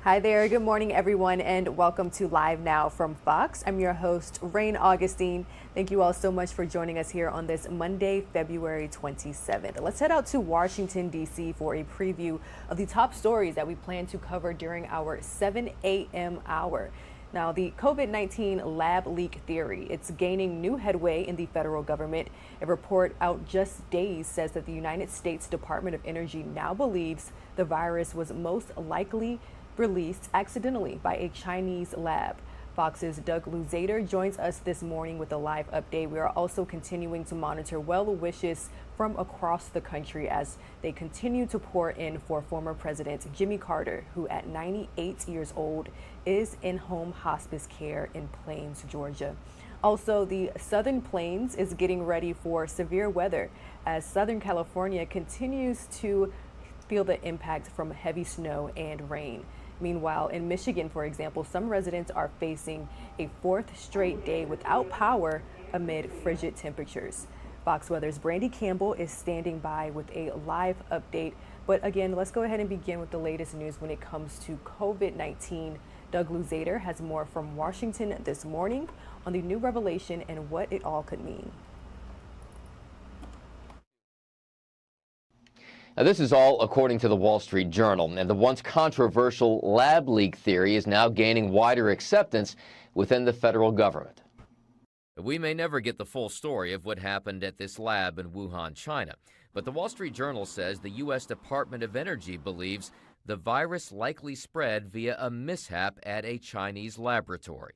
Hi there, good morning everyone, and welcome to Live Now from Fox. I'm your host, Rain Augustine. Thank you all so much for joining us here on this Monday, February 27th. Let's head out to Washington, D.C. for a preview of the top stories that we plan to cover during our 7 a.m. hour. Now, the COVID-19 lab leak theory, it's gaining new headway in the federal government. A report out just days says that the United States Department of Energy now believes the virus was most likely released accidentally by a Chinese lab. Fox's Doug Luzader joins us this morning with a live update. We are also continuing to monitor well wishes from across the country as they continue to pour in for former President Jimmy Carter, who at 98 years old is in home hospice care in Plains, Georgia. Also, the Southern Plains is getting ready for severe weather as Southern California continues to feel the impact from heavy snow and rain. Meanwhile, in Michigan, for example, some residents are facing a fourth straight day without power amid frigid temperatures. Fox Weather's Brandy Campbell is standing by with a live update. But again, let's go ahead and begin with the latest news when it comes to COVID-19. Doug Luzader has more from Washington this morning on the new revelation and what it all could mean. Now, this is all according to the Wall Street Journal, and the once controversial lab leak theory is now gaining wider acceptance within the federal government. We may never get the full story of what happened at this lab in Wuhan, China, but the Wall Street Journal says the U.S. Department of Energy believes the virus likely spread via a mishap at a Chinese laboratory.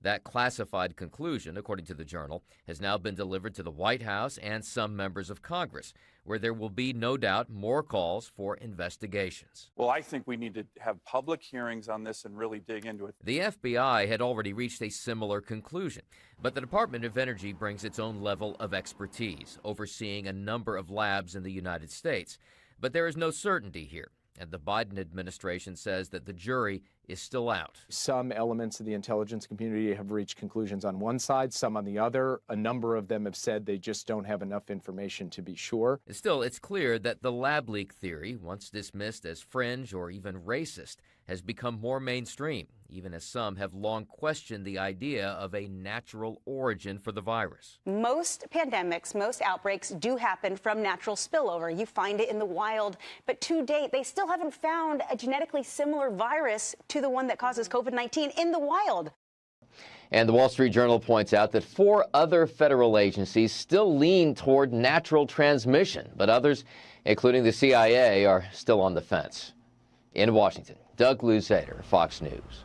That classified conclusion, according to the Journal, has now been delivered to the White House and some members of Congress, where there will be, no doubt, more calls for investigations. Well, I think we need to have public hearings on this and really dig into it. The FBI had already reached a similar conclusion, but the Department of Energy brings its own level of expertise, overseeing a number of labs in the United States. But there is no certainty here, and the Biden administration says that the jury is still out. Some elements of the intelligence community have reached conclusions on one side, some on the other. A number of them have said they just don't have enough information to be sure. Still, it's clear that the lab leak theory, once dismissed as fringe or even racist, has become more mainstream, even as some have long questioned the idea of a natural origin for the virus. Most pandemics, most outbreaks do happen from natural spillover. You find it in the wild, but to date, they still haven't found a genetically similar virus to the one that causes COVID-19 in the wild. And the Wall Street Journal points out that 4 other federal agencies still lean toward natural transmission, but others, including the CIA, are still on the fence. In Washington, Doug Luzader, Fox News.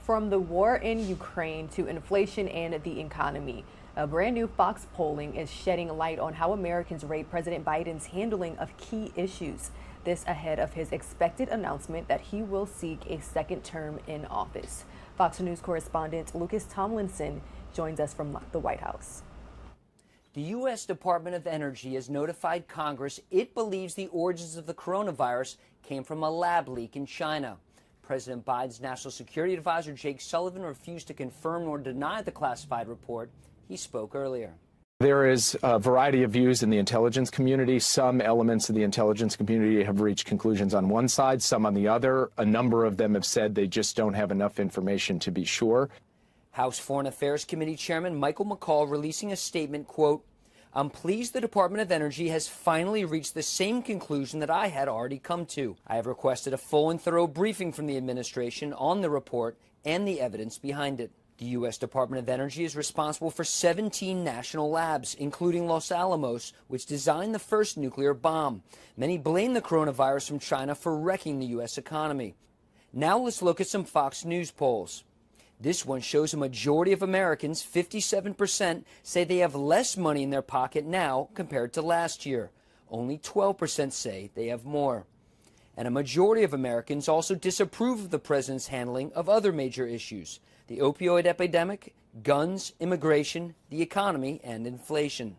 From the war in Ukraine to inflation and the economy, a brand new Fox polling is shedding light on how Americans rate President Biden's handling of key issues. This ahead of his expected announcement that he will seek a second term in office. Fox News correspondent Lucas Tomlinson joins us from the White House. The U.S. Department of Energy has notified Congress it believes the origins of the coronavirus came from a lab leak in China. President Biden's National Security Advisor Jake Sullivan refused to confirm nor deny the classified report. He spoke earlier. There is a variety of views in the intelligence community. Some elements of the intelligence community have reached conclusions on one side, some on the other. A number of them have said they just don't have enough information to be sure. House Foreign Affairs Committee Chairman Michael McCall releasing a statement, quote, "I'm pleased the Department of Energy has finally reached the same conclusion that I had already come to. I have requested a full and thorough briefing from the administration on the report and the evidence behind it." The U.S. Department of Energy is responsible for 17 national labs, including Los Alamos, which designed the first nuclear bomb. Many blame the coronavirus from China for wrecking the U.S. economy. Now let's look at some Fox News polls. This one shows a majority of Americans, 57%, say they have less money in their pocket now compared to last year. Only 12% say they have more. And a majority of Americans also disapprove of the president's handling of other major issues: the opioid epidemic, guns, immigration, the economy, and inflation.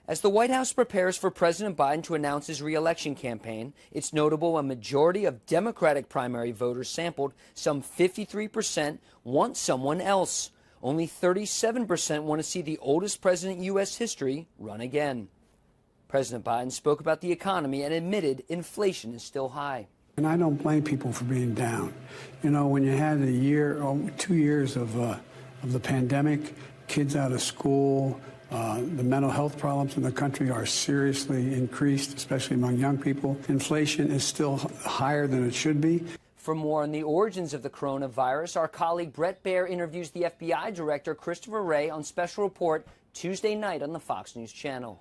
As the White House prepares for President Biden to announce his re-election campaign, it's notable a majority of Democratic primary voters sampled, some 53%, want someone else. Only 37% want to see the oldest president in U.S. history run again. President Biden spoke about the economy and admitted inflation is still high. And I don't blame people for being down. You know, when you had a year or 2 years of the pandemic, kids out of school, the mental health problems in the country are seriously increased, especially among young people. Inflation is still higher than it should be. For more on the origins of the coronavirus, our colleague Brett Baer interviews the FBI Director Christopher Wray on Special Report Tuesday night on the Fox News channel.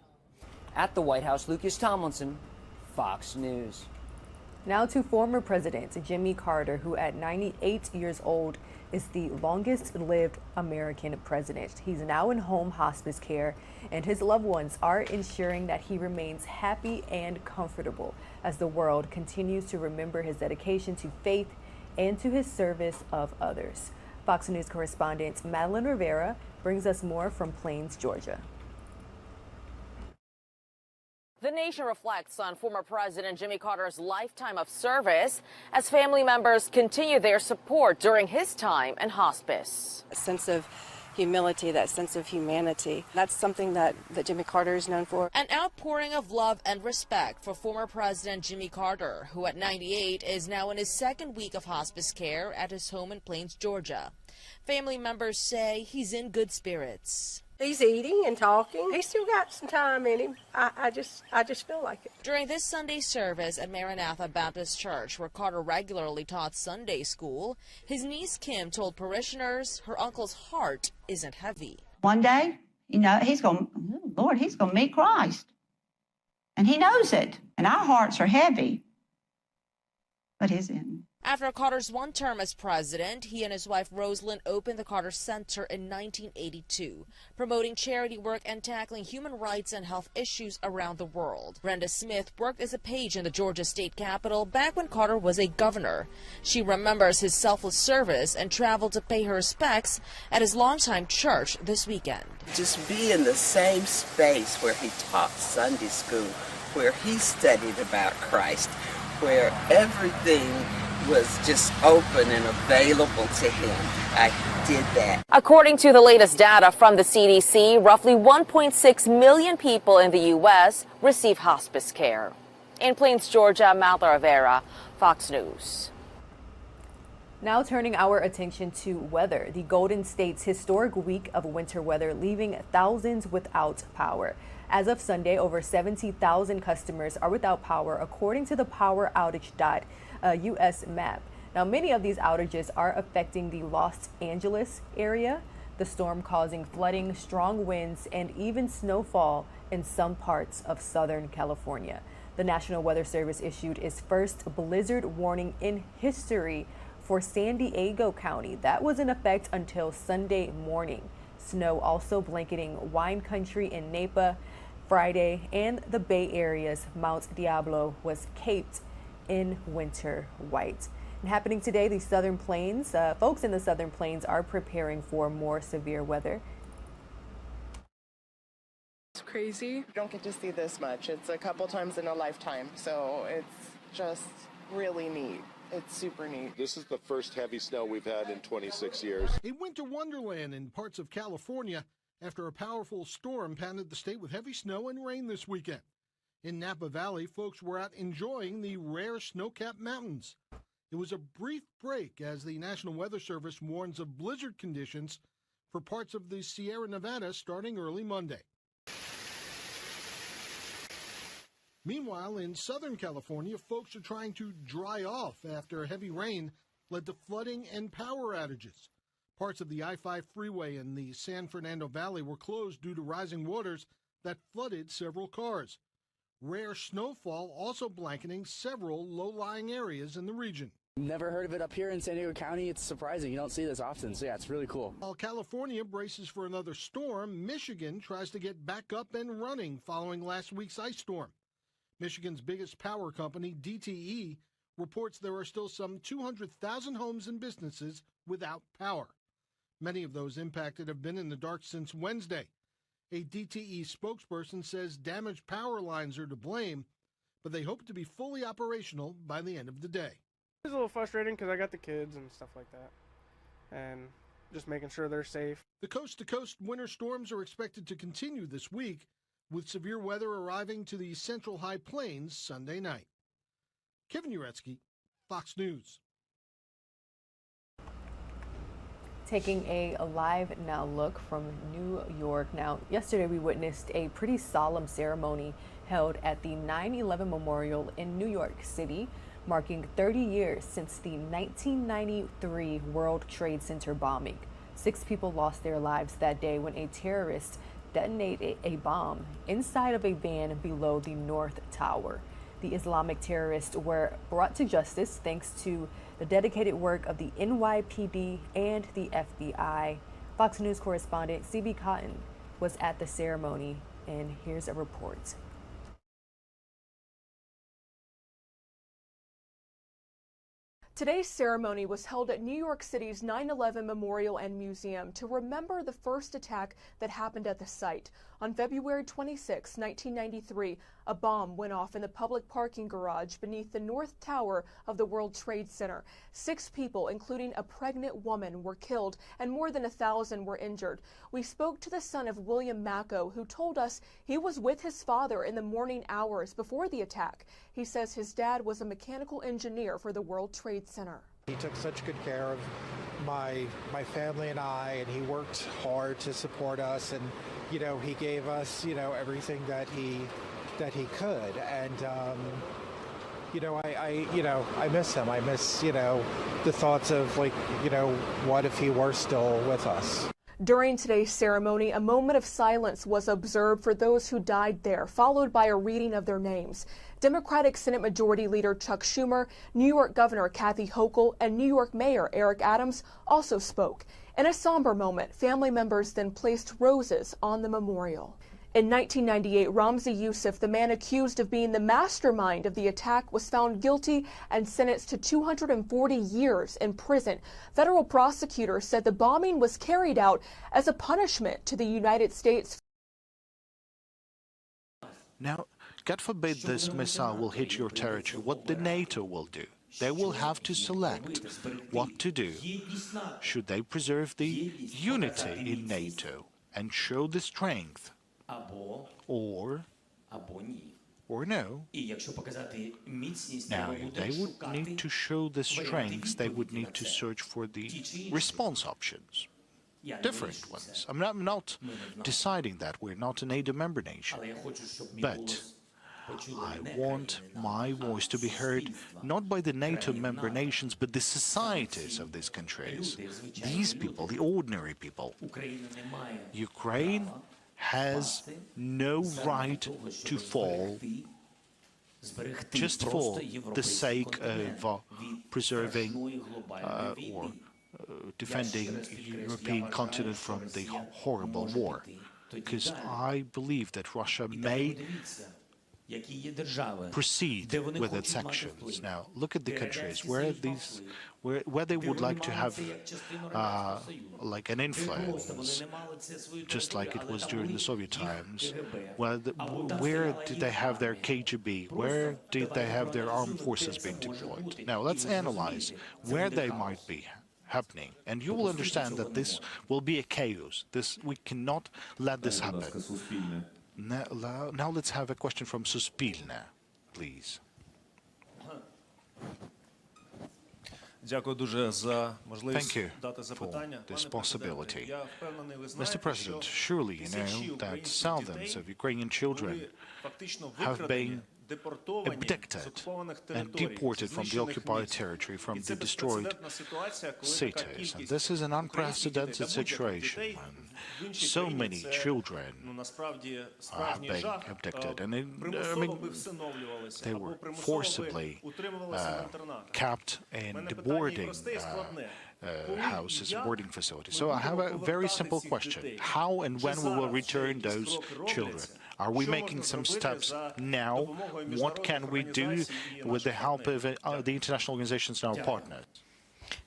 At the White House, Lucas Tomlinson, Fox News. Now to former President Jimmy Carter, who at 98 years old is the longest-lived American president. He's now in home hospice care, and his loved ones are ensuring that he remains happy and comfortable as the world continues to remember his dedication to faith and to his service of others. Fox News correspondent Madeline Rivera brings us more from Plains, Georgia. The nation reflects on former President Jimmy Carter's lifetime of service as family members continue their support during his time in hospice. A sense of humility, that sense of humanity. That's something that Jimmy Carter is known for. An outpouring of love and respect for former President Jimmy Carter, who at 98 is now in his second week of hospice care at his home in Plains, Georgia. Family members say he's in good spirits. He's eating and talking. He's still got some time in him. I just feel like it. During this Sunday service at Maranatha Baptist Church, where Carter regularly taught Sunday school, his niece Kim told parishioners her uncle's heart isn't heavy. One day, you know, he's going to meet Christ. And he knows it. And our hearts are heavy. But his isn't. After Carter's one term as president, he and his wife Rosalind opened the Carter Center in 1982, promoting charity work and tackling human rights and health issues around the world. Brenda Smith worked as a page in the Georgia State Capitol back when Carter was a governor. She remembers his selfless service and traveled to pay her respects at his longtime church this weekend. Just be in the same space where he taught Sunday school, where he studied about Christ, where everything was just open and available to him. I did that. According to the latest data from the CDC, roughly 1.6 million people in the U.S. receive hospice care. In Plains, Georgia, Madeline Rivera, Fox News. Now turning our attention to weather. The Golden State's historic week of winter weather leaving thousands without power. As of Sunday, over 70,000 customers are without power, according to the Power Outage U.S. map. Now, many of these outages are affecting the Los Angeles area, the storm causing flooding, strong winds, and even snowfall in some parts of Southern California. The National Weather Service issued its first blizzard warning in history for San Diego County. That was in effect until Sunday morning. Snow also blanketing wine country in Napa Friday, and the Bay Area's Mount Diablo was caped in winter white. And happening today, the Southern Plains, folks in the Southern Plains are preparing for more severe weather. It's crazy. You don't get to see this much. It's a couple times in a lifetime, so it's just really neat. It's super neat. This is the first heavy snow we've had in 26 years. A winter wonderland in parts of California after a powerful storm pounded the state with heavy snow and rain this weekend. In Napa Valley, folks were out enjoying the rare snow-capped mountains. It was a brief break as the National Weather Service warns of blizzard conditions for parts of the Sierra Nevada starting early Monday. Meanwhile, in Southern California, folks are trying to dry off after heavy rain led to flooding and power outages. Parts of the I-5 freeway in the San Fernando Valley were closed due to rising waters that flooded several cars. Rare snowfall also blanketing several low-lying areas in the region. Never heard of it up here in San Diego County. It's surprising. You don't see this often, so yeah, it's really cool. While California braces for another storm, Michigan tries to get back up and running following last week's ice storm. Michigan's biggest power company, DTE, reports there are still some 200,000 homes and businesses without power. Many of those impacted have been in the dark since Wednesday. A DTE spokesperson says damaged power lines are to blame, but they hope to be fully operational by the end of the day. It's a little frustrating because I got the kids and stuff like that, and just making sure they're safe. The coast-to-coast winter storms are expected to continue this week, with severe weather arriving to the central high plains Sunday night. Kevin Uretsky, Fox News. Taking a live now look from New York. Now, yesterday we witnessed a pretty solemn ceremony held at the 9/11 Memorial in New York City, marking 30 years since the 1993 World Trade Center bombing. 6 people lost their lives that day when a terrorist detonated a bomb inside of a van below the North Tower. The Islamic terrorists were brought to justice thanks to the dedicated work of the NYPD and the FBI. Fox News correspondent C.B. Cotton was at the ceremony, and here's a report. Today's ceremony was held at New York City's 9/11 Memorial and Museum to remember the first attack that happened at the site. On February 26, 1993, a bomb went off in the public parking garage beneath the North Tower of the World Trade Center. 6 people, including a pregnant woman, were killed and more than 1,000 were injured. We spoke to the son of William Macco, who told us he was with his father in the morning hours before the attack. He says his dad was a mechanical engineer for the World Trade Center. He took such good care of my family and I, and he worked hard to support us, and he gave us everything that he could, and I miss him. I miss the thoughts of what if he were still with us. During today's ceremony, a moment of silence was observed for those who died there, followed by a reading of their names. Democratic Senate Majority Leader Chuck Schumer, New York Governor Kathy Hochul, and New York Mayor Eric Adams also spoke. In a somber moment, family members then placed roses on the memorial. In 1998, Ramzi Youssef, the man accused of being the mastermind of the attack, was found guilty and sentenced to 240 years in prison. Federal prosecutors said the bombing was carried out as a punishment to the United States. Now, God forbid this missile will hit your territory. What the NATO will do? They will have to select what to do. Should they preserve the unity in NATO and show the strength? Or no. Now, they would need to show the strengths, they would need to search for the response options, different ones. I'm not deciding that. We're not a NATO member nation. But I want my voice to be heard not by the NATO member nations, but the societies of these countries. These people, the ordinary people. Ukraine has no right to fall just for the sake of preserving or defending the European continent from the horrible war. Because I believe that Russia may proceed with its actions. Now, look at the countries where they would like to have like an influence, just like it was during the Soviet times. Where did they have their KGB? Where did they have their armed forces being deployed? Now, let's analyze where they might be happening, and you will understand that this will be a chaos. We cannot let this happen. Now let's have a question from Suspilne, please. Thank you for this possibility. Mr. President, surely you know that thousands of Ukrainian children have been abducted and deported from the occupied territory, from the destroyed cities. And this is an unprecedented situation when so many children have been abducted. And they were forcibly kept in the boarding houses, boarding facilities. So I have a very simple question. How and when we will return those children? Are we making some steps now? What can we do with the help of the international organizations and our partners?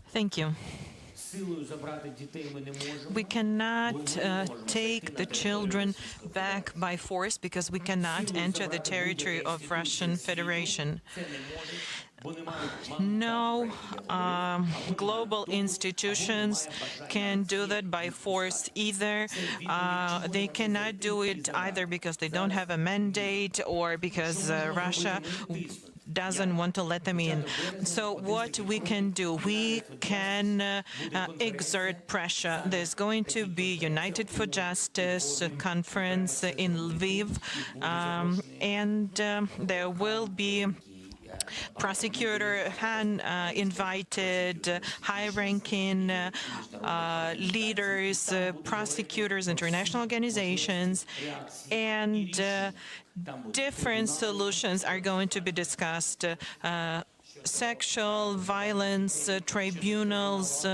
Thank you. We cannot take the children back by force because we cannot enter the territory of Russian Federation. No global institutions can do that by force either. They cannot do it either because they don't have a mandate or because Russia doesn't want to let them in. So what we can do, we can exert pressure. There's going to be United for Justice conference in Lviv, and there will be Prosecutor Han invited high-ranking leaders, prosecutors, international organizations, and different solutions are going to be discussed. Sexual violence tribunals.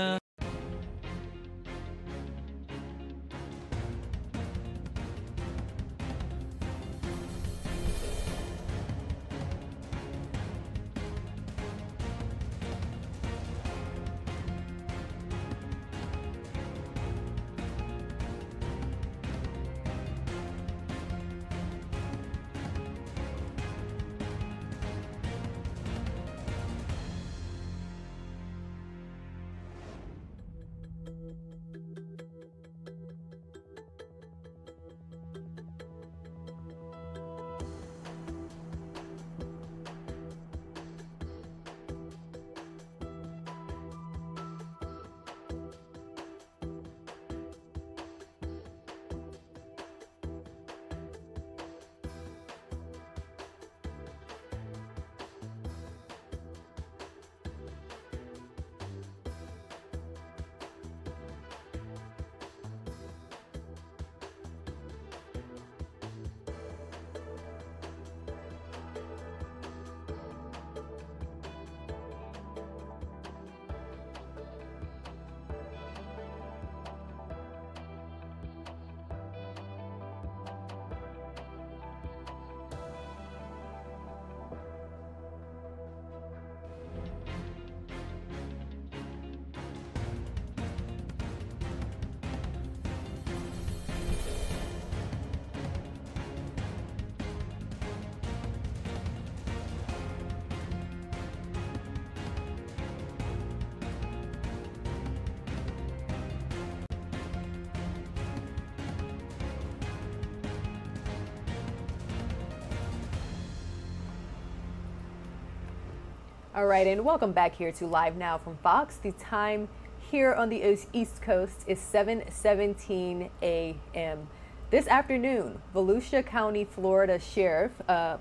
All right, and welcome back here to Live Now from Fox. The time here on the East Coast is 7:17 a.m. This afternoon, Volusia County, Florida Sheriff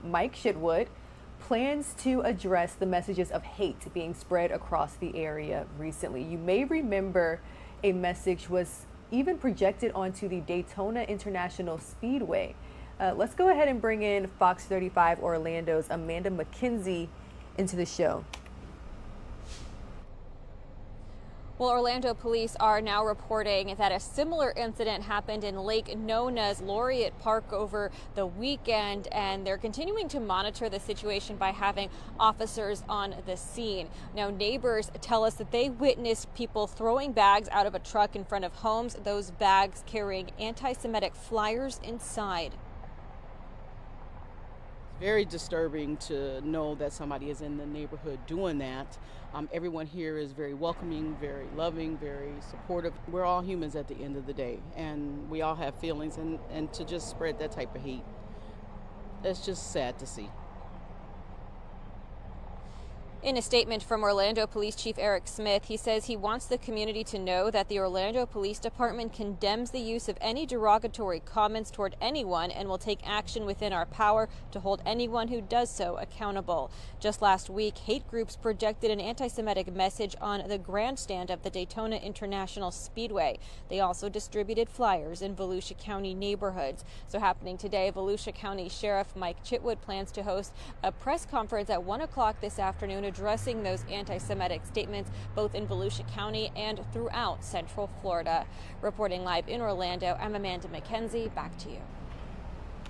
Mike Chitwood plans to address the messages of hate being spread across the area recently. You may remember a message was even projected onto the Daytona International Speedway. Let's go ahead and bring in Fox 35 Orlando's Amanda McKenzie into the show. Well, Orlando police are now reporting that a similar incident happened in Lake Nona's Laureate Park over the weekend, and they're continuing to monitor the situation by having officers on the scene. Now, neighbors tell us that they witnessed people throwing bags out of a truck in front of homes, those bags carrying anti-Semitic flyers inside. Very disturbing to know that somebody is in the neighborhood doing that. Everyone here is very welcoming, very loving, very supportive. We're all humans at the end of the day, and we all have feelings, and to just spread that type of hate, it's just sad to see. In a statement from Orlando Police Chief Eric Smith, he says he wants the community to know that the Orlando Police Department condemns the use of any derogatory comments toward anyone and will take action within our power to hold anyone who does so accountable. Just last week, hate groups projected an anti-Semitic message on the grandstand of the Daytona International Speedway. They also distributed flyers in Volusia County neighborhoods. So happening today, Volusia County Sheriff Mike Chitwood plans to host a press conference at 1 o'clock this afternoon addressing those anti-Semitic statements both in Volusia County and throughout Central Florida. Reporting live in Orlando, I'm Amanda McKenzie. Back to you.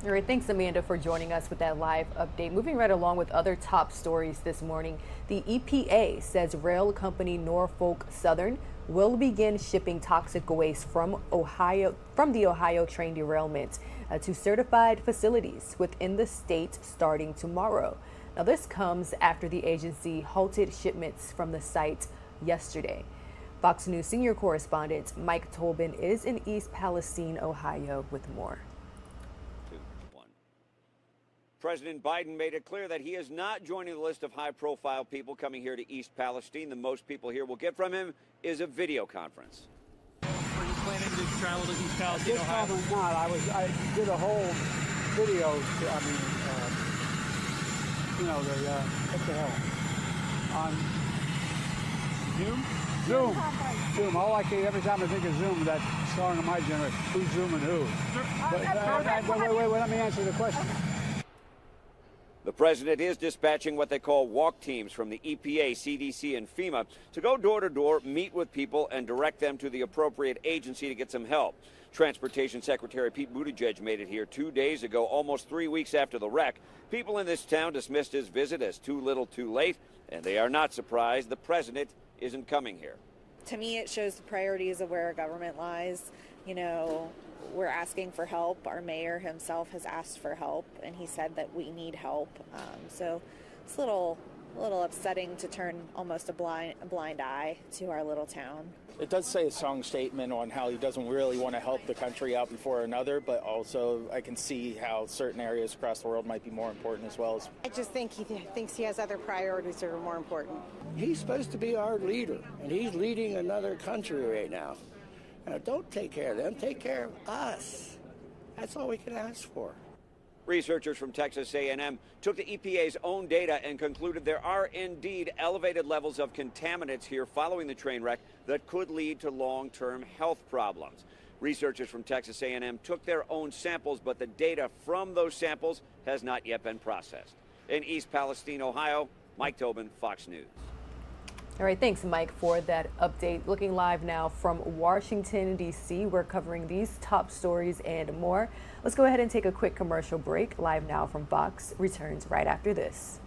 All right, thanks, Amanda, for joining us with that live update. Moving right along with other top stories this morning, the EPA says rail company Norfolk Southern will begin shipping toxic waste from the Ohio train derailment to certified facilities within the state starting tomorrow. Now, this comes after the agency halted shipments from the site yesterday. Fox News senior correspondent Mike Tolbin is in East Palestine, Ohio, with more. President Biden made it clear that he is not joining the list of high-profile people coming here to East Palestine. The most people here will get from him is a video conference. Are you planning to travel to East Palestine, Ohio? This time not. I did a whole video. What the hell? On Zoom. All I can, every time I think of Zoom, that song of my generation, who's zooming who? Wait, let me answer the question. The president is dispatching what they call walk teams from the EPA, CDC, and FEMA to go door to door, meet with people, and direct them to the appropriate agency to get some help. Transportation Secretary Pete Buttigieg made it here 2 days ago, almost 3 weeks after the wreck. People in this town dismissed his visit as too little too late, and they are not surprised the president isn't coming here. To me, it shows the priorities of where our government lies. You know, we're asking for help. Our mayor himself has asked for help, and he said that we need help. So it's a little upsetting to turn almost a blind eye to our little town. It does say a strong statement on how he doesn't really want to help the country out before another, but also I can see how certain areas across the world might be more important as well. I just think he thinks he has other priorities that are more important. He's supposed to be our leader, and he's leading another country right now. Now, don't take care of them, take care of us. That's all we can ask for. Researchers from Texas A&M took the EPA's own data and concluded there are indeed elevated levels of contaminants here following the train wreck that could lead to long-term health problems. Researchers from Texas A&M took their own samples, but the data from those samples has not yet been processed. In East Palestine, Ohio, Mike Tobin, Fox News. All right, thanks, Mike, for that update. Looking live now from Washington, D.C., we're covering these top stories and more. Let's go ahead and take a quick commercial break. Live Now from Fox returns right after this.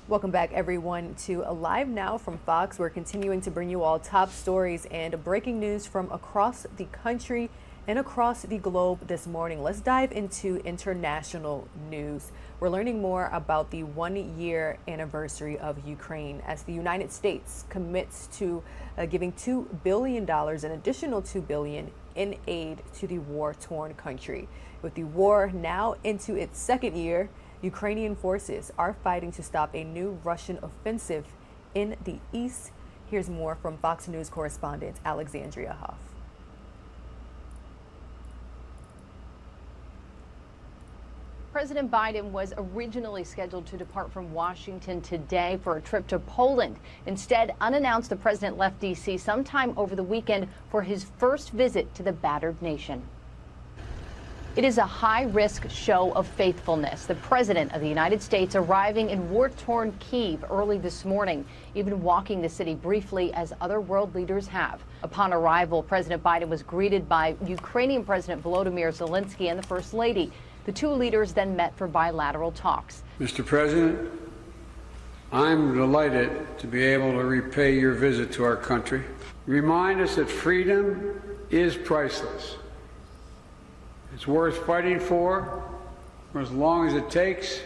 Welcome back, everyone, to Live Now from Fox. We're continuing to bring you all top stories and breaking news from across the country and across the globe this morning. Let's dive into international news. We're learning more about the 1-year anniversary of Ukraine as the United States commits to giving $2 billion, an additional $2 billion in aid to the war-torn country. With the war now into its second year, Ukrainian forces are fighting to stop a new Russian offensive in the east. Here's more from Fox News correspondent Alexandria Hoff. President Biden was originally scheduled to depart from Washington today for a trip to Poland. Instead, unannounced, the president left D.C. sometime over the weekend for his first visit to the battered nation. It is a high-risk show of faithfulness. The President of the United States arriving in war-torn Kyiv early this morning, even walking the city briefly as other world leaders have. Upon arrival, President Biden was greeted by Ukrainian President Volodymyr Zelenskyy and the First Lady. The two leaders then met for bilateral talks. Mr. President, I'm delighted to be able to repay your visit to our country. Remind us that freedom is priceless. It's worth fighting for as long as it takes,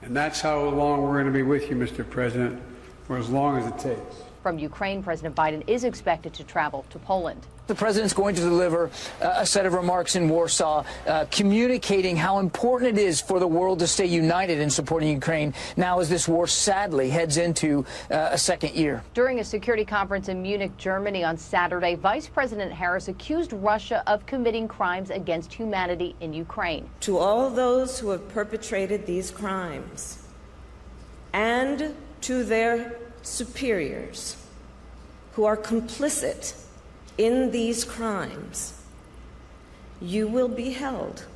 and that's how long we're going to be with you, Mr. President, for as long as it takes. From Ukraine, President Biden is expected to travel to Poland. The president's going to deliver a set of remarks in Warsaw, communicating how important it is for the world to stay united in supporting Ukraine now as this war sadly heads into a second year. During a security conference in Munich, Germany on Saturday, Vice President Harris accused Russia of committing crimes against humanity in Ukraine. To all those who have perpetrated these crimes and to their superiors who are complicit in these crimes, you will be held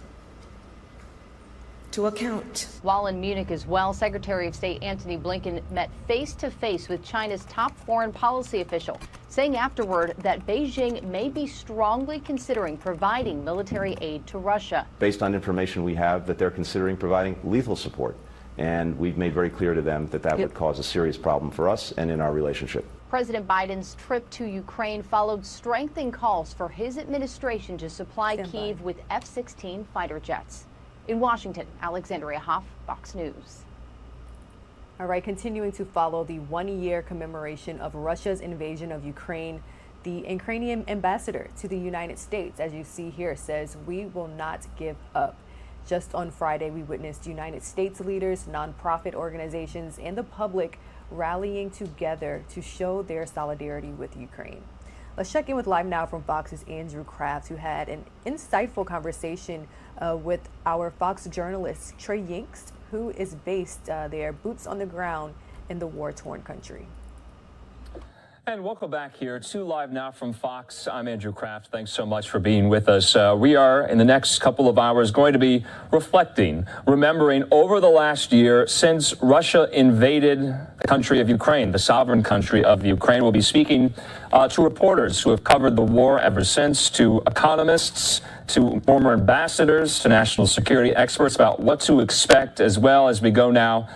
to account. While in Munich as well, Secretary of State Antony Blinken met face-to-face with China's top foreign policy official, saying afterward that Beijing may be strongly considering providing military aid to Russia. Based on information we have, that they're considering providing lethal support. And we've made very clear to them that that would cause a serious problem for us and in our relationship. President Biden's trip to Ukraine followed strengthening calls for his administration to supply Kyiv with F-16 fighter jets. In Washington, Alexandria Hoff, Fox News. All right, continuing to follow the one-year commemoration of Russia's invasion of Ukraine, the Ukrainian ambassador to the United States, as you see here, says, "We will not give up." Just on Friday, we witnessed United States leaders, nonprofit organizations, and the public rallying together to show their solidarity with Ukraine. Let's check in with LiveNOW from Fox's Andrew Kraft, who had an insightful conversation with our Fox journalist, Trey Yingst, who is based there, boots on the ground in the war-torn country. And welcome back here to LiveNOW from Fox. I'm Andrew Kraft. Thanks so much for being with us. We are, in the next couple of hours, going to be reflecting, remembering over the last year since Russia invaded the country of Ukraine, the sovereign country of Ukraine. We'll be speaking to reporters who have covered the war ever since, to economists, to former ambassadors, to national security experts about what to expect, as well as we go now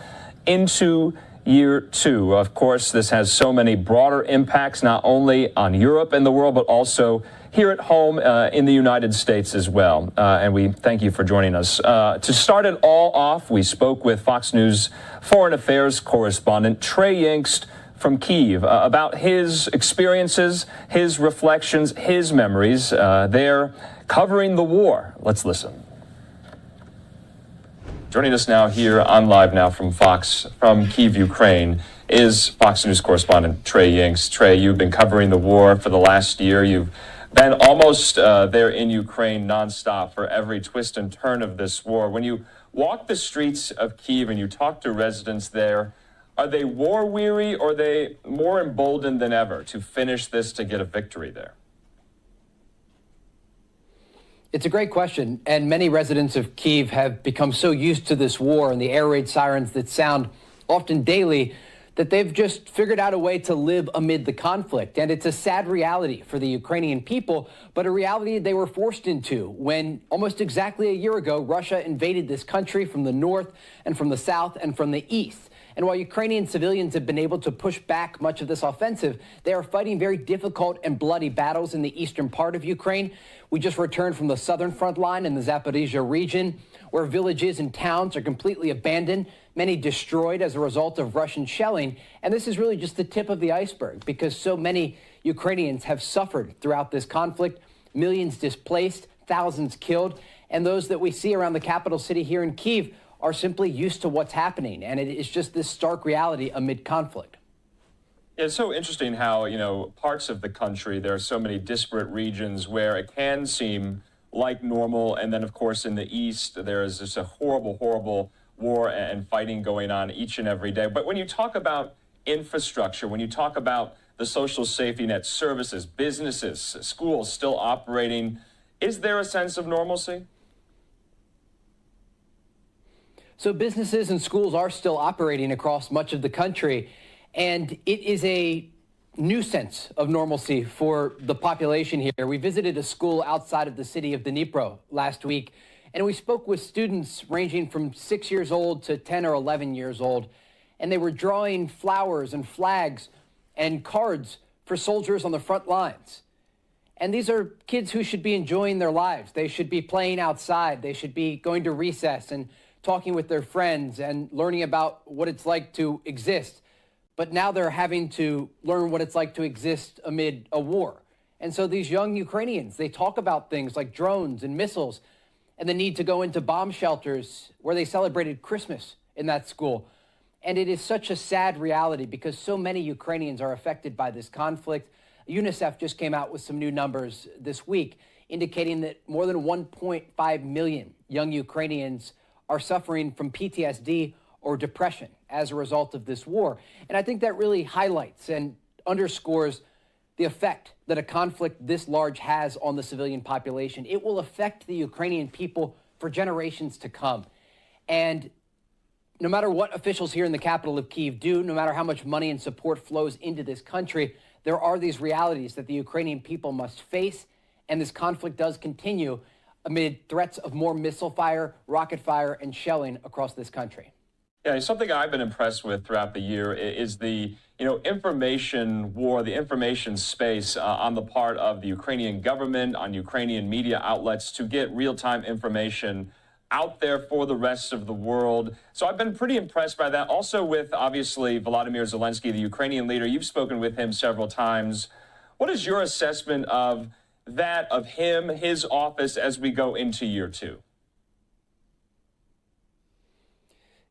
into Year 2. Of course, this has so many broader impacts, not only on Europe and the world, but also here at home in the United States as well. And we thank you for joining us. To start it all off, we spoke with Fox News Foreign Affairs correspondent Trey Yingst from Kyiv about his experiences, his reflections, his memories there covering the war. Let's listen. Joining us now here on LiveNOW from Fox, from Kyiv, Ukraine, is Fox News correspondent Trey Yingst. Trey, you've been covering the war for the last year. You've been almost there in Ukraine nonstop for every twist and turn of this war. When you walk the streets of Kyiv and you talk to residents there, are they war-weary or are they more emboldened than ever to finish this, to get a victory there? It's a great question, and many residents of Kyiv have become so used to this war and the air raid sirens that sound often daily that they've just figured out a way to live amid the conflict. And it's a sad reality for the Ukrainian people, but a reality they were forced into when almost exactly a year ago, Russia invaded this country from the north and from the south and from the east. And while Ukrainian civilians have been able to push back much of this offensive, they are fighting very difficult and bloody battles in the eastern part of Ukraine. We just returned from the southern front line in the Zaporizhia region, where villages and towns are completely abandoned, many destroyed as a result of Russian shelling. And this is really just the tip of the iceberg, because so many Ukrainians have suffered throughout this conflict, millions displaced, thousands killed. And those that we see around the capital city here in Kyiv are simply used to what's happening. And it is just this stark reality amid conflict. It's so interesting how, parts of the country, there are so many disparate regions where it can seem like normal. And then, of course, in the East, there is just a horrible, horrible war and fighting going on each and every day. But when you talk about infrastructure, when you talk about the social safety net, services, businesses, schools still operating, is there a sense of normalcy? So businesses and schools are still operating across much of the country, and it is a new sense of normalcy for the population here. We visited a school outside of the city of Dnipro last week, and we spoke with students ranging from 6 years old to 10 or 11 years old, and they were drawing flowers and flags and cards for soldiers on the front lines. And these are kids who should be enjoying their lives. They should be playing outside. They should be going to recess and talking with their friends and learning about what it's like to exist. But now they're having to learn what it's like to exist amid a war. And so these young Ukrainians, they talk about things like drones and missiles and the need to go into bomb shelters where they celebrated Christmas in that school. And it is such a sad reality because so many Ukrainians are affected by this conflict. UNICEF just came out with some new numbers this week indicating that more than 1.5 million young Ukrainians are suffering from PTSD or depression as a result of this war. And I think that really highlights and underscores the effect that a conflict this large has on the civilian population. It will affect the Ukrainian people for generations to come. And no matter what officials here in the capital of Kyiv do, no matter how much money and support flows into this country, there are these realities that the Ukrainian people must face, and this conflict does continue amid threats of more missile fire, rocket fire, and shelling across this country. Yeah, something I've been impressed with throughout the year is the information war, the information space on the part of the Ukrainian government, on Ukrainian media outlets to get real-time information out there for the rest of the world. So I've been pretty impressed by that. Also with, obviously, Volodymyr Zelenskyy, the Ukrainian leader. You've spoken with him several times. What is your assessment of that, of him, his office, as we go into year two?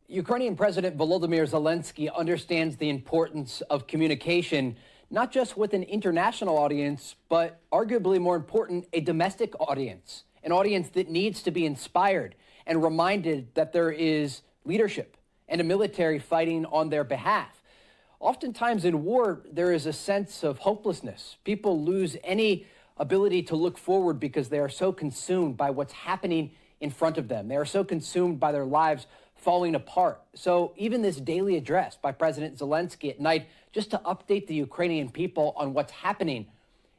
Ukrainian President Volodymyr Zelenskyy understands the importance of communication, not just with an international audience, but arguably more important, a domestic audience, an audience that needs to be inspired and reminded that there is leadership and a military fighting on their behalf. Oftentimes in war, there is a sense of hopelessness. People lose any ability to look forward because they are so consumed by what's happening in front of them. They are so consumed by their lives falling apart. So even this daily address by President Zelenskyy at night, just to update the Ukrainian people on what's happening,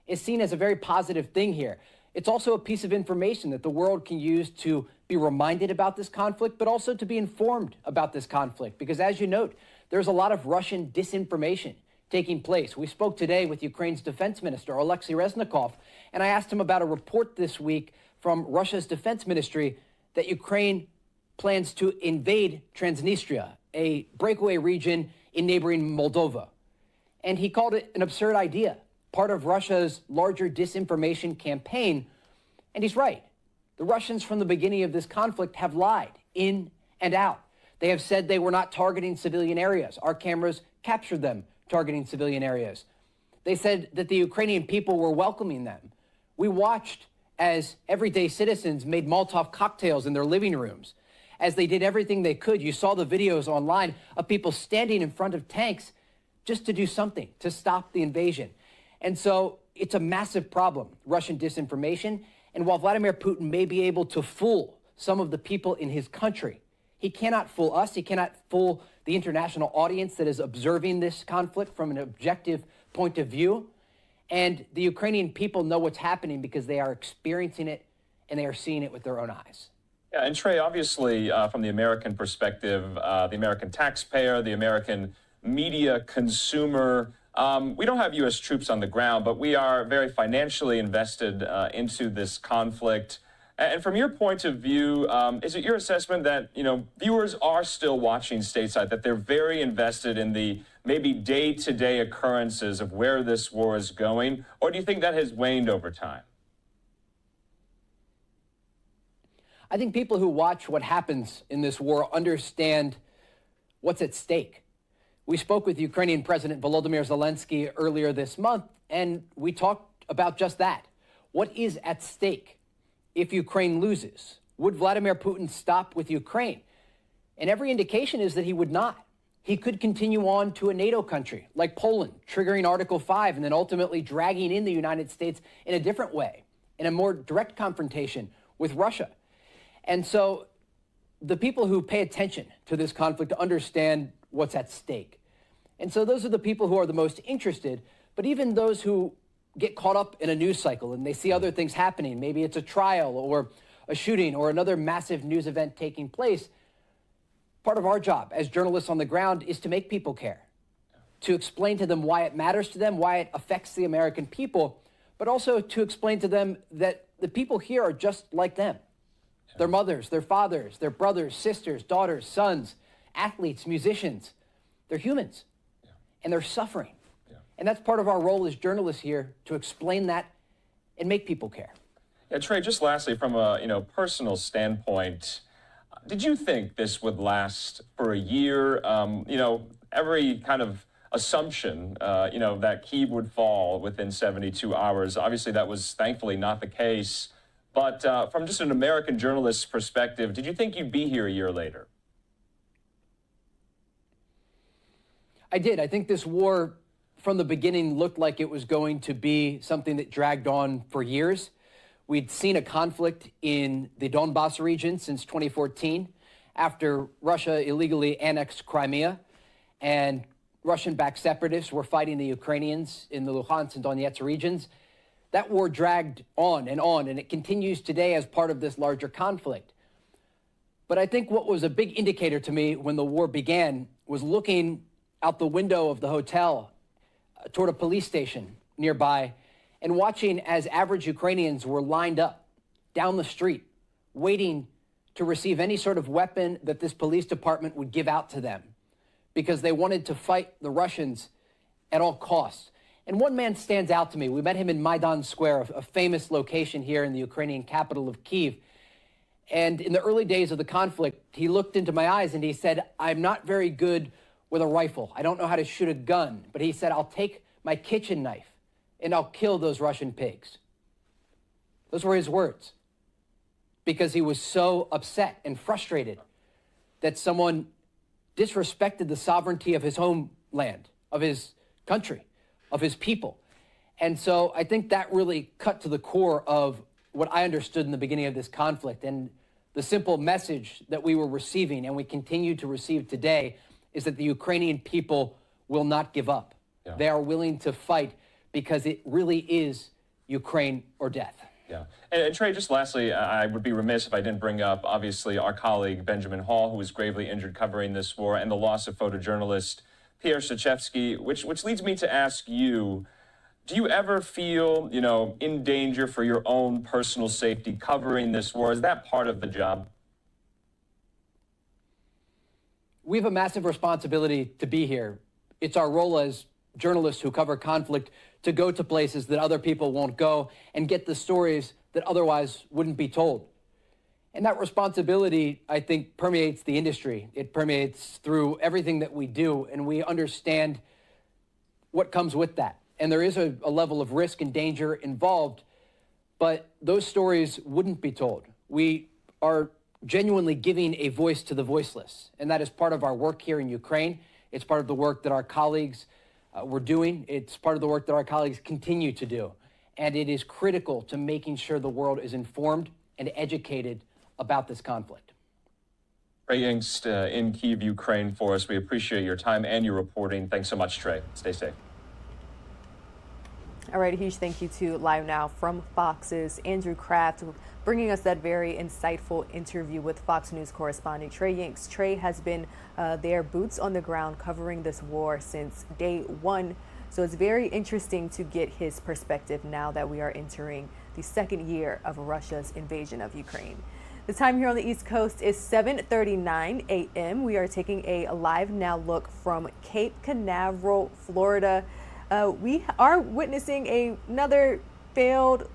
is seen as a very positive thing here. It's also a piece of information that the world can use to be reminded about this conflict, but also to be informed about this conflict. Because as you note, there's a lot of Russian disinformation taking place. We spoke today with Ukraine's defense minister, Alexei Reznikov, and I asked him about a report this week from Russia's defense ministry that Ukraine plans to invade Transnistria, a breakaway region in neighboring Moldova. And he called it an absurd idea, part of Russia's larger disinformation campaign. And he's right. The Russians from the beginning of this conflict have lied in and out. They have said they were not targeting civilian areas. Our cameras captured them targeting civilian areas. They said that the Ukrainian people were welcoming them. We watched as everyday citizens made Molotov cocktails in their living rooms, as they did everything they could. You saw the videos online of people standing in front of tanks just to do something, to stop the invasion. And so it's a massive problem, Russian disinformation. And while Vladimir Putin may be able to fool some of the people in his country, he cannot fool us. He cannot fool the international audience that is observing this conflict from an objective point of view. And the Ukrainian people know what's happening because they are experiencing it and they are seeing it with their own eyes. Yeah, and Trey, obviously, from the American perspective, the American taxpayer, the American media consumer, we don't have U.S. troops on the ground, but we are very financially invested into this conflict. And from your point of view, is it your assessment that, viewers are still watching stateside, that they're very invested in the maybe day-to-day occurrences of where this war is going? Or do you think that has waned over time? I think people who watch what happens in this war understand what's at stake. We spoke with Ukrainian President Volodymyr Zelenskyy earlier this month, and we talked about just that. What is at stake if Ukraine loses? Would Vladimir Putin stop with Ukraine? And every indication is that he would not. He could continue on to a NATO country like Poland, triggering Article 5 and then ultimately dragging in the United States in a different way, in a more direct confrontation with Russia. And so the people who pay attention to this conflict understand what's at stake. And so those are the people who are the most interested, but even those who get caught up in a news cycle and they see other things happening, maybe it's a trial or a shooting or another massive news event taking place, part of our job as journalists on the ground is to make people care, to explain to them why it matters to them, why it affects the American people, but also to explain to them that the people here are just like them. Their mothers, their fathers, their brothers, sisters, daughters, sons, athletes, musicians. They're humans, and they're suffering. And that's part of our role as journalists here, to explain that and make people care. Yeah, Trey, just lastly, from a personal standpoint, did you think this would last for a year? Every kind of assumption, that Kyiv would fall within 72 hours. Obviously, that was thankfully not the case. But from just an American journalist's perspective, did you think you'd be here a year later? I did. I think this war from the beginning looked like it was going to be something that dragged on for years. We'd seen a conflict in the Donbas region since 2014 after Russia illegally annexed Crimea, and Russian-backed separatists were fighting the Ukrainians in the Luhansk and Donetsk regions. That war dragged on, and it continues today as part of this larger conflict. But I think what was a big indicator to me when the war began was looking out the window of the hotel toward a police station nearby and watching as average Ukrainians were lined up down the street, waiting to receive any sort of weapon that this police department would give out to them, because they wanted to fight the Russians at all costs. And one man stands out to me. We met him in Maidan Square, a famous location here in the Ukrainian capital of Kyiv. And in the early days of the conflict, he looked into my eyes and he said, "I'm not very good with a rifle. I don't know how to shoot a gun." But he said, "I'll take my kitchen knife and I'll kill those Russian pigs." Those were his words, because he was so upset and frustrated that someone disrespected the sovereignty of his homeland, of his country, of his people. And so I think that really cut to the core of what I understood in the beginning of this conflict. And the simple message that we were receiving, and we continue to receive today, is that the Ukrainian people will not give up. Yeah. They are willing to fight because it really is Ukraine or death. Yeah. And Trey, just lastly, I would be remiss if I didn't bring up, obviously, our colleague Benjamin Hall, who was gravely injured covering this war, and the loss of photojournalist Pierre Shachevsky, which leads me to ask you, do you ever feel, in danger for your own personal safety covering this war? Is that part of the job? We have a massive responsibility to be here. It's our role as journalists who cover conflict to go to places that other people won't go and get the stories that otherwise wouldn't be told. And that responsibility, I think, permeates the industry. It permeates through everything that we do, and we understand what comes with that. And there is a level of risk and danger involved, but those stories wouldn't be told. We are genuinely giving a voice to the voiceless, and that is part of our work here in Ukraine. It's part of the work that our colleagues were doing. It's part of the work that our colleagues continue to do. And it is critical to making sure the world is informed and educated about this conflict. Trey Yingst in Kyiv, Ukraine for us. We appreciate your time and your reporting. Thanks so much, Trey. Stay safe. All right, a huge thank you to LiveNOW from Fox's Andrew Kraft, bringing us that very insightful interview with Fox News correspondent Trey Yingst. Trey has been there, boots on the ground, covering this war since day one. So it's very interesting to get his perspective now that we are entering the second year of Russia's invasion of Ukraine. The time here on the East Coast is 7:39 a.m. We are taking a LiveNOW look from Cape Canaveral, Florida. We are witnessing another failed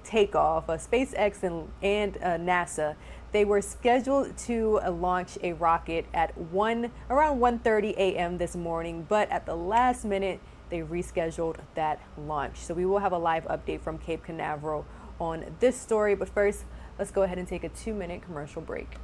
takeoff. SpaceX and NASA, They were scheduled to launch a rocket at around 1:30 a.m. this morning, but at the last minute, they rescheduled that launch. So we will have a live update from Cape Canaveral on this story. But first, let's go ahead and take a 2-minute commercial break.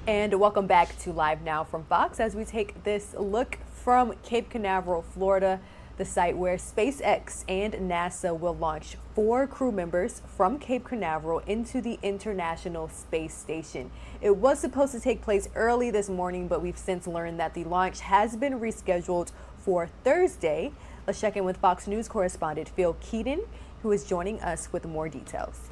And welcome back to Live Now from Fox as we take this look from Cape Canaveral, Florida, the site where SpaceX and NASA will launch 4 crew members from Cape Canaveral into the International Space Station. It was supposed to take place early this morning, but we've since learned that the launch has been rescheduled for Thursday. Let's check in with Fox News correspondent Phil Keaton, who is joining us with more details.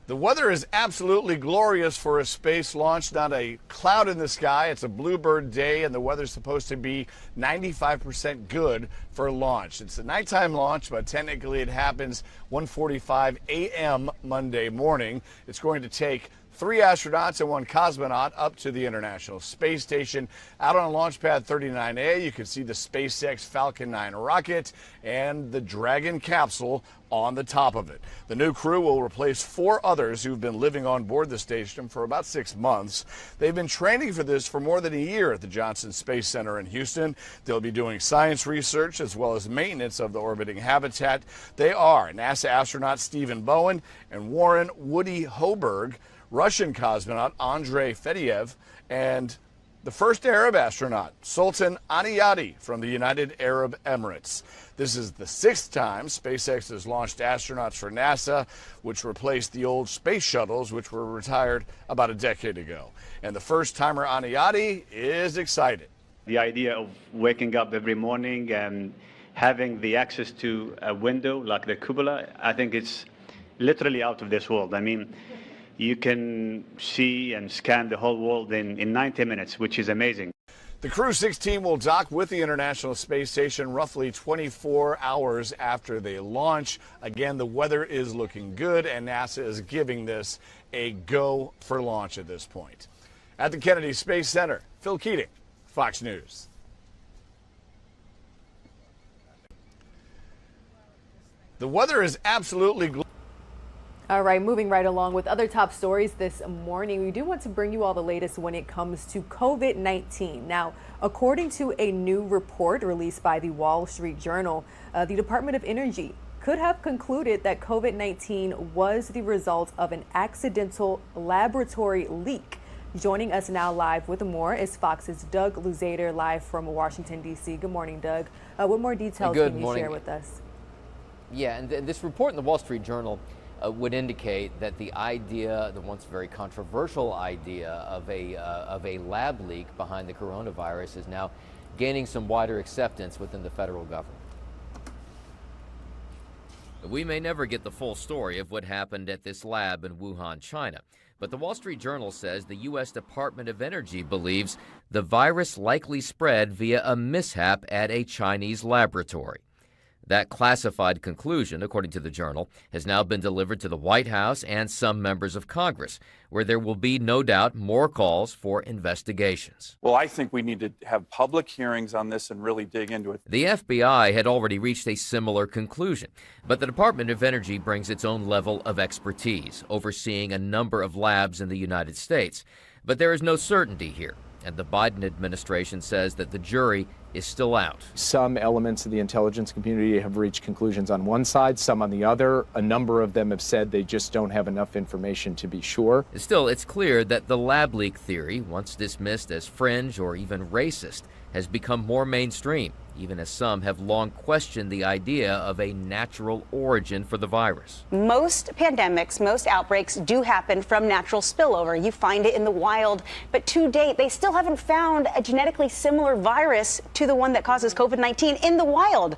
The weather is absolutely glorious for a space launch. Not a cloud in the sky. It's a bluebird day, and the weather's supposed to be 95% good for launch. It's a nighttime launch, but technically it happens 1:45 a.m. Monday morning. It's going to take 3 astronauts and 1 cosmonaut up to the International Space Station. Out on Launch Pad 39A, you can see the SpaceX Falcon 9 rocket and the Dragon capsule on the top of it. The new crew will replace 4 others who've been living on board the station for about 6 months. They've been training for this for more than a year at the Johnson Space Center in Houston. They'll be doing science research as well as maintenance of the orbiting habitat. They are NASA astronaut Stephen Bowen and Warren Woody Hoberg, Russian cosmonaut Andrei Fedyaev, and the first Arab astronaut, Sultan Aniyati from the United Arab Emirates. This is the 6th time SpaceX has launched astronauts for NASA, which replaced the old space shuttles, which were retired about a decade ago. And the first-timer Aniyati is excited. The idea of waking up every morning and having the access to a window like the cupola, I think it's literally out of this world. I mean, you can see and scan the whole world in 90 minutes, which is amazing. The Crew 16 will dock with the International Space Station roughly 24 hours after they launch. Again, the weather is looking good, and NASA is giving this a go for launch at this point. At the Kennedy Space Center, Phil Keating, Fox News. The weather is absolutely All right, moving right along with other top stories this morning, we do want to bring you all the latest when it comes to COVID-19. Now, according to a new report released by the Wall Street Journal, the Department of Energy could have concluded that COVID-19 was the result of an accidental laboratory leak. Joining us now live with more is Fox's Doug Luzader, live from Washington, D.C. Good morning, Doug. What more details can you share with us? Yeah, and this report in the Wall Street Journal would indicate that the idea, the once very controversial idea of a lab leak behind the coronavirus is now gaining some wider acceptance within the federal government. We may never get the full story of what happened at this lab in Wuhan, China. But the Wall Street Journal says the U.S. Department of Energy believes the virus likely spread via a mishap at a Chinese laboratory. That classified conclusion, according to the Journal, has now been delivered to the White House and some members of Congress, where there will be, no doubt, more calls for investigations. Well, I think we need to have public hearings on this and really dig into it. The FBI had already reached a similar conclusion, but the Department of Energy brings its own level of expertise, overseeing a number of labs in the United States. But there is no certainty here, and the Biden administration says that the jury is still out. Some elements of the intelligence community have reached conclusions on one side, some on the other. A number of them have said they just don't have enough information to be sure. Still, it's clear that the lab leak theory, once dismissed as fringe or even racist, has become more mainstream, even as some have long questioned the idea of a natural origin for the virus. Most pandemics, most outbreaks do happen from natural spillover. You find it in the wild, but to date, they still haven't found a genetically similar virus to the one that causes COVID-19 in the wild.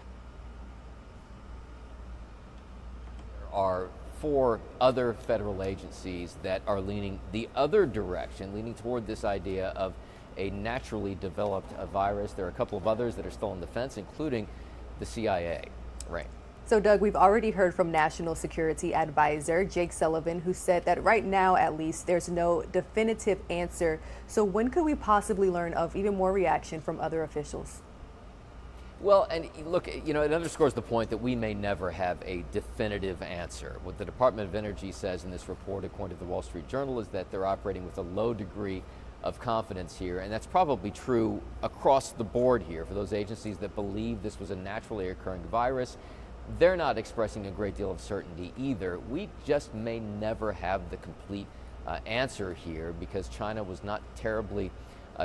There are 4 other federal agencies that are leaning the other direction, leaning toward this idea of a naturally developed virus. There are a couple of others that are still on the fence, including the CIA. Right. So, Doug, we've already heard from National Security Advisor Jake Sullivan, who said that right now, at least, there's no definitive answer. So when could we possibly learn of even more reaction from other officials? Well, and look, you know, it underscores the point that we may never have a definitive answer. What the Department of Energy says in this report, according to the Wall Street Journal, is that they're operating with a low degree of confidence here, and that's probably true across the board here for those agencies that believe this was a naturally occurring virus. They're not expressing a great deal of certainty either. We just may never have the complete answer here because China was not terribly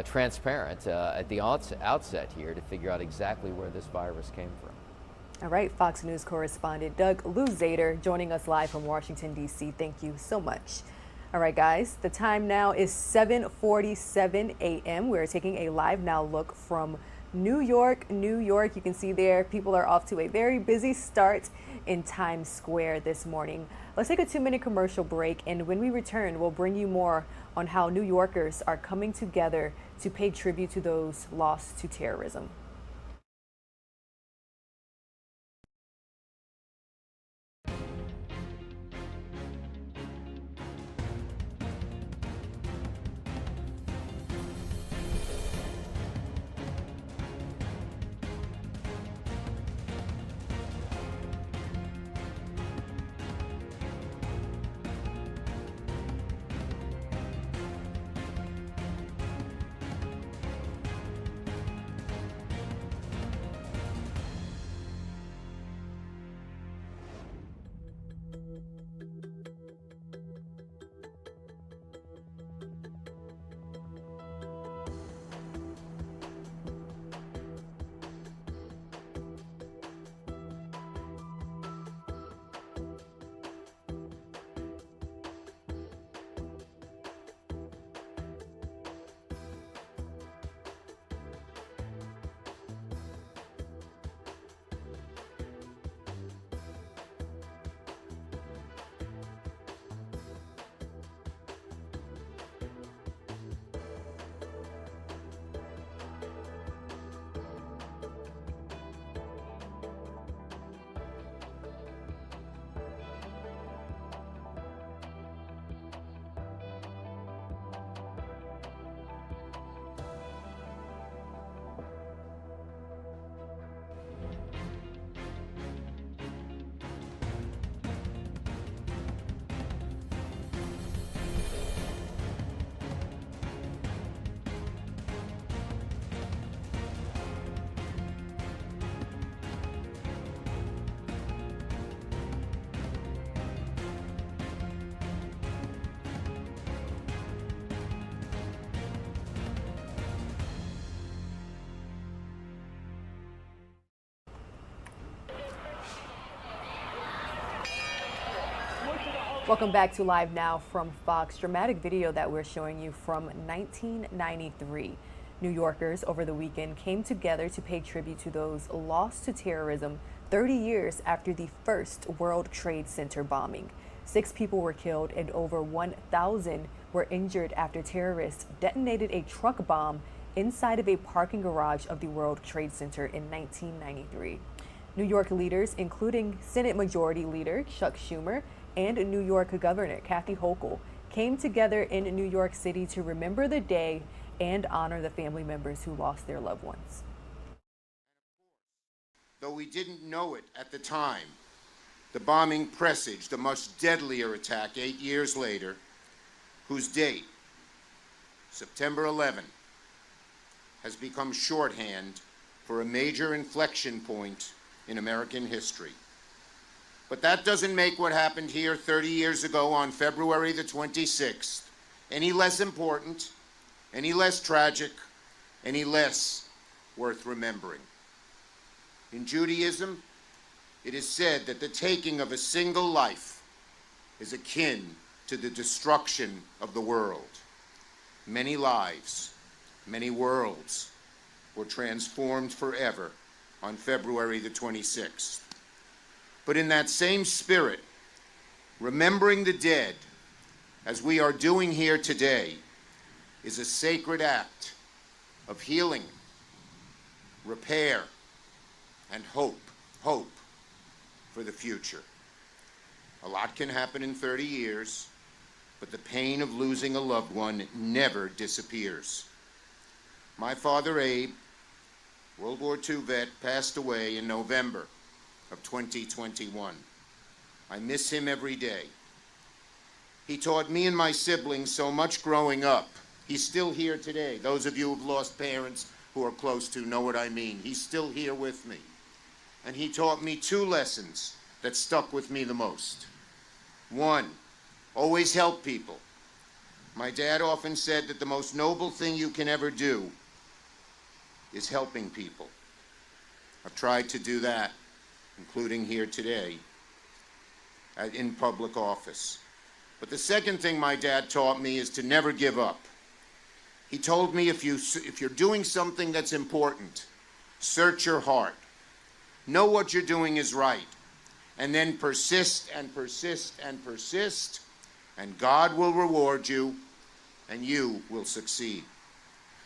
transparent at the outset here to figure out exactly where this virus came from. All right, Fox News correspondent Doug Luzader joining us live from Washington, D.C. Thank you so much. All right, guys, the time now is 7:47 a.m. We're taking a live now look from New York. You can see there people are off to a very busy start in Times Square this morning. Let's take a 2-minute commercial break, and when we return, we'll bring you more on how New Yorkers are coming together to pay tribute to those lost to terrorism. Welcome back to Live Now from Fox. Dramatic video that we're showing you from 1993. New Yorkers over the weekend came together to pay tribute to those lost to terrorism 30 years after the first World Trade Center bombing. 6 people were killed and over 1,000 were injured after terrorists detonated a truck bomb inside of a parking garage of the World Trade Center in 1993. New York leaders, including Senate Majority Leader Chuck Schumer and New York Governor Kathy Hochul, came together in New York City to remember the day and honor the family members who lost their loved ones. Though we didn't know it at the time, the bombing presaged a much deadlier attack 8 years later, whose date, September 11, has become shorthand for a major inflection point in American history. But that doesn't make what happened here 30 years ago on February the 26th any less important, any less tragic, any less worth remembering. In Judaism, it is said that the taking of a single life is akin to the destruction of the world. Many lives, many worlds were transformed forever on February the 26th. But in that same spirit, remembering the dead, as we are doing here today, is a sacred act of healing, repair, and hope for the future. A lot can happen in 30 years, but the pain of losing a loved one never disappears. My father, Abe, World War II vet, passed away in November of 2021. I miss him every day. He taught me and my siblings so much growing up. He's still here today. Those of you who've lost parents who are close to know what I mean. He's still here with me. And he taught me 2 lessons that stuck with me the most. 1, always help people. My dad often said that the most noble thing you can ever do is helping people. I've tried to do that, including here today in public office. But the second thing my dad taught me is to never give up. He told me if you're doing something that's important, search your heart. Know what you're doing is right. And then persist and persist and persist, and God will reward you, and you will succeed.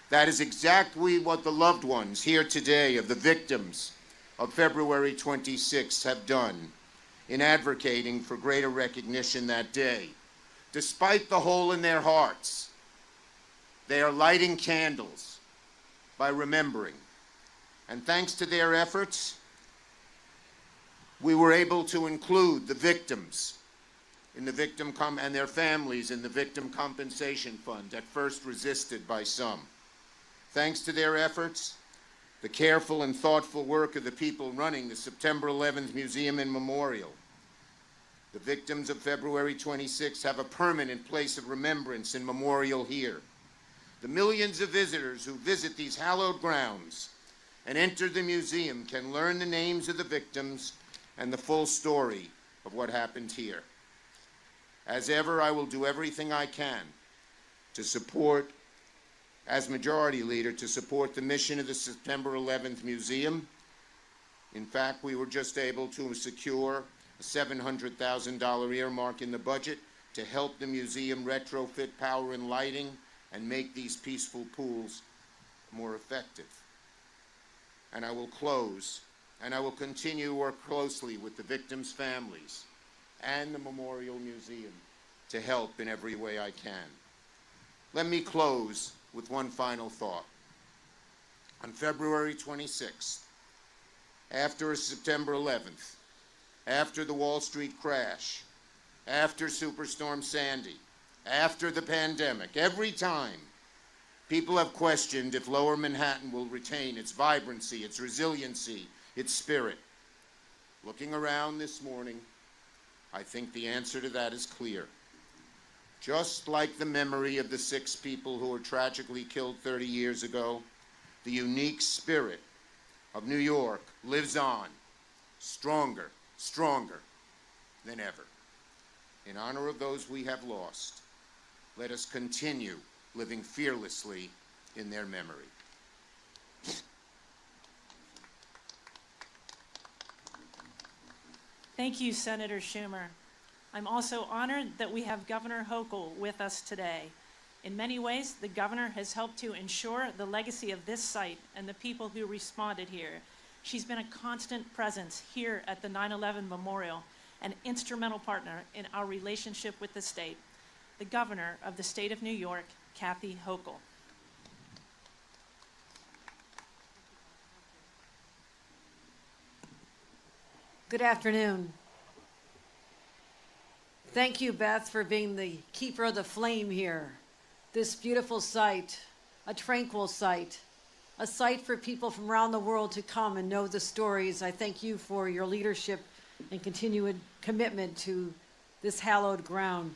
That is exactly what the loved ones here today of the victims of February 26th have done in advocating for greater recognition that day. Despite the hole in their hearts, they are lighting candles by remembering. And thanks to their efforts, we were able to include the victims in the and their families in the Victim Compensation Fund, at first resisted by some. Thanks to their efforts, the careful and thoughtful work of the people running the September 11th Museum and Memorial, the victims of February 26th have a permanent place of remembrance and memorial here. The millions of visitors who visit these hallowed grounds and enter the museum can learn the names of the victims and the full story of what happened here. As ever, I will do everything I can to support, as Majority Leader, to support the mission of the September 11th Museum. In fact, we were just able to secure a $700,000 earmark in the budget to help the museum retrofit power and lighting and make these peaceful pools more effective. And I will close, and I will continue to work closely with the victims' families and the Memorial Museum to help in every way I can. Let me close with one final thought. On February 26th, after September 11th, after the Wall Street crash, after Superstorm Sandy, after the pandemic, every time people have questioned if Lower Manhattan will retain its vibrancy, its resiliency, its spirit. Looking around this morning, I think the answer to that is clear. Just like the memory of the 6 people who were tragically killed 30 years ago, the unique spirit of New York lives on, stronger than ever. in honor of those we have lost, let us continue living fearlessly in their memory. Thank you, Senator Schumer. I'm also honored that we have Governor Hochul with us today. In many ways, the governor has helped to ensure the legacy of this site and the people who responded here. She's been a constant presence here at the 9/11 Memorial, an instrumental partner in our relationship with the state. The governor of the state of New York, Kathy Hochul. Good afternoon. Thank you, Beth, for being the keeper of the flame here. This beautiful site, a tranquil site, a site for people from around the world to come and know the stories. I thank you for your leadership and continued commitment to this hallowed ground.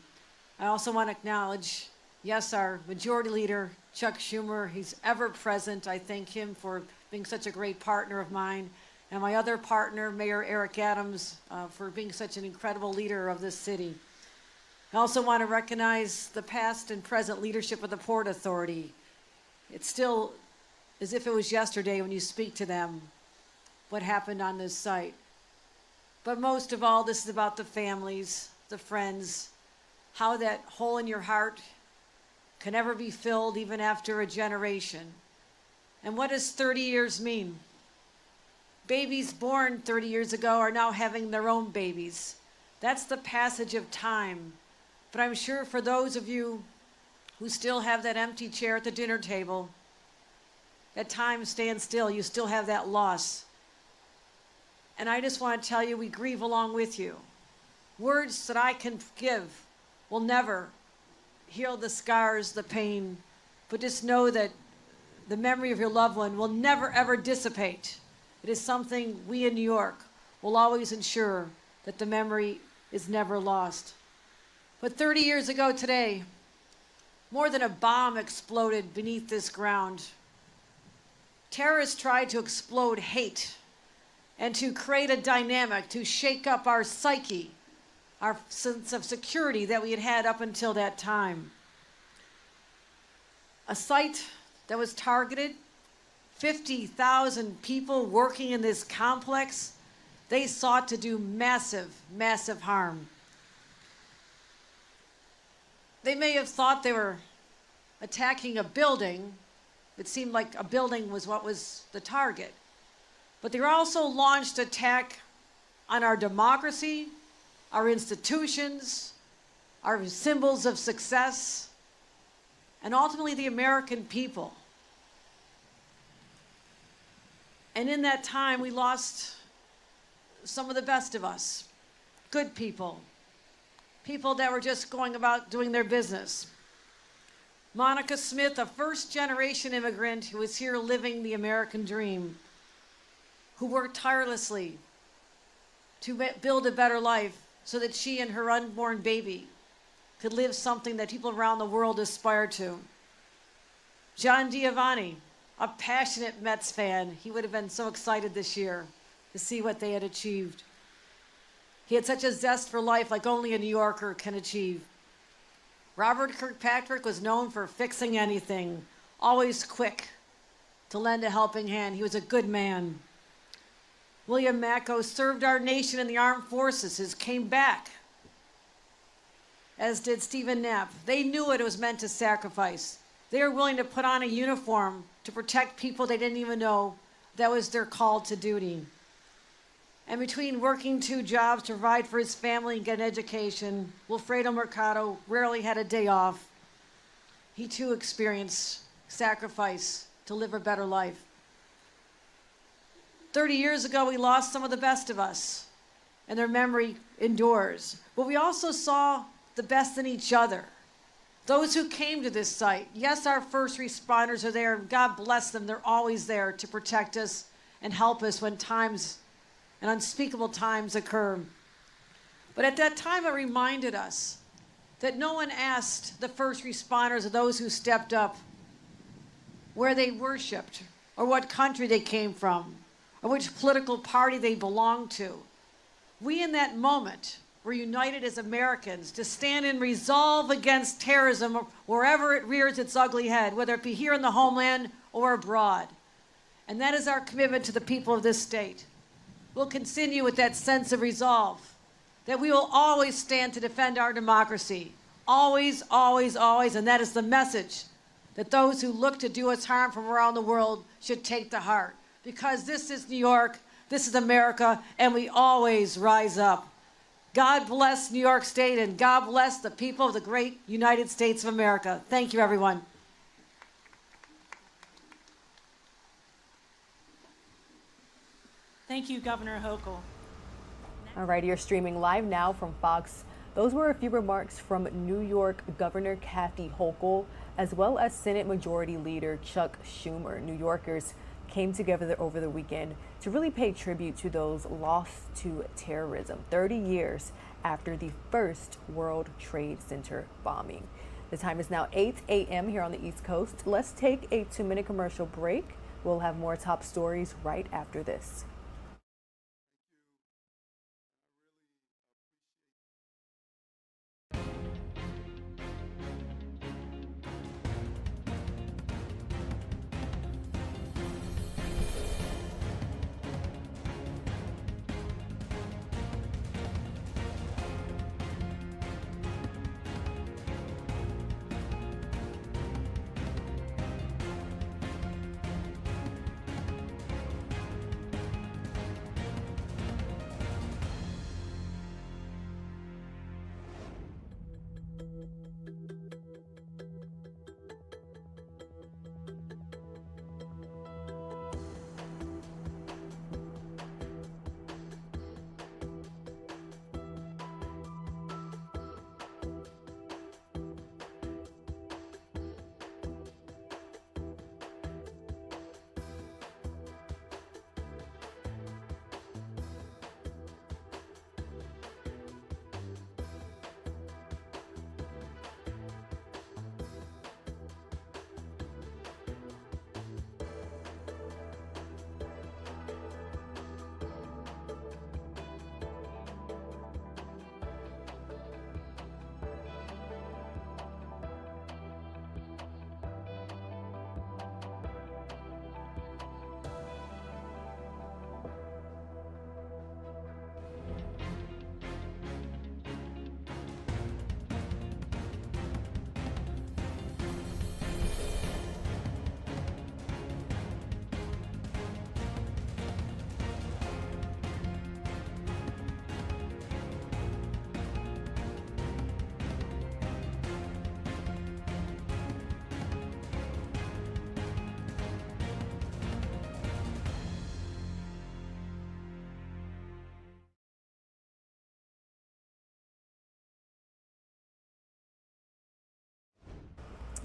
I also want to acknowledge, yes, our majority leader, Chuck Schumer. He's ever present. I thank him for being such a great partner of mine. And my other partner, Mayor Eric Adams, for being such an incredible leader of this city. I also want to recognize the past and present leadership of the Port Authority. It's still as if it was yesterday when you speak to them, what happened on this site. But most of all, this is about the families, the friends, how that hole in your heart can never be filled even after a generation. And what does 30 years mean? Babies born 30 years ago are now having their own babies. That's the passage of time. But I'm sure for those of you who still have that empty chair at the dinner table, that time stands still, you still have that loss. And I just want to tell you, we grieve along with you. Words that I can give will never heal the scars, the pain, but just know that the memory of your loved one will never, ever dissipate. It is something we in New York will always ensure that the memory is never lost. But 30 years ago today, more than a bomb exploded beneath this ground. Terrorists tried to explode hate and to create a dynamic to shake up our psyche, our sense of security that we had had up until that time. A site that was targeted, 50,000 people working in this complex, they sought to do massive, massive harm. They may have thought they were attacking a building. It seemed like a building was what was the target. But they also launched an attack on our democracy, our institutions, our symbols of success, and ultimately the American people. And in that time, we lost some of the best of us, good people, people that were just going about doing their business. Monica Smith, a first-generation immigrant who was here living the American dream, who worked tirelessly to build a better life so that she and her unborn baby could live something that people around the world aspire to. John Giovanni, a passionate Mets fan. He would have been so excited this year to see what they had achieved. He had such a zest for life like only a New Yorker can achieve. Robert Kirkpatrick was known for fixing anything, always quick to lend a helping hand. He was a good man. William Macko served our nation in the armed forces, came back, as did Stephen Knapp. They knew what it was meant to sacrifice. They were willing to put on a uniform to protect people they didn't even know that was their call to duty. And between working 2 jobs to provide for his family and get an education, Wilfredo Mercado rarely had a day off. He too experienced sacrifice to live a better life. 30 years ago, we lost some of the best of us, and their memory endures. But we also saw the best in each other. Those who came to this site, yes, our first responders are there. God bless them. They're always there to protect us and help us when times and unspeakable times occur. But at that time, it reminded us that no one asked the first responders or those who stepped up where they worshiped or what country they came from or which political party they belonged to. We, in that moment, We're united as Americans to stand in resolve against terrorism wherever it rears its ugly head, whether it be here in the homeland or abroad. And that is our commitment to the people of this state. We'll continue with that sense of resolve, that we will always stand to defend our democracy. Always, always, always. And that is the message that those who look to do us harm from around the world should take to heart. Because this is New York, this is America, and we always rise up. God bless New York State, and God bless the people of the great United States of America. Thank you, everyone. Thank you, Governor Hochul. All right, you're streaming live now from Fox. Those were a few remarks from New York Governor Kathy Hochul, as well as Senate Majority Leader Chuck Schumer. New Yorkers came together over the weekend to really pay tribute to those lost to terrorism 30 years after the first World Trade Center bombing. The time is now 8 a.m. here on the East Coast. Let's take a 2-minute commercial break. We'll have more top stories right after this.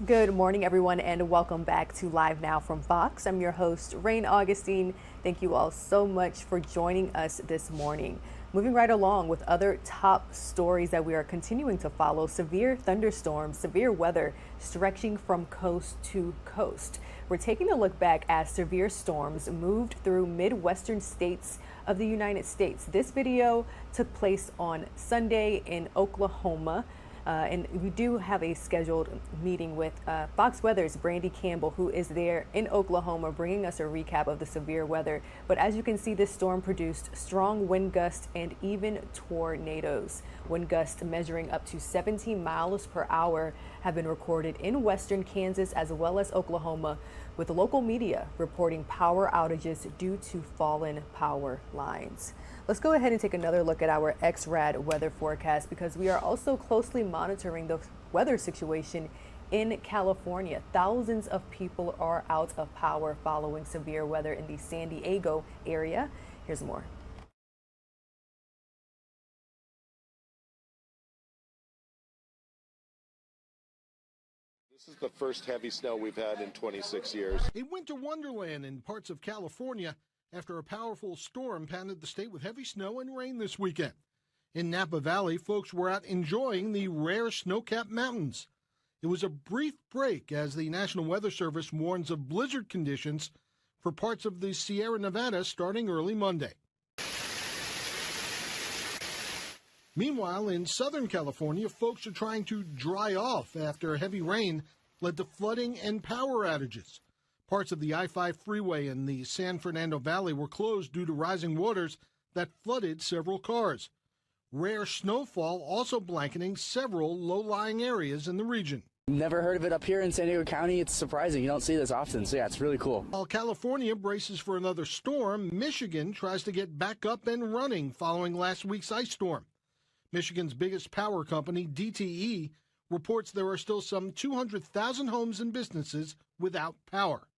Good morning, everyone, and welcome back to Live Now from Fox. I'm your host, Rain Augustine. Thank you all so much for joining us this morning. Moving right along with other top stories that we are continuing to follow: severe thunderstorms, severe weather stretching from coast to coast. We're taking a look back as severe storms moved through Midwestern states of the United States. This video took place on Sunday in Oklahoma. And we do have a scheduled meeting with Fox Weather's Brandy Campbell, who is there in Oklahoma, bringing us a recap of the severe weather. But as you can see, this storm produced strong wind gusts and even tornadoes. Wind gusts measuring up to 17 miles per hour have been recorded in western Kansas as well as Oklahoma, with the local media reporting power outages due to fallen power lines. Let's go ahead and take another look at our XRAD weather forecast, because we are also closely monitoring the weather situation in California. Thousands of people are out of power following severe weather in the San Diego area. Here's more. This is the first heavy snow we've had in 26 years. A winter wonderland in parts of California after a powerful storm pounded the state with heavy snow and rain this weekend. In Napa Valley, folks were out enjoying the rare snow-capped mountains. It was a brief break as the National Weather Service warns of blizzard conditions for parts of the Sierra Nevada starting early Monday. Meanwhile, in Southern California, folks are trying to dry off after heavy rain led to flooding and power outages. Parts of the I-5 freeway in the San Fernando Valley were closed due to rising waters that flooded several cars. Rare snowfall also blanketing several low-lying areas in the region. Never heard of it up here in San Diego County. It's surprising. You don't see this often, so yeah, it's really cool. While California braces for another storm, Michigan tries to get back up and running following last week's ice storm. Michigan's biggest power company, DTE, reports there are still some 200,000 homes and businesses without power.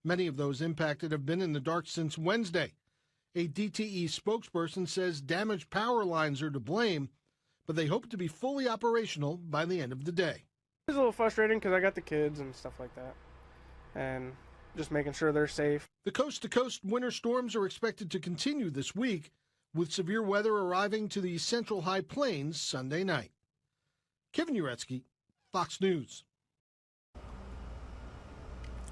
Many of those impacted have been in the dark since Wednesday. A DTE spokesperson says damaged power lines are to blame, but they hope to be fully operational by the end of the day. It's a little frustrating because I got the kids and stuff like that, and just making sure they're safe. The coast-to-coast winter storms are expected to continue this week, with severe weather arriving to the central high plains Sunday night. Kevin Uretsky, Fox News.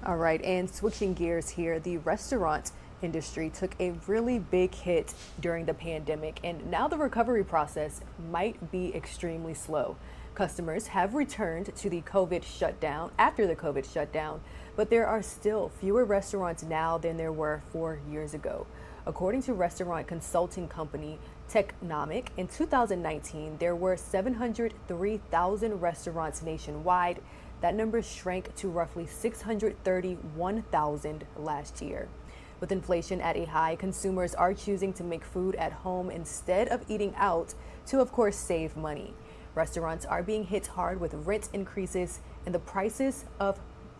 All right, and switching gears here, the restaurant industry took a really big hit during the pandemic, and now the recovery process might be extremely slow. Customers have returned to the COVID shutdown after the COVID shutdown, but there are still fewer restaurants now than there were 4 years ago. According to restaurant consulting company Technomic, in 2019, there were 703,000 restaurants nationwide. That number shrank to roughly 631,000 last year. With inflation at a high, consumers are choosing to make food at home instead of eating out to, of course, save money. Restaurants are being hit hard with rent increases, and the prices of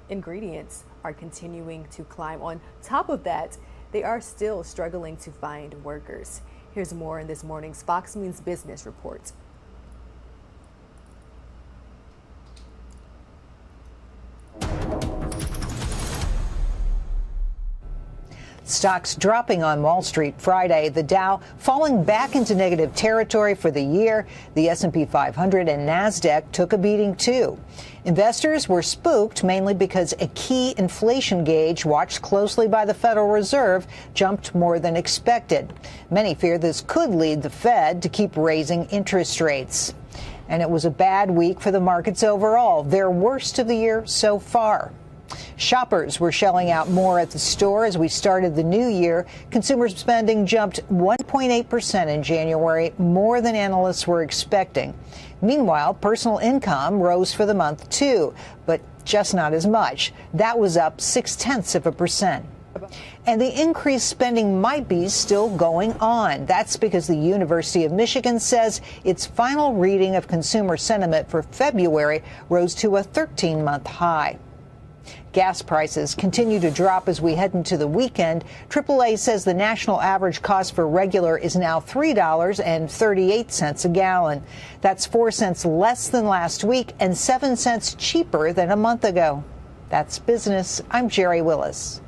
ingredients are continuing to climb. On top of that, they are still struggling to find workers. Here's more in this morning's Fox News Business Report. Stocks dropping on Wall Street Friday. The Dow falling back into negative territory for the year. The S&P 500 and NASDAQ took a beating too. Investors were spooked mainly because a key inflation gauge watched closely by the Federal Reserve jumped more than expected. Many fear this could lead the Fed to keep raising interest rates. And it was a bad week for the markets overall, their worst of the year so far. Shoppers were shelling out more at the store as we started the new year. Consumer spending jumped 1.8% in January, more than analysts were expecting. Meanwhile, personal income rose for the month, too, but just not as much. That was up 0.6%. And the increased spending might be still going on. That's because the University of Michigan says its final reading of consumer sentiment for February rose to a 13-month high. Gas prices continue to drop as we head into the weekend. AAA says the national average cost for regular is now $3.38 a gallon. That's 4 cents less than last week and 7 cents cheaper than a month ago. That's business. I'm Jerry Willis.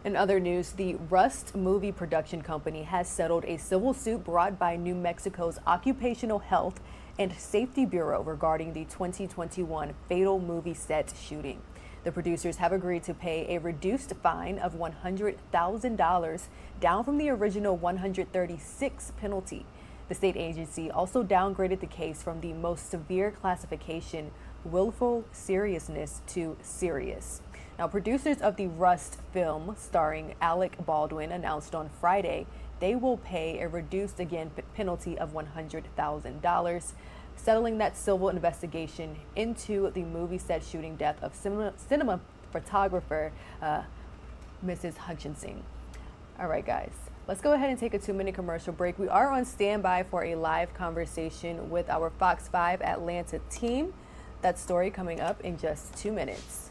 In other news, the Rust movie production company has settled a civil suit brought by New Mexico's Occupational Health and Safety Bureau regarding the 2021 fatal movie set shooting. The producers have agreed to pay a reduced fine of $100,000, down from the original $136,000 penalty. The state agency also downgraded the case from the most severe classification, willful seriousness, to serious. Now, producers of the Rust film starring Alec Baldwin announced on Friday they will pay a reduced penalty of $100,000, settling that civil investigation into the movie set shooting death of cinema photographer Mrs. Hutchinson. All right, guys, let's go ahead and take a 2-minute commercial break. We are on standby for a live conversation with our Fox 5 Atlanta team. That story coming up in just 2 minutes.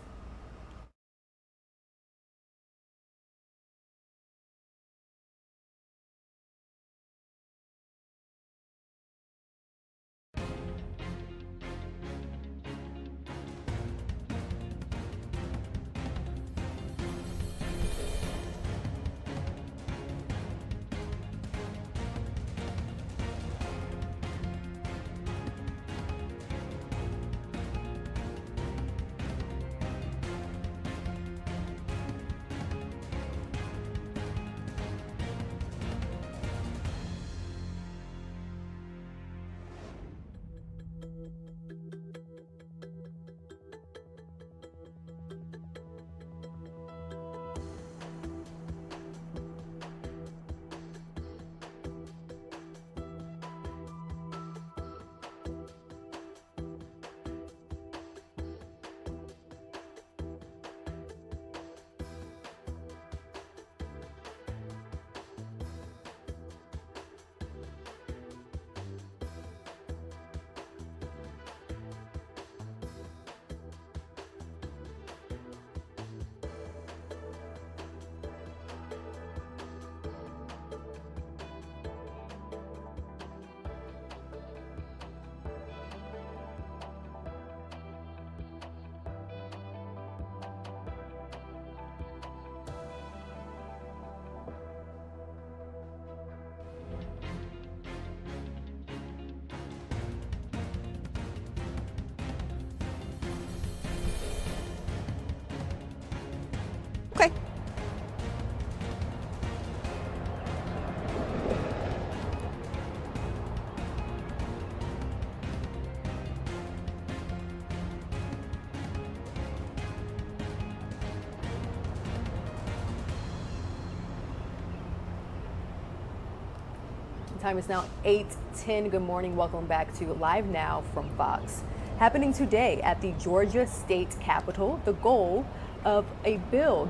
Time is now 8:10. Good morning. Welcome back to Live Now from Fox. Happening today at the Georgia State Capitol, the goal of a bill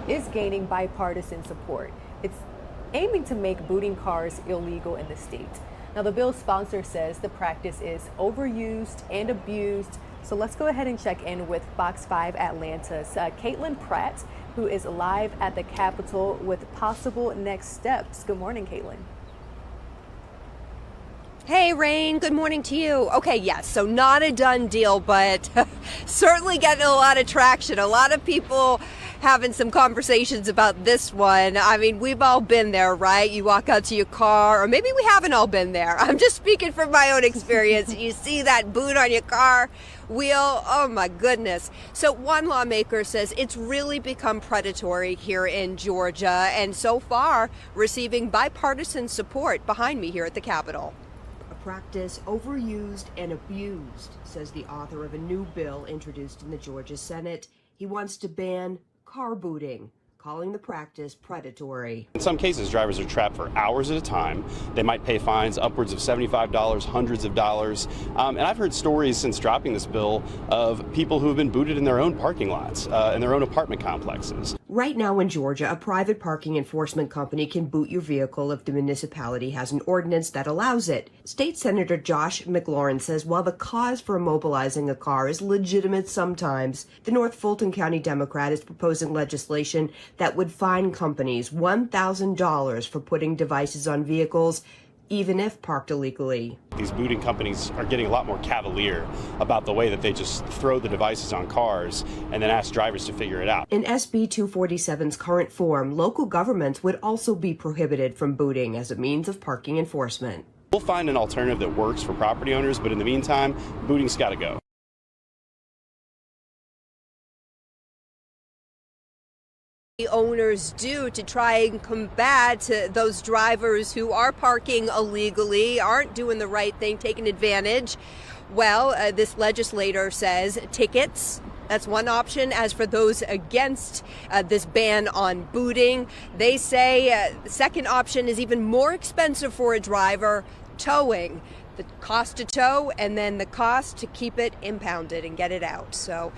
is gaining bipartisan support. It's aiming to make booting cars illegal in the state. Now, the bill's sponsor says the practice is overused and abused. So let's go ahead and check in with Fox 5 Atlanta's Caitlin Pratt, who is live at the Capitol with possible next steps. Good morning, Caitlin. Hey, Rain, good morning to you. Okay, yes, so not a done deal, but certainly getting a lot of traction. A lot of people having some conversations about this one. I mean, we've all been there, right? You walk out to your car, or maybe we haven't all been there. I'm just speaking from my own experience. You see that boot on your car wheel, oh my goodness. So one lawmaker says it's really become predatory here in Georgia, and so far receiving bipartisan support behind me here at the Capitol. Practice overused and abused, says the author of a new bill introduced in the Georgia Senate. He wants to ban car booting, calling the practice predatory. In some cases, drivers are trapped for hours at a time. They might pay fines upwards of $75, hundreds of dollars. And I've heard stories since dropping this bill of people who have been booted in their own parking lots, in their own apartment complexes. Right now in Georgia, a private parking enforcement company can boot your vehicle if the municipality has an ordinance that allows it. State Senator Josh McLaurin says while the cause for immobilizing a car is legitimate sometimes, the North Fulton County Democrat is proposing legislation that would fine companies $1,000 for putting devices on vehicles, even if parked illegally. These booting companies are getting a lot more cavalier about the way that they just throw the devices on cars and then ask drivers to figure it out. In SB 247's current form, local governments would also be prohibited from booting as a means of parking enforcement. We'll find an alternative that works for property owners, but in the meantime, booting's got to go. Owners do to try and combat those drivers who are parking illegally, aren't doing the right thing, taking advantage? Well, this legislator says tickets. That's one option. As for those against this ban on booting, they say the second option is even more expensive for a driver, towing. The cost to tow and then the cost to keep it impounded and get it out. So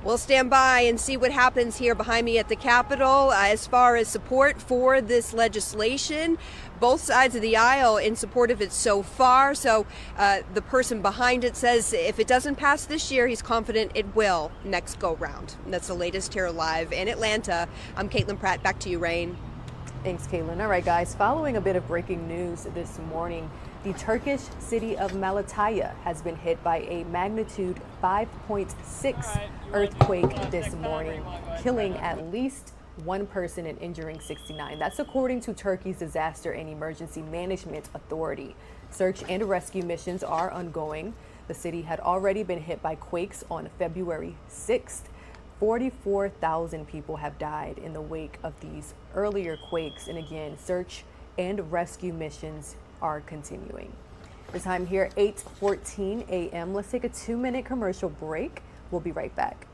we'll stand by and see what happens here behind me at the Capitol. As far as support for this legislation, both sides of the aisle in support of it so far. So the person behind it says if it doesn't pass this year, he's confident it will next go round. And that's the latest here live in Atlanta. I'm Caitlin Pratt. Back to you, Rain. Thanks, Caitlin. All right, guys, following a bit of breaking news this morning, the Turkish city of Malatya has been hit by a magnitude 5.6 earthquake this morning, killing at least one person and injuring 69. That's according to Turkey's Disaster and Emergency Management Authority. Search and rescue missions are ongoing. The city had already been hit by quakes on February 6th. 44,000 people have died in the wake of these earlier quakes. And again, search and rescue missions are continuing. This time here, 8:14 a.m. Let's take a 2-minute commercial break. We'll be right back.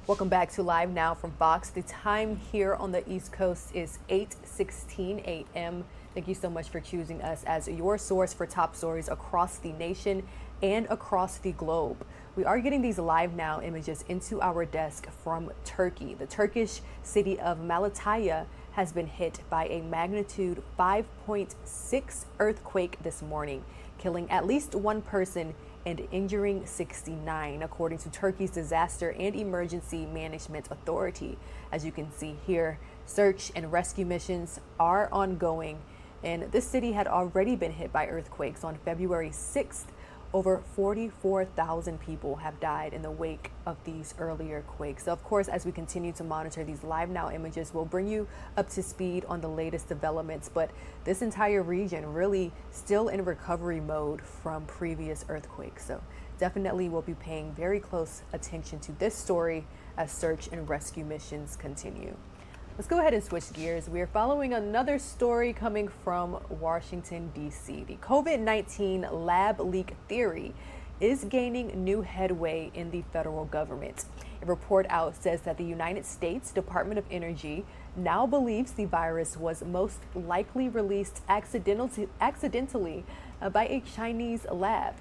Welcome back to Live Now from Fox. The time here on the East Coast is 8:16 a.m. Thank you so much for choosing us as your source for top stories across the nation and across the globe. We are getting these Live Now images into our desk from Turkey. The Turkish city of Malatya has been hit by a magnitude 5.6 earthquake this morning, killing at least one person and injuring 69, according to Turkey's Disaster and Emergency Management Authority. As you can see here, search and rescue missions are ongoing, and this city had already been hit by earthquakes on February 6th. Over 44,000 people have died in the wake of these earlier quakes. So of course, as we continue to monitor these Live Now images, we'll bring you up to speed on the latest developments. But this entire region really still in recovery mode from previous earthquakes. So definitely we'll be paying very close attention to this story as search and rescue missions continue. Let's go ahead and switch gears. We are following another story coming from Washington, D.C. The COVID-19 lab leak theory is gaining new headway in the federal government. A report out says that the United States Department of Energy now believes the virus was most likely released accidentally by a Chinese lab.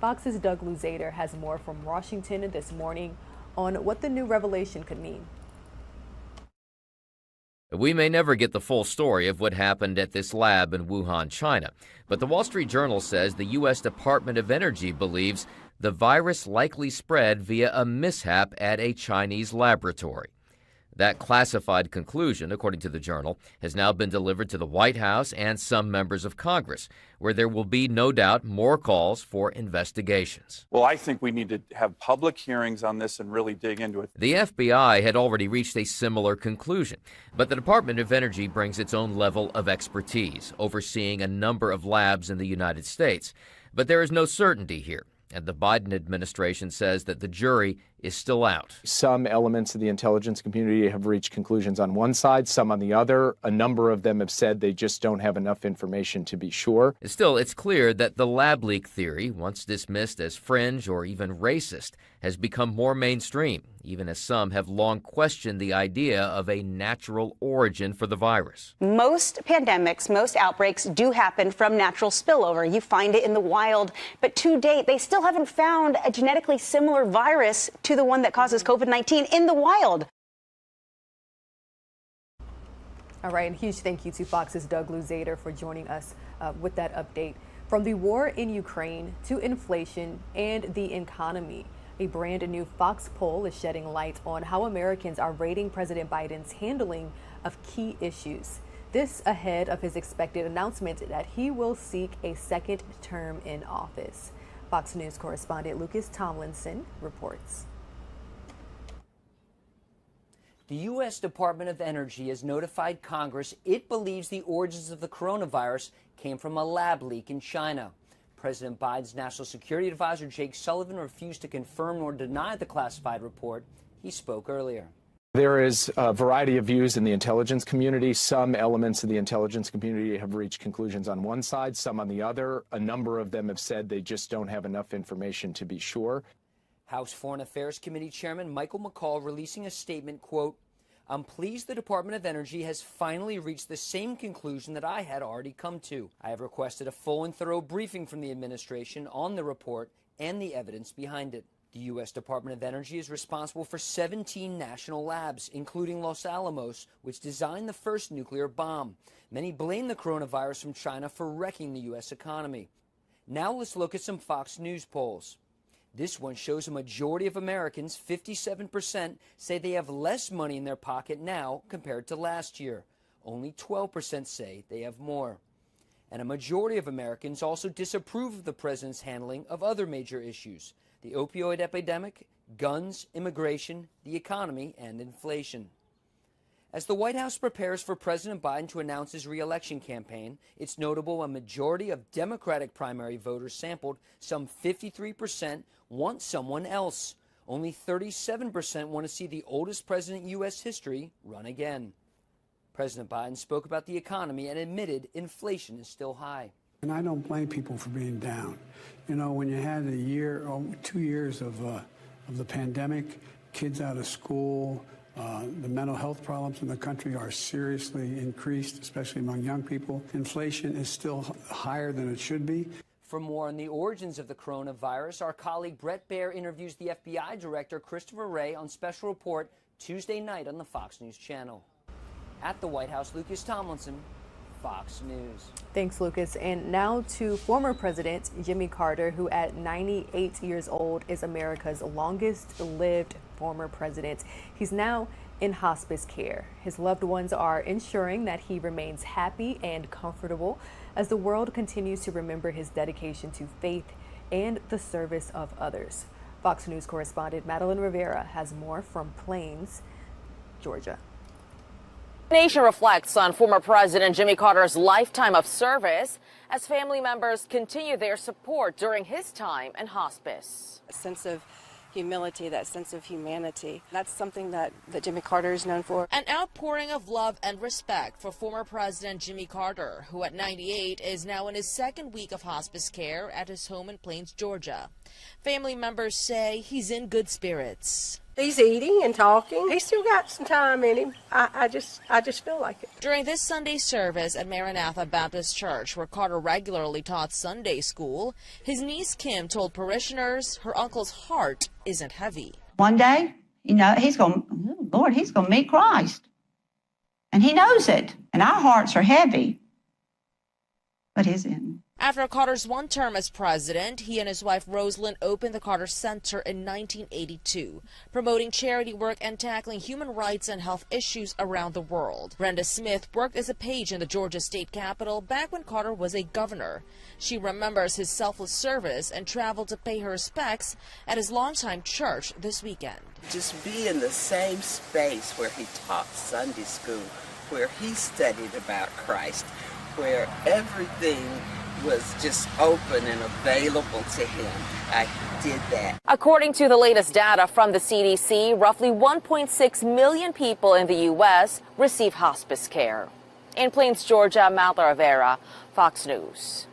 Fox's Doug Luzader has more from Washington this morning on what the new revelation could mean. We may never get the full story of what happened at this lab in Wuhan, China, but the Wall Street Journal says the U.S. Department of Energy believes the virus likely spread via a mishap at a Chinese laboratory. That classified conclusion, according to the Journal, has now been delivered to the White House and some members of Congress, where there will be, no doubt, more calls for investigations. Well, I think we need to have public hearings on this and really dig into it. The FBI had already reached a similar conclusion, but the Department of Energy brings its own level of expertise, overseeing a number of labs in the United States. But there is no certainty here, and the Biden administration says that the jury is still out. Some elements of the intelligence community have reached conclusions on one side, some on the other. A number of them have said they just don't have enough information to be sure. Still, it's clear that the lab leak theory, once dismissed as fringe or even racist, has become more mainstream, even as some have long questioned the idea of a natural origin for the virus. Most pandemics, most outbreaks do happen from natural spillover. You find it in the wild, but to date, they still haven't found a genetically similar virus to the one that causes COVID-19 in the wild. All right, and huge thank you to Fox's Doug Luzader for joining us with that update. From the war in Ukraine to inflation and the economy, a brand new Fox poll is shedding light on how Americans are rating President Biden's handling of key issues. This ahead of his expected announcement that he will seek a second term in office. Fox News correspondent Lucas Tomlinson reports. The U.S. Department of Energy has notified Congress it believes the origins of the coronavirus came from a lab leak in China. President Biden's National Security Advisor Jake Sullivan refused to confirm nor deny the classified report. He spoke earlier. There is a variety of views in the intelligence community. Some elements of the intelligence community have reached conclusions on one side, some on the other. A number of them have said they just don't have enough information to be sure. House Foreign Affairs Committee Chairman Michael McCall releasing a statement, quote, "I'm pleased the Department of Energy has finally reached the same conclusion that I had already come to. I have requested a full and thorough briefing from the administration on the report and the evidence behind it." The U.S. Department of Energy is responsible for 17 national labs, including Los Alamos, which designed the first nuclear bomb. Many blame the coronavirus from China for wrecking the U.S. economy. Now let's look at some Fox News polls. This one shows a majority of Americans, 57%, say they have less money in their pocket now compared to last year. Only 12% say they have more. And a majority of Americans also disapprove of the president's handling of other major issues: the opioid epidemic, guns, immigration, the economy, and inflation. As the White House prepares for President Biden to announce his re-election campaign, it's notable a majority of Democratic primary voters sampled, some 53%, want someone else. Only 37% want to see the oldest president in U.S. history run again. President Biden spoke about the economy and admitted inflation is still high. And I don't blame people for being down. You know, when you had a year or 2 years of the pandemic, kids out of school. The mental health problems in the country are seriously increased, especially among young people. Inflation is still higher than it should be. For more on the origins of the coronavirus, our colleague Brett Baer interviews the FBI Director Christopher Wray on Special Report Tuesday night on the Fox News channel. At the White House, Lucas Tomlinson, Fox News. Thanks, Lucas. And now to former President Jimmy Carter, who at 98 years old is America's longest-lived former president. He's now in hospice care. His loved ones are ensuring that he remains happy and comfortable as the world continues to remember his dedication to faith and the service of others. Fox News correspondent Madeline Rivera has more from Plains, Georgia. The nation reflects on former President Jimmy Carter's lifetime of service as family members continue their support during his time in hospice. A sense of humility, that sense of humanity. That's something that Jimmy Carter is known for. An outpouring of love and respect for former President Jimmy Carter, who at 98 is now in his second week of hospice care at his home in Plains, Georgia. Family members say he's in good spirits. He's eating and talking. He's still got some time in him. I just feel like it. During this Sunday service at Maranatha Baptist Church, where Carter regularly taught Sunday school, his niece Kim told parishioners her uncle's heart isn't heavy. One day, he's going to meet Christ. And he knows it. And our hearts are heavy. But his isn't. After Carter's one term as president, he and his wife Rosalind opened the Carter Center in 1982, promoting charity work and tackling human rights and health issues around the world. Brenda Smith worked as a page in the Georgia State Capitol back when Carter was a governor. She remembers his selfless service and traveled to pay her respects at his longtime church this weekend. Just be in the same space where he taught Sunday school, where he studied about Christ, where everything was just open and available to him. I did that. According to the latest data from the CDC, roughly 1.6 million people in the U.S. receive hospice care. In Plains, Georgia, Madeline Rivera, Fox News.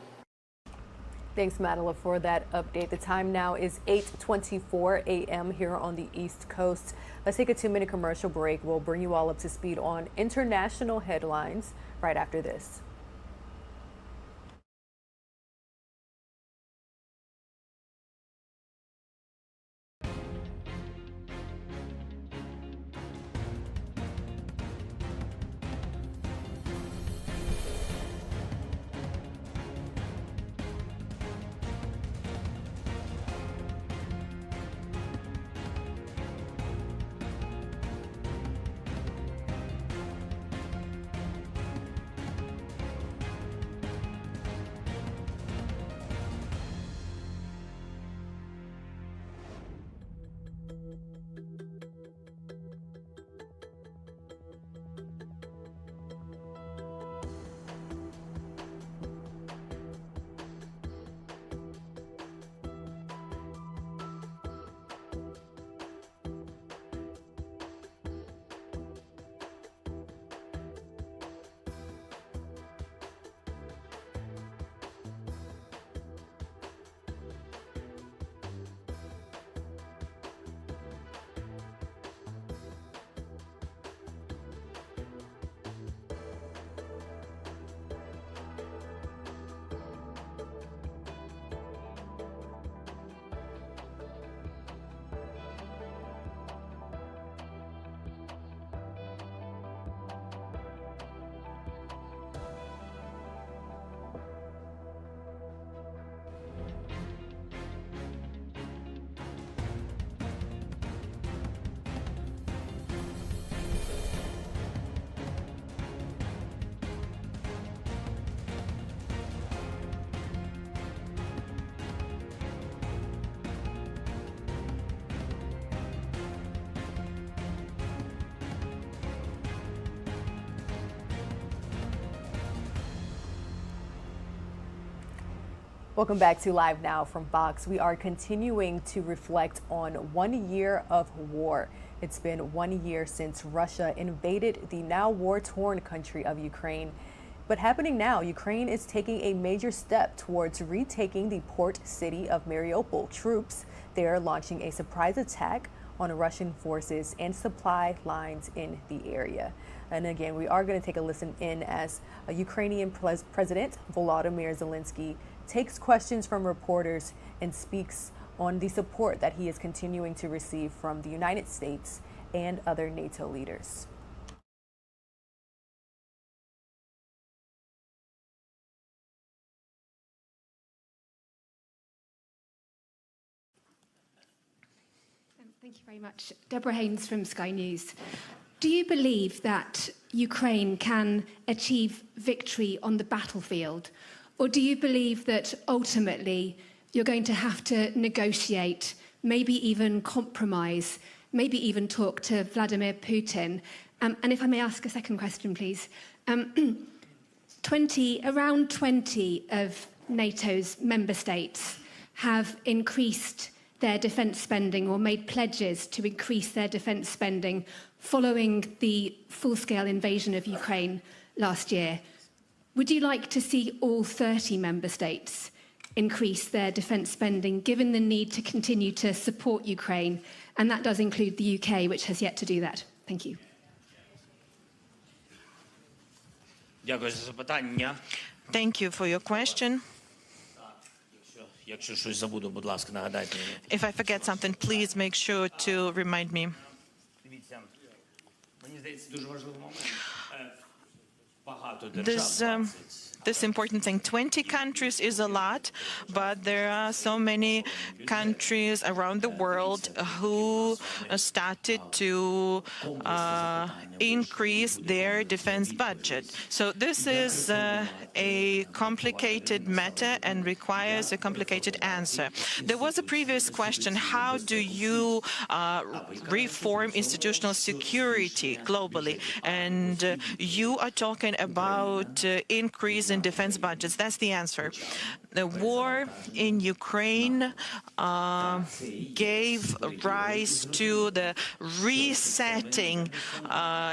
Thanks, Madeline, for that update. The time now is 8:24 a.m. here on the East Coast. Let's take a 2-minute commercial break. We'll bring you all up to speed on international headlines right after this. Welcome back to Live Now from Fox. We are continuing to reflect on 1 year of war. It's been 1 year since Russia invaded the now war-torn country of Ukraine. But happening now, Ukraine is taking a major step towards retaking the port city of Mariupol. Troops there launching a surprise attack on Russian forces and supply lines in the area. And again, we are going to take a listen in as Ukrainian President Volodymyr Zelenskyy takes questions from reporters and speaks on the support that he is continuing to receive from the United States and other NATO leaders. Thank you very much. Deborah Haynes from Sky News. Do you believe that Ukraine can achieve victory on the battlefield? Or do you believe that ultimately you're going to have to negotiate, maybe even compromise, maybe even talk to Vladimir Putin? And if I may ask a second question, please. Around 20 of NATO's member states have increased their defence spending or made pledges to increase their defence spending following the full-scale invasion of Ukraine last year. Would you like to see all 30 member states increase their defence spending, given the need to continue to support Ukraine? And that does include the UK, which has yet to do that. Thank you. Thank you for your question. If I forget something, please make sure to remind me. This important thing, 20 countries is a lot, but there are so many countries around the world who started to increase their defense budget. So this is a complicated matter and requires a complicated answer. There was a previous question, how do you reform institutional security globally? And you are talking about increase in defense budgets. That's the answer. The war in Ukraine gave rise to the resetting.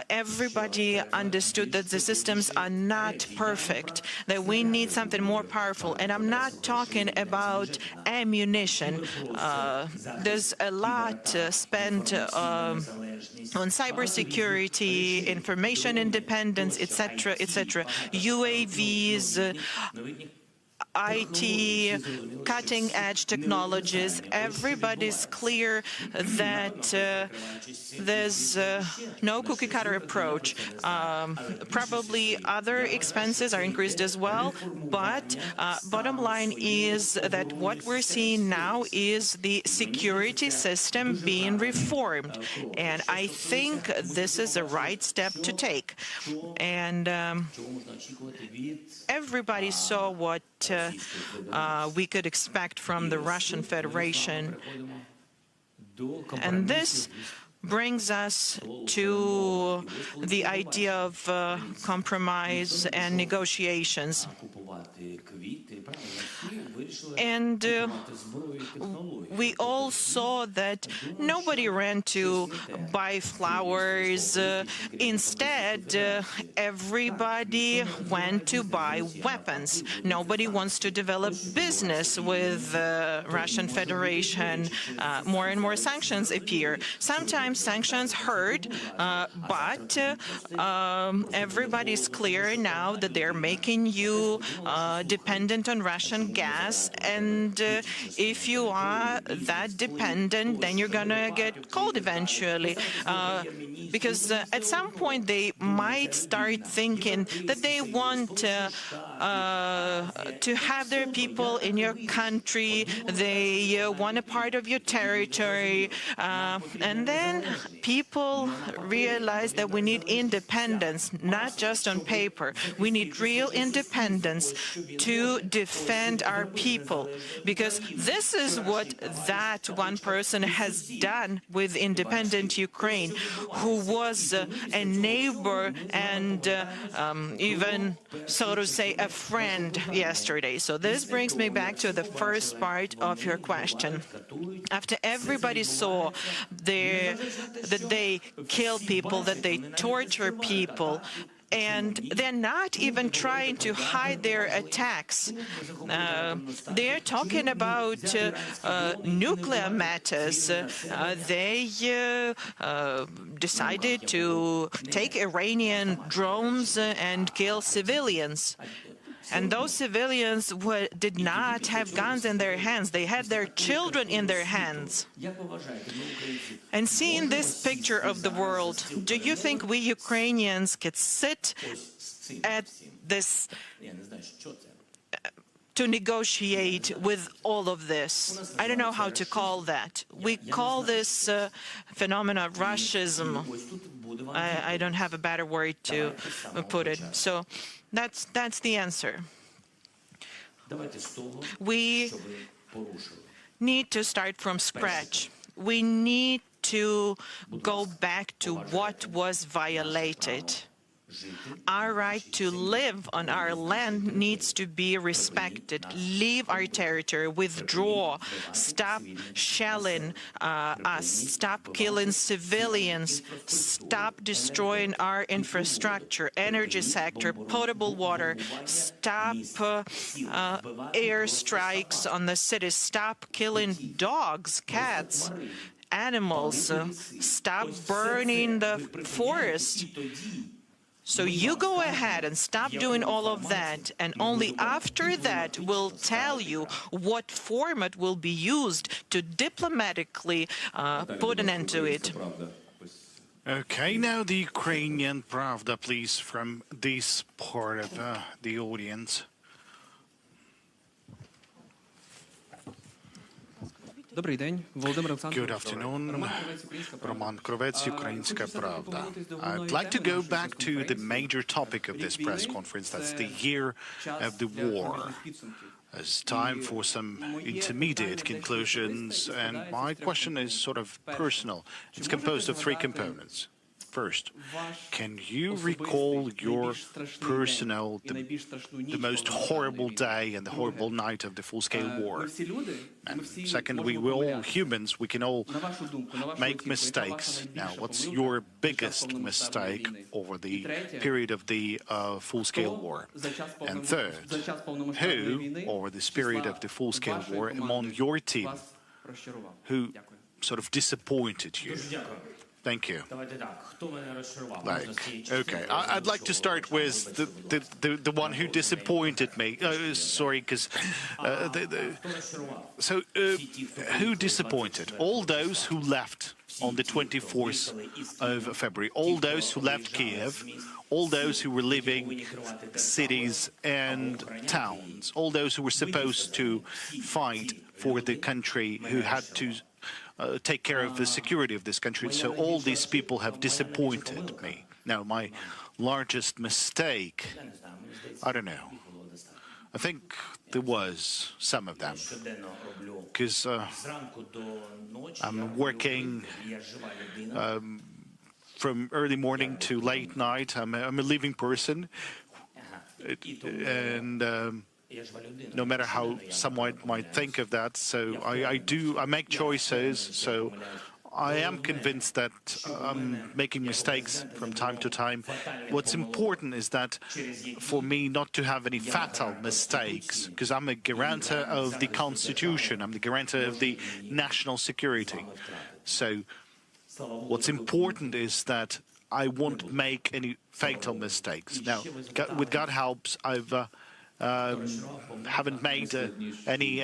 Everybody understood that the systems are not perfect, that we need something more powerful. And I'm not talking about ammunition. There's a lot spent on cybersecurity, information independence, etc., etc. UAVs, IT, cutting-edge technologies. Everybody's clear that there's no cookie-cutter approach. Probably other expenses are increased as well, but bottom line is that what we're seeing now is the security system being reformed, and I think this is the right step to take. And everybody saw what we could expect from the Russian Federation. And this brings us to the idea of compromise and negotiations. And we all saw that nobody ran to buy flowers. Instead, everybody went to buy weapons. Nobody wants to develop business with the Russian Federation. More and more sanctions appear. Sometimes sanctions hurt, but everybody's clear now that they're making you dependent on Russian gas, and if you are that dependent, then you're gonna get cold eventually, because at some point they might start thinking that they want to have their people in your country, they want a part of your territory, and then people realize that we need independence, not just on paper. We need real independence to defend our people, because this is what that one person has done with independent Ukraine, who was a neighbor and even, so to say, a friend yesterday. So this brings me back to the first part of your question. After everybody saw that they kill people, that they torture people, and they're not even trying to hide their attacks. They're talking about nuclear matters. They decided to take Iranian drones and kill civilians. And those civilians did not have guns in their hands. They had their children in their hands. And seeing this picture of the world, do you think we Ukrainians could sit at this to negotiate with all of this? I don't know how to call that. We call this phenomena Russism. I don't have a better word to put it. So that's the answer. We need to start from scratch. We need to go back to what was violated. Our right to live on our land needs to be respected. Leave our territory, withdraw, stop shelling us, stop killing civilians, stop destroying our infrastructure, energy sector, potable water, stop airstrikes on the cities, stop killing dogs, cats, animals, stop burning the forest. So you go ahead and stop doing all of that, and only after that we'll tell you what format will be used to diplomatically put an end to it. Okay, now the Ukrainian Pravda, please, from this part of the audience. Good afternoon, Roman Krovets, Ukrainska Pravda. I'd like to go back to the major topic of this press conference, that's the year of the war. It's time for some intermediate conclusions, and my question is sort of personal. It's composed of three components. First, can you recall your personal, the most horrible day and the horrible night of the full-scale war? And second, we all humans, we can all make mistakes. Now, what's your biggest mistake over the period of the full-scale war? And third, who, over this period of the full-scale war, among your team, who sort of disappointed you? Thank you. Okay, I'd like to start with the one who disappointed me. Sorry, because who disappointed? All those who left on the 24th of February, all those who left Kiev, all those who were leaving cities and towns, all those who were supposed to fight for the country, who had to take care of the security of this country. So all these people have disappointed me. Now, my largest mistake, I don't know. I think there was some of them, because I'm working from early morning to late night. I'm a living person, and no matter how someone might think of that, so I make choices, so I am convinced that I'm making mistakes from time to time. What's important is that for me not to have any fatal mistakes, because I'm a guarantor of the Constitution, I'm the guarantor of the national security. So what's important is that I won't make any fatal mistakes. Now, with God helps, I've haven't made any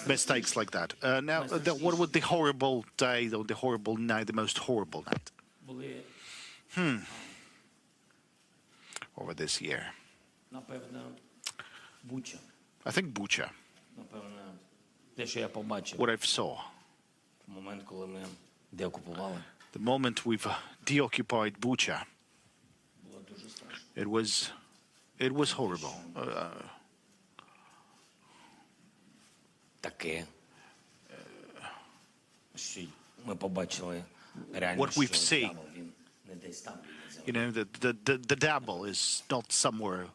mistakes like that. Now, what was the horrible day, or the horrible night, the most horrible night? Over this year, I think Bucha. What I saw, the moment we've deoccupied Bucha, it was horrible. What we've seen, you know, the devil is not somewhere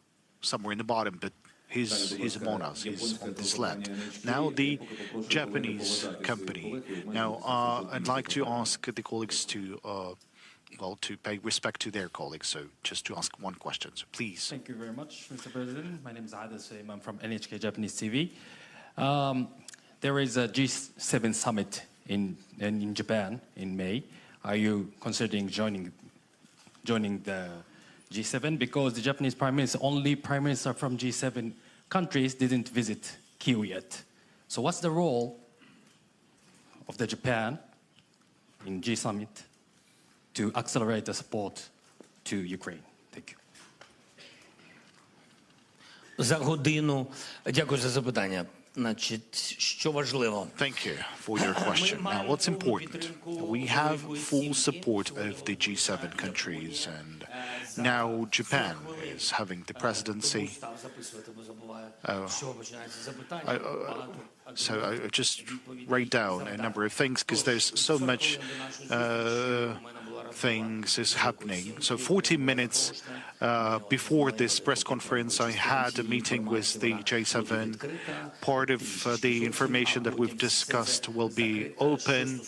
in the bottom, but he's among us. He's on this land. Now the Japanese company. Now I'd like to ask the colleagues to well, to pay respect to their colleagues. So just to ask one question, so please. Thank you very much, Mr. President. My name is Ada Seim. I'm from NHK Japanese TV. There is a G7 summit in Japan in May. Are you considering joining the G7? Because the Japanese only prime minister from G7 countries didn't visit Kyiv yet. So what's the role of the Japan in G summit to accelerate the support to Ukraine? Thank you. За годину. Дякую за запитання. Thank you for your question. Now, what's important? We have full support of the G7 countries, and now Japan is having the presidency. So I just write down a number of things because there's so much things is happening. So 40 minutes before this press conference, I had a meeting with the J7. Part of the information that we've discussed will be open,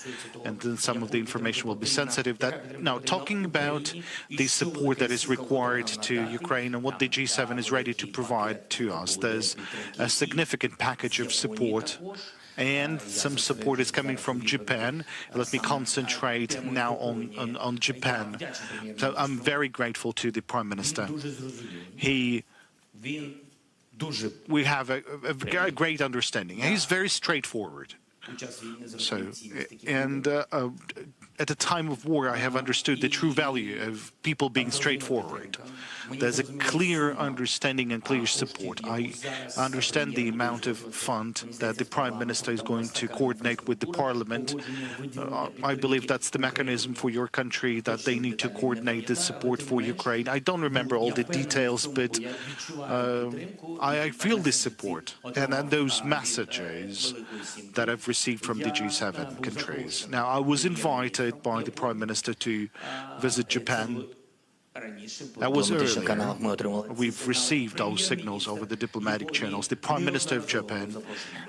and then some of the information will be sensitive. Now, talking about the support that is required to Ukraine and what the G7 is ready to provide to us, there's a significant package of support, and some support is coming from Japan. Let me concentrate now on Japan. So I'm very grateful to the Prime Minister. We have a great understanding. He's very straightforward. So, and at a time of war, I have understood the true value of people being straightforward. There's a clear understanding and clear support. I understand the amount of fund that the Prime Minister is going to coordinate with the Parliament. I believe that's the mechanism for your country, that they need to coordinate the support for Ukraine. I don't remember all the details, but I feel this support and those messages that I've received from the G7 countries. Now, I was invited by the Prime Minister to visit Japan. That was earlier. We've received those signals over the diplomatic channels. The Prime Minister of Japan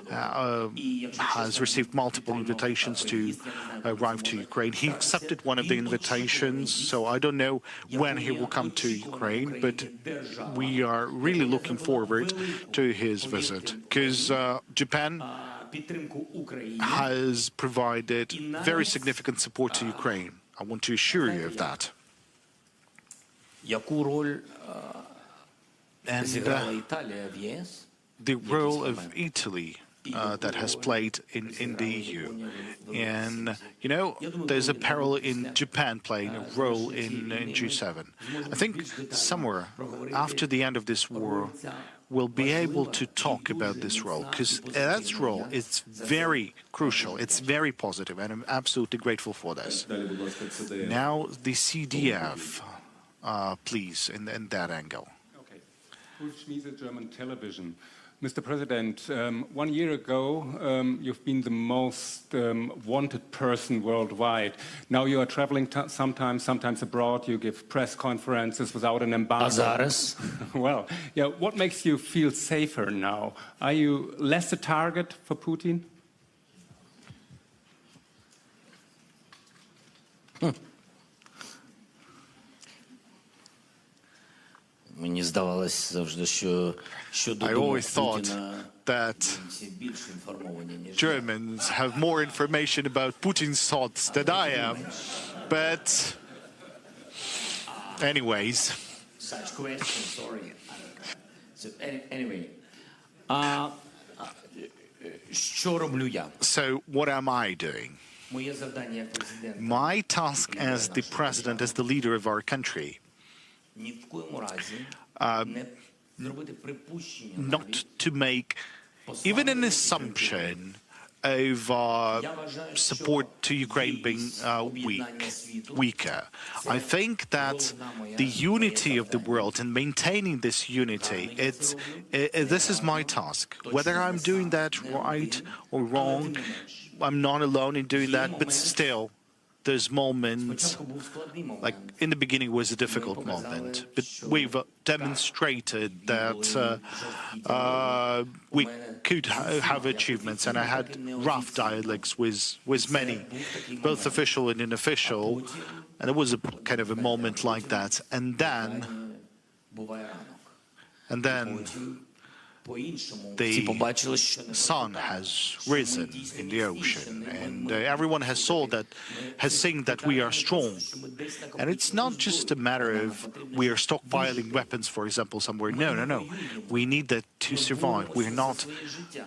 has received multiple invitations to arrive to Ukraine. He accepted one of the invitations, so I don't know when he will come to Ukraine, but we are really looking forward to his visit, because Japan has provided very significant support to Ukraine. I want to assure you of that. And the role of Italy that has played in the EU. And, you know, there's a parallel in Japan playing a role in G7. I think somewhere after the end of this war, we'll be able to talk about this role, because that role is very crucial, it's very positive, and I'm absolutely grateful for this. Now, the CDF, please, in that angle. Okay. Ulf Schmiese, German television. Mr. President, 1 year ago, you've been the most wanted person worldwide. Now you are traveling sometimes abroad. You give press conferences without an embargo. Well, yeah. What makes you feel safer now? Are you less a target for Putin? I always thought that Germans have more information about Putin's thoughts than I am, but anyways. Such questions, sorry. So, anyway, so what am I doing? My task as the president, as the leader of our country, not to make even an assumption of support to Ukraine being weaker. I think that the unity of the world and maintaining this unity, this is my task. Whether I'm doing that right or wrong, I'm not alone in doing that, but still, those moments, like in the beginning was a difficult moment, but we've demonstrated that we could have achievements, and I had rough dialogues with many, both official and unofficial, and it was a kind of a moment like that, and then the sun has risen in the ocean, and everyone has seen that we are strong. And it's not just a matter of we are stockpiling weapons, for example, somewhere. No. We need that to survive. We're not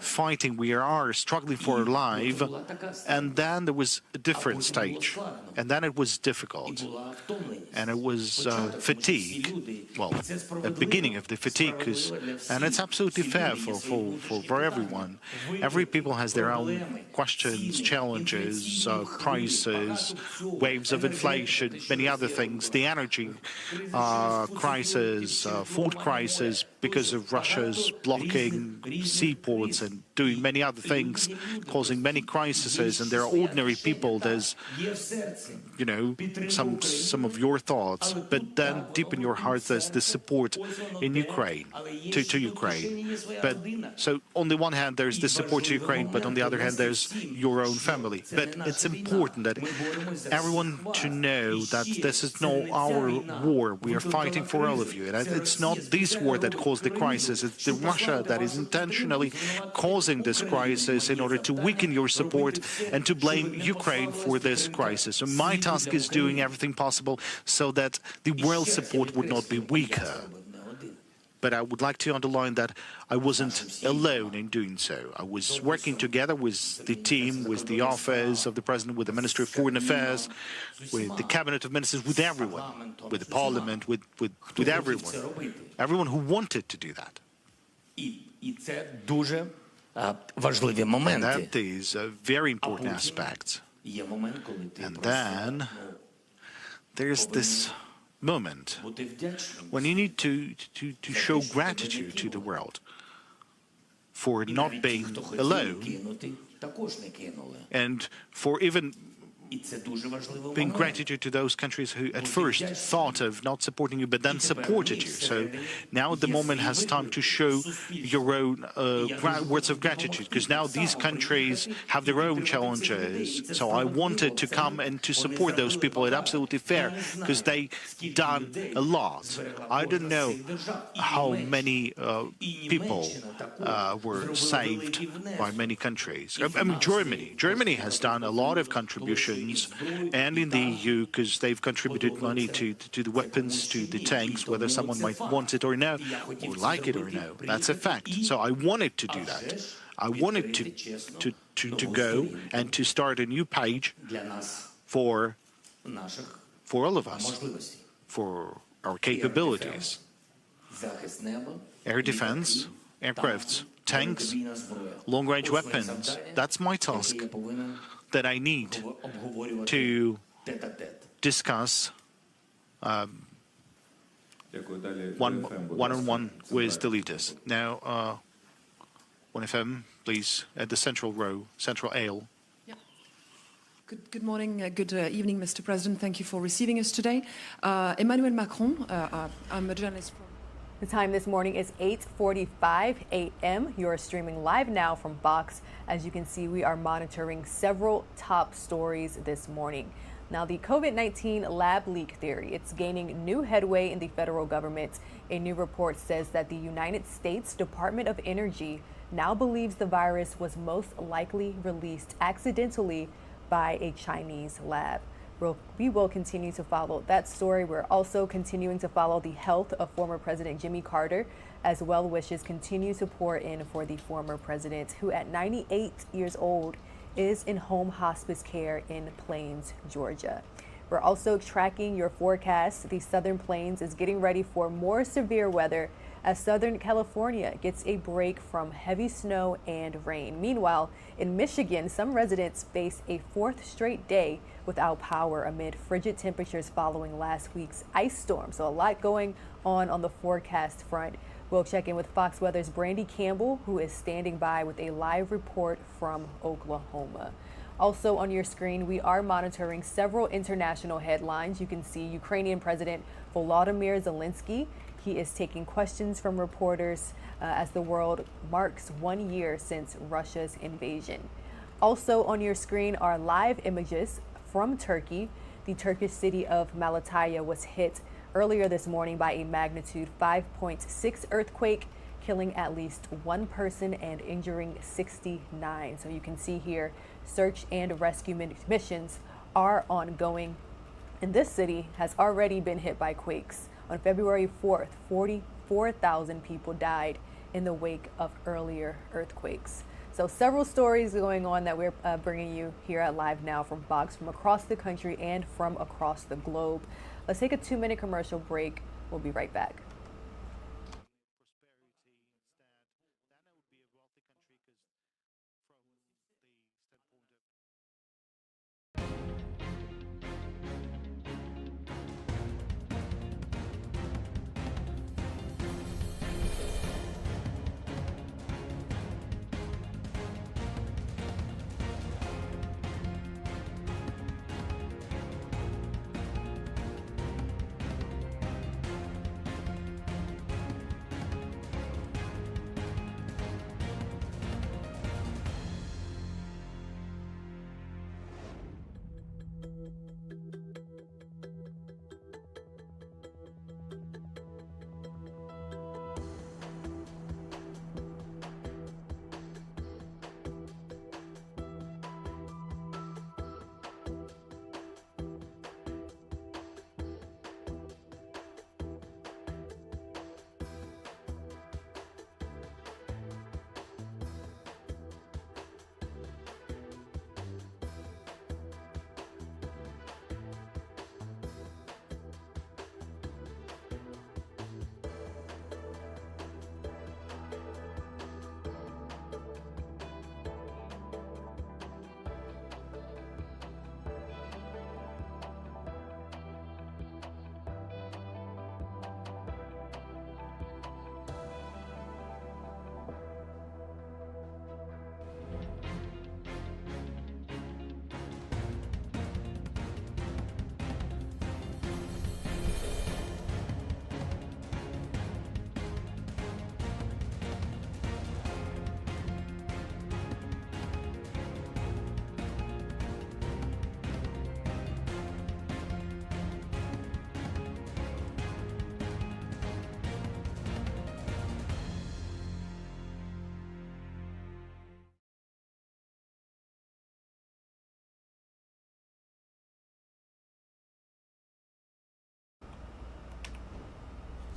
fighting. We are struggling for our life. And then there was a different stage. And then it was difficult. And it was fatigue. Well, the beginning of the fatigue, and it's absolutely fair for everyone. Every people has their own questions, challenges, prices, waves of inflation, many other things. The energy crisis, food crisis because of Russia's blocking seaports and doing many other things, causing many crises. And there are ordinary people. There's, you know, some of your thoughts, but then deep in your heart there's the support in Ukraine, to Ukraine. But so on the one hand there's the support to Ukraine, but on the other hand there's your own family. But it's important that everyone to know that this is not our war. We are fighting for all of you, and it's not this war that caused the crisis. It's the Russia that is intentionally causing this crisis in order to weaken your support and to blame Ukraine for this crisis. So my task is doing everything possible so that the world support would not be weaker. But I would like to underline that I wasn't alone in doing so. I was working together with the team, with the office of the President, with the Ministry of Foreign Affairs, with the Cabinet of Ministers, with everyone, with the Parliament, with everyone. Everyone who wanted to do that. And that is a very important aspect. And then there's this moment when you need to show gratitude to the world for not being alone, and for even being gratitude to those countries who at first thought of not supporting you, but then supported you. So now the moment has time to show your own words of gratitude, because now these countries have their own challenges. So I wanted to come and to support those people. It's absolutely fair, because they done a lot. I don't know how many people were saved by many countries. I mean, Germany has done a lot of contributions, and in the EU, because they've contributed money to the weapons, to the tanks, whether someone might want it or no, or like it or no. That's a fact. So I wanted to do that. I wanted to go and to start a new page for all of us, for our capabilities. Air defense, aircrafts, tanks, long-range weapons. That's my task that I need to discuss one-on-one with the leaders. Now, 1FM, please, at the central row, central aisle. Good morning, good evening, Mr. President. Thank you for receiving us today. Emmanuel Macron, I'm a journalist from... The time this morning is 8:45 a.m. You are streaming live now from Vox. As you can see, we are monitoring several top stories this morning. Now, the COVID-19 lab leak theory, it's gaining new headway in the federal government. A new report says that the United States Department of Energy now believes the virus was most likely released accidentally by a Chinese lab. We will continue to follow that story. We're also continuing to follow the health of former President Jimmy Carter, as well wishes continue to pour in for the former president, who at 98 years old is in home hospice care in Plains, Georgia. We're also tracking your forecast. The Southern Plains is getting ready for more severe weather as Southern California gets a break from heavy snow and rain. Meanwhile, in Michigan, some residents face a fourth straight day without power amid frigid temperatures following last week's ice storm. So a lot going on the forecast front. We'll check in with Fox Weather's Brandy Campbell, who is standing by with a live report from Oklahoma. Also on your screen, we are monitoring several international headlines. You can see Ukrainian President Volodymyr Zelenskyy. He is taking questions from reporters as the world marks 1 year since Russia's invasion. Also on your screen are live images from Turkey. The Turkish city of Malatya was hit earlier this morning by a magnitude 5.6 earthquake, killing at least 1 person and injuring 69. So you can see here, search and rescue missions are ongoing. And this city has already been hit by quakes. On February 4th, 44,000 people died in the wake of earlier earthquakes. So several stories going on that we're bringing you here at Live Now from Fox from across the country and from across the globe. Let's take a 2-minute commercial break. We'll be right back.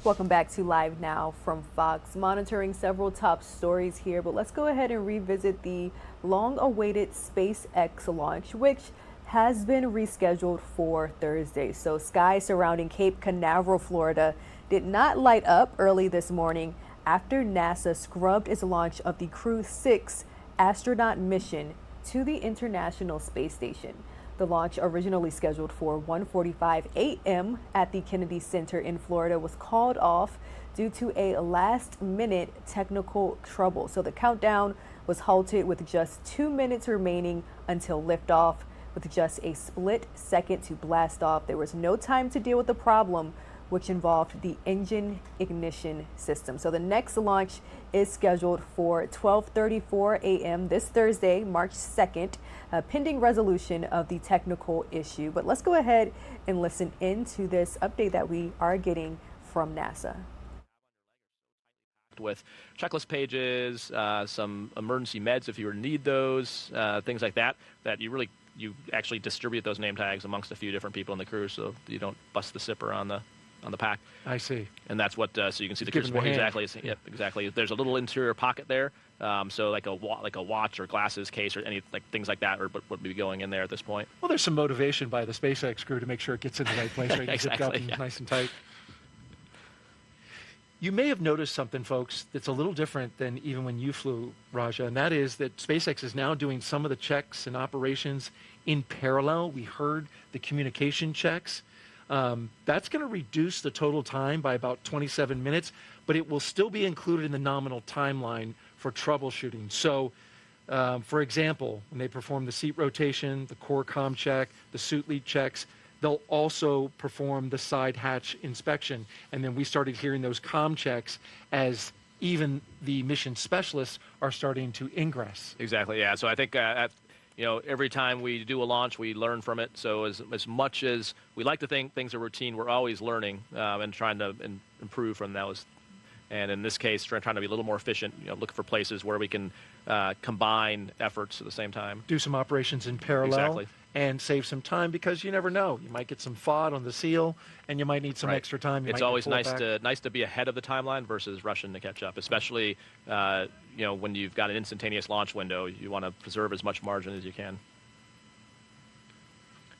Welcome back to Live Now from Fox, monitoring several top stories here, but let's go ahead and revisit the long-awaited SpaceX launch, which has been rescheduled for Thursday. So skies surrounding Cape Canaveral, Florida did not light up early this morning after NASA scrubbed its launch of the Crew 6 astronaut mission to the International Space Station. The launch, originally scheduled for 1:45 a.m. at the Kennedy Center in Florida, was called off due to a last-minute technical trouble. So the countdown was halted with just 2 minutes remaining until liftoff. With just a split second to blast off, there was no time to deal with the problem, which involved the engine ignition system. So the next launch is scheduled for 12:34 a.m. this Thursday, March 2nd, pending resolution of the technical issue. But let's go ahead and listen into this update that we are getting from NASA. With checklist pages, some emergency meds if you were to need those, things like that, you actually distribute those name tags amongst a few different people in the crew so you don't bust the zipper on the pack. I see. And that's what, so you can see the crew support exactly. Yep, exactly. There's a little interior pocket there, so like a watch or glasses case or any things like that would be going in there at this point. Well, there's some motivation by the SpaceX crew to make sure it gets in the right place, right? Exactly, zipped up and nice and tight. You may have noticed something, folks, that's a little different than even when you flew, Raja, and that is that SpaceX is now doing some of the checks and operations in parallel. We heard the communication checks. That's going to reduce the total time by about 27 minutes, but it will still be included in the nominal timeline for troubleshooting. So For example, when they perform the seat rotation, the core comm check, the suit leak checks, they'll also perform the side hatch inspection. And then we started hearing those comm checks as even the mission specialists are starting to ingress. Exactly, yeah. So I think, you know, every time we do a launch, we learn from it. So as much as we like to think things are routine, we're always learning and trying to improve from those. And in this case, trying to be a little more efficient, you know, look for places where we can combine efforts at the same time. Do some operations in parallel. Exactly. And save some time, because you never know. You might get some FOD on the seal, and you might need some extra time. It's always nice to be ahead of the timeline versus rushing to catch up, especially you know, when you've got an instantaneous launch window. You want to preserve as much margin as you can.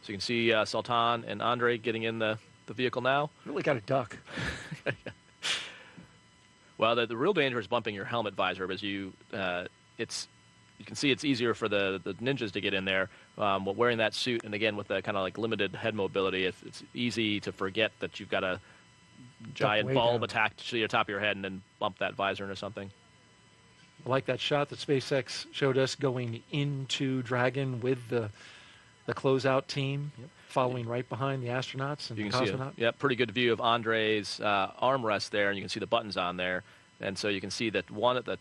So you can see Sultan and Andre getting in the vehicle now. Really got a duck. Well, the real danger is bumping your helmet visor, because you can see it's easier for the ninjas to get in there. Wearing that suit, and again with the kind of like limited head mobility, it's easy to forget that you've got a giant bulb attached to the top of your head and then bump that visor into something. I like that shot that SpaceX showed us going into Dragon with the closeout team, following right behind the astronauts and You the can see cosmonaut. pretty good view of Andre's armrest there, and you can see the buttons on there. And so you can see that one at the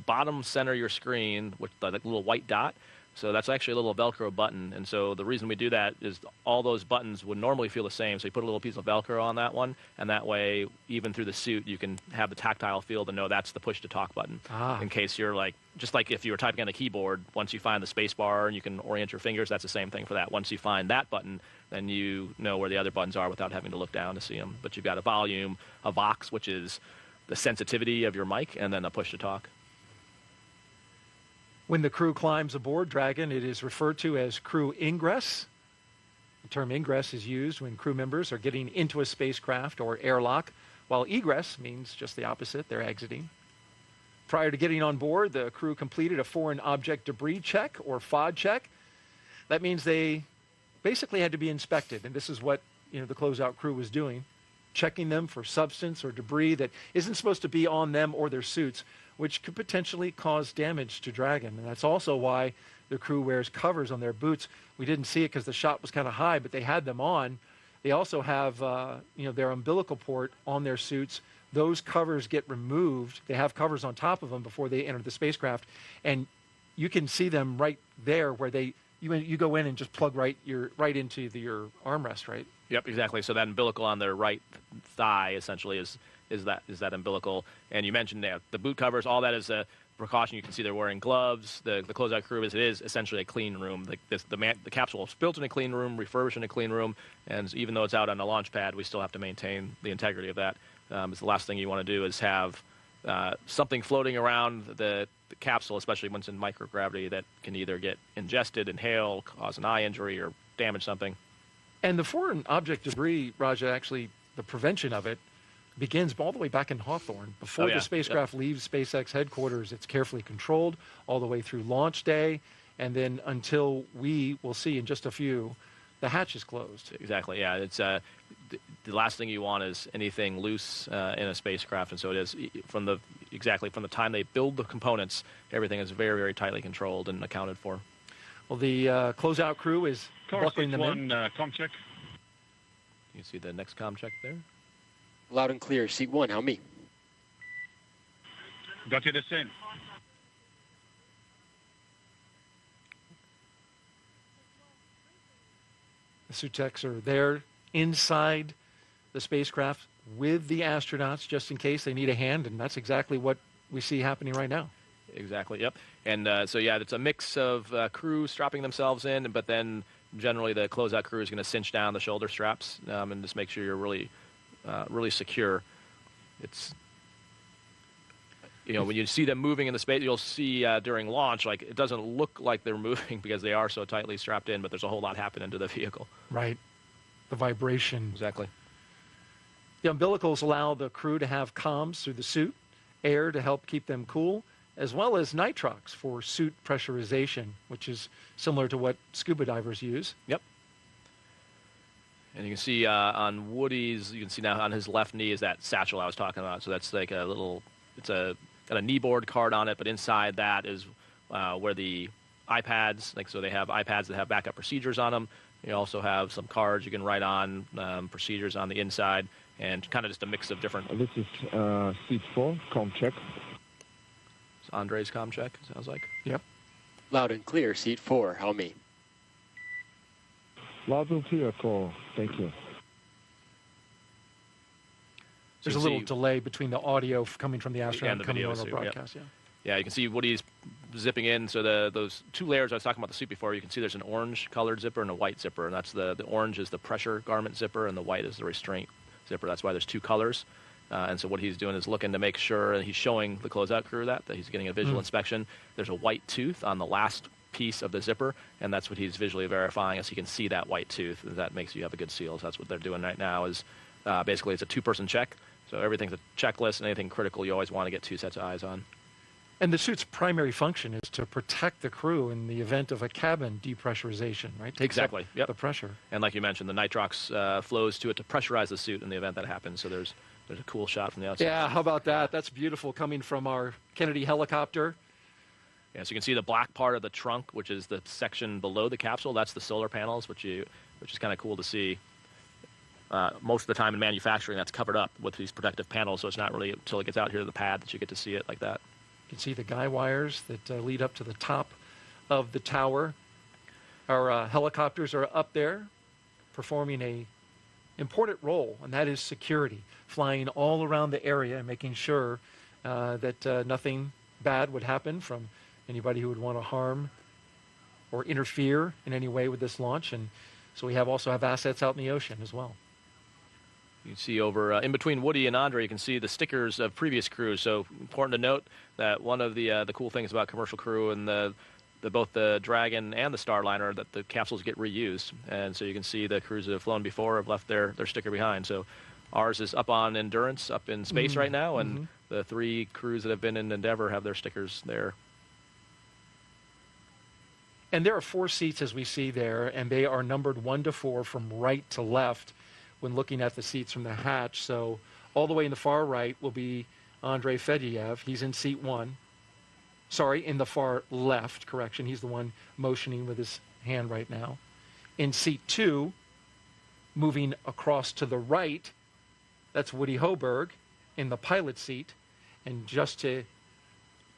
bottom center of your screen with the little white dot. So that's actually a little Velcro button. And so the reason we do that is all those buttons would normally feel the same. So you put a little piece of Velcro on that one, and that way, even through the suit, you can have the tactile feel to know that's the push to talk button. In case you're like, just like if you were typing on a keyboard, once you find the space bar and you can orient your fingers, that's the same thing for that. Once you find that button, then you know where the other buttons are without having to look down to see them. But you've got a volume, a Vox, which is the sensitivity of your mic, and then a push to talk. When the crew climbs aboard Dragon, it is referred to as crew ingress. The term ingress is used when crew members are getting into a spacecraft or airlock, while egress means just the opposite, they're exiting. Prior to getting on board, the crew completed a foreign object debris check, or FOD check. That means they basically had to be inspected, and this is what the closeout crew was doing, checking them for substance or debris that isn't supposed to be on them or their suits, which could potentially cause damage to Dragon. And that's also why the crew wears covers on their boots. We didn't see it because the shot was kind of high, but they had them on. They also have their umbilical port on their suits. Those covers get removed. They have covers on top of them before they enter the spacecraft, and you can see them right there where you go in and just plug right into your armrest, right? Yep, exactly. So that umbilical on their right thigh essentially is that umbilical. And you mentioned the boot covers, all that is a precaution. You can see they're wearing gloves. The closeout crew it is essentially a clean room. The capsule is built in a clean room, refurbished in a clean room, and even though it's out on a launch pad, we still have to maintain the integrity of that. It's the last thing you want to do is have something floating around the capsule, especially when it's in microgravity, that can either get ingested, inhaled, cause an eye injury, or damage something. And the foreign object debris, Raja, actually, the prevention of it begins all the way back in Hawthorne. Before the spacecraft leaves SpaceX headquarters, it's carefully controlled all the way through launch day, and then until we will see in just a few, the hatch is closed. Exactly, yeah. It's the last thing you want is anything loose in a spacecraft, and so it is from the time they build the components, everything is very, very tightly controlled and accounted for. Well, the closeout crew is buckling them in. Comm check. You can see the next comm check there. Loud and clear. Seat 1, how me? Got you the same. The suit techs are there inside the spacecraft with the astronauts just in case they need a hand, and that's exactly what we see happening right now. Exactly, yep. And so, yeah, it's a mix of crew strapping themselves in, but then generally the closeout crew is going to cinch down the shoulder straps and just make sure you're really secure. It's, when you see them moving in the space, you'll see during launch, like it doesn't look like they're moving because they are so tightly strapped in, but there's a whole lot happening to the vehicle. Right. The vibration. Exactly. The umbilicals allow the crew to have comms through the suit, air to help keep them cool, as well as nitrox for suit pressurization, which is similar to what scuba divers use. Yep. And you can see on Woody's, you can see now on his left knee is that satchel I was talking about. So that's like got a knee board card on it, but inside that is where the iPads, so they have iPads that have backup procedures on them. You also have some cards you can write on, procedures on the inside, and kind of just a mix of different. This is seat 4, comm check. It's Andre's comm check, it sounds like. Yep. Loud and clear, seat 4, how me? Loud and clear, call. Thank you. There's a little delay between the audio coming from the astronaut and coming on our broadcast. Yeah. Yeah, you can see Woody's zipping in. So those two layers I was talking about the suit before, you can see there's an orange-colored zipper and a white zipper, and that's the orange is the pressure garment zipper, and the white is the restraint zipper. That's why there's two colors. And so what he's doing is looking to make sure, and he's showing the closeout crew that he's getting a visual inspection. There's a white tooth on the last piece of the zipper, and that's what he's visually verifying, as you can see that white tooth. And that makes you have a good seal. So that's what they're doing right now. Is basically it's a two-person check. So everything's a checklist, and anything critical you always want to get two sets of eyes on. And the suit's primary function is to protect the crew in the event of a cabin depressurization, right? Takes exactly. Yep. The pressure. And like you mentioned, the nitrox flows to it to pressurize the suit in the event that happens. So there's a cool shot from the outside. Yeah, how about that? That's beautiful coming from our Kennedy helicopter. Yeah, so you can see the black part of the trunk, which is the section below the capsule. That's the solar panels, which is kind of cool to see. Most of the time in manufacturing, that's covered up with these protective panels, so it's not really until it gets out here to the pad that you get to see it like that. You can see the guy wires that lead up to the top of the tower. Our helicopters are up there performing an important role, and that is security, flying all around the area and making sure that nothing bad would happen from anybody who would want to harm or interfere in any way with this launch. And so we also have assets out in the ocean as well. You can see over in between Woody and Andre, you can see the stickers of previous crews. So important to note that one of the cool things about commercial crew and both the Dragon and the Starliner, that the capsules get reused. And so you can see the crews that have flown before have left their sticker behind. So ours is up on Endurance, up in space right now, and the three crews that have been in Endeavour have their stickers there. And there are 4 seats, as we see there, and they are numbered 1 to 4 from right to left when looking at the seats from the hatch. So all the way in the far right will be Andrei Fedyaev. He's in seat 1. Sorry, in the far left, correction. He's the one motioning with his hand right now. In seat 2, moving across to the right, that's Woody Hoberg in the pilot seat. And just to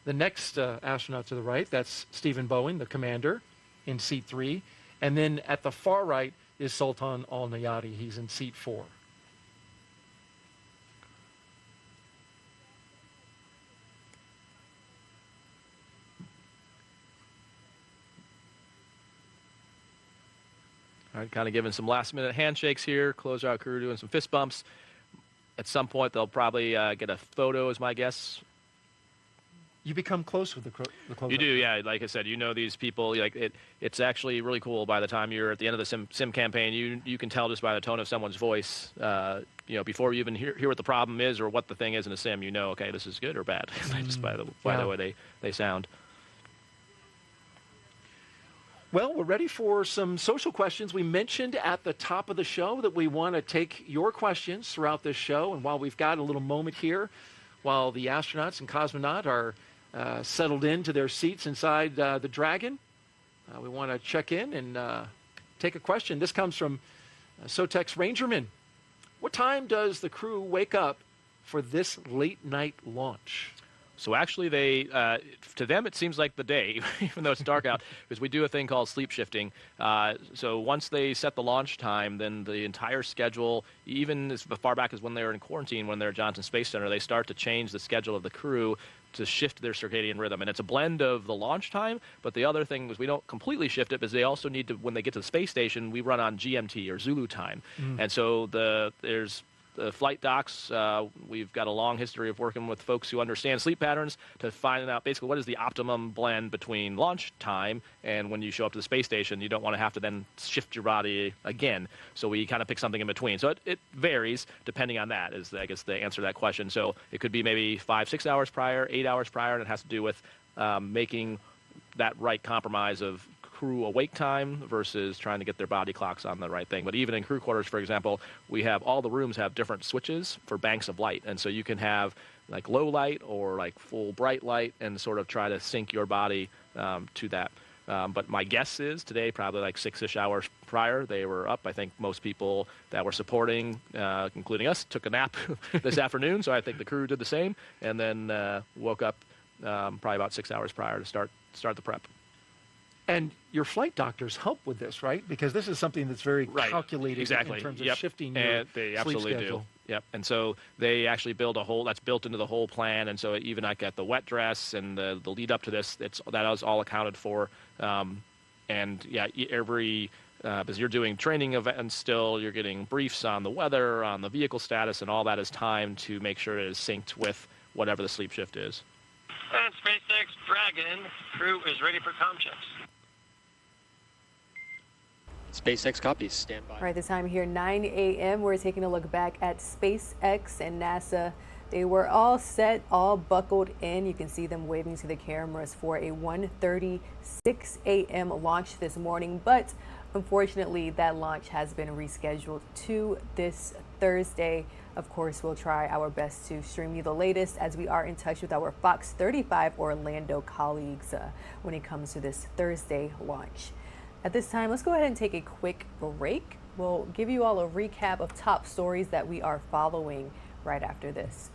the next astronaut to the right, that's Stephen Bowen, the commander, in seat 3. And then at the far right is Sultan Al-Nayati. He's in seat 4. All right, kind of giving some last-minute handshakes here. Closeout crew doing some fist bumps. At some point, they'll probably get a photo, is my guess. You become close with the closeout. You do, yeah. Like I said, you know these people. Like it's actually really cool. By the time you're at the end of the sim campaign, you can tell just by the tone of someone's voice. Before you even hear what the problem is or what the thing is in a sim, you know, okay, this is good or bad, just by the way they sound. Well, we're ready for some social questions. We mentioned at the top of the show that we want to take your questions throughout this show. And while we've got a little moment here, while the astronauts and cosmonaut are settled into their seats inside the Dragon, we want to check in and take a question. This comes from Sotex Rangerman. What time does the crew wake up for this late night launch? So actually, to them, it seems like the day, even though it's dark out, because we do a thing called sleep shifting. So once they set the launch time, then the entire schedule, even as far back as when they were in quarantine, when they're at Johnson Space Center, they start to change the schedule of the crew to shift their circadian rhythm. And it's a blend of the launch time, but the other thing is we don't completely shift it because they also need to, when they get to the space station, we run on GMT or Zulu time. And so there's the flight docs, we've got a long history of working with folks who understand sleep patterns to find out basically what is the optimum blend between launch time and when you show up to the space station. You don't want to have to then shift your body again. So we kind of pick something in between. So it varies depending on that, is I guess the answer to that question. So it could be maybe 5-6 hours prior, 8 hours prior, and it has to do with making that right compromise of crew awake time versus trying to get their body clocks on the right thing. But even in crew quarters, for example, we have all the rooms have different switches for banks of light. And so you can have like low light or like full bright light and sort of try to sync your body to that. But my guess is today, probably like 6-ish hours prior, they were up. I think most people that were supporting, including us, took a nap this afternoon. So I think the crew did the same, and then woke up probably about 6 hours prior to start the prep. And your flight doctors help with this, right? Because this is something that's very calculated exactly. in terms of Yep. shifting your and they absolutely sleep schedule. do. Yep. And so they actually build a whole, that's built into the whole plan. And so even like at the wet dress and the lead up to this, that is all accounted for. And yeah, because you're doing training events still, you're getting briefs on the weather, on the vehicle status, and all that is timed to make sure it is synced with whatever the sleep shift is. And SpaceX Dragon crew is ready for comm checks. SpaceX copies. Stand by. All right, the time here, 9 a.m. We're taking a look back at SpaceX and NASA. They were all set, all buckled in. You can see them waving to the cameras for a 1:36 a.m. launch this morning. But unfortunately, that launch has been rescheduled to this Thursday. Of course, we'll try our best to stream you the latest as we are in touch with our Fox 35 Orlando colleagues when it comes to this Thursday launch. At this time, let's go ahead and take a quick break. We'll give you all a recap of top stories that we are following right after this.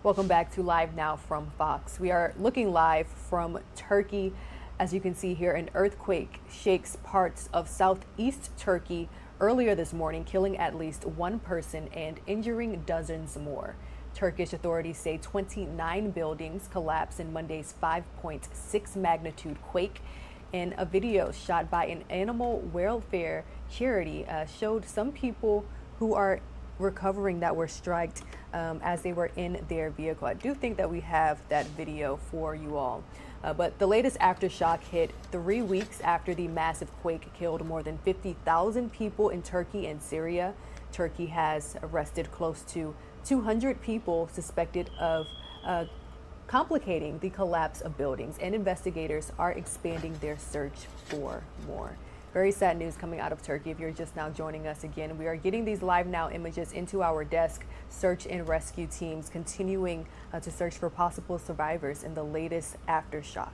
Welcome back to Live Now from Fox. We are looking live from Turkey. As you can see here, an earthquake shakes parts of southeast Turkey earlier this morning, killing at least one person and injuring dozens more. Turkish authorities say 29 buildings collapsed in Monday's 5.6 magnitude quake. And a video shot by an animal welfare charity showed some people who are recovering that were struck as they were in their vehicle. I do think that we have that video for you all. But the latest aftershock hit 3 weeks after the massive quake killed more than 50,000 people in Turkey and Syria. Turkey has arrested close to 200 people suspected of complicating the collapse of buildings, and investigators are expanding their search for more. Very sad news coming out of Turkey. If you're just now joining us again, we are getting these Live Now images into our desk. Search and rescue teams continuing to search for possible survivors in the latest aftershock.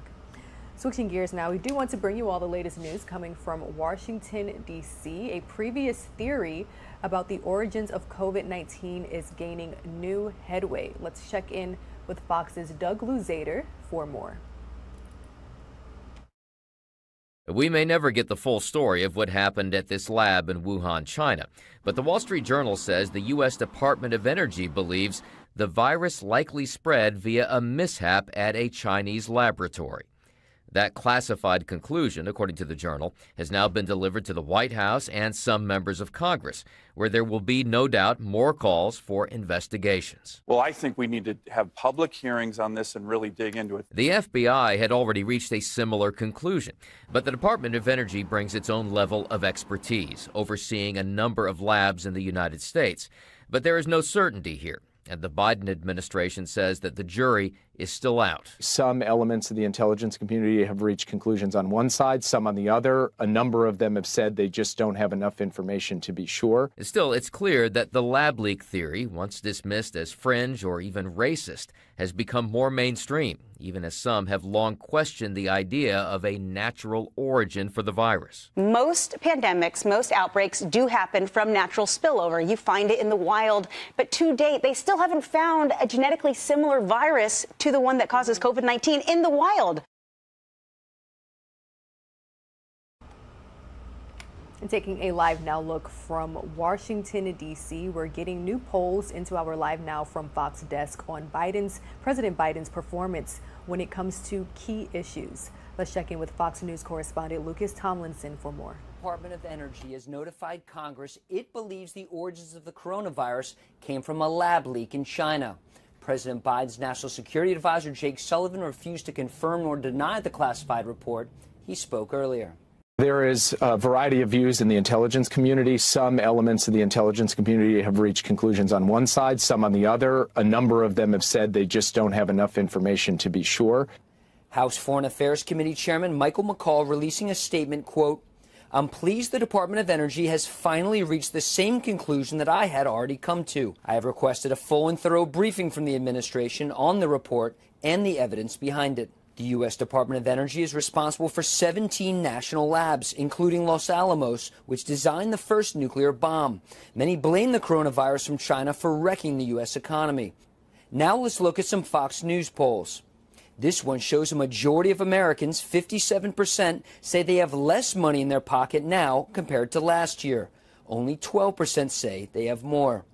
Switching gears now, we do want to bring you all the latest news coming from Washington, D.C. A previous theory about the origins of COVID-19 is gaining new headway. Let's check in with Fox's Doug Luzader for more. We may never get the full story of what happened at this lab in Wuhan, China, but the Wall Street Journal says the U.S. Department of Energy believes the virus likely spread via a mishap at a Chinese laboratory. That classified conclusion, according to the Journal, has now been delivered to the White House and some members of Congress, where there will be, no doubt, more calls for investigations. Well, I think we need to have public hearings on this and really dig into it. The FBI had already reached a similar conclusion, but the Department of Energy brings its own level of expertise, overseeing a number of labs in the United States. But there is no certainty here. And the Biden administration says that the jury is still out. Some elements of the intelligence community have reached conclusions on one side, some on the other. A number of them have said they just don't have enough information to be sure. Still, it's clear that the lab leak theory, once dismissed as fringe or even racist, has become more mainstream, even as some have long questioned the idea of a natural origin for the virus. Most pandemics, most outbreaks do happen from natural spillover. You find it in the wild, but to date, they still haven't found a genetically similar virus to the one that causes COVID-19 in the wild. And taking a Live Now look from Washington, D.C., we're getting new polls into our Live Now from Fox desk on President Biden's performance when it comes to key issues. Let's check in with Fox News correspondent Lucas Tomlinson for more. The Department of Energy has notified Congress it believes the origins of the coronavirus came from a lab leak in China. President Biden's National Security Advisor Jake Sullivan refused to confirm nor deny the classified report. He spoke earlier. There is a variety of views in the intelligence community. Some elements of the intelligence community have reached conclusions on one side, some on the other. A number of them have said they just don't have enough information to be sure. House Foreign Affairs Committee Chairman Michael McCaul releasing a statement, quote, "I'm pleased the Department of Energy has finally reached the same conclusion that I had already come to. I have requested a full and thorough briefing from the administration on the report and the evidence behind it." The U.S. Department of Energy is responsible for 17 national labs, including Los Alamos, which designed the first nuclear bomb. Many blame the coronavirus from China for wrecking the U.S. economy. Now let's look at some Fox News polls. This one shows a majority of Americans, 57%, say they have less money in their pocket now compared to last year. Only 12% say they have more.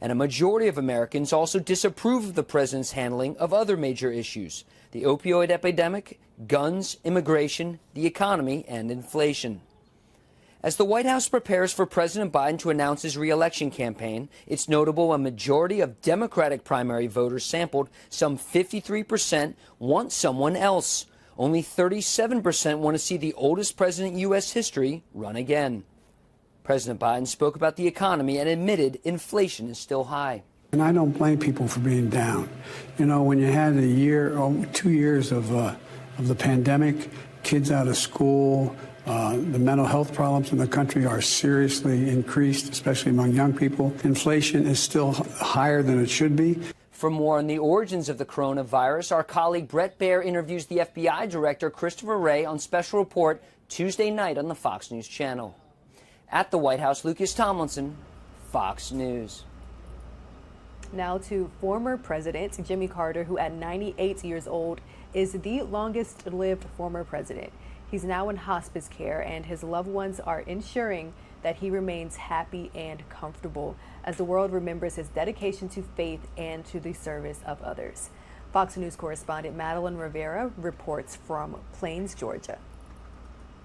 And a majority of Americans also disapprove of the president's handling of other major issues: the opioid epidemic, guns, immigration, the economy, and inflation. As the White House prepares for President Biden to announce his re-election campaign, it's notable a majority of Democratic primary voters sampled, some 53%, want someone else. Only 37% want to see the oldest president in U.S. history run again. President Biden spoke about the economy and admitted inflation is still high. And I don't blame people for being down. You know, when you had a year or 2 years of the pandemic, kids out of school, the mental health problems in the country are seriously increased, especially among young people. Inflation is still higher than it should be. For more on the origins of the coronavirus, our colleague Brett Baer interviews the FBI Director Christopher Wray on Special Report Tuesday night on the Fox News Channel. At the White House, Lucas Tomlinson, Fox News. Now to former President Jimmy Carter, who at 98 years old is the longest-lived former president. He's now in hospice care, and his loved ones are ensuring that he remains happy and comfortable as the world remembers his dedication to faith and to the service of others. Fox News correspondent Madeline Rivera reports from Plains, Georgia.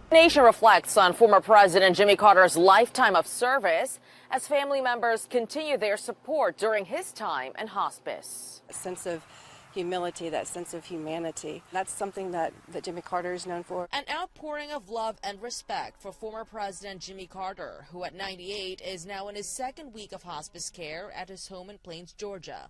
The nation reflects on former President Jimmy Carter's lifetime of service as family members continue their support during his time in hospice. A sense of humility, that sense of humanity. That's something that Jimmy Carter is known for. An outpouring of love and respect for former President Jimmy Carter, who at 98 is now in his second week of hospice care at his home in Plains, Georgia.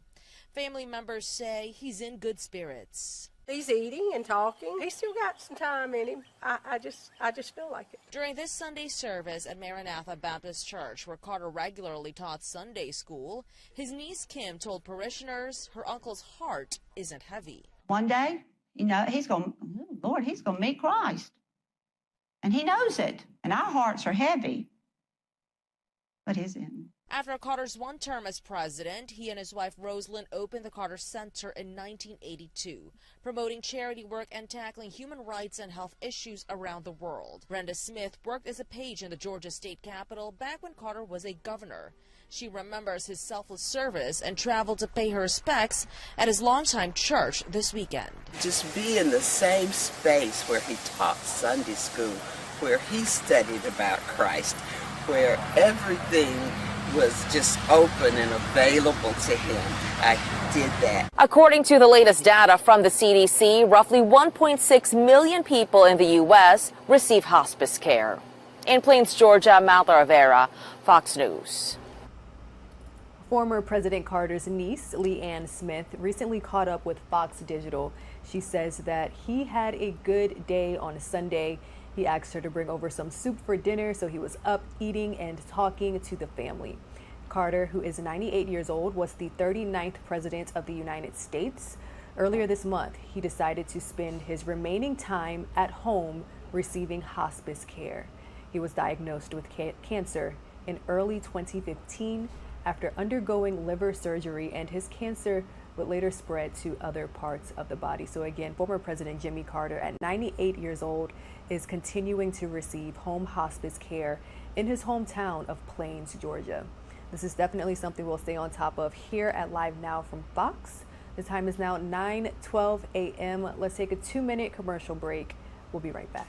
Family members say he's in good spirits. He's eating and talking. He's still got some time in him. I just feel like it. During this Sunday service at Maranatha Baptist Church, where Carter regularly taught Sunday school, his niece Kim told parishioners her uncle's heart isn't heavy. One day, you know, he's going to meet Christ. And he knows it. And our hearts are heavy. But his isn't. After Carter's one term as president, he and his wife Rosalind opened the Carter Center in 1982, promoting charity work and tackling human rights and health issues around the world. Brenda Smith worked as a page in the Georgia state capitol back when Carter was a governor. She remembers his selfless service and traveled to pay her respects at his longtime church this weekend. Just be in the same space where he taught Sunday school, where he studied about Christ, where everything was just open and available to him. I did that. According to the latest data from the CDC, roughly 1.6 million people in the U.S. receive hospice care. In Plains, Georgia, Martha Rivera, Fox News. Former President Carter's niece, Leanne Smith, recently caught up with Fox Digital. She says that he had a good day on Sunday. He asked her to bring over some soup for dinner, so he was up eating and talking to the family. Carter, who is 98 years old, was the 39th president of the United States. Earlier this month, he decided to spend his remaining time at home receiving hospice care. He was diagnosed with cancer in early 2015 after undergoing liver surgery, and his cancer would later spread to other parts of the body. So again, former President Jimmy Carter, at 98 years old, is continuing to receive home hospice care in his hometown of Plains, Georgia. This is definitely something we'll stay on top of here at Live Now from Fox. The time is now 9:12 a.m. Let's take a 2-minute commercial break. We'll be right back.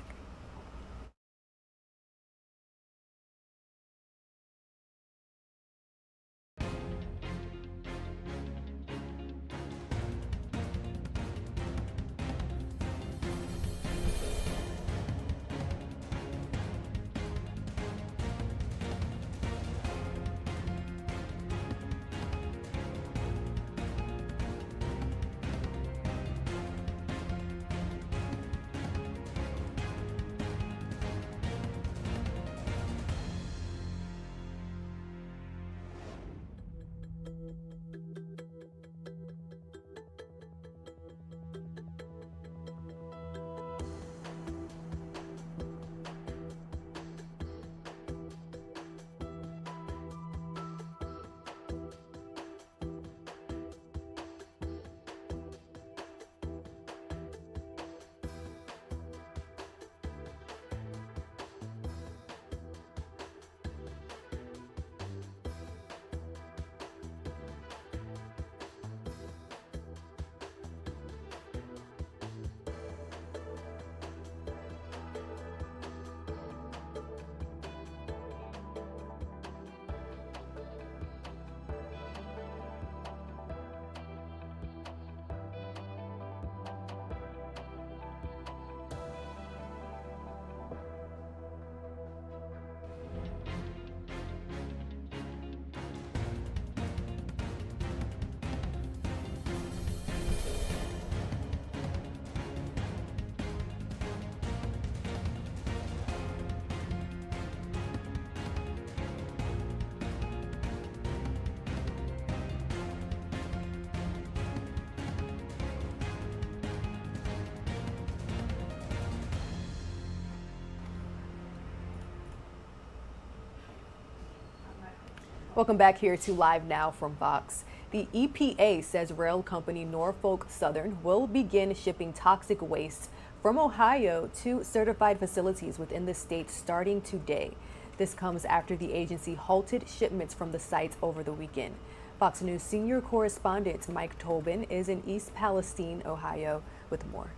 Welcome back here to Live Now from Fox. The EPA says rail company Norfolk Southern will begin shipping toxic waste from Ohio to certified facilities within the state starting today. This comes after the agency halted shipments from the site over the weekend. Fox News senior correspondent Mike Tobin is in East Palestine, Ohio, with more.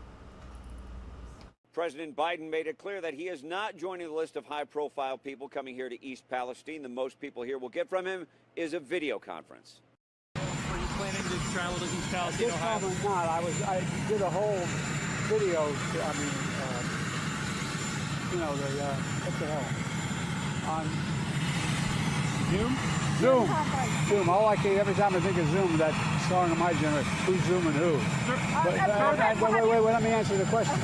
President Biden made it clear that he is not joining the list of high-profile people coming here to East Palestine. The most people here will get from him is a video conference. Are you planning to travel to East Palestine, Ohio? Probably not. I did a whole video. What the hell? On Zoom. All I can, every time I think of Zoom, that song of my generation, who's zooming who? Wait, let me answer the question.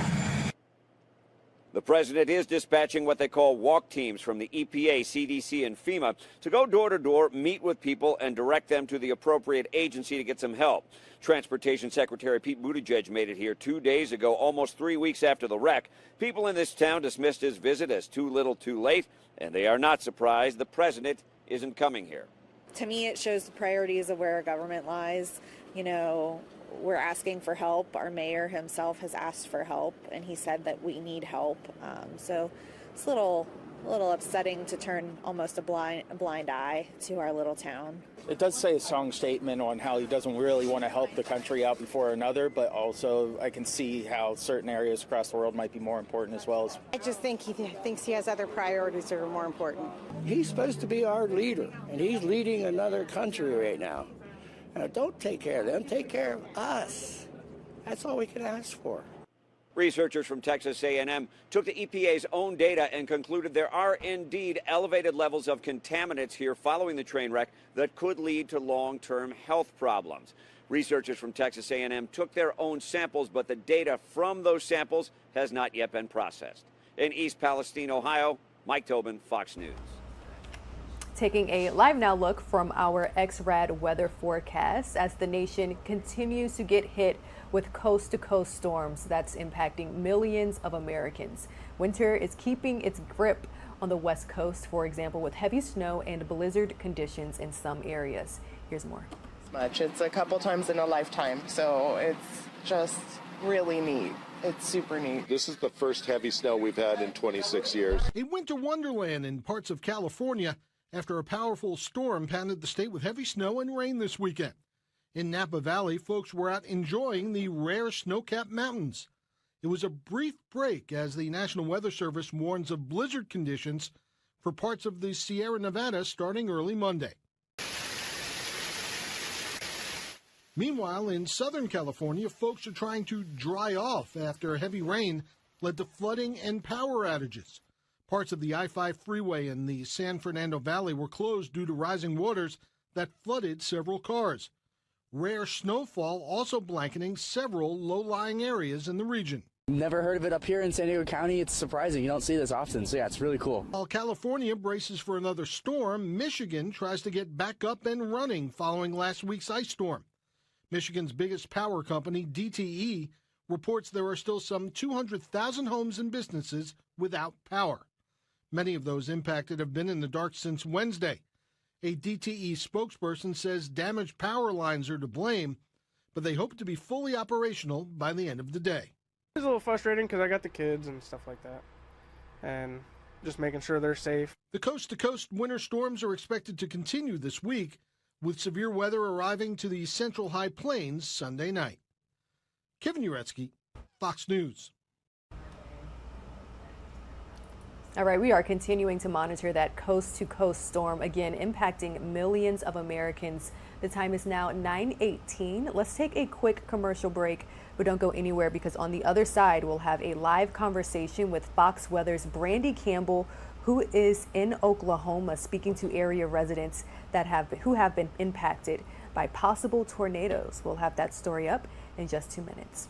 The president is dispatching what they call walk teams from the EPA, CDC, and FEMA to go door to door, meet with people, and direct them to the appropriate agency to get some help. Transportation Secretary Pete Buttigieg made it here 2 days ago, almost 3 weeks after the wreck. People in this town dismissed his visit as too little too late, and they are not surprised the president isn't coming here. To me, it shows the priorities of where our government lies. You know, we're asking for help. Our mayor himself has asked for help, and he said that we need help. So it's a little upsetting to turn almost a blind eye to our little town. It does say a strong statement on how he doesn't really want to help the country out before another, but also I can see how certain areas across the world might be more important as well. I just think he thinks he has other priorities that are more important. He's supposed to be our leader, and he's leading another country right now. Don't take care of them, take care of us. That's all we can ask for. Researchers from Texas A&M took the EPA's own data and concluded there are indeed elevated levels of contaminants here following the train wreck that could lead to long-term health problems. Researchers from Texas A&M took their own samples, but the data from those samples has not yet been processed. In East Palestine, Ohio, Mike Tobin, Fox News. Taking a live now look from our XRAD weather forecast as the nation continues to get hit with coast-to-coast storms that's impacting millions of Americans. Winter is keeping its grip on the West Coast, for example, with heavy snow and blizzard conditions in some areas. Here's more. It's a couple times in a lifetime, so it's just really neat. It's super neat. This is the first heavy snow we've had in 26 years. A winter wonderland in parts of California after a powerful storm pounded the state with heavy snow and rain this weekend. In Napa Valley, folks were out enjoying the rare snow-capped mountains. It was a brief break as the National Weather Service warns of blizzard conditions for parts of the Sierra Nevada starting early Monday. Meanwhile, in Southern California, folks are trying to dry off after heavy rain led to flooding and power outages. Parts of the I-5 freeway in the San Fernando Valley were closed due to rising waters that flooded several cars. Rare snowfall also blanketing several low-lying areas in the region. Never heard of it up here in San Diego County. It's surprising. You don't see this often, so yeah, it's really cool. While California braces for another storm, Michigan tries to get back up and running following last week's ice storm. Michigan's biggest power company, DTE, reports there are still some 200,000 homes and businesses without power. Many of those impacted have been in the dark since Wednesday. A DTE spokesperson says damaged power lines are to blame, but they hope to be fully operational by the end of the day. It's a little frustrating because I got the kids and stuff like that, and just making sure they're safe. The coast-to-coast winter storms are expected to continue this week, with severe weather arriving to the central high plains Sunday night. Kevin Uretsky, Fox News. All right, we are continuing to monitor that coast-to-coast storm, again impacting millions of Americans. The time is now 9:18. Let's take a quick commercial break, but don't go anywhere because on the other side, we'll have a live conversation with Fox Weather's Brandy Campbell, who is in Oklahoma, speaking to area residents who have been impacted by possible tornadoes. We'll have that story up in just 2 minutes.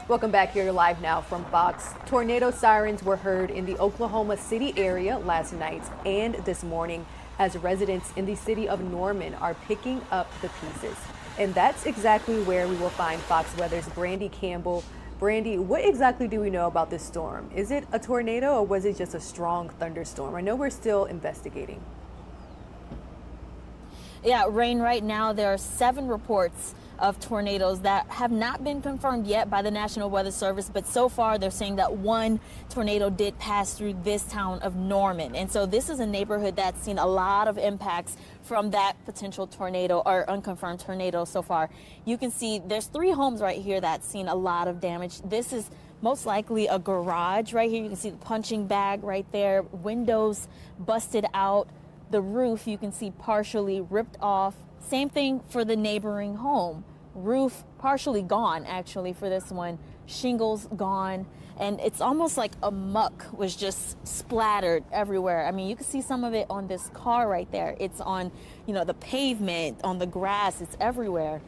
Welcome back here to Live Now from Fox. Tornado sirens were heard in the Oklahoma City area last night and this morning as residents in the city of Norman are picking up the pieces. And that's exactly where we will find Fox Weather's Brandy Campbell. Brandy, what exactly do we know about this storm? Is it a tornado or was it just a strong thunderstorm? I know we're still investigating. Yeah, Rain, right now there are 7 reports of tornadoes that have not been confirmed yet by the National Weather Service, but so far they're saying that 1 tornado did pass through this town of Norman. And so this is a neighborhood that's seen a lot of impacts from that potential tornado or unconfirmed tornado so far. You can see there's 3 homes right here that's seen a lot of damage. This is most likely a garage right here. You can see the punching bag right there, windows busted out, the roof you can see partially ripped off. Same thing for the neighboring home. Roof partially gone, actually, for this one. Shingles gone. And it's almost like a muck was just splattered everywhere. I mean, you can see some of it on this car right there. It's on, the pavement, on the grass. It's everywhere.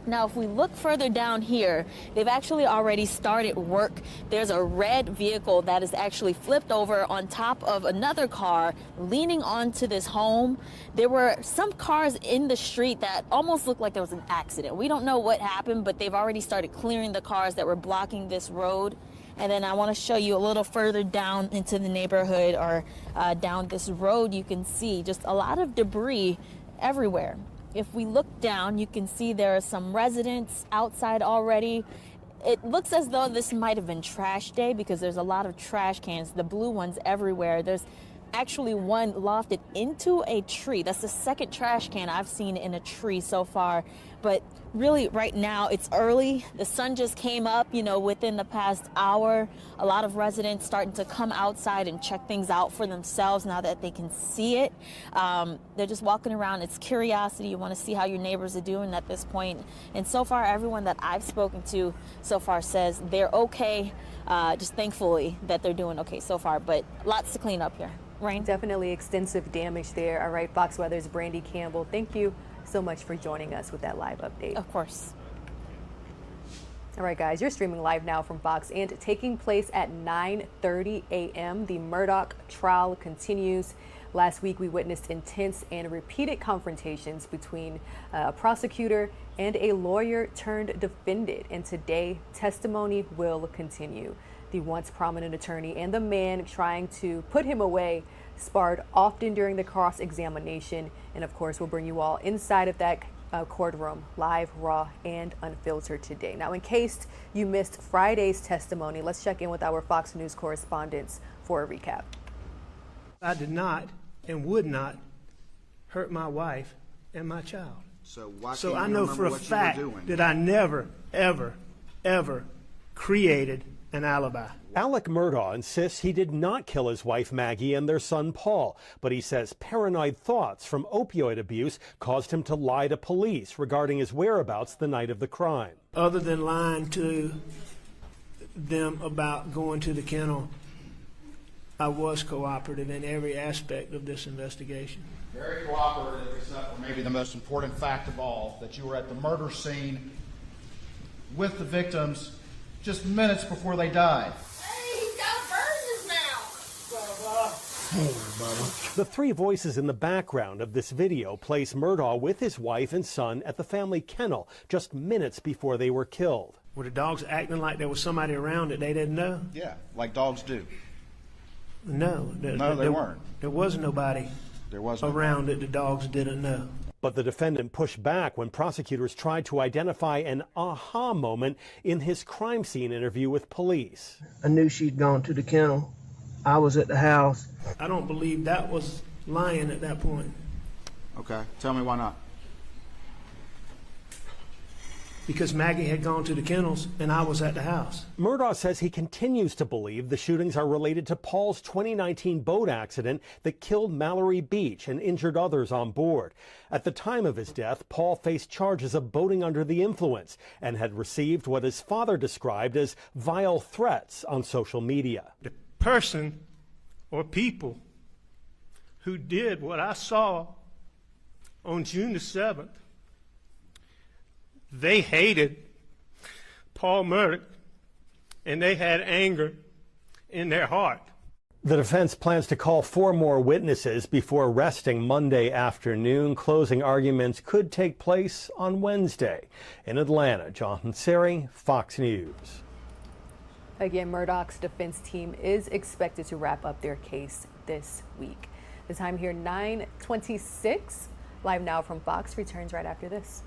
Now, if we look further down here, they've actually already started work. There's a red vehicle that is actually flipped over on top of another car, leaning onto this home. There were some cars in the street that almost looked like there was an accident. We don't know what happened, but they've already started clearing the cars that were blocking this road. And then I want to show you a little further down into the neighborhood or down this road. You can see just a lot of debris everywhere. If we look down, you can see there are some residents outside already. It looks as though this might have been trash day because there's a lot of trash cans, the blue ones everywhere. There's actually one lofted into a tree. That's the second trash can I've seen in a tree so far. But really right now it's early. The sun just came up, within the past hour. A lot of residents starting to come outside and check things out for themselves now that they can see it. They're just walking around. It's curiosity. You want to see how your neighbors are doing at this point. And so far, everyone that I've spoken to so far says they're okay. Just thankfully that they're doing okay so far, but lots to clean up here. Rain? Definitely extensive damage there. All right, Fox Weather's Brandy Campbell, thank you so much for joining us with that live update. Of course. All right, guys, you're streaming live now from Fox, and taking place at 9:30 a.m. The Murdoch trial continues. Last week, we witnessed intense and repeated confrontations between a prosecutor and a lawyer turned defendant. And today, testimony will continue. The once prominent attorney and the man trying to put him away sparred often during the cross-examination. And of course, we'll bring you all inside of that courtroom, live, raw, and unfiltered today. Now, in case you missed Friday's testimony, let's check in with our Fox News correspondents for a recap. I did not and would not hurt my wife and my child. So I know for a fact that I never, ever, ever created an alibi. Alec Murdoch insists he did not kill his wife Maggie and their son Paul, but he says paranoid thoughts from opioid abuse caused him to lie to police regarding his whereabouts the night of the crime. Other than lying to them about going to the kennel, I was cooperative in every aspect of this investigation. Very cooperative, except for maybe the most important fact of all, that you were at the murder scene with the victims just minutes before they died. Hey, he's got a bird in his mouth. The 3 voices in the background of this video place Murdoch with his wife and son at the family kennel just minutes before they were killed. Were the dogs acting like there was somebody around that they didn't know? Yeah, like dogs do. No, they weren't. There was nobody around that the dogs didn't know. But the defendant pushed back when prosecutors tried to identify an aha moment in his crime scene interview with police. I knew she'd gone to the kennel. I was at the house. I don't believe that was lying at that point. Okay, tell me why not. Because Maggie had gone to the kennels and I was at the house. Murdoch says he continues to believe the shootings are related to Paul's 2019 boat accident that killed Mallory Beach and injured others on board. At the time of his death, Paul faced charges of boating under the influence and had received what his father described as vile threats on social media. The person or people who did what I saw on June the 7th, they hated Paul Murdoch and they had anger in their heart. The defense plans to call 4 more witnesses before arresting Monday afternoon. Closing arguments could take place on Wednesday. In Atlanta, Jonathan Seri, Fox News. Again, Murdoch's defense team is expected to wrap up their case this week. The time here, 9:26. Live Now from Fox returns right after this.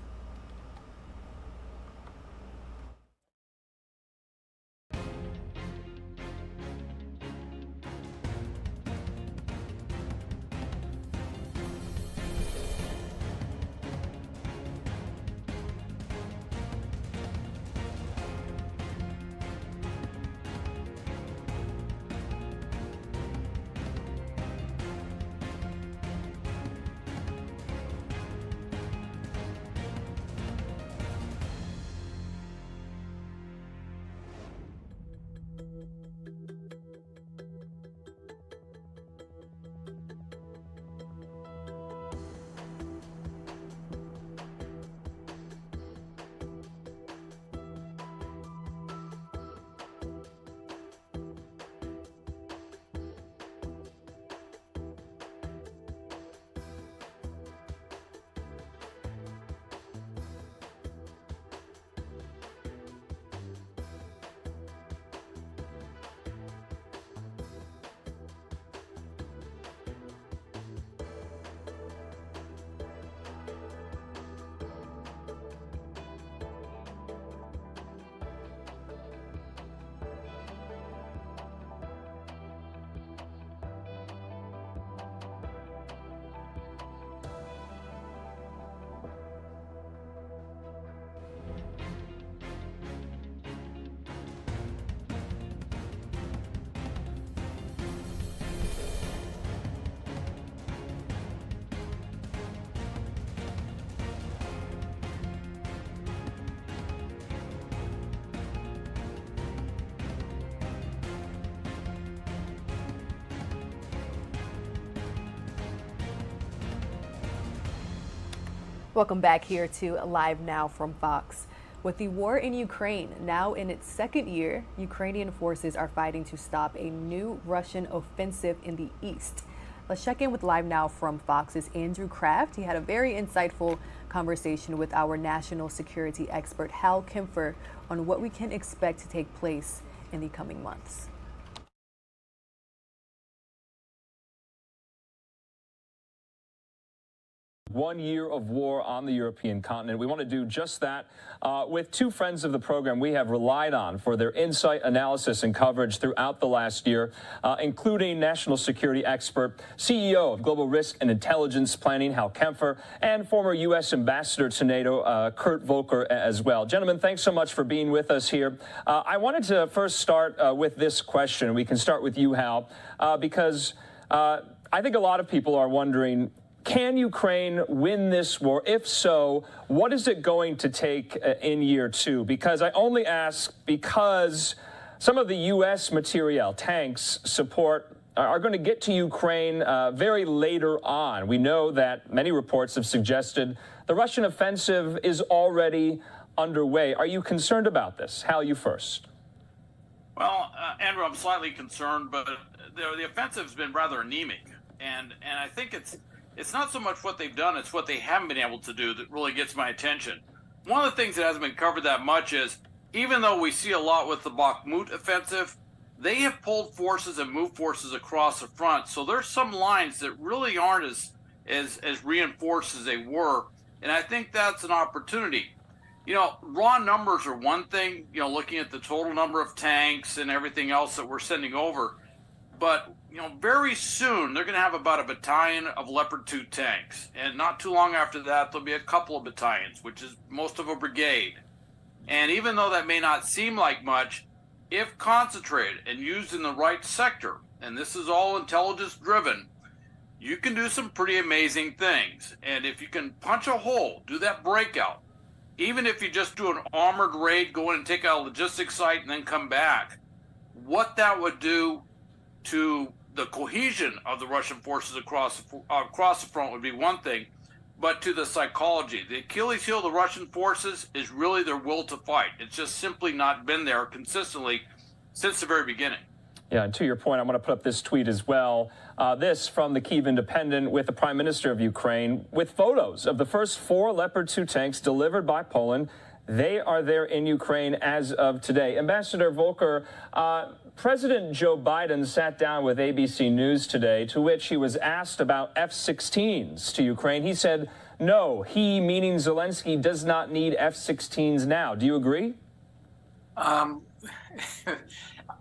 Welcome back here to Live Now from Fox. With the war in Ukraine now in its second year, Ukrainian forces are fighting to stop a new Russian offensive in the east. Let's check in with Live Now from Fox's Andrew Kraft. He had a very insightful conversation with our national security expert, Hal Kempfer, on what we can expect to take place in the coming months. One year of war on the European continent. We want to do just that with two friends of the program we have relied on for their insight, analysis, and coverage throughout the last year, including national security expert, CEO of Global Risk and Intelligence Planning, Hal Kempfer, and former U.S. Ambassador to NATO, Kurt Volker, as well. Gentlemen, thanks so much for being with us here. I wanted to first start with this question. We can start with you, Hal, because I think a lot of people are wondering, can Ukraine win this war? If so, what is it going to take in year two? Because I only ask because some of the U.S. materiel, tanks, support are going to get to Ukraine very later on. We know that many reports have suggested the Russian offensive is already underway. Are you concerned about this? Hal, you first. Well, Andrew, I'm slightly concerned, but the offensive's been rather anemic. And I think it's not so much what they've done, it's what they haven't been able to do that really gets my attention. One of the things that hasn't been covered that much is, even though we see a lot with the Bakhmut offensive, they have pulled forces and moved forces across the front. So there's some lines that really aren't as reinforced as they were. And I think that's an opportunity. You know, raw numbers are one thing, you know, looking at the total number of tanks and everything else that we're sending over. But, you know, very soon they're going to have about a battalion of Leopard 2 tanks. And not too long after that, there'll be a couple of battalions, which is most of a brigade. And even though that may not seem like much, if concentrated and used in the right sector, and this is all intelligence driven, you can do some pretty amazing things. And if you can punch a hole, do that breakout, even if you just do an armored raid, go in and take out a logistics site and then come back, what that would do to the cohesion of the Russian forces across the front would be one thing, but to the psychology. The Achilles heel of the Russian forces is really their will to fight. It's just simply not been there consistently, since the very beginning. Yeah, and to your point, I'm going to put up this tweet as well. This from the Kyiv Independent with the Prime Minister of Ukraine with photos of the first 4 Leopard 2 tanks delivered by Poland. They are there in Ukraine as of today. Ambassador Volker, President Joe Biden sat down with ABC News today, to which he was asked about F-16s to Ukraine. He said, no, he, meaning Zelenskyy, does not need F-16s now. Do you agree?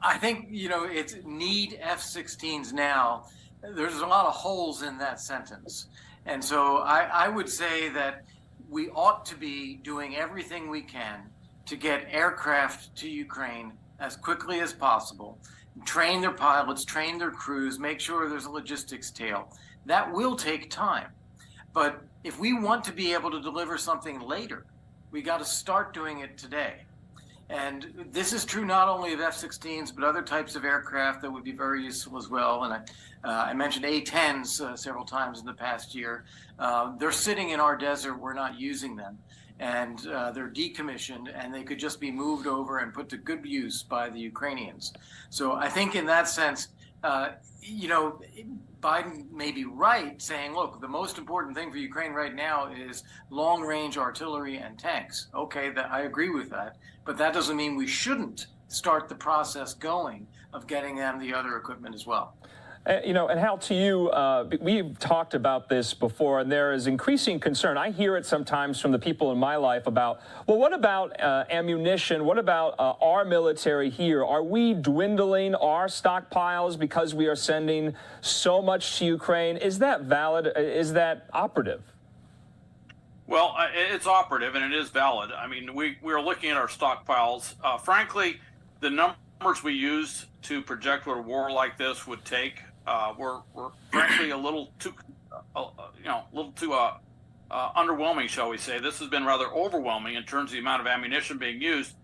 I think, it's need F-16s now. There's a lot of holes in that sentence. And so I would say that we ought to be doing everything we can to get aircraft to Ukraine as quickly as possible, train their pilots, train their crews, make sure there's a logistics tail. That will take time. But if we want to be able to deliver something later, we got to start doing it today. And this is true not only of F-16s, but other types of aircraft that would be very useful as well. And I mentioned A-10s several times in the past year. They're sitting in our desert. We're not using them. And they're decommissioned, and they could just be moved over and put to good use by the Ukrainians. So I think in that sense, Biden may be right saying, look, the most important thing for Ukraine right now is long-range artillery and tanks. Okay, I agree with that. But that doesn't mean we shouldn't start the process going of getting them the other equipment as well. And Hal, to you, we've talked about this before, and there is increasing concern. I hear it sometimes from the people in my life about, well, what about ammunition? What about our military here? Are we dwindling our stockpiles because we are sending so much to Ukraine? Is that valid? Is that operative? Well, it's operative, and it is valid. I mean, we're looking at our stockpiles. Frankly, the numbers we use to project what a war like this would take were frankly a little too, underwhelming, shall we say. This has been rather overwhelming in terms of the amount of ammunition being used,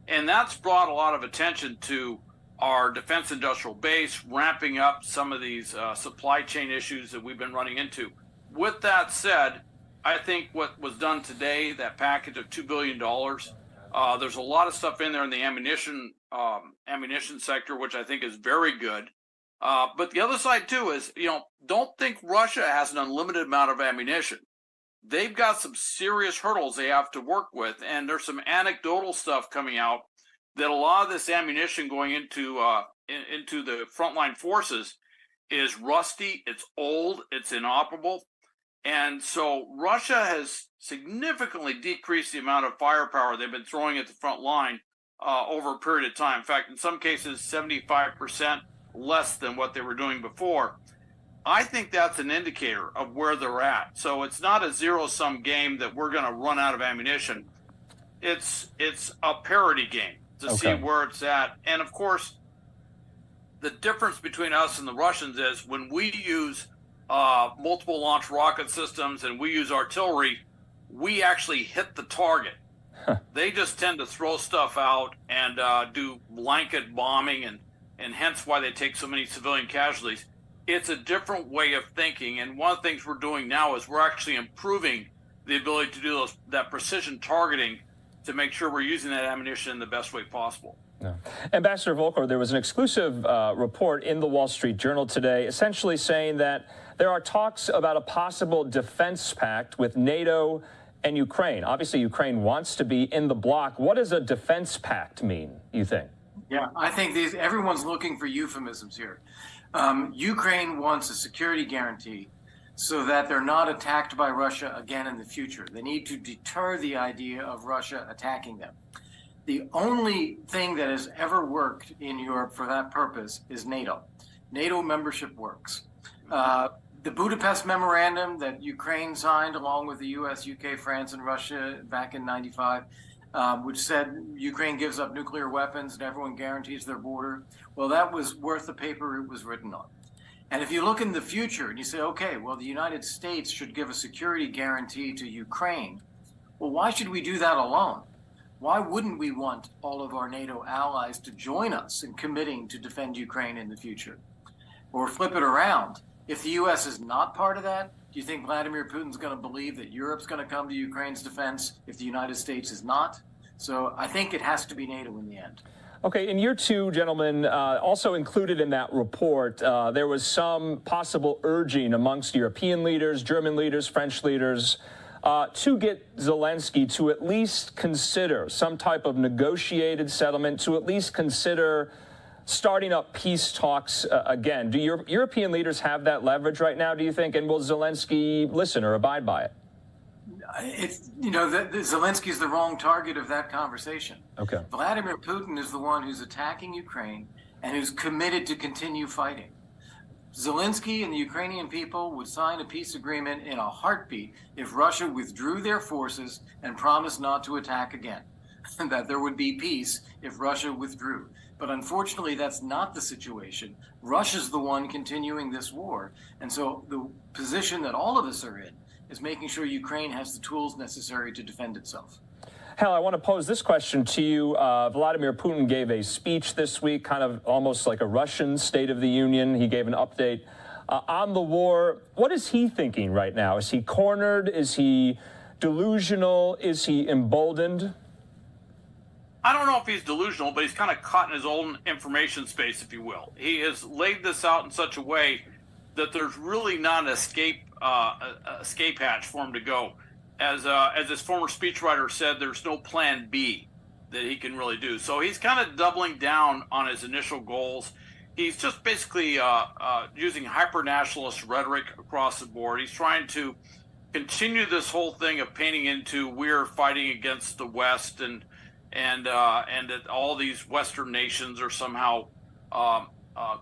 and that's brought a lot of attention to our defense industrial base, ramping up some of these supply chain issues that we've been running into. With that said, I think what was done today, that package of $2 billion, there's a lot of stuff in there in the ammunition sector, which I think is very good. But the other side, too, is, don't think Russia has an unlimited amount of ammunition. They've got some serious hurdles they have to work with, and there's some anecdotal stuff coming out that a lot of this ammunition going into the frontline forces is rusty, it's old, it's inoperable. And so Russia has significantly decreased the amount of firepower they've been throwing at the front line over a period of time. In fact, in some cases, 75% less than what they were doing before. I think that's an indicator of where they're at. So it's not a zero-sum game that we're going to run out of ammunition. It's a parity game to see where it's at. And, of course, the difference between us and the Russians is when we use multiple launch rocket systems and we use artillery, we actually hit the target. They just tend to throw stuff out and do blanket bombing, and hence why they take so many civilian casualties. It's a different way of thinking, and one of the things we're doing now is we're actually improving the ability to do that precision targeting to make sure we're using that ammunition in the best way possible. No. Ambassador Volker, there was an exclusive report in the Wall Street Journal today essentially saying that there are talks about a possible defense pact with NATO and Ukraine. Obviously, Ukraine wants to be in the bloc. What does a defense pact mean, you think? Yeah, I think everyone's looking for euphemisms here. Ukraine wants a security guarantee so that they're not attacked by Russia again in the future. They need to deter the idea of Russia attacking them. The only thing that has ever worked in Europe for that purpose is NATO. NATO membership works. The Budapest Memorandum that Ukraine signed along with the US, UK, France, and Russia back in '95, which said Ukraine gives up nuclear weapons and everyone guarantees their border. Well, that was worth the paper it was written on. And if you look in the future and you say, okay, well, the United States should give a security guarantee to Ukraine. Well, why should we do that alone? Why wouldn't we want all of our NATO allies to join us in committing to defend Ukraine in the future? Or flip it around. If the U.S. is not part of that, do you think Vladimir Putin's going to believe that Europe's going to come to Ukraine's defense if the United States is not? So I think it has to be NATO in the end. Okay, and you two gentlemen, also included in that report, there was some possible urging amongst European leaders, German leaders, French leaders, to get Zelenskyy to at least consider some type of negotiated settlement, to at least consider starting up peace talks again. Do your European leaders have that leverage right now, do you think? And will Zelenskyy listen or abide by it? It's, Zelenskyy is the wrong target of that conversation. Okay. Vladimir Putin is the one who's attacking Ukraine and who's committed to continue fighting. Zelenskyy and the Ukrainian people would sign a peace agreement in a heartbeat if Russia withdrew their forces and promised not to attack again, and that there would be peace if Russia withdrew. But unfortunately, that's not the situation. Russia's the one continuing this war. And so the position that all of us are in is making sure Ukraine has the tools necessary to defend itself. Hal, I want to pose this question to you. Vladimir Putin gave a speech this week, kind of almost like a Russian State of the Union. He gave an update on the war. What is he thinking right now? Is he cornered? Is he delusional? Is he emboldened? I don't know if he's delusional, but he's kind of caught in his own information space, if you will. He has laid this out in such a way that there's really not an escape hatch for him to go. As his former speechwriter said, there's no plan B that he can really do. So he's kind of doubling down on his initial goals. He's just basically using hyper-nationalist rhetoric across the board. He's trying to continue this whole thing of painting into we're fighting against the West and that all these Western nations are somehow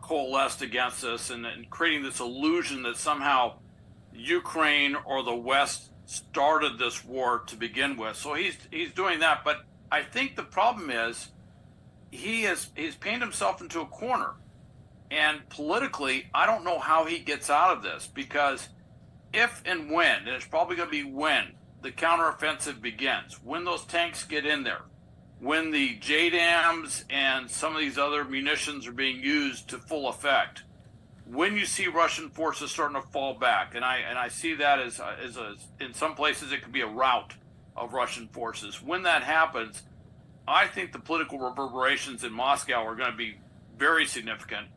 coalesced against us, and creating this illusion that somehow Ukraine or the West started this war to begin with. So he's doing that, but I think the problem is he's painted himself into a corner, and politically I don't know how he gets out of this, because if and when, and it's probably going to be when, the counteroffensive begins, when those tanks get in there, when the JDAMs and some of these other munitions are being used to full effect, when you see Russian forces starting to fall back, and I see that as in some places it could be a rout of Russian forces. When that happens, I think the political reverberations in Moscow are going to be very significant.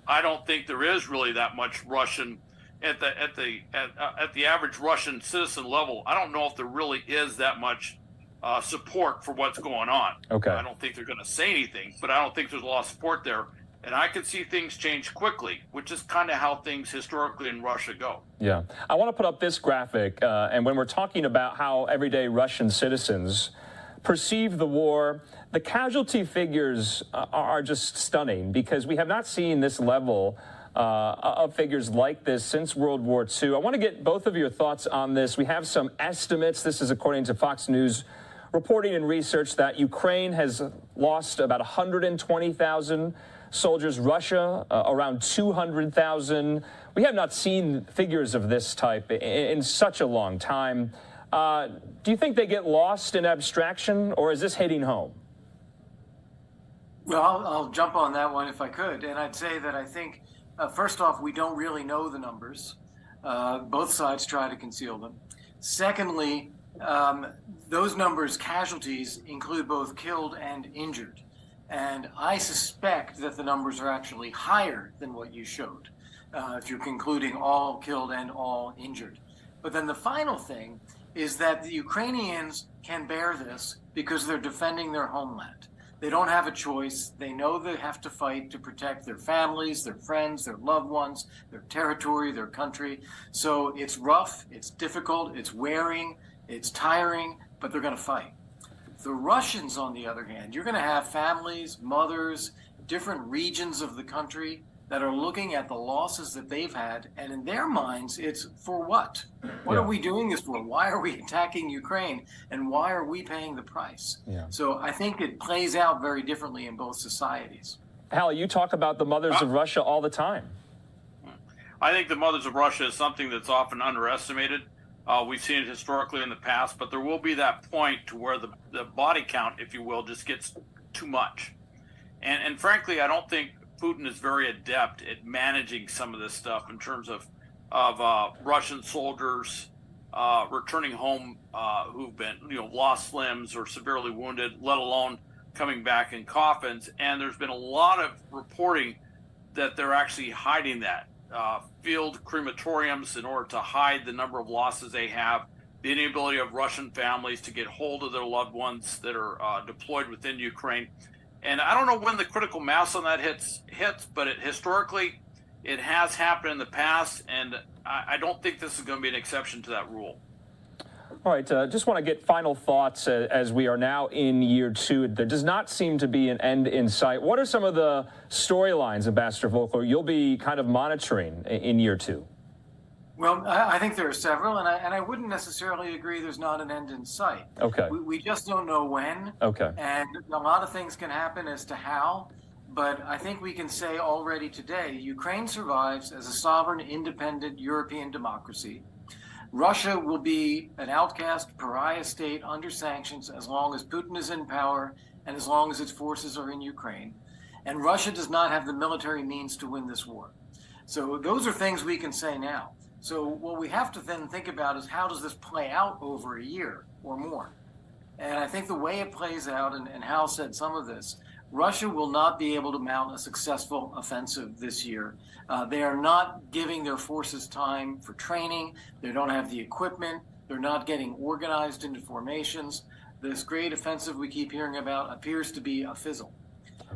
I don't think there is really that much Russian at the average Russian citizen level. I don't know if there really is that much support for what's going on. Okay. I don't think they're going to say anything, but I don't think there's a lot of support there. And I can see things change quickly, which is kind of how things historically in Russia go. Yeah. I want to put up this graphic. And when we're talking about how everyday Russian citizens perceive the war, the casualty figures are just stunning, because we have not seen this level of figures like this since World War II. I want to get both of your thoughts on this. We have some estimates. This is according to Fox News reporting and research that Ukraine has lost about 120,000 soldiers, Russia around 200,000. We have not seen figures of this type in such a long time. Do you think they get lost in abstraction, or is this hitting home? Well, I'll jump on that one if I could. And I'd say that I think, first off, we don't really know the numbers. Both sides try to conceal them. Secondly, those numbers, casualties, include both killed and injured. And I suspect that the numbers are actually higher than what you showed, if you're concluding all killed and all injured. But then the final thing is that the Ukrainians can bear this because they're defending their homeland. They don't have a choice. They know they have to fight to protect their families, their friends, their loved ones, their territory, their country. So it's rough, it's difficult, it's wearing, it's tiring, but they're going to fight. The Russians, on the other hand, you're going to have families, mothers, different regions of the country that are looking at the losses that they've had, and in their minds, it's for what? What are we doing this for? Why are we attacking Ukraine? And why are we paying the price? Yeah. So I think it plays out very differently in both societies. Hal, you talk about the mothers of Russia all the time. I think the mothers of Russia is something that's often underestimated. We've seen it historically in the past, but there will be that point to where the body count, if you will, just gets too much. And frankly, I don't think Putin is very adept at managing some of this stuff in terms of Russian soldiers returning home who've been lost limbs or severely wounded, let alone coming back in coffins, and there's been a lot of reporting that they're actually hiding that. Field crematoriums in order to hide the number of losses they have, the inability of Russian families to get hold of their loved ones that are deployed within Ukraine. And I don't know when the critical mass on that hits, but historically it has happened in the past, and I don't think this is going to be an exception to that rule. All right, just want to get final thoughts as we are now in year 2. There does not seem to be an end in sight. What are some of the storylines, Ambassador Volker, you'll be kind of monitoring in year 2? Well, I think there are several, and I wouldn't necessarily agree there's not an end in sight. Okay. We just don't know when. Okay. And a lot of things can happen as to how, but I think we can say already today, Ukraine survives as a sovereign, independent European democracy. Russia will be an outcast pariah state under sanctions as long as Putin is in power and as long as its forces are in Ukraine. And Russia does not have the military means to win this war. So those are things we can say now. So what we have to then think about is how does this play out over a year or more? And I think the way it plays out, and Hal said some of this, Russia will not be able to mount a successful offensive this year. They are not giving their forces time for training. They don't have the equipment. They're not getting organized into formations. This great offensive we keep hearing about appears to be a fizzle.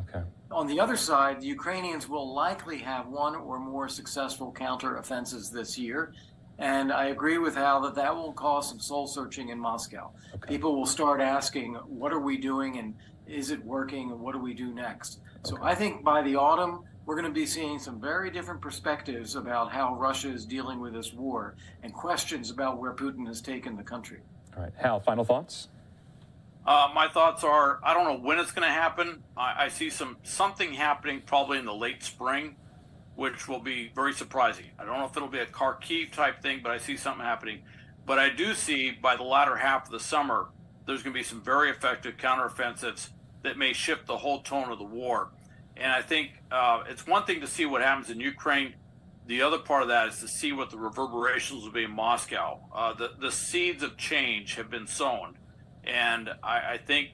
Okay. On the other side, the Ukrainians will likely have one or more successful counter-offensives this year. And I agree with Hal that will cause some soul-searching in Moscow. Okay. People will start asking, what are we doing, and is it working, and what do we do next? Okay. So I think by the autumn, we're going to be seeing some very different perspectives about how Russia is dealing with this war and questions about where Putin has taken the country. All right. Hal, final thoughts? My thoughts are, I don't know when it's going to happen. I see something happening probably in the late spring, which will be very surprising. I don't know if it'll be a Kharkiv type thing, but I see something happening. But I do see by the latter half of the summer, there's going to be some very effective counteroffensives that may shift the whole tone of the war. And I think it's one thing to see what happens in Ukraine. The other part of that is to see what the reverberations will be in Moscow. The seeds of change have been sown. And I think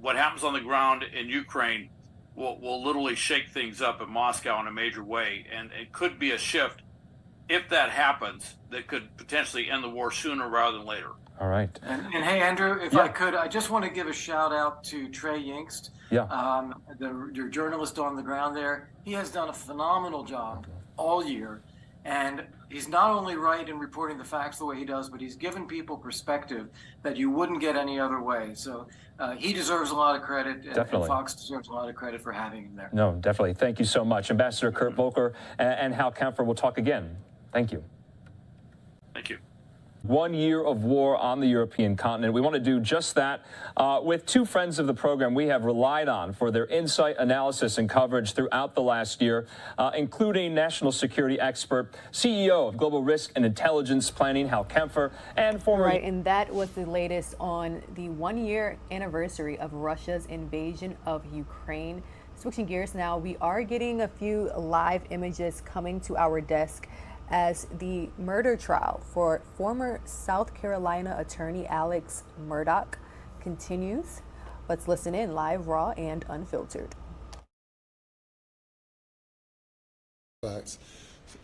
what happens on the ground in Ukraine will literally shake things up in Moscow in a major way. And it could be a shift, if that happens, that could potentially end the war sooner rather than later. All right. And hey, Andrew, if I could, I just want to give a shout out to Trey Yingst, your journalist on the ground there. He has done a phenomenal job all year. And he's not only right in reporting the facts the way he does, but he's given people perspective that you wouldn't get any other way. So he deserves a lot of credit. Definitely. And Fox deserves a lot of credit for having him there. No, definitely. Thank you so much. Ambassador Kurt Volker and Hal Kempfer will talk again. Thank you. Thank you. 1 year of war on the European continent. We want to do just that with two friends of the program we have relied on for their insight, analysis, and coverage throughout the last year, including national security expert, CEO of Global Risk and Intelligence Planning, Hal Kempfer, and former... Right, and that was the latest on the 1 year anniversary of Russia's invasion of Ukraine. Switching gears now, we are getting a few live images coming to our desk as the murder trial for former South Carolina attorney Alex Murdoch continues. Let's listen in live, raw, and unfiltered.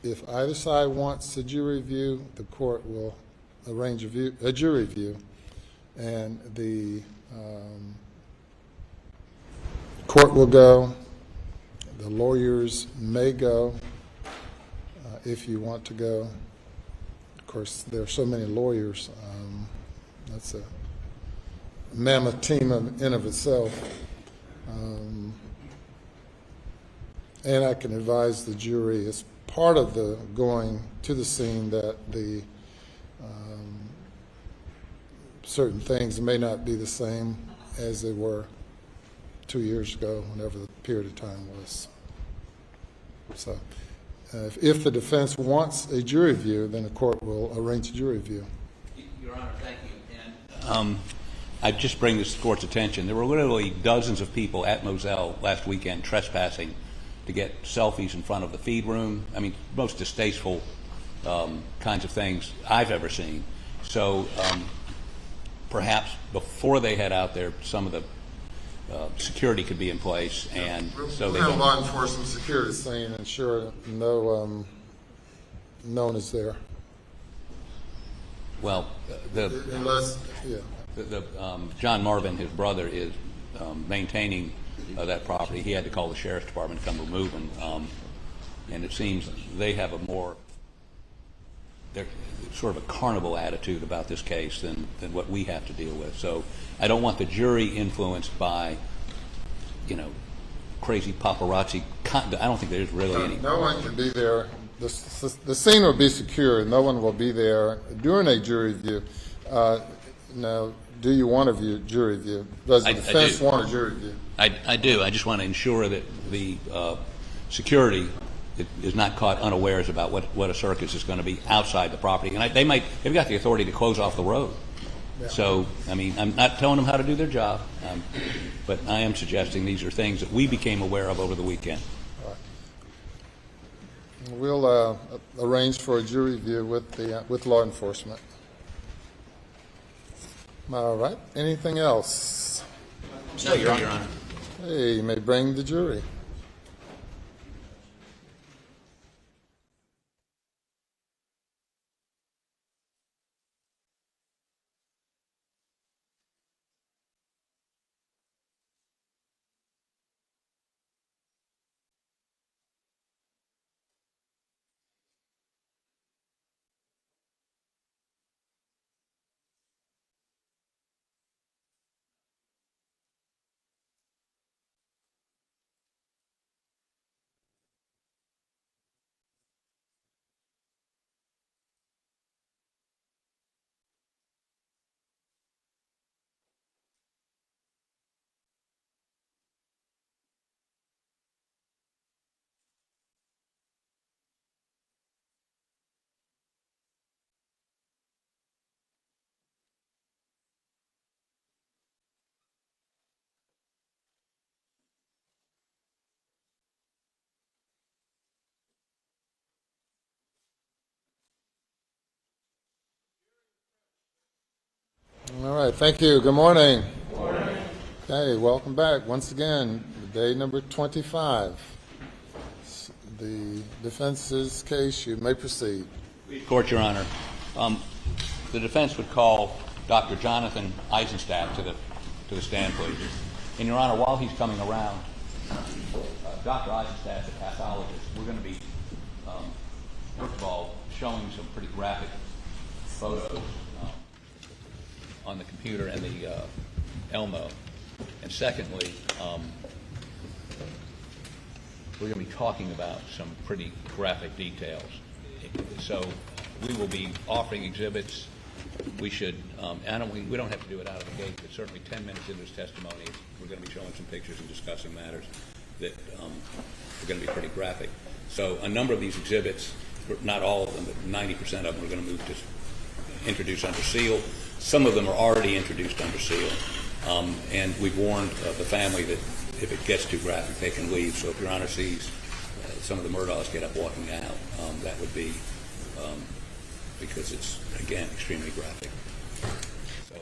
If either side wants a jury view, the court will arrange a jury view, and the court will go. The lawyers may go. If you want to go. Of course, there are so many lawyers. That's a mammoth team in of itself. And I can advise the jury as part of the going to the scene that the certain things may not be the same as they were 2 years ago, whenever the period of time was. So. If the defense wants a jury view, then the court will arrange a jury view. Your Honor, thank you. And I just bring this to the court's attention. There were literally dozens of people at Moselle last weekend trespassing to get selfies in front of the feed room. I mean, most distasteful kinds of things I've ever seen. So perhaps before they head out there, some of the security could be in place, and so they have don't. law enforcement security scene, ensure no one is there. Well, John Marvin, his brother, is maintaining that property. He had to call the sheriff's department to come remove him, and it seems they have they're sort of a carnival attitude about this case than what we have to deal with. So I don't want the jury influenced by, crazy paparazzi. I don't think there's really any. No one can be there. The scene will be secure. No one will be there during a jury view. Now, do you want a jury view? Does the defense want a jury view? I do. I just want to ensure that the security is not caught unawares about what a circus is going to be outside the property. And they've got the authority to close off the road. Yeah. So, I mean, I'm not telling them how to do their job, but I am suggesting these are things that we became aware of over the weekend. All right. We'll arrange for a jury view with law enforcement. All right. Anything else? No, Your Honor. Hey, you may bring the jury. All right, thank you. Good morning. Good morning. Okay, welcome back once again, day number 25. The defense's case, you may proceed. Court, Your Honor. The defense would call Dr. Jonathan Eisenstadt to the stand, please. And, Your Honor, while he's coming around, Dr. Eisenstadt's a pathologist. We're going to be, first of all, showing some pretty graphic photos on the computer and the Elmo. And secondly, we're going to be talking about some pretty graphic details. So we will be offering exhibits. We should, we don't have to do it out of the gate, but certainly 10 minutes into his testimony, we're going to be showing some pictures and discussing matters that are going to be pretty graphic. So a number of these exhibits, not all of them, but 90% of them we're going to move to introduce under seal. Some of them are already introduced under seal, and we've warned the family that if it gets too graphic, they can leave. So if Your Honor sees some of the Murdochs get up walking out, that would be because it's, again, extremely graphic. So,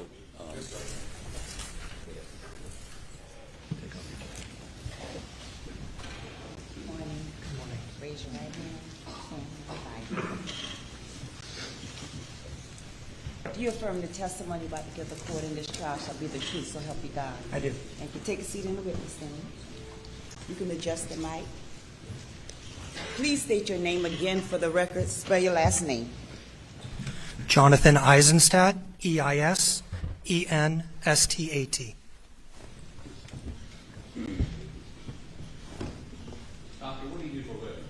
Good morning. Good morning. Raise your right hand. Do you affirm the testimony about to give the court in this trial shall be the truth, so help you God? I do. Thank you. Take a seat in the witness stand. You can adjust the mic. Please state your name again for the record. Spell your last name. Jonathan Eisenstadt, E-I-S-E-N-S-T-A-T. Doctor, what do you do for a living?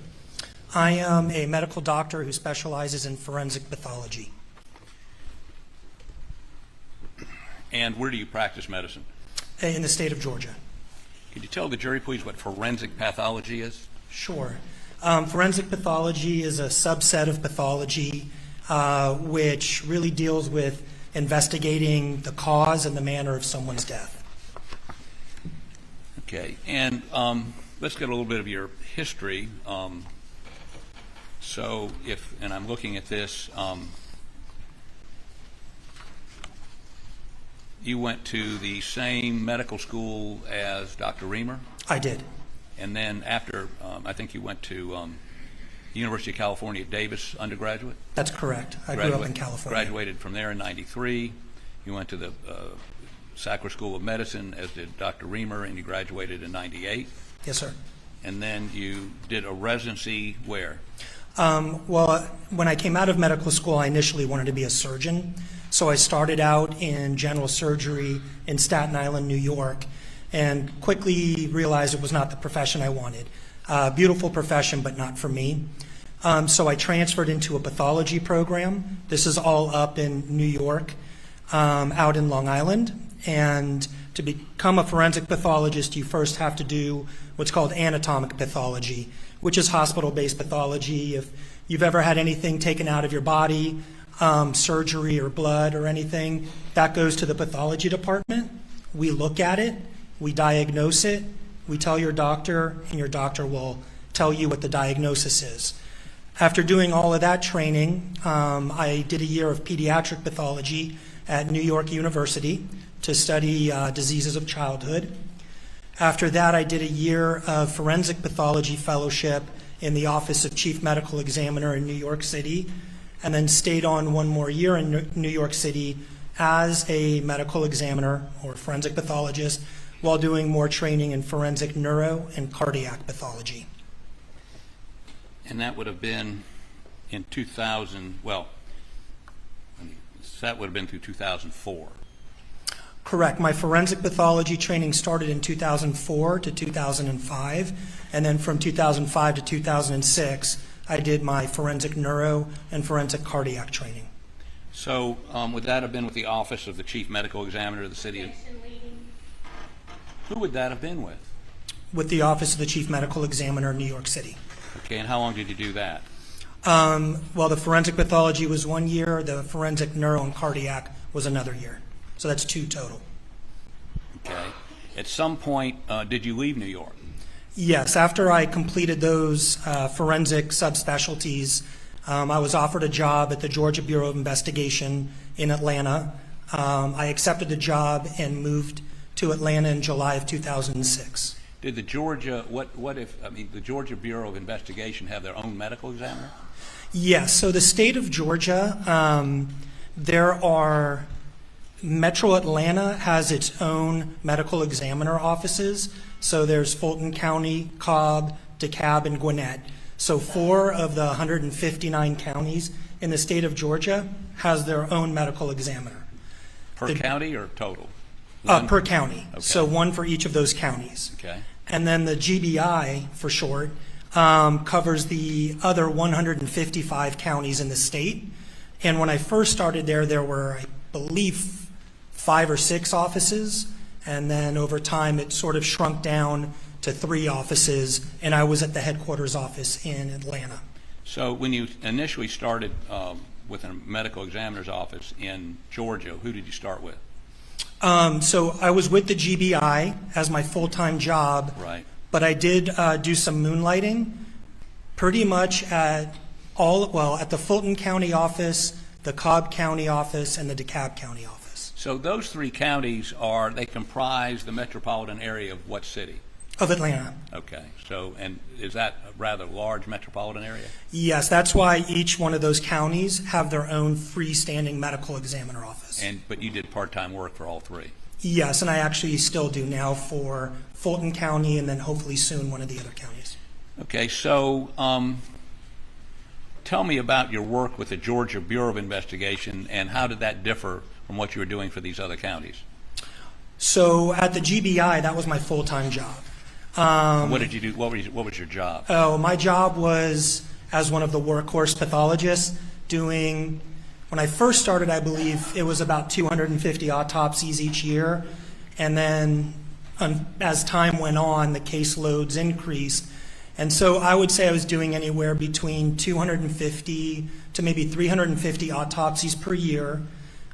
I am a medical doctor who specializes in forensic pathology. And where do you practice medicine? In the state of Georgia. Could you tell the jury, please, what forensic pathology is? Sure. Forensic pathology is a subset of pathology which really deals with investigating the cause and the manner of someone's death. Okay, and let's get a little bit of your history. So and I'm looking at this, you went to the same medical school as Dr. Reamer? I did. And then after, I think you went to University of California at Davis undergraduate? That's correct. I grew up in California. Graduated from there in '93. You went to the Sackler School of Medicine, as did Dr. Reamer, and you graduated in '98. Yes, sir. And then you did a residency where? Well, when I came out of medical school, I initially wanted to be a surgeon. So I started out in general surgery in Staten Island, New York, and quickly realized it was not the profession I wanted. Beautiful profession, but not for me. So I transferred into a pathology program. This is all up in New York, out in Long Island. And to become a forensic pathologist, you first have to do what's called anatomic pathology, which is hospital-based pathology. If you've ever had anything taken out of your body, surgery or blood or anything, that goes to the pathology department. We look at it, we diagnose it, we tell your doctor, and your doctor will tell you what the diagnosis is. After doing all of that training, I did a year of pediatric pathology at New York University to study diseases of childhood. After that, I did a year of forensic pathology fellowship in the Office of Chief Medical Examiner in New York City, and then stayed on one more year in New York City as a medical examiner or forensic pathologist while doing more training in forensic neuro and cardiac pathology. And that would have been in 2000, well, that would have been through 2004. Correct. My forensic pathology training started in 2004 to 2005, and then from 2005 to 2006, I did my forensic neuro and forensic cardiac training. So would that have been with the Office of the Chief Medical Examiner of the city? Who would that have been with? With the Office of the Chief Medical Examiner in New York City. Okay, and how long did you do that? Well, the forensic pathology was 1 year, the forensic neuro and cardiac was another year. So that's 2 total. Okay. At some point, did you leave New York? Yes, after I completed those forensic subspecialties, I was offered a job at the Georgia Bureau of Investigation in Atlanta. I accepted the job and moved to Atlanta in July of 2006. Did the Georgia, the Georgia Bureau of Investigation have their own medical examiner? Yes, so the state of Georgia, there are, Metro Atlanta has its own medical examiner offices. So there's Fulton County, Cobb, DeKalb, and Gwinnett. So 4 of the 159 counties in the state of Georgia has their own medical examiner. Per county or total? Per county. Okay. So 1 for each of those counties. Okay. And then the GBI, for short, covers the other 155 counties in the state. And when I first started there were, I believe, 5 or 6 offices. And then over time, it sort of shrunk down to 3 offices, and I was at the headquarters office in Atlanta. So when you initially started with a medical examiner's office in Georgia, who did you start with? So I was with the GBI as my full-time job, right. But I did do some moonlighting pretty much at at the Fulton County office, the Cobb County office, and the DeKalb County office. So those 3 counties they comprise the metropolitan area of what city? Of Atlanta. Okay. So, and is that a rather large metropolitan area? Yes, that's why each one of those counties have their own freestanding medical examiner office. But you did part-time work for all 3? Yes, and I actually still do now for Fulton County and then hopefully soon one of the other counties. Okay, so tell me about your work with the Georgia Bureau of Investigation and how did that differ from what you were doing for these other counties? So at the GBI, that was my full-time job. What did you do? What was your job? Oh, my job was as one of the workhorse pathologists doing, when I first started, I believe it was about 250 autopsies each year. And then as time went on, the caseloads increased. And so I would say I was doing anywhere between 250 to maybe 350 autopsies per year.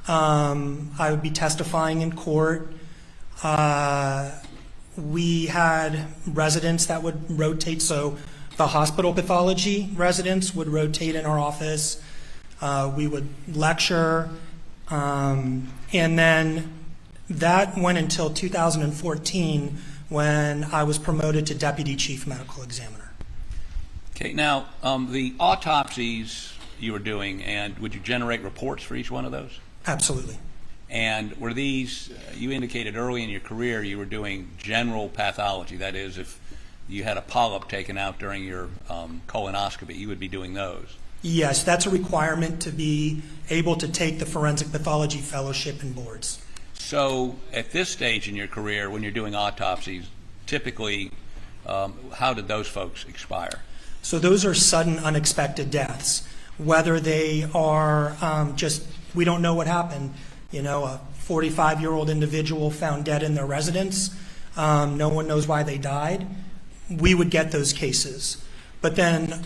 I would be testifying in court. We had residents that would rotate, so the hospital pathology residents would rotate in our office. We would lecture, and then That went until 2014 when I was promoted to Deputy Chief Medical Examiner. Okay, now the autopsies you were doing, and would you generate reports for each one of those? Absolutely. And were these, you indicated early in your career you were doing general pathology, that is, if you had a polyp taken out during your colonoscopy, you would be doing those? Yes, that's a requirement to be able to take the Forensic Pathology Fellowship and boards. So at this stage in your career, when you're doing autopsies, typically, how did those folks expire? So those are sudden, unexpected deaths. Whether they are just, we don't know what happened. You know, a 45-year-old individual found dead in their residence. No one knows why they died. We would get those cases. But then,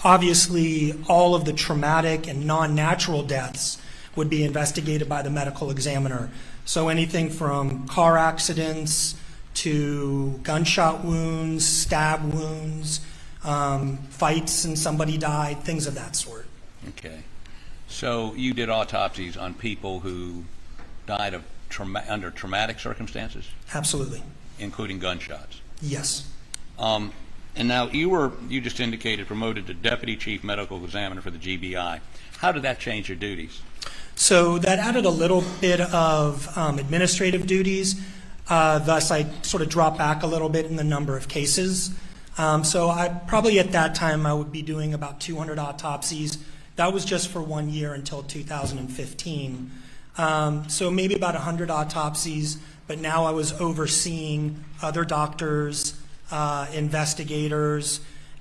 obviously, all of the traumatic and non-natural deaths would be investigated by the medical examiner. So anything from car accidents to gunshot wounds, stab wounds, fights and somebody died, things of that sort. Okay. So you did autopsies on people who died of under traumatic circumstances? Absolutely. Including gunshots? Yes. And now you just indicated promoted to Deputy Chief Medical Examiner for the GBI. How did that change your duties? So that added a little bit of administrative duties. Thus, I sort of dropped back a little bit in the number of cases. So I probably at that time I would be doing about 200 autopsies. That was just for 1 year until 2015. So maybe about 100 autopsies, but now I was overseeing other doctors, investigators,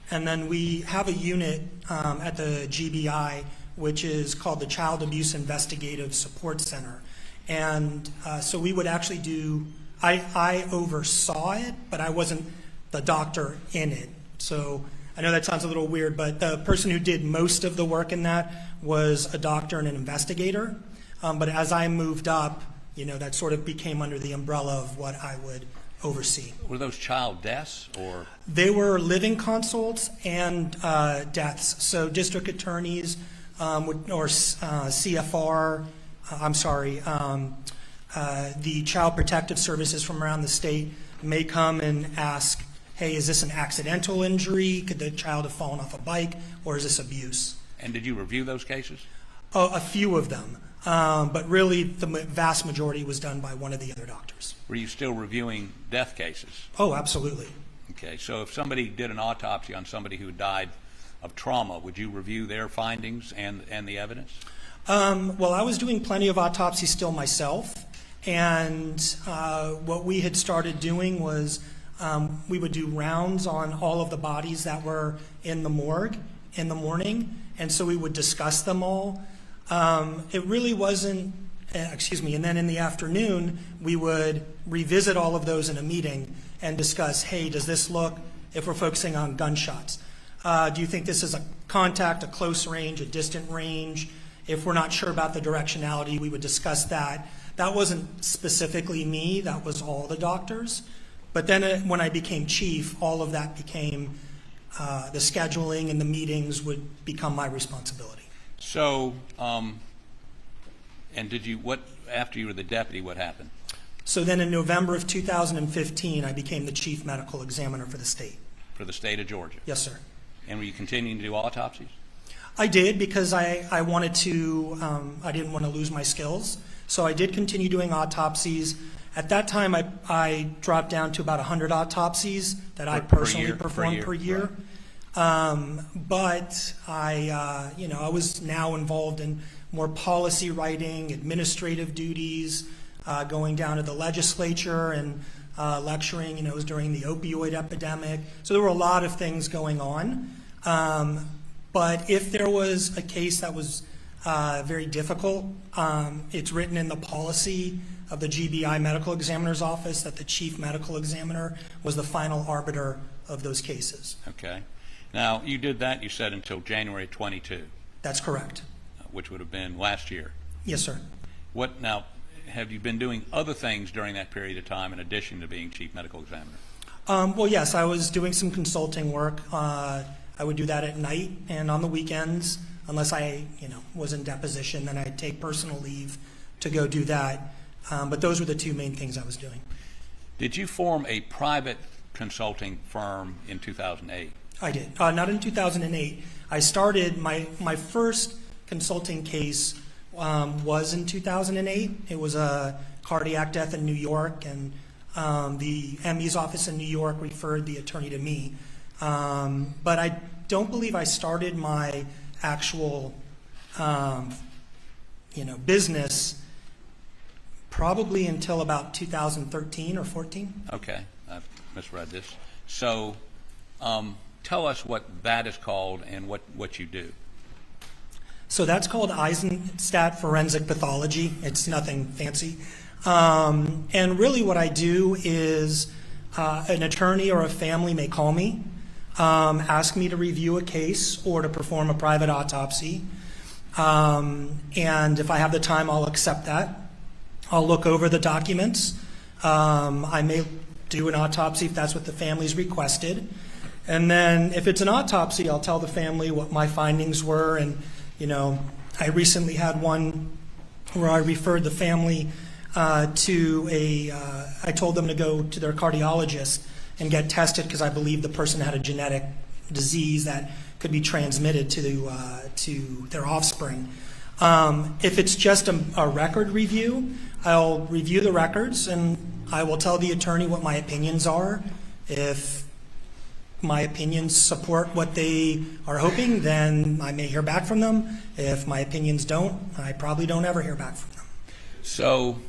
and then we have a unit at the GBI which is called the Child Abuse Investigative Support Center. And so we would actually do, I oversaw it, but I wasn't the doctor in it. So I know that sounds a little weird, but the person who did most of the work in that was a doctor and an investigator. But as I moved up, you know, that sort of became under the umbrella of what I would oversee. Were those child deaths or? They were living consults and deaths. So district attorneys or CFR, the Child Protective Services from around the state may come and ask, hey, is this an accidental injury? Could the child have fallen off a bike? Or is this abuse? And did you review those cases? A few of them. But really, the vast majority was done by one of the other doctors. Were you still reviewing death cases? Oh, absolutely. Okay, so if somebody did an autopsy on somebody who died of trauma, would you review their findings and the evidence? Well, I was doing plenty of autopsies still myself, and what we had started doing was we would do rounds on all of the bodies that were in the morgue in the morning, and so we would discuss them all. It really wasn't, and then in the afternoon, we would revisit all of those in a meeting and discuss, hey, does this look, if we're focusing on gunshots, do you think this is a contact, a close range, a distant range? If we're not sure about the directionality, we would discuss that. That wasn't specifically me, that was all the doctors. But then when I became chief, all of that became, the scheduling and the meetings would become my responsibility. So, and did you, after you were the deputy, what happened? So then in November of 2015, I became the chief medical examiner for the state. For the state of Georgia? Yes, sir. And were you continuing to do autopsies? I did, because I wanted to, I didn't want to lose my skills. So I did continue doing autopsies. At that time, I dropped down to about 100 autopsies that I personally performed per year. Right. But I was now involved in more policy writing, administrative duties, going down to the legislature and lecturing. You know, it was during the opioid epidemic. So there were a lot of things going on. But if there was a case that was very difficult, it's written in the policy of the GBI Medical Examiner's Office that the Chief Medical Examiner was the final arbiter of those cases. Okay. Now, you did that, you said, until January 22. That's correct. Which would have been last year. Yes, sir. Now, have you been doing other things during that period of time in addition to being Chief Medical Examiner? Well, yes, I was doing some consulting work. I would do that at night and on the weekends, unless I, was in deposition, then I'd take personal leave to go do that. But those were the two main things I was doing. Did you form a private consulting firm in 2008? I did. Not in 2008. I started my first consulting case was in 2008. It was a cardiac death in New York, and the ME's office in New York referred the attorney to me. But I don't believe I started my actual business probably until about 2013 or 14. Okay, I've misread this. So tell us what that is called and what you do. So that's called Eisenstadt Forensic Pathology. It's nothing fancy. And really what I do is an attorney or a family may call me, ask me to review a case or to perform a private autopsy. And if I have the time, I'll accept that. I'll look over the documents. I may do an autopsy if that's what the family's requested. And then if it's an autopsy, I'll tell the family what my findings were. And, I recently had one where I referred the family to I told them to go to their cardiologist and get tested because I believe the person had a genetic disease that could be transmitted to their offspring. If it's just a record review, I'll review the records and I will tell the attorney what my opinions are. If my opinions support what they are hoping, then I may hear back from them. If my opinions don't, I probably don't ever hear back from them. So,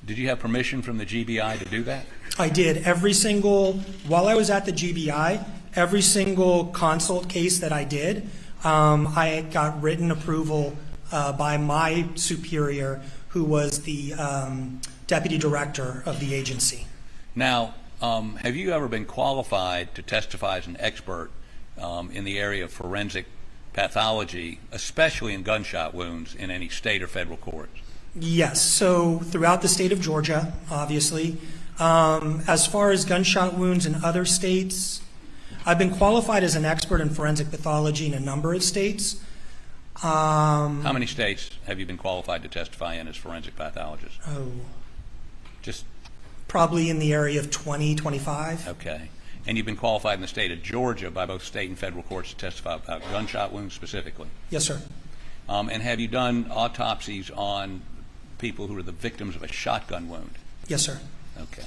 did you have permission from the GBI to do that? I did. While I was at the GBI, every single consult case that I did, I got written approval by my superior, who was the deputy director of the agency. Now, have you ever been qualified to testify as an expert in the area of forensic pathology, especially in gunshot wounds, in any state or federal courts? Yes. So throughout the state of Georgia, obviously. As far as gunshot wounds in other states, I've been qualified as an expert in forensic pathology in a number of states. How many states have you been qualified to testify in as forensic pathologist? Just probably in the area of 20, 25. Okay. And you've been qualified in the state of Georgia by both state and federal courts to testify about gunshot wounds specifically? Yes, sir. And have you done autopsies on people who are the victims of a shotgun wound? Yes, sir. Okay.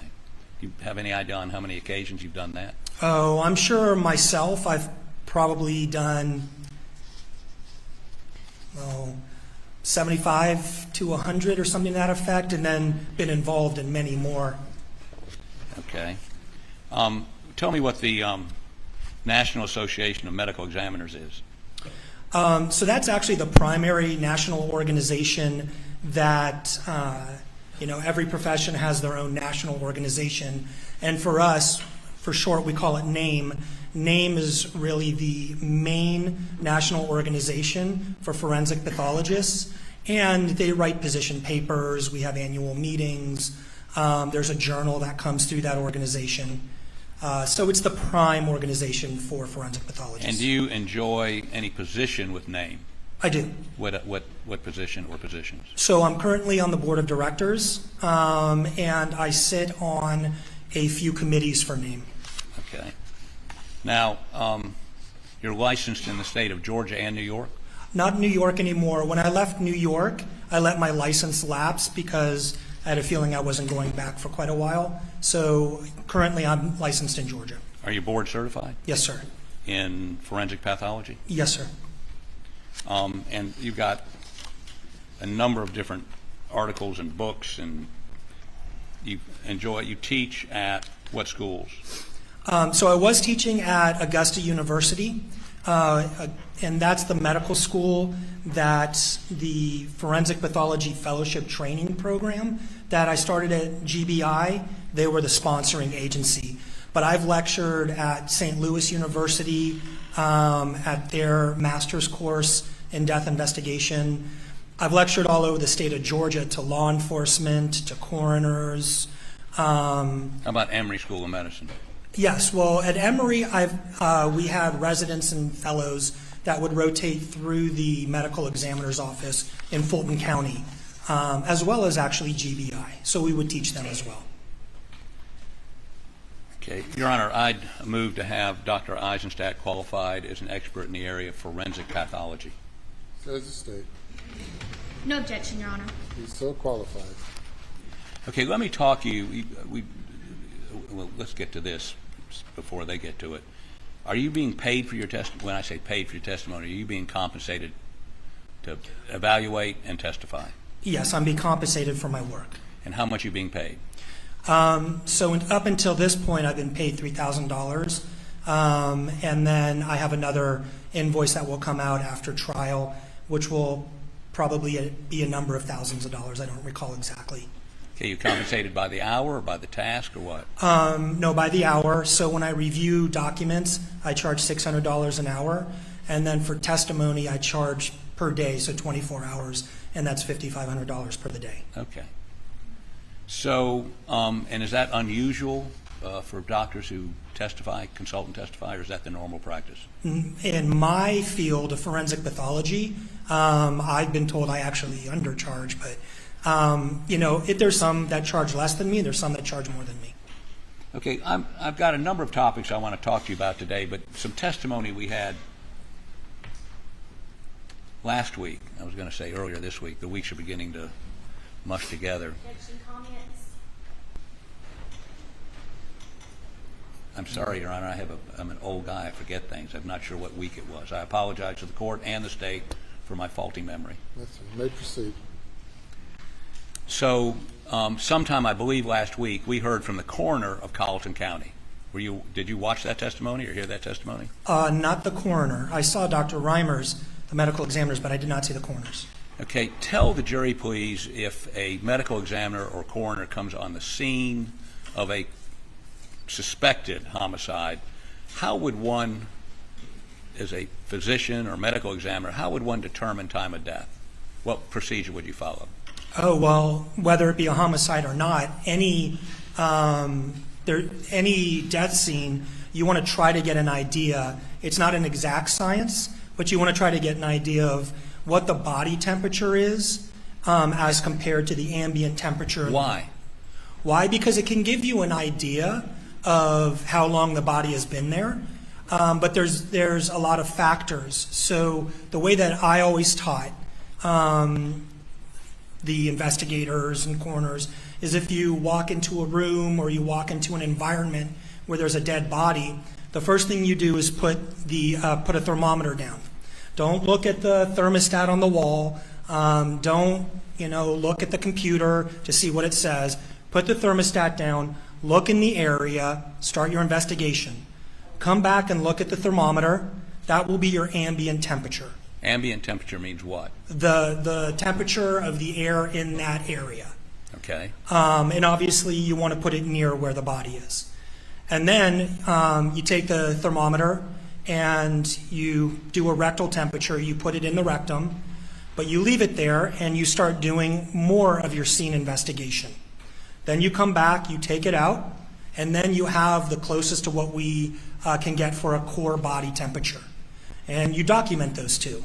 Do you have any idea on how many occasions you've done that? Oh, I'm sure myself I've probably done 75 to 100 or something to that effect, and then been involved in many more. Okay. Tell me what the National Association of Medical Examiners is. So that's actually the primary national organization that, every profession has their own national organization. And for us, for short, we call it NAME. NAME is really the main national organization for forensic pathologists. And they write position papers. We have annual meetings. There's a journal that comes through that organization. So it's the prime organization for forensic pathologists. And do you enjoy any position with NAME? I do. What position or positions? So I'm currently on the board of directors, and I sit on a few committees for NAME. Okay. Now, you're licensed in the state of Georgia and New York? Not New York anymore. When I left New York, I let my license lapse because I had a feeling I wasn't going back for quite a while. So currently I'm licensed in Georgia. Are you board certified? Yes, sir. In forensic pathology? Yes, sir. And you've got a number of different articles and books, and you teach at what schools? So I was teaching at Augusta University, and that's the medical school that the Forensic Pathology Fellowship Training Program that I started at GBI, they were the sponsoring agency. But I've lectured at St. Louis University at their master's course in death investigation. I've lectured all over the state of Georgia to law enforcement, to coroners. How about Emory School of Medicine? Yes, well, at Emory, we had residents and fellows that would rotate through the medical examiner's office in Fulton County. as well as actually GBI. So we would teach them as well. Okay, Your Honor, I'd move to have Dr. Eisenstadt qualified as an expert in the area of forensic pathology. Says the state. No objection, Your Honor. He's so qualified. Okay, let me talk to you. Well, let's get to this before they get to it. Are you being paid for your testimony? When I say paid for your testimony, are you being compensated to evaluate and testify? Yes, I'm being compensated for my work. And how much are you being paid? Up until this point, I've been paid $3,000. And then I have another invoice that will come out after trial, which will probably be a number of thousands of dollars. I don't recall exactly. Okay, you compensated by the hour or by the task or what? No, by the hour. So when I review documents, I charge $600 an hour. And then for testimony, I charge per day, so 24 hours, and that's $5,500 per the day. Okay. So, and is that unusual for doctors who testify, consult and testify, or is that the normal practice? In my field of forensic pathology, I've been told I actually undercharge, but there's some that charge less than me, there's some that charge more than me. Okay, I've got a number of topics I want to talk to you about today, but some testimony we had last week, I was going to say earlier this week, the weeks are beginning to mush together. I'm sorry, Your Honor, I'm an old guy, I forget things. I'm not sure what week it was. I apologize to the court and the state for my faulty memory. That's right. You may proceed. So, sometime, I believe last week, we heard from the coroner of Colleton County. Did you watch that testimony or hear that testimony? Not the coroner. I saw Dr. Reimers, the medical examiners, but I did not see the coroners. Okay, tell the jury, please, if a medical examiner or coroner comes on the scene of a suspected homicide, how would one, as a physician or medical examiner, how would one determine time of death? What procedure would you follow? Oh, well, whether it be a homicide or not, any death scene, you want to try to get an idea. It's not an exact science, but you want to try to get an idea of what the body temperature is as compared to the ambient temperature. Why? Why? Because it can give you an idea of how long the body has been there. But there's a lot of factors. So the way that I always taught the investigators and coroners is if you walk into a room or you walk into an environment where there's a dead body, the first thing you do is put a thermometer down. Don't look at the thermostat on the wall. Don't look at the computer to see what it says. Put the thermostat down. Look in the area, start your investigation. Come back and look at the thermometer. That will be your ambient temperature. Ambient temperature means what? The temperature of the air in that area. Okay. And obviously you want to put it near where the body is. And then you take the thermometer and you do a rectal temperature. You put it in the rectum, but you leave it there and you start doing more of your scene investigation. Then you come back, you take it out, and then you have the closest to what we can get for a core body temperature. And you document those two.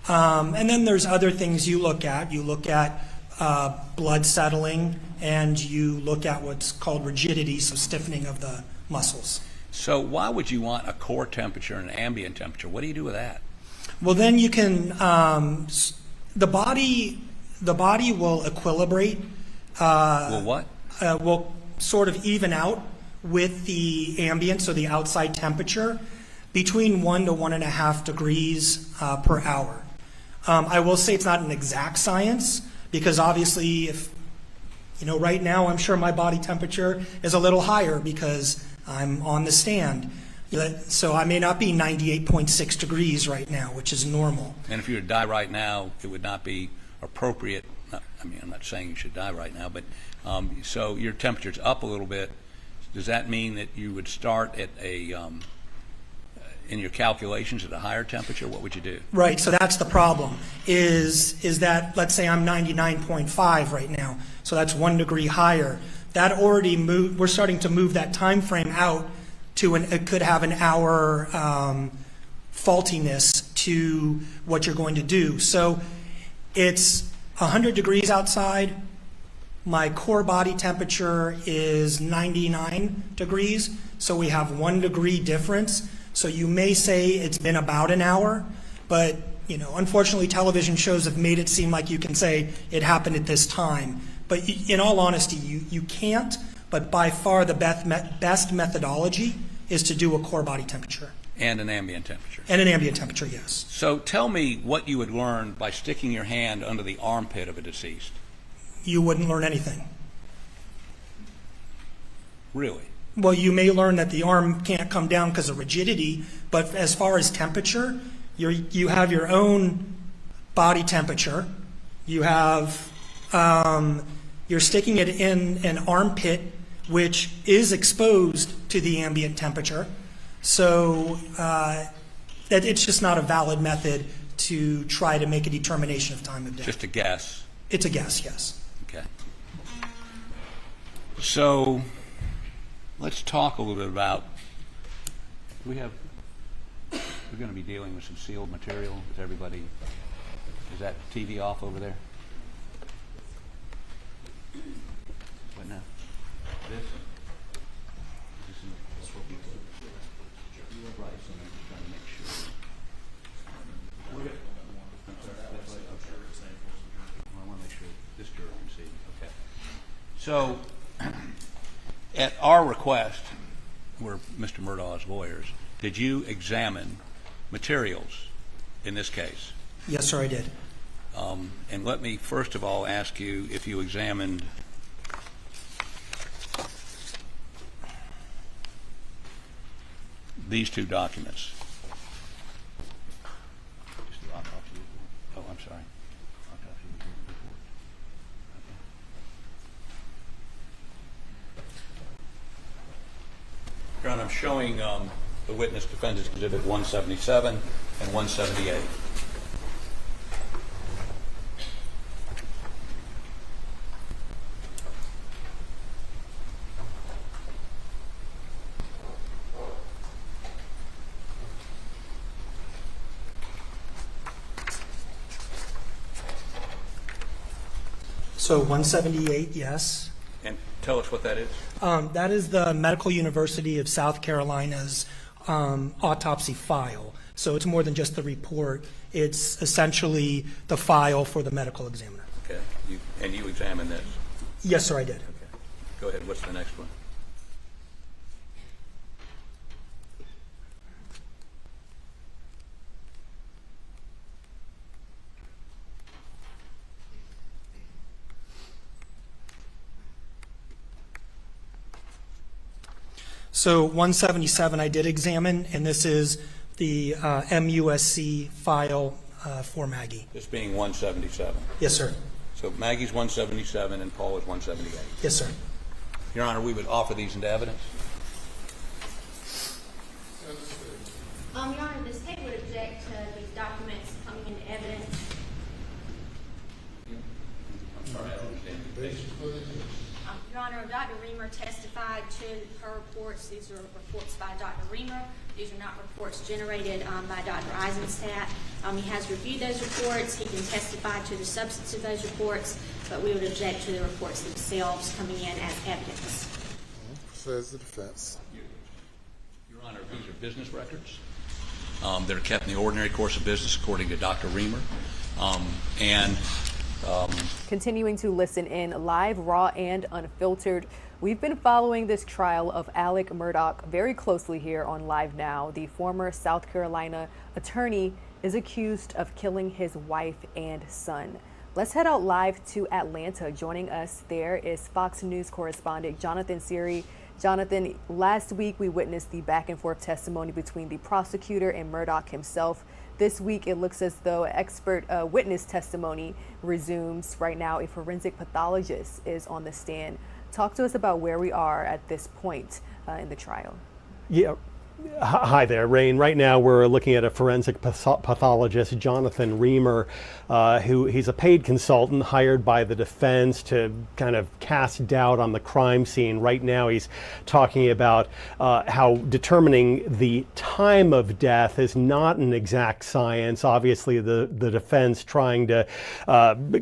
And then there's other things you look at. You look at blood settling, and you look at what's called rigidity, so stiffening of the muscles. So why would you want a core temperature and an ambient temperature? What do you do with that? Well, then you can, the body will equilibrate. Will what? Will sort of even out with the ambient, so the outside temperature, between 1 to 1.5 degrees per hour. I will say it's not an exact science, because obviously right now I'm sure my body temperature is a little higher because I'm on the stand. So I may not be 98.6 degrees right now, which is normal. And if you were to die right now, it would not be appropriate. I'm not saying you should die right now, but so your temperature's up a little bit. Does that mean that you would start at in your calculations at a higher temperature? What would you do? Right, so that's the problem, is that, let's say I'm 99.5 right now, so that's 1 degree higher. That already moved, we're starting to move that time frame out to it could have an hour faultiness to what you're going to do. So it's 100 degrees outside. My core body temperature is 99 degrees, so we have 1 degree difference. So you may say it's been about an hour, but you know, unfortunately, television shows have made it seem like you can say it happened at this time. But in all honesty, you can't. But by far the best methodology is to do a core body temperature. And an ambient temperature. And an ambient temperature, yes. So tell me what you would learn by sticking your hand under the armpit of a deceased. You wouldn't learn anything. Really? Well, you may learn that the arm can't come down because of rigidity, but as far as temperature, you have your own body temperature. You have, you're sticking it in an armpit, which is exposed to the ambient temperature. So that it's just not a valid method to try to make a determination of time of death. Just a guess? It's a guess, yes. Okay. So let's talk a little bit about, we're going to be dealing with some sealed material. Is everybody, is that TV off over there? What now? This? Right, so I'm just trying to make sure. I want to make sure this juror can see. Okay. So, at our request, we're Mr. Murdoch's lawyers, did you examine materials in this case? Yes, sir, I did. And let me first of all ask you if you examined these two documents. Just the autopsy. Oh, I'm sorry. Autopsy report. Okay. Your Honor, I'm showing the witness defendants exhibit 177 and 178. So 178, yes. And tell us what that is. That is the Medical University of South Carolina's autopsy file. So it's more than just the report. It's essentially the file for the medical examiner. Okay. And you examined this? Yes, sir, I did. Okay. Go ahead. What's the next one? So 177 I did examine, and this is the MUSC file for Maggie. This being 177? Yes, sir. So Maggie's 177 and Paul is 178? Yes, sir. Your Honor, we would offer these into evidence. Your Honor, the state would object to these documents coming into evidence. I'm sorry, I don't understand the basis. Your Honor, Dr. Reamer testified to her reports. These are reports by Dr. Reamer. These are not reports generated by Dr. Eisenstadt. He has reviewed those reports. He can testify to the substance of those reports, but we would object to the reports themselves coming in as evidence. Says the defense. Your Honor, these are business records. They're kept in the ordinary course of business according to Dr. Reamer. Continuing to listen in live, raw, and unfiltered. We've been following this trial of Alec Murdoch very closely here on LiveNOW. The former South Carolina attorney is accused of killing his wife and son. Let's head out live to Atlanta. Joining us there is Fox News correspondent Jonathan Siri. Jonathan, last week we witnessed the back and forth testimony between the prosecutor and Murdoch himself. This week, it looks as though expert witness testimony resumes. Right now, a forensic pathologist is on the stand. Talk to us about where we are at this point in the trial. Yeah, Hi there, Rain. Right now we're looking at a forensic pathologist, Jonathan Reamer, he's a paid consultant hired by the defense to kind of cast doubt on the crime scene. Right now he's talking about how determining the time of death is not an exact science. Obviously the defense trying to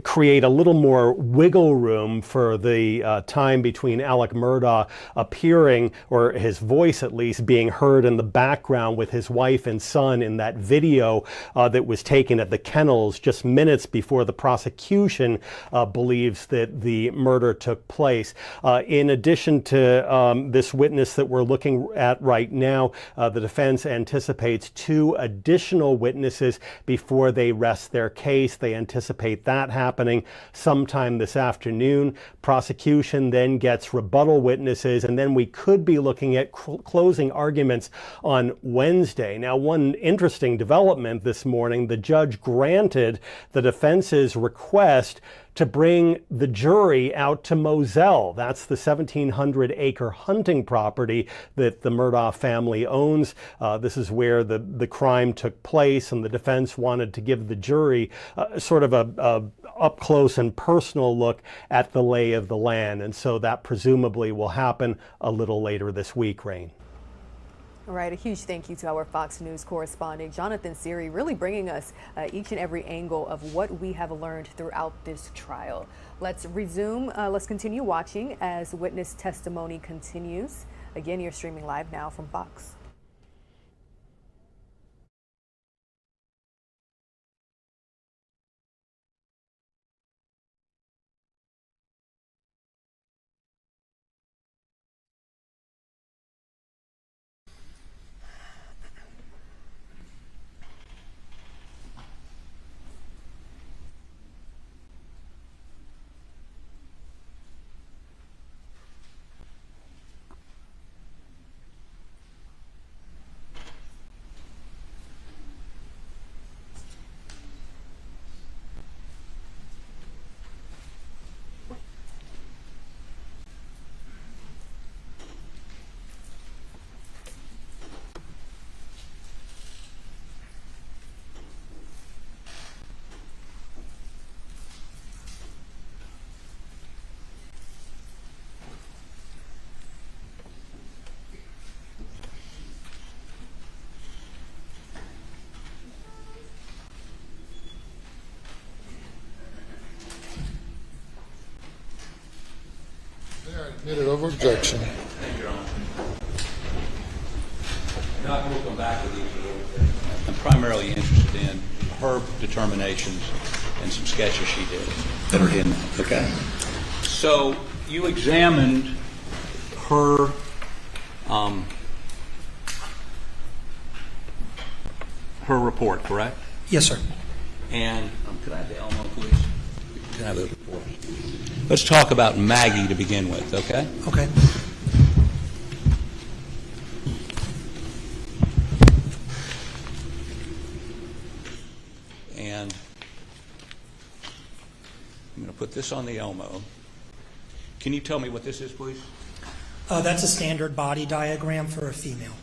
create a little more wiggle room for the time between Alec Murdoch appearing, or his voice at least, being heard in the background with his wife and son in that video that was taken at the kennels just minutes before the prosecution believes that the murder took place. In addition to this witness that we're looking at right now, the defense anticipates 2 additional witnesses before they rest their case. They anticipate that happening sometime this afternoon. Prosecution then gets rebuttal witnesses, and then we could be looking at closing arguments on Wednesday. Now, one interesting development this morning, the judge granted the defense's request to bring the jury out to Moselle. That's the 1,700-acre hunting property that the Murdoch family owns. This is where the crime took place, and the defense wanted to give the jury sort of a up-close and personal look at the lay of the land. And so that presumably will happen a little later this week, Rain. All right, a huge thank you to our Fox News correspondent, Jonathan Siri, really bringing us each and every angle of what we have learned throughout this trial. Let's continue watching as witness testimony continues. Again, you're streaming live now from Fox. Admitted over objection. Thank you, Your Honor. Now, we'll come back with these. I'm primarily interested in her determinations and some sketches she did that are in there. Okay. So you examined her her report, correct? Yes, sir. And could I have the Elmo, please? Can I have those reports? Let's talk about Maggie to begin with, okay? Okay. And I'm going to put this on the Elmo. Can you tell me what this is, please? That's a standard body diagram for a female.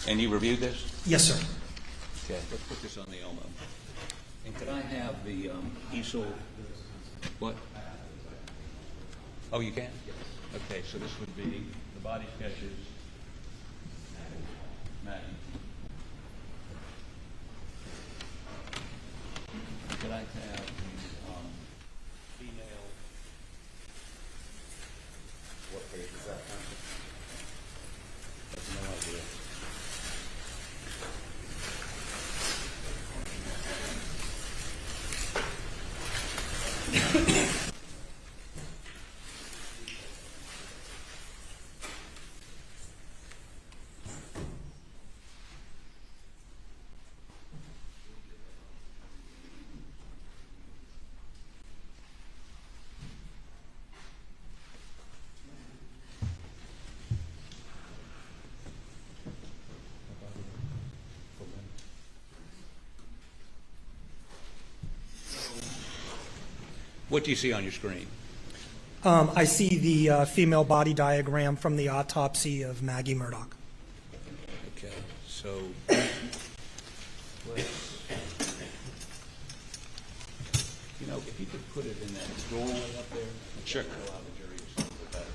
And you reviewed this? Yes, sir. Okay, let's put this on the Elmo. And could I have the easel? What? Oh, you can? Yes. Okay, so this would be the body sketches. Maggie. Could I have the female? What page is that? I have no idea. What do you see on your screen? I see the female body diagram from the autopsy of Maggie Murdoch. Okay, so let's, you know, if you could put it in that doorway up there. Sure. Allow the jury to see a little better.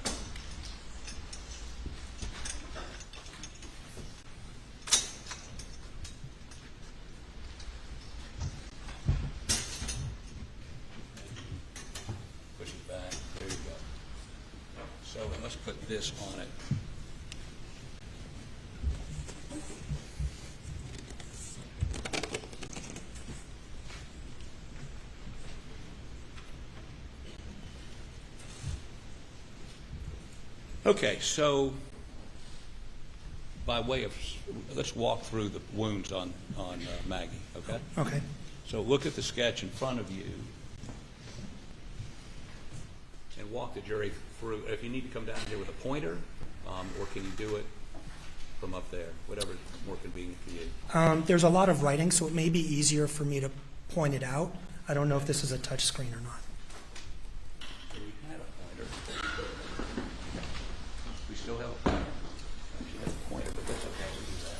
Push it back. There you go. So let's put this on it. Okay, so by way of, let's walk through the wounds on Maggie, okay? Okay. So look at the sketch in front of you and walk the jury through. If you need to come down here with a pointer, or can you do it from up there, whatever is more convenient for you. There's a lot of writing, so it may be easier for me to point it out. I don't know if this is a touch screen or not. We had a pointer. We still have a pointer. She has a pointer, but that's okay. We do that.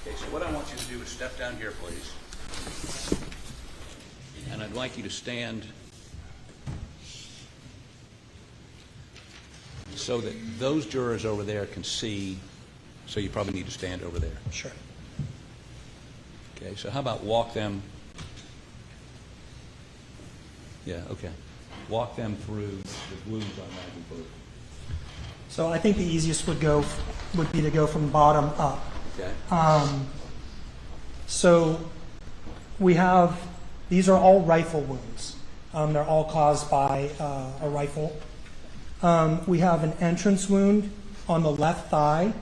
Okay, so what I want you to do is step down here, please. And I'd like you to stand so that those jurors over there can see. So you probably need to stand over there. Sure. Okay, so how about walk them? Yeah, okay. Walk them through the wounds on Maggie Booth. So I think the easiest would be to go from bottom up. Okay. So we have, these are all rifle wounds. They're all caused by a rifle. We have an entrance wound on the left thigh,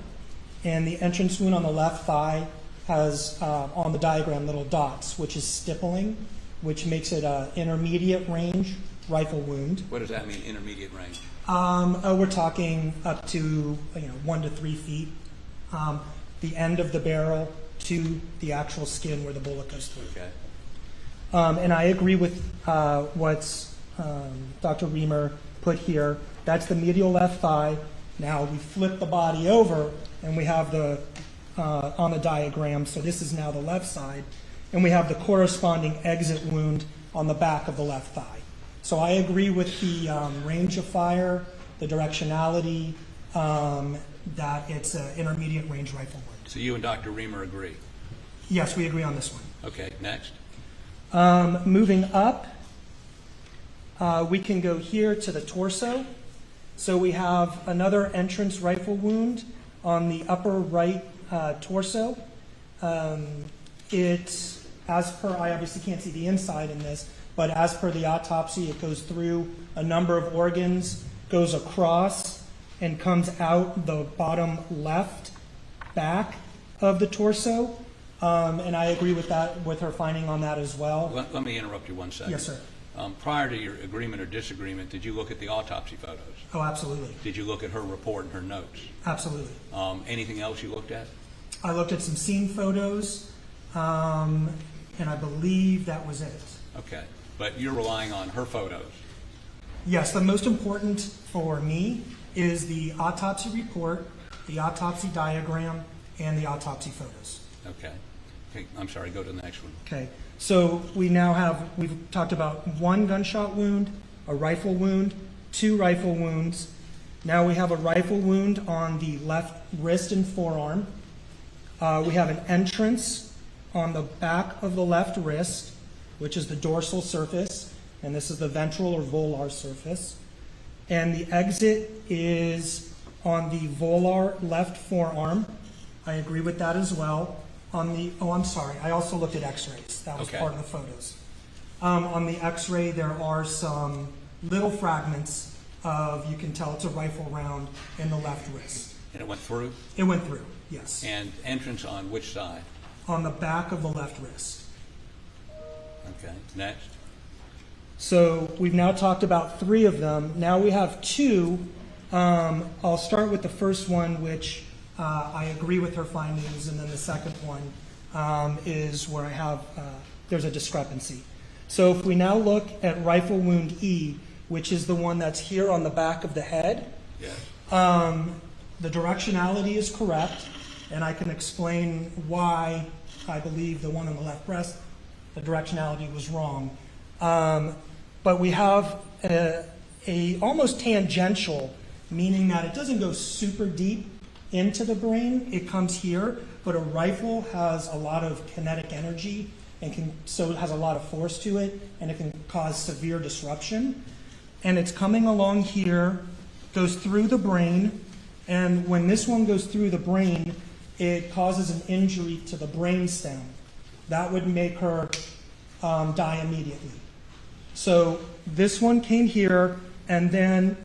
and the entrance wound on the left thigh has on the diagram little dots, which is stippling, which makes it an intermediate range rifle wound. What does that mean, intermediate range? We're talking up to 1 to 3 feet. The end of the barrel to the actual skin where the bullet goes through. Okay. And I agree with what Dr. Reamer put here. That's the medial left thigh. Now we flip the body over, and we have the on the diagram. So this is now the left side, and we have the corresponding exit wound on the back of the left thigh. So I agree with the range of fire, the directionality, that it's an intermediate range rifle wound. So you and Dr. Reamer agree? Yes, we agree on this one. Okay, next. Moving up, we can go here to the torso. So we have another entrance rifle wound on the upper right torso. It, as per, I obviously can't see the inside in this, but as per the autopsy, it goes through a number of organs, goes across, and comes out the bottom left back of the torso. And I agree with that, with her finding on that as well. Let me interrupt you 1 second. Yes, sir. Prior to your agreement or disagreement, did you look at the autopsy photos? Oh, absolutely. Did you look at her report and her notes? Absolutely. Anything else you looked at? I looked at some scene photos, and I believe that was it. Okay, but you're relying on her photos? Yes, the most important for me is the autopsy report, the autopsy diagram, and the autopsy photos. Okay. Okay, I'm sorry, go to the next one. Okay, so we've talked about 1 gunshot wound, a rifle wound, 2 rifle wounds. Now we have a rifle wound on the left wrist and forearm. We have an entrance on the back of the left wrist, which is the dorsal surface, and this is the ventral or volar surface. And the exit is on the volar left forearm. I agree with that as well. I'm sorry, I also looked at x-rays. That was part of the photos. On the x-ray, there are some little fragments of, you can tell it's a rifle round in the left wrist. And it went through? It went through, yes. And entrance on which side? On the back of the left wrist. Okay, next. So we've now talked about 3 of them. Now we have 2. I'll start with the first one, which I agree with her findings, and then the second one is where I have, there's a discrepancy. So if we now look at rifle wound E, which is the one that's here on the back of the head, yes. The directionality is correct. and I can explain why I believe the one on the left breast, the directionality was wrong. But we have a almost tangential, meaning that it doesn't go super deep into the brain. It comes here, but a rifle has a lot of kinetic energy and so it has a lot of force to it, and it can cause severe disruption. And it's coming along here, goes through the brain, and when this one goes through the brain, it causes an injury to the brain stem. That would make her die immediately. So this one came here, and then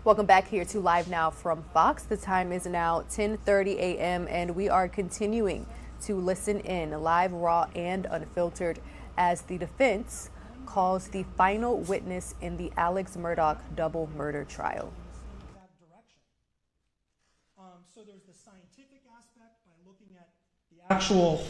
welcome back here to Live Now from Fox. The time is now 10:30 a.m. and we are continuing to listen in live, raw, and unfiltered as the defense calls the final witness in the Alex Murdoch double murder trial. So there's the scientific aspect by looking at the actual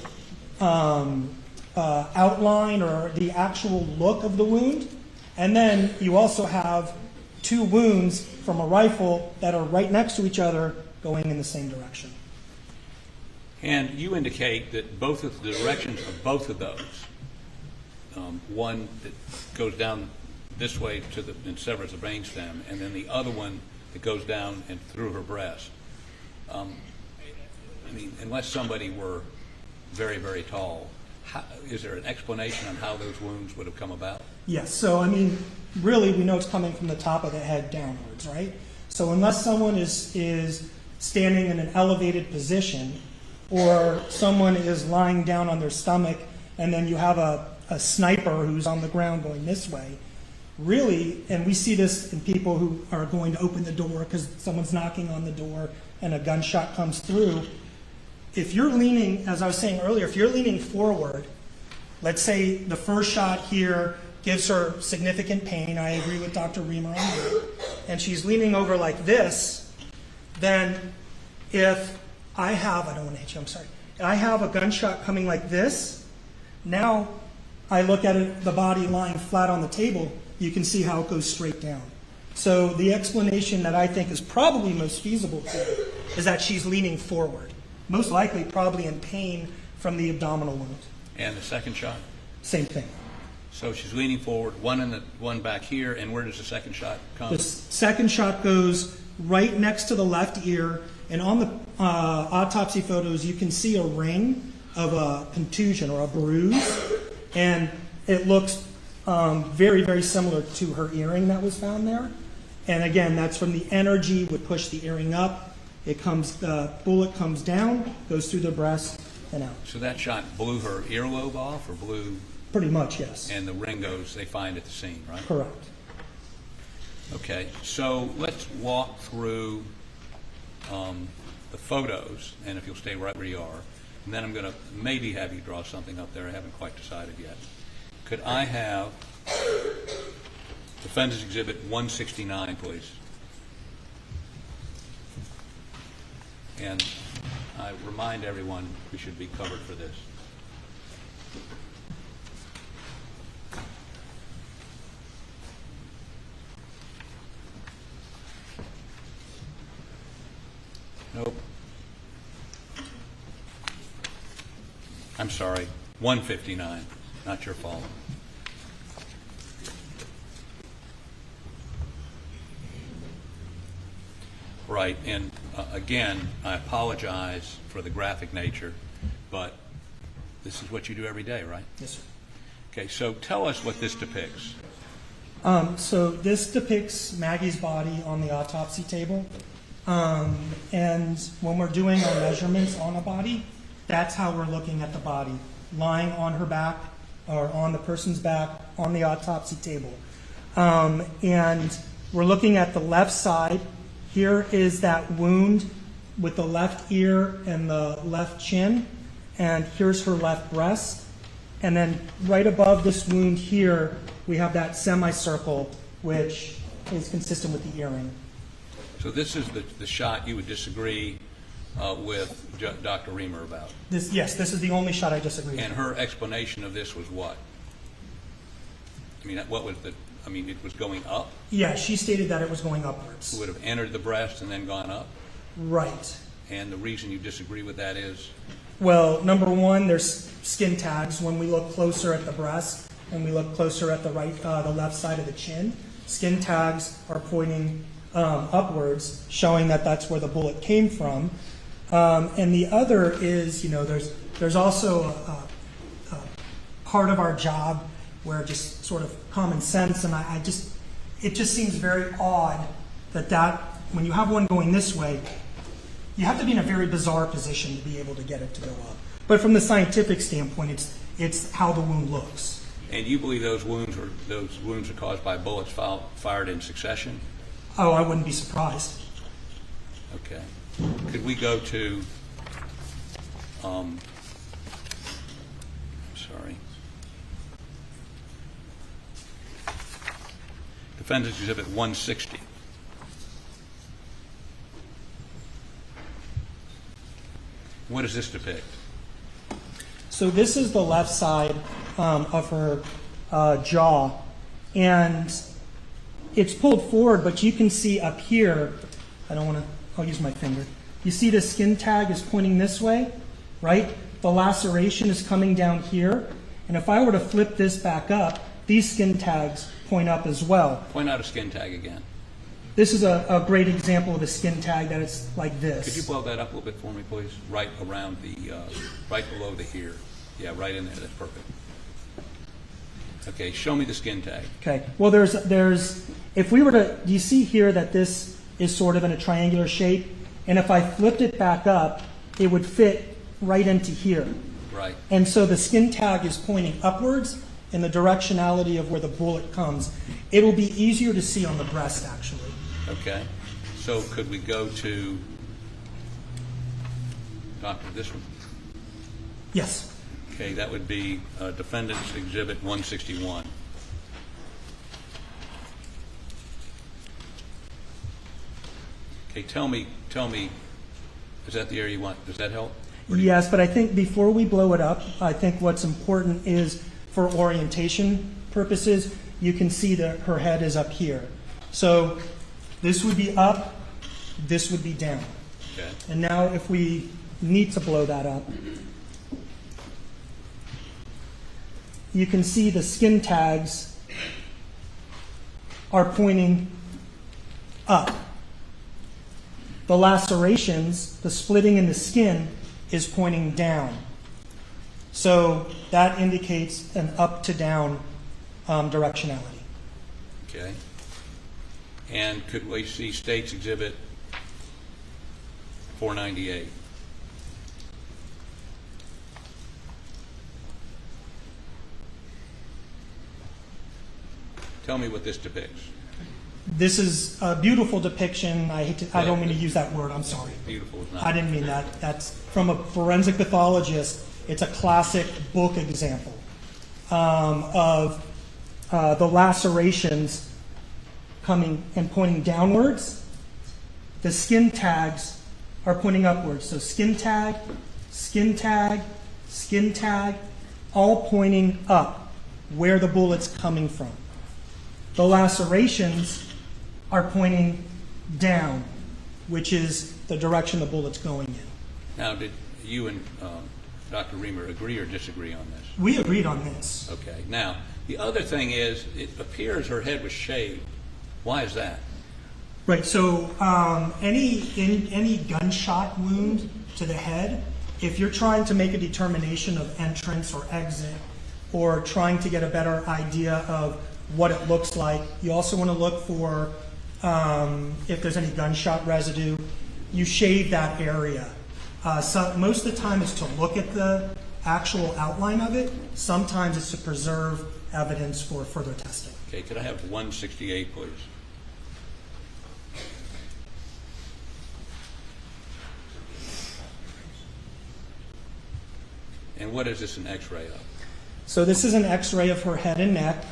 outline or the actual look of the wound, and then you also have two wounds from a rifle that are right next to each other going in the same direction. And you indicate that both of the directions of both of those one that goes down this way to the and severs the brainstem, and then the other one that goes down and through her breast. I mean, unless somebody were very, very tall, is there an explanation on how those wounds would have come about? Yes. So, I mean, really, we know it's coming from the top of the head downwards, right? So unless someone is standing in an elevated position, or someone is lying down on their stomach, and then you have a sniper who's on the ground going this way, really, and we see this in people who are going to open the door because someone's knocking on the door and a gunshot comes through. If you're leaning, as I was saying earlier, if you're leaning forward, let's say the first shot here gives her significant pain, I agree with Dr. Reamer on that, and she's leaning over like this, then if I don't want to hit you, I'm sorry. I have a gunshot coming like this, now I look at it, the body lying flat on the table, you can see how it goes straight down. So the explanation that I think is probably most feasible here is that she's leaning forward, most likely probably in pain from the abdominal wound. And the second shot? Same thing. So she's leaning forward, one back here, and where does the second shot come? The second shot goes right next to the left ear, and on the autopsy photos you can see a ring of a contusion or a bruise, and it looks very, very similar to her earring that was found there. And again, that's from the energy would push the earring up. It comes, the bullet comes down, goes through the breast and out. So that shot blew her earlobe off, or blew? Pretty much, yes. And the ring goes, they find at the scene, right? Correct. Okay, so let's walk through the photos, and if you'll stay right where you are, and then I'm going to maybe have you draw something up there. I haven't quite decided yet. Could I have Defendant's Exhibit 169, please? And I remind everyone we should be covered for this. Nope. I'm sorry, 159, not your fault. Right, and again, I apologize for the graphic nature, but this is what you do every day, right? Yes, sir. Okay, so tell us what this depicts. So this depicts Maggie's body on the autopsy table. And when we're doing our measurements on a body, that's how we're looking at the body, lying on her back or on the person's back on the autopsy table. And we're looking at the left side. Here is that wound with the left ear and the left chin, and here's her left breast. And then right above this wound here, we have that semicircle, which is consistent with the earring. So this is the shot you would disagree with Dr. Reamer about? Yes, this is the only shot I disagree with. And her explanation of this was what? I mean, what was it was going up? Yeah, she stated that it was going upwards. It would have entered the breast and then gone up? Right. And the reason you disagree with that is? Well, number one, there's skin tags. When we look closer at the breast and we look closer at the left side of the chin, skin tags are pointing upwards, showing that that's where the bullet came from. And the other is, there's also a part of our job where just sort of common sense, and it just seems very odd that when you have one going this way, you have to be in a very bizarre position to be able to get it to go up. But from the scientific standpoint, it's how the wound looks. And you believe those wounds are caused by bullets fired in succession? Oh, I wouldn't be surprised. Okay. Could we go to, Defendant's Exhibit 160. What does this depict? So this is the left side of her jaw, and it's pulled forward, but you can see up here, I'll use my finger. You see the skin tag is pointing this way, right? The laceration is coming down here, And if I were to flip this back up, these skin tags point up as well. Point out a skin tag again. This is a great example of a skin tag that it's like this. Could you blow that up a little bit for me, please? Right around the, right below the here. Yeah, right in there. That's perfect. Okay, show me the skin tag. Okay. Well, there's, if we were to, do you see here that this is sort of in a triangular shape? And if I flipped it back up, it would fit right into here. Right. And so the skin tag is pointing upwards in the directionality of where the bullet comes. It'll be easier to see on the breast, actually. Okay. So could we go to, Doctor, this one? Yes. Okay, that would be Defendant's Exhibit 161. Okay, tell me, is that the area you want? Does that help? Yes, but I think before we blow it up, I think what's important is for orientation purposes, you can see that her head is up here. So this would be up, this would be down. Okay. And now if we need to blow that up, you can see the skin tags are pointing up. The lacerations, the splitting in the skin, is pointing down. So that indicates an up to down directionality. Okay. And could we see State's Exhibit 498? Tell me what this depicts. This is a beautiful depiction. I don't mean to use that word. I'm sorry. Beautiful is not. I didn't mean that. That's from a forensic pathologist. It's a classic book example of the lacerations coming and pointing downwards. The skin tags are pointing upwards. So skin tag, skin tag, skin tag, all pointing up where the bullet's coming from. The lacerations are pointing down, which is the direction the bullet's going in. Now, did you and Dr. Reamer agree or disagree on this? We agreed on this. Okay. Now, the other thing is, it appears her head was shaved. Why is that? Right. So any gunshot wound to the head, if you're trying to make a determination of entrance or exit, or trying to get a better idea of what it looks like, you also want to look for if there's any gunshot residue. You shave that area. So most of the time it's to look at the actual outline of it. Sometimes it's to preserve evidence for further testing. Okay, could I have 168, please? And what is this an x-ray of? So this is an x-ray of her head and neck,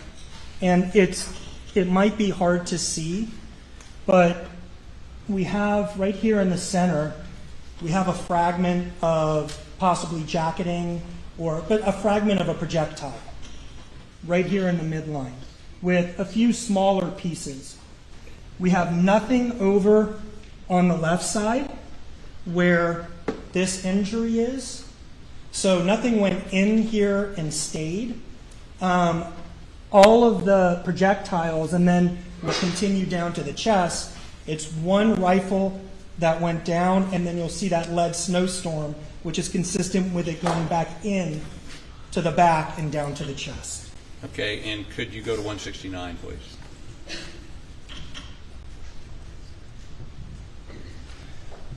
and it might be hard to see, but we have right here in the center, we have a fragment of possibly jacketing, but a fragment of a projectile right here in the midline with a few smaller pieces. We have nothing over on the left side where this injury is. So nothing went in here and stayed. All of the projectiles, and then we'll continue down to the chest. It's one rifle that went down, and then you'll see that lead snowstorm, which is consistent with it going back in to the back and down to the chest. Okay, and could you go to 169, please?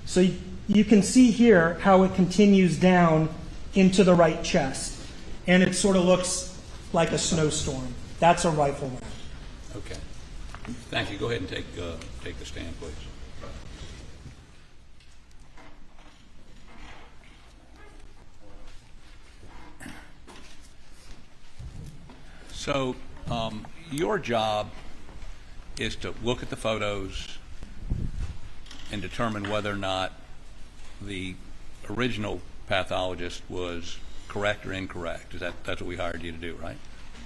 So you can see here how it continues down into the right chest, and it sort of looks like a snowstorm. That's a rifle round. Okay. Thank you. Go ahead and take the stand, please. So your job is to look at the photos and determine whether or not the original pathologist was correct or incorrect. That's what we hired you to do, right?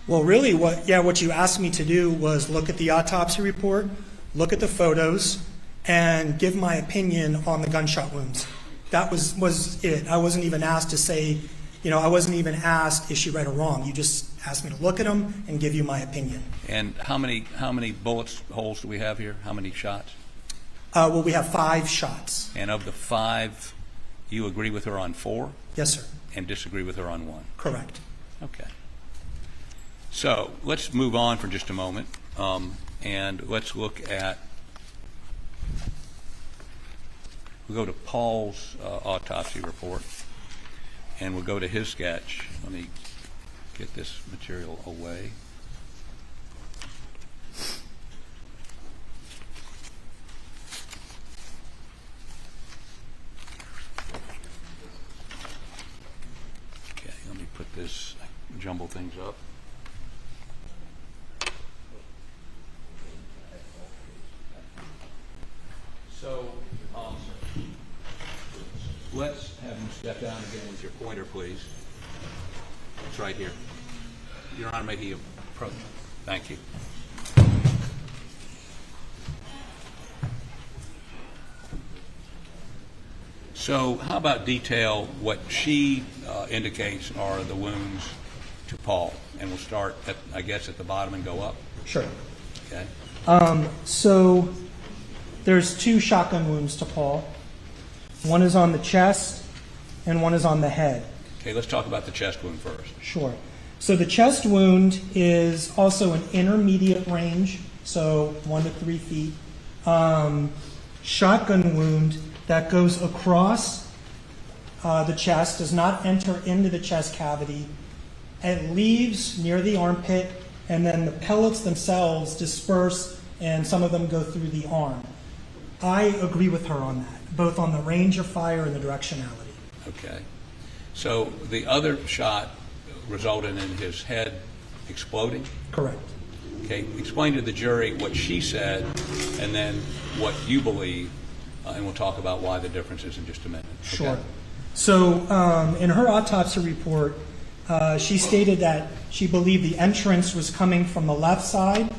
Well, really, what you asked me to do was look at the autopsy report, look at the photos, and give my opinion on the gunshot wounds. That was it. I wasn't even asked to say I wasn't even asked, is she right or wrong? You just asked me to look at them and give you my opinion. And how many bullet holes do we have here? How many shots? Well, we have 5 shots. And of the 5, you agree with her on 4? Yes, sir. And disagree with her on 1? Correct. Okay. So let's move on for just a moment, and let's look at, we'll go to Paul's autopsy report, and we'll go to his sketch. Let me get this material away. Okay, let me put this, jumble things up. So let's have you step down again with your pointer, please. It's right here. Your Honor, making a approach. Thank you. So how about detail what she indicates are the wounds to Paul? And we'll start, at, I guess, at the bottom and go up. Sure. Okay. So there's 2 shotgun wounds to Paul. One is on the chest and one is on the head. Okay, let's talk about the chest wound first. Sure. So the chest wound is also an intermediate range, so 1 to 3 feet. Shotgun wound that goes across the chest, does not enter into the chest cavity. It leaves near the armpit, and then the pellets themselves disperse, and some of them go through the arm. I agree with her on that, both on the range of fire and the directionality. Okay. So the other shot resulted in his head exploding? Correct. Okay. Explain to the jury what she said and then what you believe, and we'll talk about why the difference is in just a minute. Okay? Sure. So in her autopsy report, she stated that she believed the entrance was coming from the left side,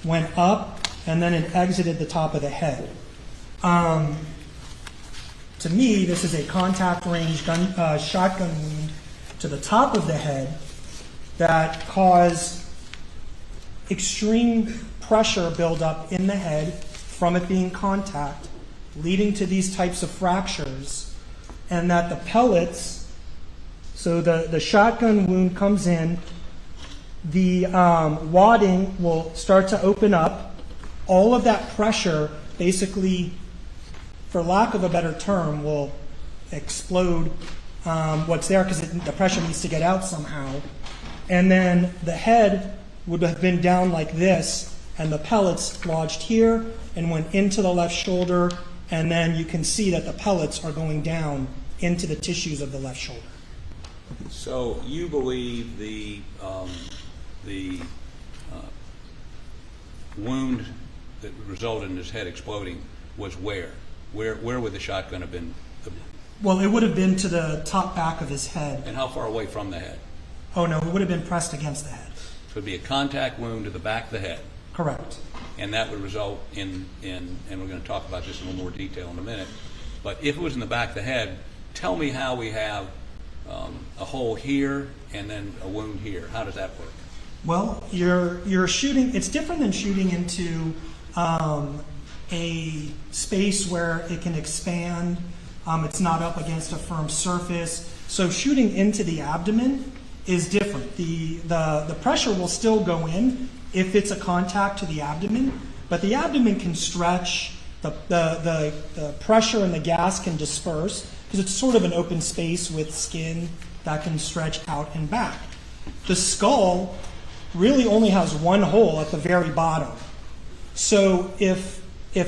went up, and then it exited the top of the head. To me, this is a contact range shotgun wound to the top of the head that caused extreme pressure buildup in the head from it being contact, leading to these types of fractures, and that the pellets, so the shotgun wound comes in, the wadding will start to open up. All of that pressure basically, for lack of a better term, will explode what's there because the pressure needs to get out somehow. And then the head would have been down like this, and the pellets lodged here and went into the left shoulder, and then you can see that the pellets are going down into the tissues of the left shoulder. So you believe the wound that resulted in his head exploding was where? Where would the shotgun have been? Well, it would have been to the top back of his head. And how far away from the head? Oh, no, it would have been pressed against the head. So it would be a contact wound to the back of the head. Correct. And that would result in and we're going to talk about this in a little more detail in a minute, but if it was in the back of the head, tell me how we have a hole here and then a wound here. How does that work? Well, you're shooting, it's different than shooting into a space where it can expand. It's not up against a firm surface. So shooting into the abdomen is different. The pressure will still go in if it's a contact to the abdomen, but the abdomen can stretch, the pressure and the gas can disperse because it's sort of an open space with skin that can stretch out and back. The skull really only has one hole at the very bottom. So if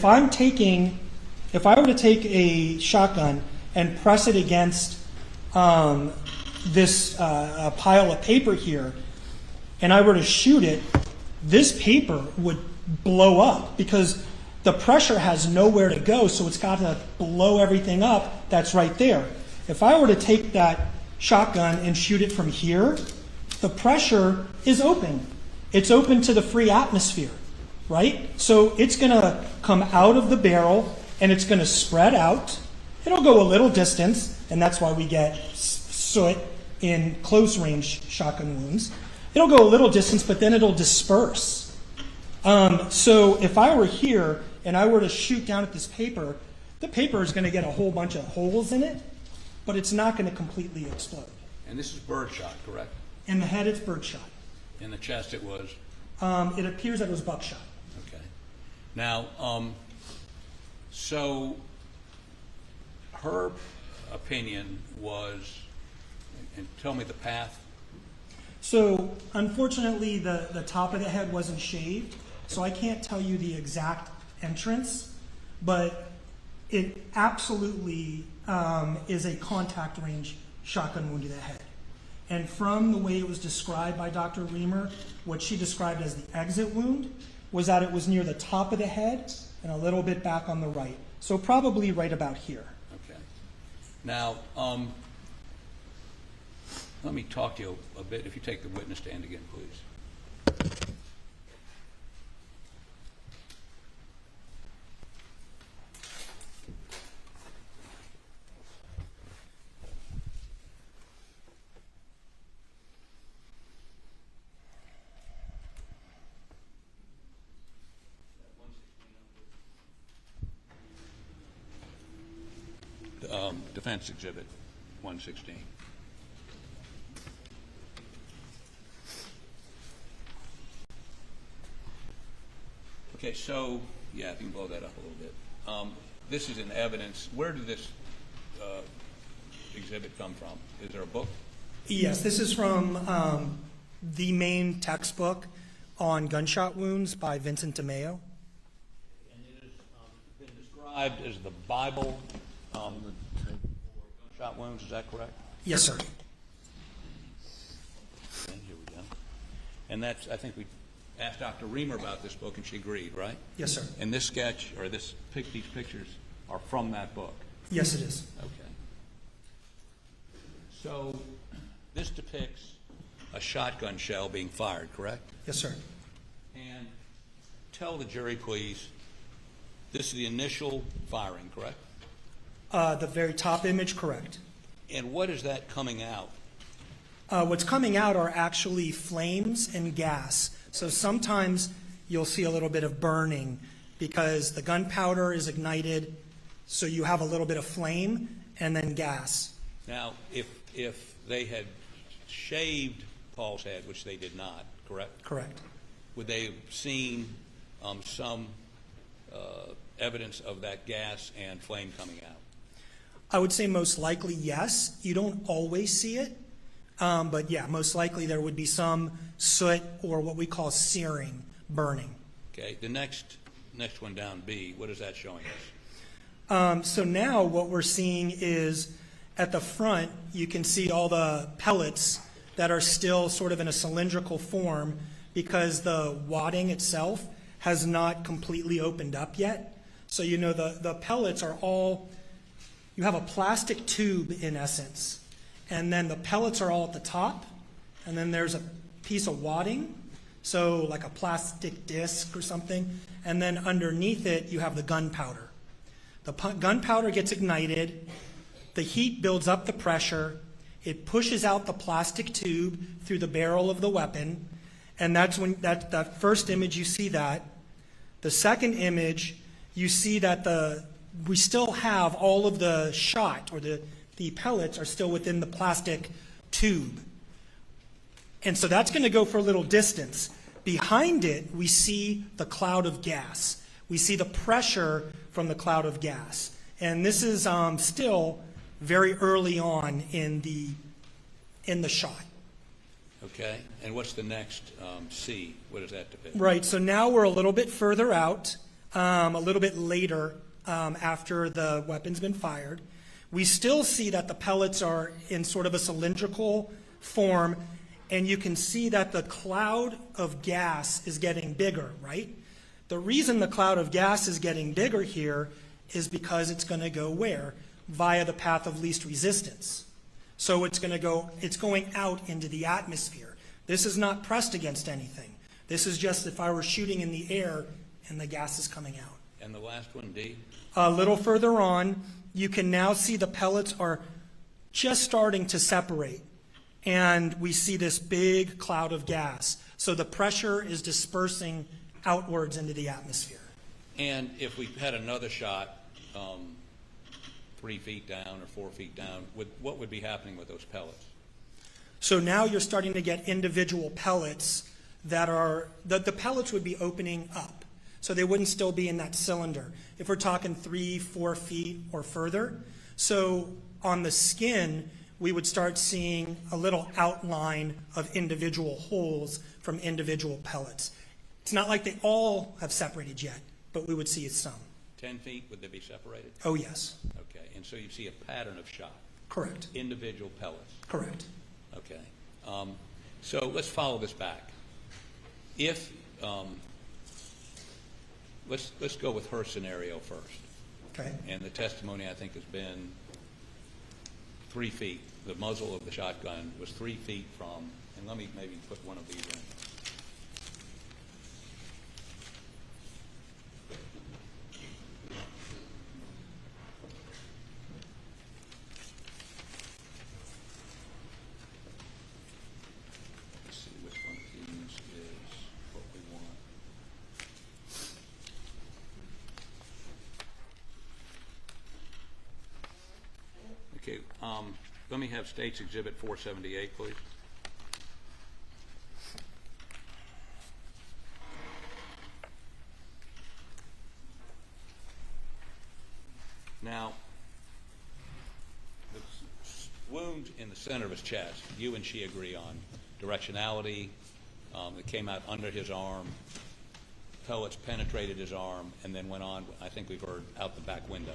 I were to take a shotgun and press it against this pile of paper here, and I were to shoot it, this paper would blow up because the pressure has nowhere to go, so it's got to blow everything up that's right there. If I were to take that shotgun and shoot it from here, the pressure is open. It's open to the free atmosphere, right? So it's going to come out of the barrel and it's going to spread out. It'll go a little distance, and that's why we get soot in close range shotgun wounds. It'll go a little distance, but then it'll disperse. So if I were here and I were to shoot down at this paper, the paper is going to get a whole bunch of holes in it, but it's not going to completely explode. And this is birdshot, correct? In the head, it's birdshot. In the chest, it was? It appears that it was buckshot. Okay. Now, so her opinion was, and tell me the path. So unfortunately, the top of the head wasn't shaved, so I can't tell you the exact entrance, but it absolutely is a contact range shotgun wound to the head. And from the way it was described by Dr. Reamer, what she described as the exit wound was that it was near the top of the head and a little bit back on the right. So probably right about here. Okay. Now, let me talk to you a bit. If you take the witness stand again, please. Defense Exhibit 116. Okay, so, yeah, if you can blow that up a little bit. This is in evidence. Where did this exhibit come from? Is there a book? Yes, this is from the main textbook on gunshot wounds by Vincent DeMeo. And it has been described as the Bible for gunshot wounds, is that correct? Yes, sir. Okay, here we go. And that's, I think we asked Dr. Reamer about this book, and she agreed, right? Yes, sir. And this sketch, or these pictures, are from that book? Yes, it is. Okay. So this depicts a shotgun shell being fired, correct? Yes, sir. And tell the jury, please, this is the initial firing, correct? The very top image, correct. And what is that coming out? What's coming out are actually flames and gas. So sometimes you'll see a little bit of burning because the gunpowder is ignited, so you have a little bit of flame and then gas. Now, if they had shaved Paul's head, which they did not, correct? Correct. Would they have seen some evidence of that gas and flame coming out? I would say most likely yes. You don't always see it, but yeah, most likely there would be some soot or what we call searing, burning. Okay, the next one down, B, what is that showing us? So now what we're seeing is at the front, you can see all the pellets that are still sort of in a cylindrical form because the wadding itself has not completely opened up yet. So you know the pellets are all, you have a plastic tube in essence, and then the pellets are all at the top, and then there's a piece of wadding, so like a plastic disc or something, and then underneath it you have the gunpowder. The gunpowder gets ignited, the heat builds up the pressure, it pushes out the plastic tube through the barrel of the weapon, and that's when that first image you see that. The second image, you see that we still have all of the shot, or the pellets are still within the plastic tube. And so that's going to go for a little distance. Behind it, we see the cloud of gas. We see the pressure from the cloud of gas. And this is still very early on in the shot. Okay, and what's the next C? What does that depict? Right, so now we're a little bit further out, a little bit later after the weapon's been fired. We still see that the pellets are in sort of a cylindrical form, and you can see that the cloud of gas is getting bigger, right? The reason the cloud of gas is getting bigger here is because it's going to go where? Via the path of least resistance. So it's going out into the atmosphere. This is not pressed against anything. This is just if I were shooting in the air and the gas is coming out. And the last one, D? A little further on, you can now see the pellets are just starting to separate. and we see this big cloud of gas. So the pressure is dispersing outwards into the atmosphere. And if we had another shot 3 feet down or 4 feet down, what would be happening with those pellets? So now you're starting to get individual pellets that are, the pellets would be opening up. So they wouldn't still be in that cylinder. If we're talking 3-4 feet or further, so on the skin, we would start seeing a little outline of individual holes from individual pellets. It's not like they all have separated yet, but we would see some. 10 feet, would they be separated? Oh, yes. Okay, and so you see a pattern of shot? Correct. Individual pellets? Correct. Okay. So let's follow this back. If, let's go with her scenario first. Okay. And the testimony, I think, has been 3 feet. The muzzle of the shotgun was 3 feet from, and let me maybe put one of these in. Let's see which one of these is what we want. Okay, let me have States Exhibit 478, please. Now, the wound in the center of his chest, you and she agree on directionality. It came out under his arm. Pellets penetrated his arm and then went on, I think we've heard, out the back window.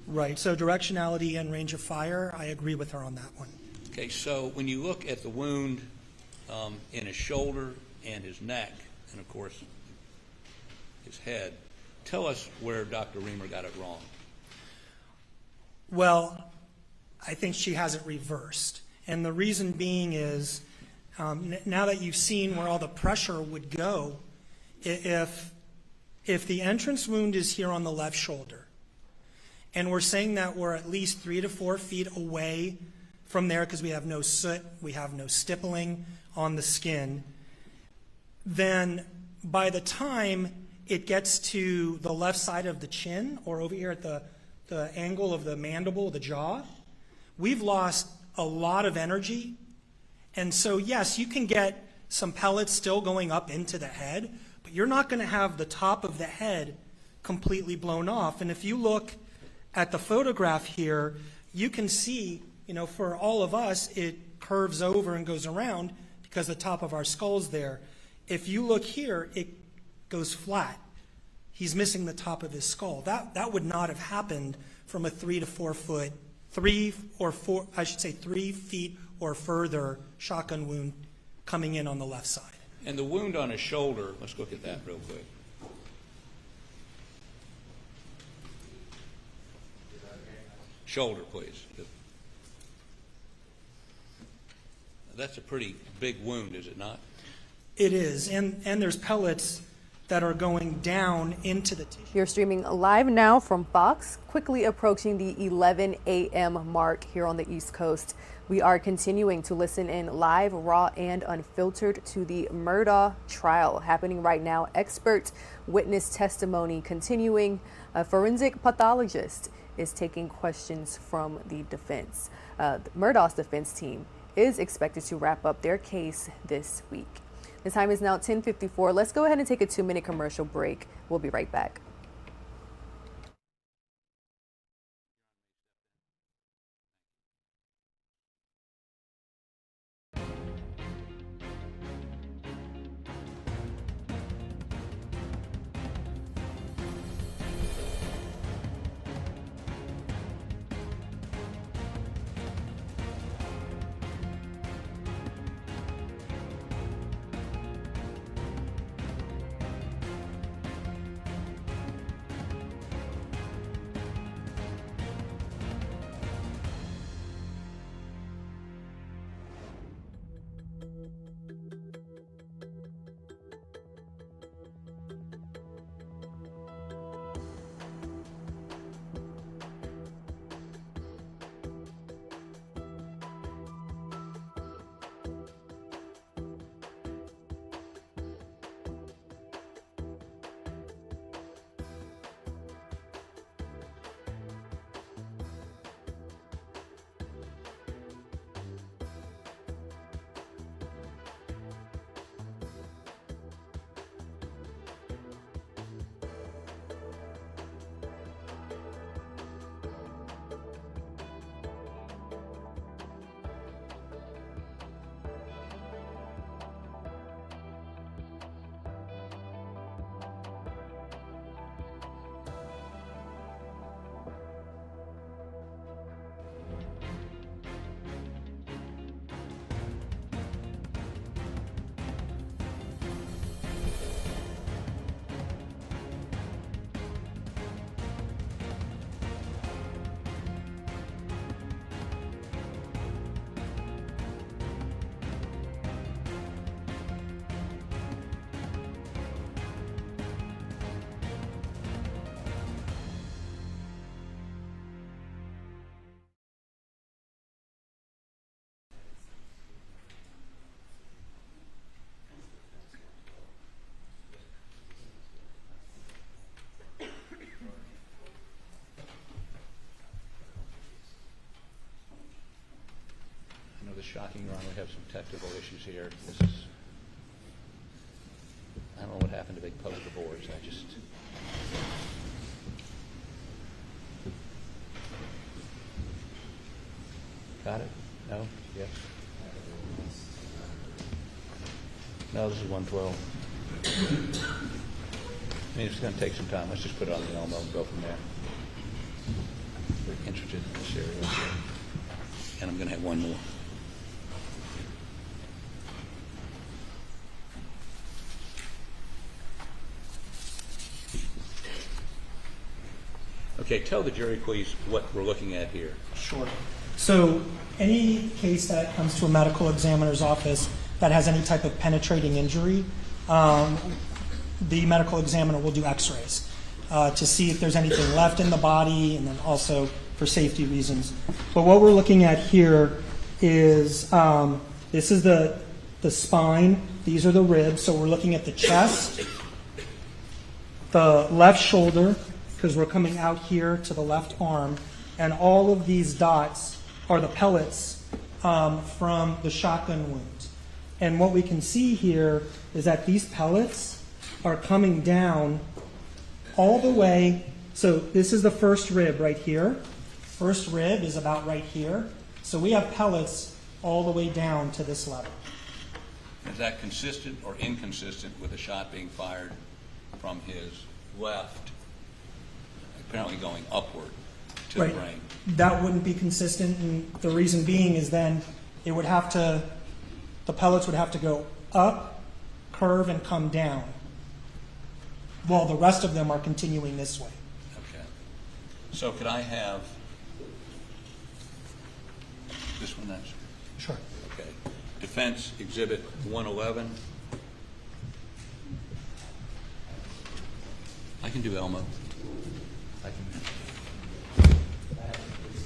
Right, so directionality and range of fire, I agree with her on that one. Okay, so when you look at the wound in his shoulder and his neck, and of course his head, tell us where Dr. Reamer got it wrong. Well, I think she has it reversed. And the reason being is, now that you've seen where all the pressure would go, if the entrance wound is here on the left shoulder, and we're saying that we're at least 3 to 4 feet away from there because we have no soot, we have no stippling on the skin, then by the time it gets to the left side of the chin or over here at the angle of the mandible, the jaw, we've lost a lot of energy. And so, yes, you can get some pellets still going up into the head, but you're not going to have the top of the head completely blown off. And if you look at the photograph here, you can see, for all of us, it curves over and goes around because the top of our skull's there. If you look here, it goes flat. He's missing the top of his skull. That would not have happened from a 3 to 4 foot, 3 feet or further shotgun wound coming in on the left side. And the wound on his shoulder, let's look at that real quick. Shoulder, please. That's a pretty big wound, is it not? It is, and there's pellets that are going down into the tissue. You're streaming live now from Fox, quickly approaching the 11 a.m. mark here on the East Coast. We are continuing to listen in live, raw, and unfiltered to the Murdoch trial happening right now. Expert witness testimony continuing. A forensic pathologist is taking questions from the defense. Murdoch's defense team is expected to wrap up their case this week. The time is now 10:54. Let's go ahead and take a 2-minute commercial break. We'll be right back. shocking, Your Honor. We have some technical issues here. This is, I don't know what happened to big poster boards. I just. Got it? No? Yes? No, this is 112. I mean, it's going to take some time. Let's just put it on the Elmo and go from there. We're interested in this area. And I'm going to have one more. Okay, tell the jury, please, what we're looking at here. Sure. So any case that comes to a medical examiner's office that has any type of penetrating injury, the medical examiner will do x-rays to see if there's anything left in the body, and then also for safety reasons. But what we're looking at here is, this is the spine, these are the ribs, so we're looking at the chest, the left shoulder, because we're coming out here to the left arm, and all of these dots are the pellets from the shotgun wound. And what we can see here is that these pellets are coming down all the way. So this is the first rib right here. First rib is about right here. So we have pellets all the way down to this level. Is that consistent or inconsistent with a shot being fired from his left, apparently going upward to the brain? That wouldn't be consistent, and the reason being is then it would have to, the pellets would have to go up, curve, and come down, while the rest of them are continuing this way. Okay. So could I have this one next? Sure. Okay. Defense Exhibit 111. I can do Elmo. I can.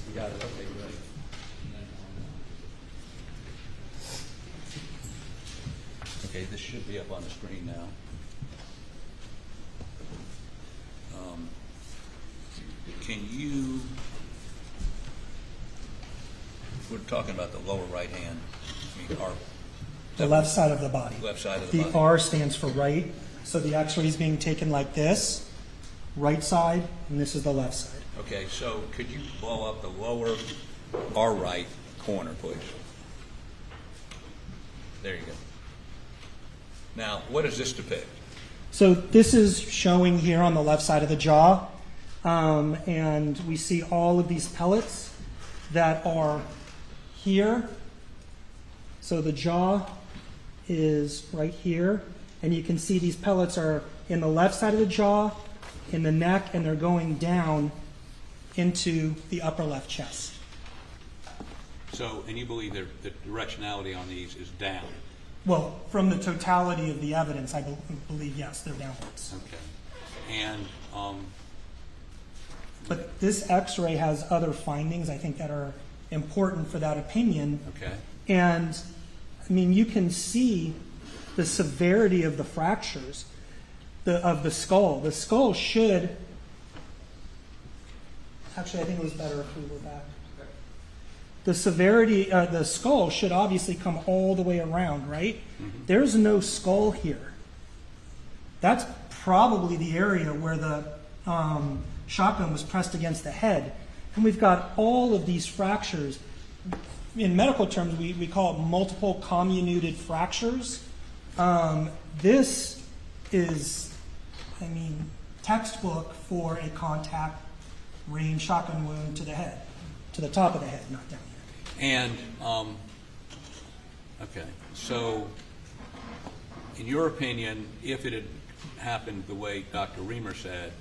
You got it. Okay, great. Okay, this should be up on the screen now. Can you? We're talking about the lower right hand. I mean, The left side of the body. Left side of the body. The R stands for right. So the x-ray is being taken like this, right side, and this is the left side. Okay, so could you blow up the lower R right corner, please? There you go. Now, what does this depict? So this is showing here on the left side of the jaw, and we see all of these pellets that are here. So the jaw is right here, and you can see these pellets are in the left side of the jaw, in the neck, and they're going down into the upper left chest. So, and you believe the directionality on these is down? Well, from the totality of the evidence, I believe, yes, they're downwards. Okay. And, but this x-ray has other findings, I think, that are important for that opinion. Okay. And, I mean, you can see the severity of the fractures of the skull. The skull should, actually, I think it was better if we were back. The severity, the skull should obviously come all the way around, right? Mm-hmm. There's no skull here. That's probably the area where the shotgun was pressed against the head. And we've got all of these fractures. In medical terms, we call it multiple comminuted fractures. This is, I mean, textbook for a contact range shotgun wound to the head, to the top of the head, not down here. And, okay, so in your opinion, if it had happened the way Dr. Reamer said,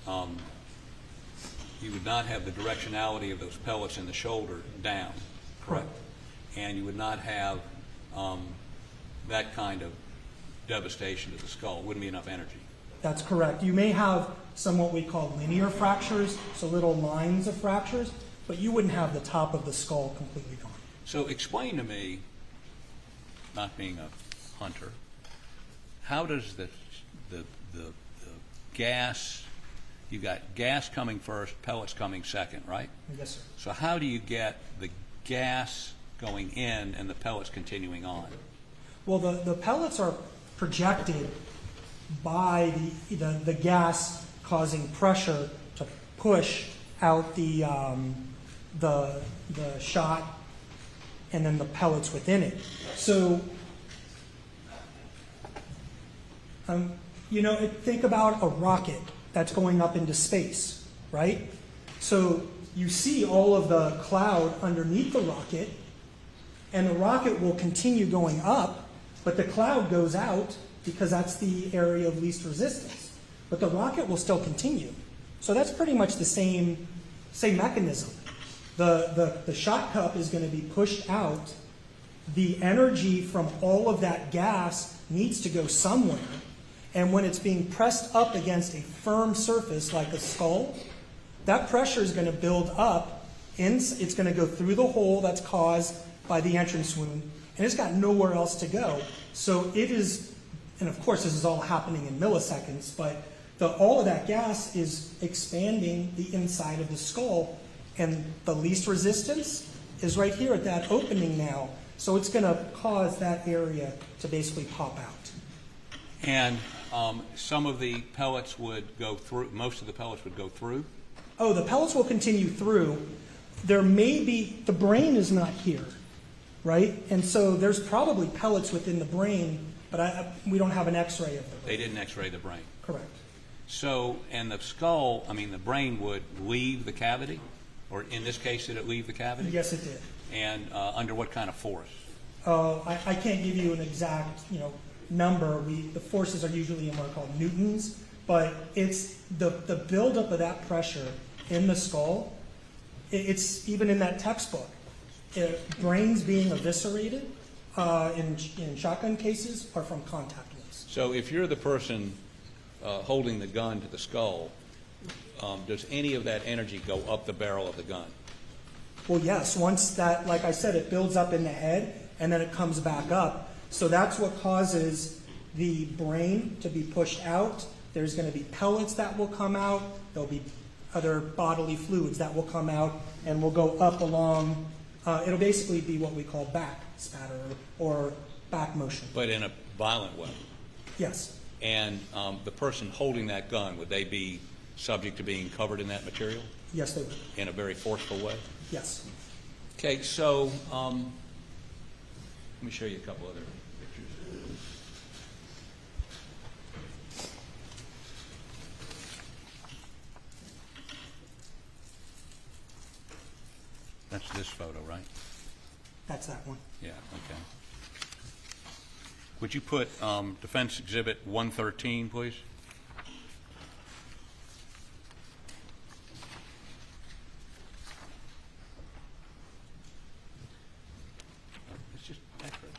you would not have the directionality of those pellets in the shoulder down, correct? And you would not have that kind of devastation to the skull. Wouldn't be enough energy. That's correct. You may have some what we call linear fractures, so little lines of fractures, but you wouldn't have the top of the skull completely gone. So explain to me, not being a hunter, how does the gas, you've got gas coming first, pellets coming second, right? Yes, sir. So how do you get the gas going in and the pellets continuing on? Well, the pellets are projected by the gas causing pressure to push out the shot and then the pellets within it. So, think about a rocket that's going up into space, right? So you see all of the cloud underneath the rocket, and the rocket will continue going up, but the cloud goes out because that's the area of least resistance. But the rocket will still continue. So that's pretty much the same mechanism. The shot cup is going to be pushed out. The energy from all of that gas needs to go somewhere. And when it's being pressed up against a firm surface like a skull, that pressure is going to build up. It's going to go through the hole that's caused by the entrance wound, and it's got nowhere else to go. So it is, and of course this is all happening in milliseconds, but all of that gas is expanding the inside of the skull, and the least resistance is right here at that opening now. So it's going to cause that area to basically pop out. And some of the pellets would go through, most of the pellets would go through? Oh, the pellets will continue through. There may be, the brain is not here, right? And so there's probably pellets within the brain, but we don't have an x-ray of the brain. They didn't x-ray the brain? Correct. So, and the skull, the brain would leave the cavity? Or in this case, did it leave the cavity? Yes, it did. And under what kind of force? I can't give you an exact, number. The forces are usually in what are called newtons, but it's the buildup of that pressure in the skull. It's even in that textbook. Brains being eviscerated in shotgun cases are from contact wounds. So if you're the person holding the gun to the skull, does any of that energy go up the barrel of the gun? Well, yes. Once that, like I said, it builds up in the head and then it comes back up. So that's what causes the brain to be pushed out. There's going to be pellets that will come out. There'll be other bodily fluids that will come out and will go up along. It'll basically be what we call back spatter or back motion. But in a violent way? Yes. And the person holding that gun, would they be subject to being covered in that material? Yes, they would. In a very forceful way? Yes. Okay, so let me show you a couple other pictures. That's this photo, right? That's that one. Yeah, okay. Would you put Defense Exhibit 113, please? It's just accurate.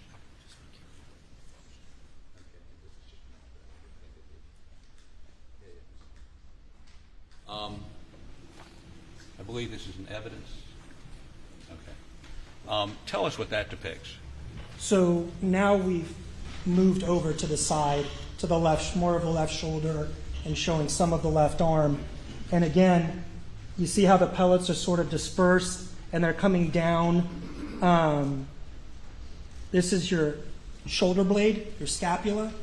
I believe this is an evidence. Okay. Tell us what that depicts. So now we've moved over to the side, to the left, more of the left shoulder, and showing some of the left arm. And again, you see how the pellets are sort of dispersed and they're coming down. This is your shoulder blade, your scapula.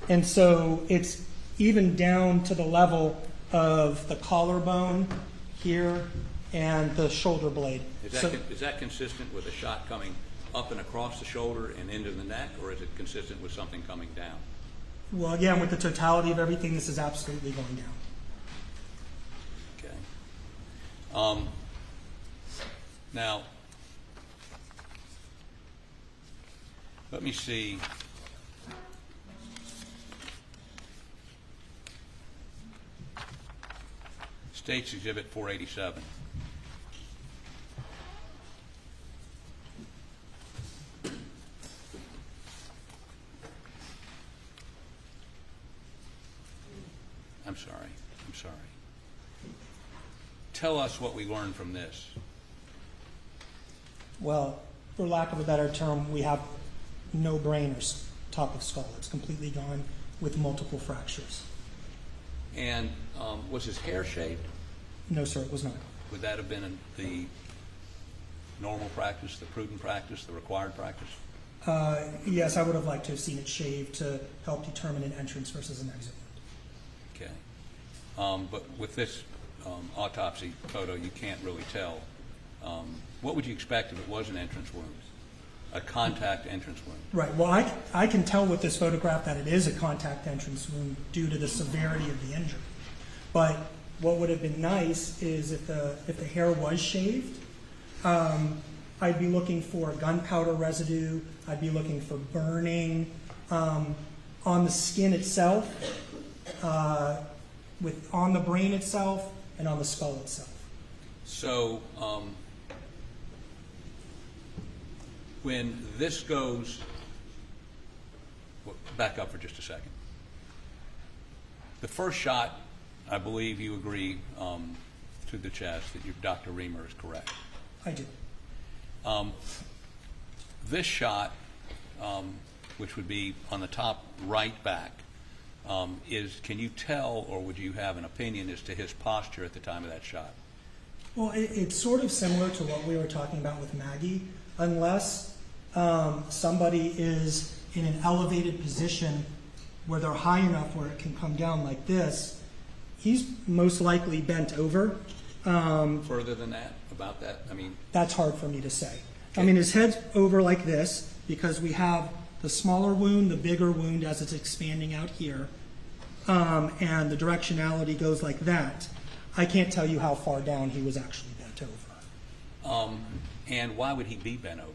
And so it's even down to the level of the collarbone here and the shoulder blade. Is that consistent with a shot coming up and across the shoulder and into the neck, or is it consistent with something coming down? Well, again, with the totality of everything, this is absolutely going down. Okay. Now, let me see. States Exhibit 487. I'm sorry. Tell us what we learned from this. Well, for lack of a better term, we have no brain or top of skull. It's completely gone with multiple fractures. And was his hair shaved? No, sir, it was not. Would that have been the normal practice, the prudent practice, the required practice? Yes, I would have liked to have seen it shaved to help determine an entrance versus an exit wound. Okay. But with this autopsy photo, you can't really tell. What would you expect if it was an entrance wound? A contact entrance wound? Right. Well, I can tell with this photograph that it is a contact entrance wound due to the severity of the injury. But what would have been nice is if the hair was shaved, I'd be looking for gunpowder residue. I'd be looking for burning on the skin itself, on the brain itself, and on the skull itself. So when this goes, well, back up for just a second. The first shot, I believe you agree to the chest that Dr. Reamer is correct. I do. This shot, which would be on the top right back, can you tell, or would you have an opinion as to his posture at the time of that shot? Well, it's sort of similar to what we were talking about with Maggie, unless somebody is in an elevated position where they're high enough where it can come down like this. He's most likely bent over. Further than that, about that? I mean, that's hard for me to say. Okay. I mean, his head's over like this because we have the smaller wound, the bigger wound as it's expanding out here, and the directionality goes like that. I can't tell you how far down he was actually bent over. And why would he be bent over?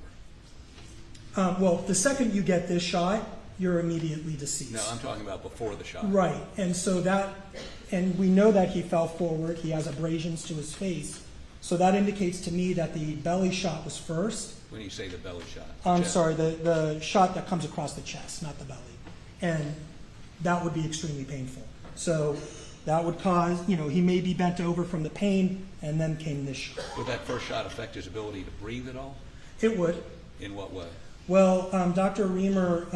Well, the second you get this shot, you're immediately deceased. No, I'm talking about before the shot. Right, and we know that he fell forward. He has abrasions to his face. So that indicates to me that the belly shot was first. When you say the belly shot? I'm sorry, the shot that comes across the chest, not the belly. And that would be extremely painful. So that would cause, he may be bent over from the pain, and then came this shot. Would that first shot affect his ability to breathe at all? It would. In what way? Well, Dr. Reamer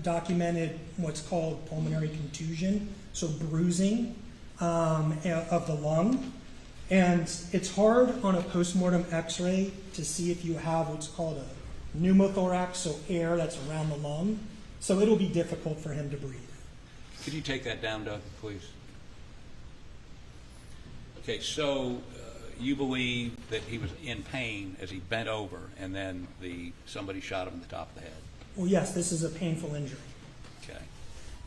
documented what's called pulmonary contusion, so bruising of the lung. And it's hard on a postmortem x-ray to see if you have what's called a pneumothorax, so air that's around the lung. So it'll be difficult for him to breathe. Could you take that down, Doug, please? Okay, so you believe that he was in pain as he bent over and then somebody shot him in the top of the head? Well, yes, this is a painful injury. Okay.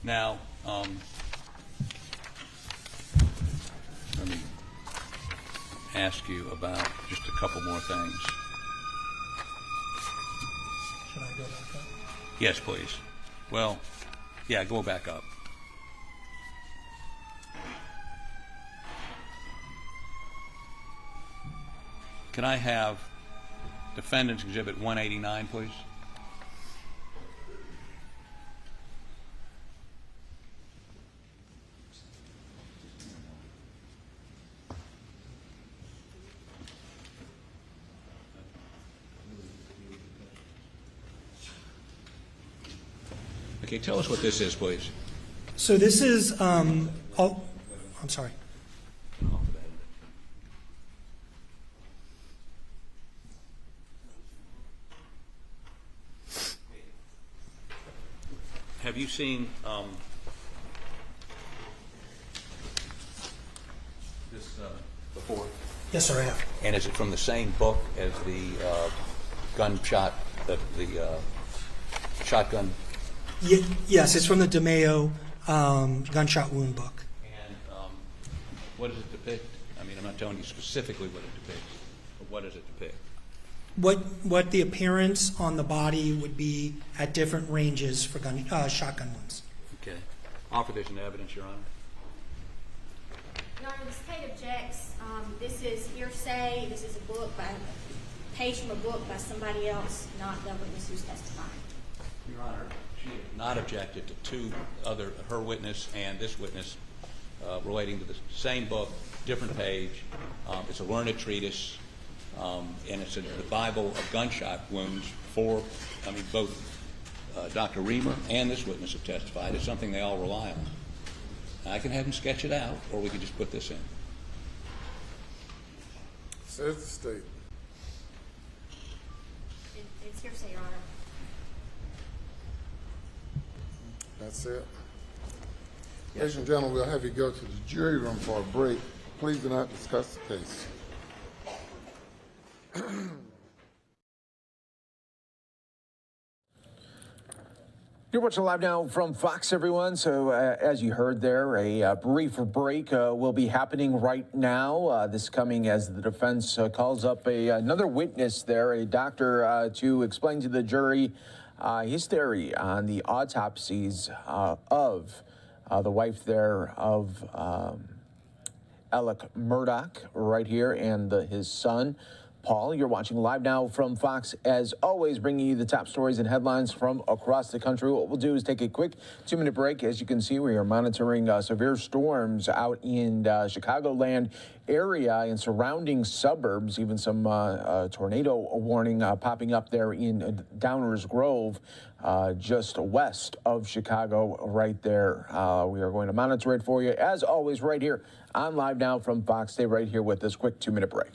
Now, let me ask you about just a couple more things. Should I go back up? Yes, please. Well, yeah, go back up. Can I have Defendant's Exhibit 189, please? Okay, tell us what this is, please. So this is, I'm sorry. Have you seen this before? Yes, sir, I have. And is it from the same book as the gunshot, the shotgun? Yes, it's from the DeMayo gunshot wound book. And what does it depict? I mean, I'm not telling you specifically what it depicts, but what does it depict? What the appearance on the body would be at different ranges for shotgun wounds. Okay. Offer this into evidence, Your Honor. Your Honor, the state objects. This is hearsay. This is a page from a book by somebody else, not the witness who's testifying. Your Honor, she has not objected to two other, her witness and this witness, relating to the same book, different page. It's a learned treatise. And it's in the Bible of gunshot wounds both Dr. Reamer and this witness have testified. It's something they all rely on. I can have them sketch it out, or we can just put this in. Says the state. Here, say, Your Honor. That's it. Ladies and gentlemen, we'll have you go to the jury room for a break. Please do not discuss the case. You're watching Live Now from Fox, everyone. So as you heard there, a brief break will be happening right now. This coming as the defense calls up another witness there, a doctor, to explain to the jury his theory on the autopsies of the wife there of Alec Murdoch right here and his son. Paul, you're watching Live Now from Fox, as always, bringing you the top stories and headlines from across the country. What we'll do is take a quick 2-minute break. As you can see, we are monitoring severe storms out in Chicagoland area and surrounding suburbs, even some tornado warning popping up there in Downers Grove, just west of Chicago right there. We are going to monitor it for you, as always, right here on Live Now from Fox. Stay right here with this quick 2-minute break.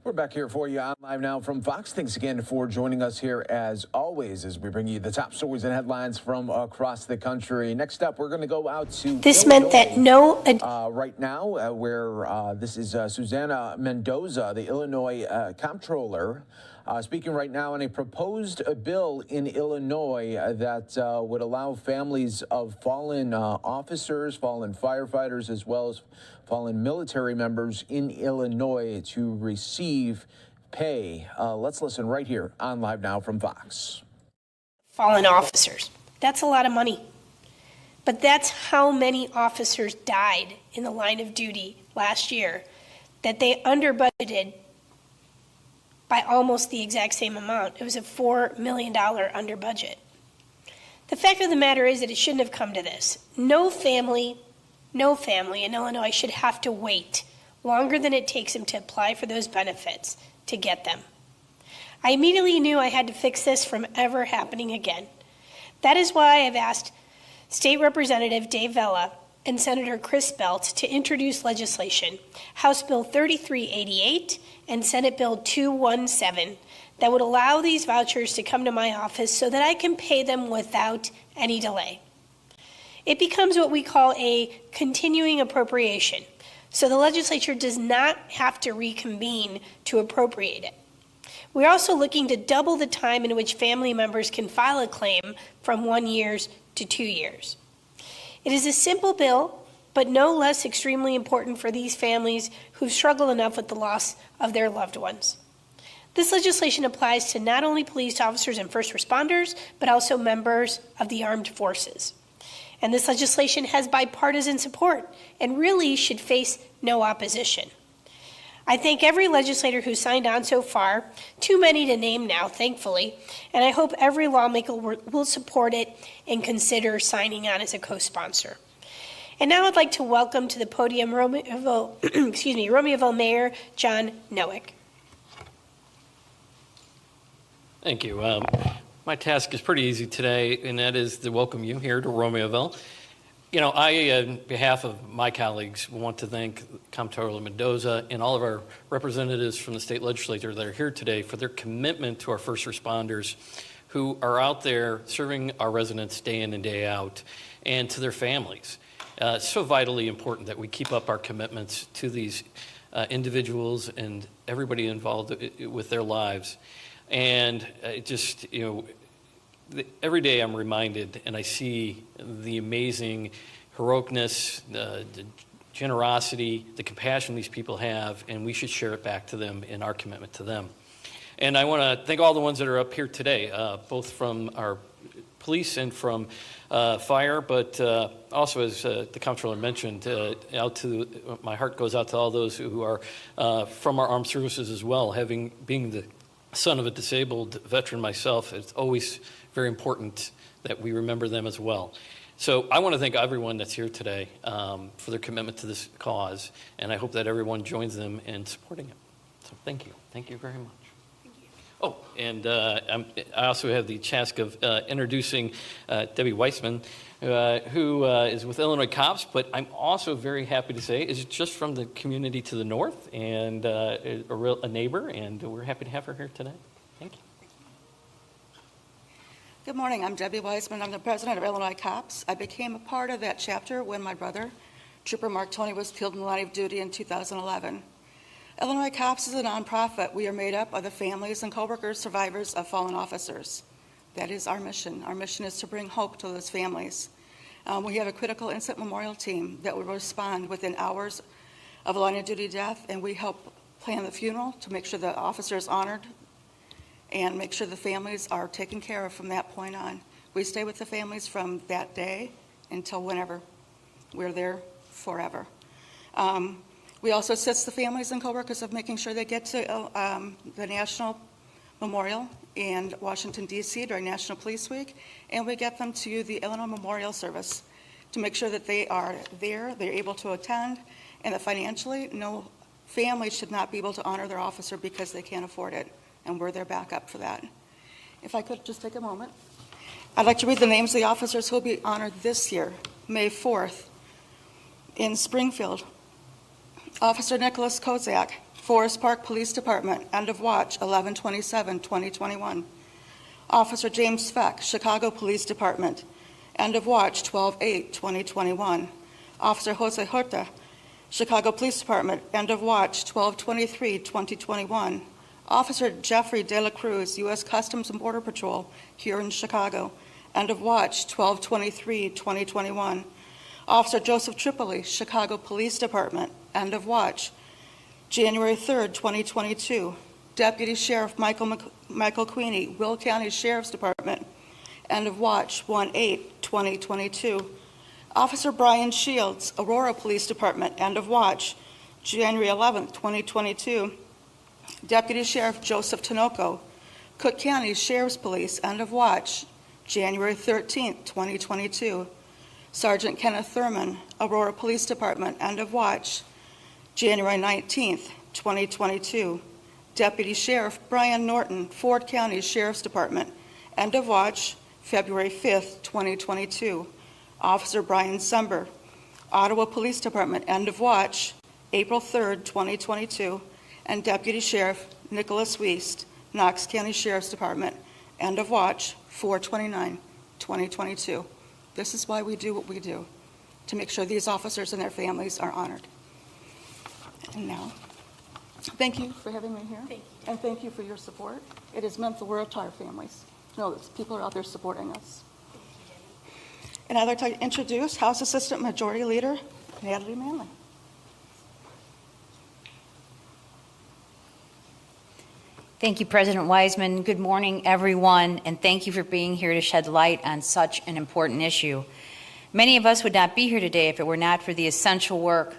We're back here for you on Live Now from Fox. Thanks again for joining us here, as always, as we bring you the top stories and headlines from across the country. Next up, we're going to go out to This Illinois, meant that no... right now, where this is Susana Mendoza, the Illinois comptroller, speaking right now on a proposed bill in Illinois that would allow families of fallen officers, fallen firefighters, as well as fallen military members in Illinois to receive pay. Let's listen right here on Live Now from Fox. Fallen officers. That's a lot of money. But that's how many officers died in the line of duty last year, that they under-budgeted by almost the exact same amount. It was a $4 million under budget. The fact of the matter is that it shouldn't have come to this. No family in Illinois should have to wait longer than it takes them to apply for those benefits to get them. I immediately knew I had to fix this from ever happening again. That is why I've asked State Representative Dave Vella and Senator Chris Belt to introduce legislation, House Bill 3388 and Senate Bill 217, that would allow these vouchers to come to my office so that I can pay them without any delay. It becomes what we call a continuing appropriation, so the legislature does not have to reconvene to appropriate it. We're also looking to double the time in which family members can file a claim from 1 year to 2 years. It is a simple bill but no less extremely important for these families who've struggled enough with the loss of their loved ones. This legislation applies to not only police officers and first responders, but also members of the armed forces. And this legislation has bipartisan support and really should face no opposition. I thank every legislator who signed on so far, too many to name now, thankfully, and I hope every lawmaker will support it and consider signing on as a co-sponsor. And now I'd like to welcome to the podium Romeoville Mayor John Nowick. Thank you. My task is pretty easy today, and that is to welcome you here to Romeoville. You know, I, on behalf of my colleagues, want to thank Comptroller Mendoza and all of our representatives from the state legislature that are here today for their commitment to our first responders who are out there serving our residents day in and day out, and to their families. It's so vitally important that we keep up our commitments to these individuals and everybody involved with their lives. And just, you know, every day I'm reminded and I see the amazing heroicness, the generosity, the compassion these people have, and we should share it back to them in our commitment to them. And I want to thank all the ones that are up here today, both from our police and from fire, but also, as the comptroller mentioned, my heart goes out to all those who are from our armed services as well. Being the son of a disabled veteran myself, it's always very important that we remember them as well. So I want to thank everyone that's here today for their commitment to this cause, and I hope that everyone joins them in supporting it. So thank you. Thank you very much. Oh, and I also have the task of introducing Debbie Weissman, who is with Illinois Cops, but I'm also very happy to say is just from the community to the north and a neighbor, and we're happy to have her here today. Thank you. Good morning. I'm Debbie Weissman. I'm the president of Illinois Cops. I became a part of that chapter when my brother, Trooper Mark Tony, was killed in the line of duty in 2011. Illinois Cops is a nonprofit. We are made up of the families and coworkers, survivors of fallen officers. That is our mission. Our mission is to bring hope to those families. We have a critical incident memorial team that will respond within hours of a line of duty death, and we help plan the funeral to make sure the officer is honored and make sure the families are taken care of from that point on. We stay with the families from that day until whenever. We're there forever. We also assist the families and coworkers of making sure they get to the National Memorial in Washington, D.C. during National Police Week, and we get them to the Illinois Memorial Service to make sure that they are there, they're able to attend, and that financially no family should not be able to honor their officer because they can't afford it, and we're their backup for that. If I could just take a moment. I'd like to read the names of the officers who will be honored this year, May 4th, in Springfield. Officer Nicholas Kozak, Forest Park Police Department, end of watch 11/27/2021. Officer James Feck, Chicago Police Department, end of watch 12/8/2021. Officer Jose Horta, Chicago Police Department, end of watch 12/23/2021. Officer Jeffrey De La Cruz, U.S. Customs and Border Patrol, here in Chicago, end of watch 12/23/2021. Officer Joseph Tripoli, Chicago Police Department, end of watch January 3rd, 2022. Deputy Sheriff Michael Queenie, Will County Sheriff's Department, end of watch 1/8/2022. Officer Brian Shields, Aurora Police Department, end of watch January 11th, 2022. Deputy Sheriff Joseph Tinoco, Cook County Sheriff's Police, end of watch January 13th, 2022. Sergeant Kenneth Thurman, Aurora Police Department, end of watch January 19th, 2022. Deputy Sheriff Brian Norton, Ford County Sheriff's Department, end of watch February 5th, 2022. Officer Brian Sember, Ottawa Police Department, end of watch April 3rd, 2022. And Deputy Sheriff Nicholas Wiest, Knox County Sheriff's Department, end of watch 4/29/2022. This is why we do what we do, to make sure these officers and their families are honored. And now, thank you for having me here. Thank you. And thank you for your support. It has meant the world to our families. Know that people are out there supporting us. And I'd like to introduce House Assistant Majority Leader Natalie Manley. Thank you, President Wiseman. Good morning, everyone, and thank you for being here to shed light on such an important issue. Many of us would not be here today if it were not for the essential work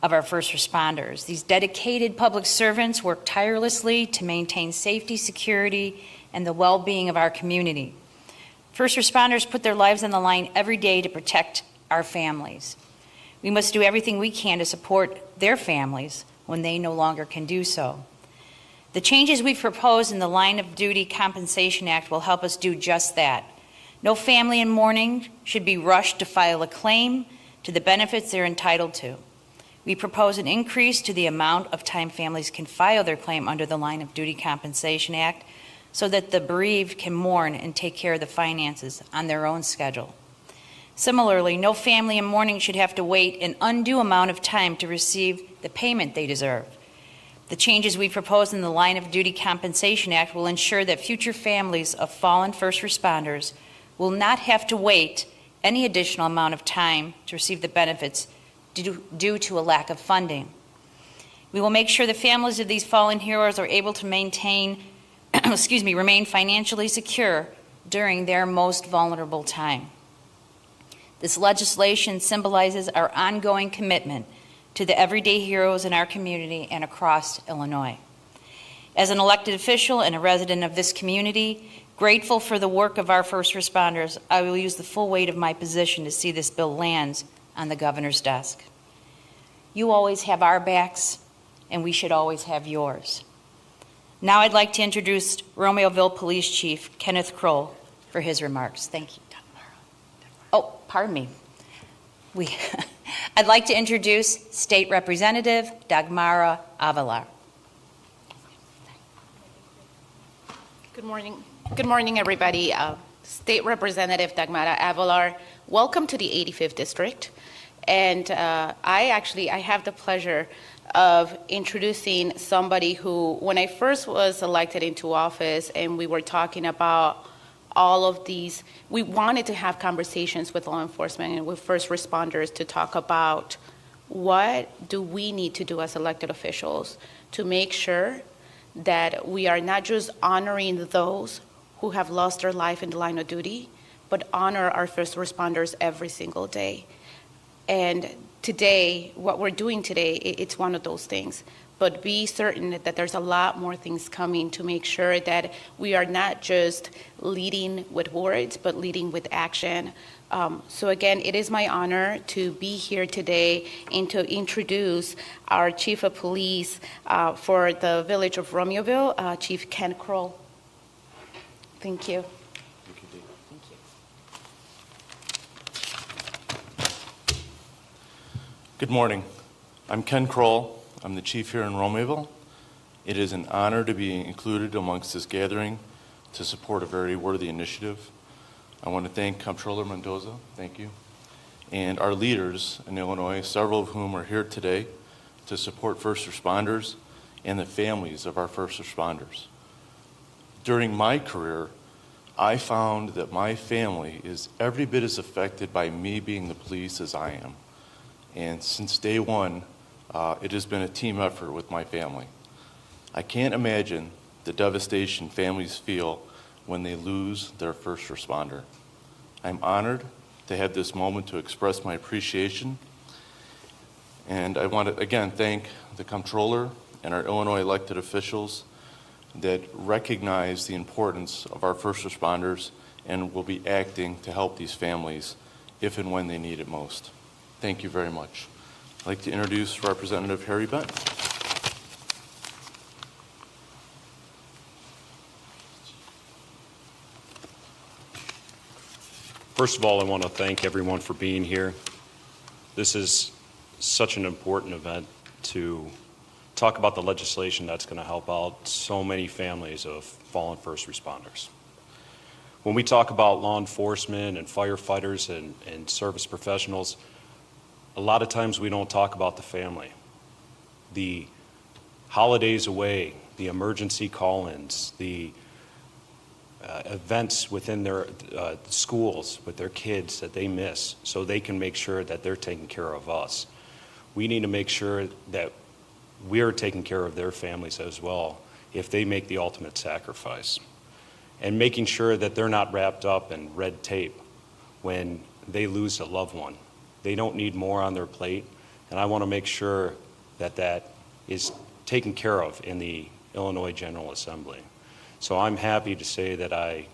of our first responders. These dedicated public servants work tirelessly to maintain safety, security, and the well-being of our community. First responders put their lives on the line every day to protect our families. We must do everything we can to support their families when they no longer can do so. The changes we've proposed in the Line of Duty Compensation Act will help us do just that. No family in mourning should be rushed to file a claim to the benefits they're entitled to. We propose an increase to the amount of time families can file their claim under the Line of Duty Compensation Act so that the bereaved can mourn and take care of the finances on their own schedule. Similarly, no family in mourning should have to wait an undue amount of time to receive the payment they deserve. The changes we propose in the Line of Duty Compensation Act will ensure that future families of fallen first responders will not have to wait any additional amount of time to receive the benefits due to a lack of funding. We will make sure the families of these fallen heroes are able to remain financially secure during their most vulnerable time. This legislation symbolizes our ongoing commitment to the everyday heroes in our community and across Illinois. As an elected official and a resident of this community, grateful for the work of our first responders, I will use the full weight of my position to see this bill lands on the governor's desk. You always have our backs, and we should always have yours. Now I'd like to introduce Romeoville Police Chief Kenneth Kroll for his remarks. Thank you. Oh, pardon me. I'd like to introduce State Representative Dagmara Avelar. Good morning. Good morning, everybody. State Representative Dagmara Avelar. Welcome to the 85th District. And I have the pleasure of introducing somebody who, when I first was elected into office and we were talking about all of these, we wanted to have conversations with law enforcement and with first responders to talk about what do we need to do as elected officials to make sure that we are not just honoring those who have lost their life in the line of duty, but honor our first responders every single day. And today, what we're doing today, it's one of those things. But be certain that there's a lot more things coming to make sure that we are not just leading with words, but leading with action. So again, it is my honor to be here today and to introduce our Chief of Police for the Village of Romeoville, Chief Ken Kroll. Thank you. Good morning. I'm Ken Kroll. I'm the chief here in Romeoville. It is an honor to be included amongst this gathering to support a very worthy initiative. I want to thank Comptroller Mendoza, thank you, and our leaders in Illinois, several of whom are here today to support first responders and the families of our first responders. During my career, I found that my family is every bit as affected by me being the police as I am. And since day one, it has been a team effort with my family. I can't imagine the devastation families feel when they lose their first responder. I'm honored to have this moment to express my appreciation. And I want to again thank the Comptroller and our Illinois elected officials that recognize the importance of our first responders and will be acting to help these families if and when they need it most. Thank you very much. I'd like to introduce Representative Harry Benton. First of all, I want to thank everyone for being here. This is such an important event to talk about the legislation that's going to help out so many families of fallen first responders. When we talk about law enforcement and firefighters and service professionals, a lot of times we don't talk about the family. The holidays away, the emergency call-ins, the events within their schools with their kids that they miss, so they can make sure that they're taking care of us. We need to make sure that we're taking care of their families as well if they make the ultimate sacrifice. And making sure that they're not wrapped up in red tape when they lose a loved one. They don't need more on their plate, and I want to make sure that that is taken care of in the Illinois General Assembly. So I'm happy to say that I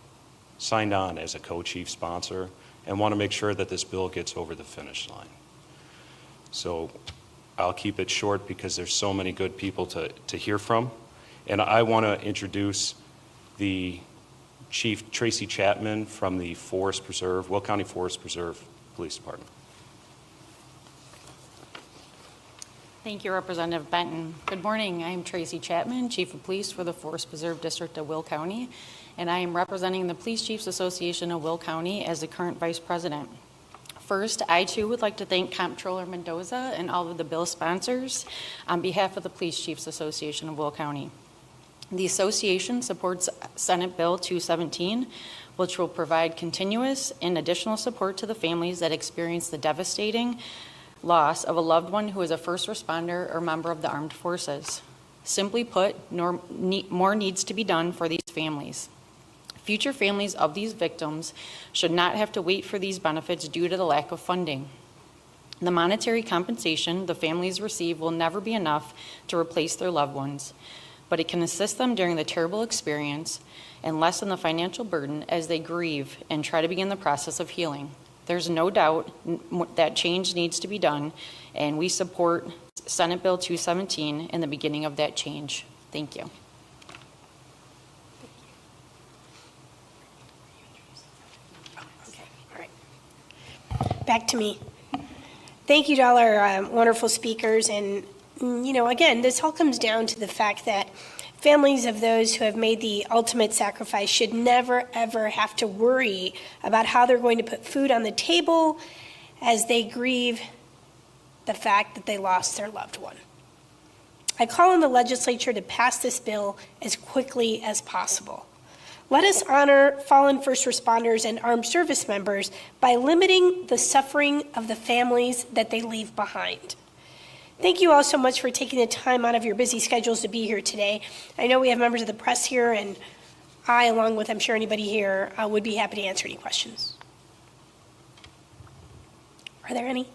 signed on as a co-chief sponsor and want to make sure that this bill gets over the finish line. So I'll keep it short because there's so many good people to hear from. And I want to introduce the Chief Tracy Chapman from the Forest Preserve, Will County Forest Preserve Police Department. Thank you, Representative Benton. Good morning. I am Tracy Chapman, Chief of Police for the Forest Preserve District of Will County, and I am representing the Police Chiefs Association of Will County as the current Vice President. First, I too would like to thank Comptroller Mendoza and all of the bill sponsors on behalf of the Police Chiefs Association of Will County. The association supports Senate Bill 217, which will provide continuous and additional support to the families that experience the devastating loss of a loved one who is a first responder or member of the armed forces. Simply put, more needs to be done for these families. Future families of these victims should not have to wait for these benefits due to the lack of funding. The monetary compensation the families receive will never be enough to replace their loved ones, but it can assist them during the terrible experience and lessen the financial burden as they grieve and try to begin the process of healing. There's no doubt that change needs to be done, and we support Senate Bill 217 and the beginning of that change. Thank you. Okay, all right. Back to me. Thank you to all our wonderful speakers. And, you know, again, this all comes down to the fact that families of those who have made the ultimate sacrifice should never, ever have to worry about how they're going to put food on the table as they grieve the fact that they lost their loved one. I call on the legislature to pass this bill as quickly as possible. Let us honor fallen first responders and armed service members by limiting the suffering of the families that they leave behind. Thank you all so much for taking the time out of your busy schedules to be here today. I know we have members of the press here, and I, along with I'm sure anybody here, would be happy to answer any questions. Are there any?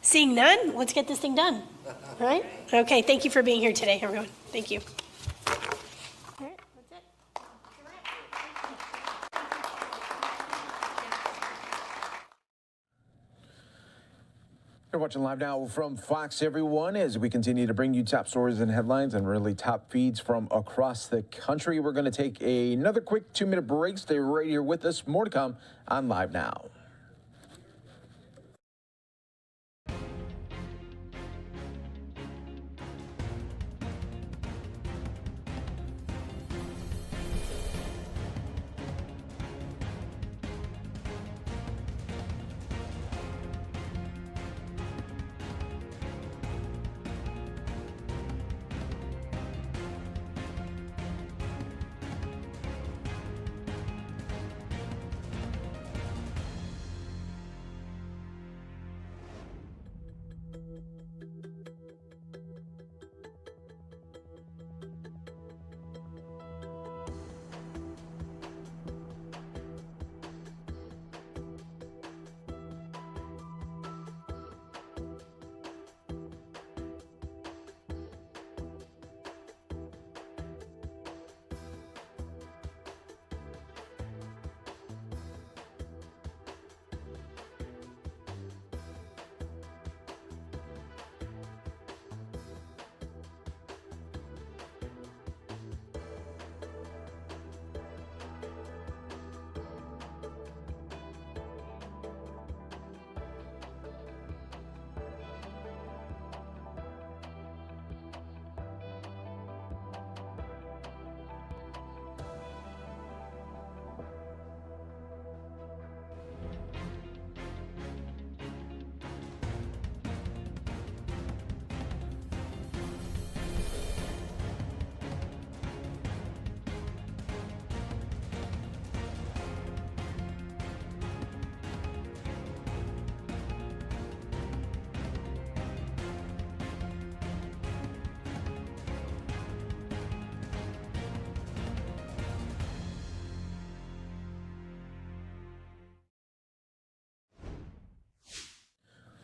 Seeing none, let's get this thing done. All right? Okay, thank you for being here today, everyone. Thank you. All right, that's it. You're watching Live Now from Fox, everyone, as we continue to bring you top stories and headlines and really top feeds from across the country. We're going to take another quick 2-minute break. Stay right here with us. More to come on Live Now.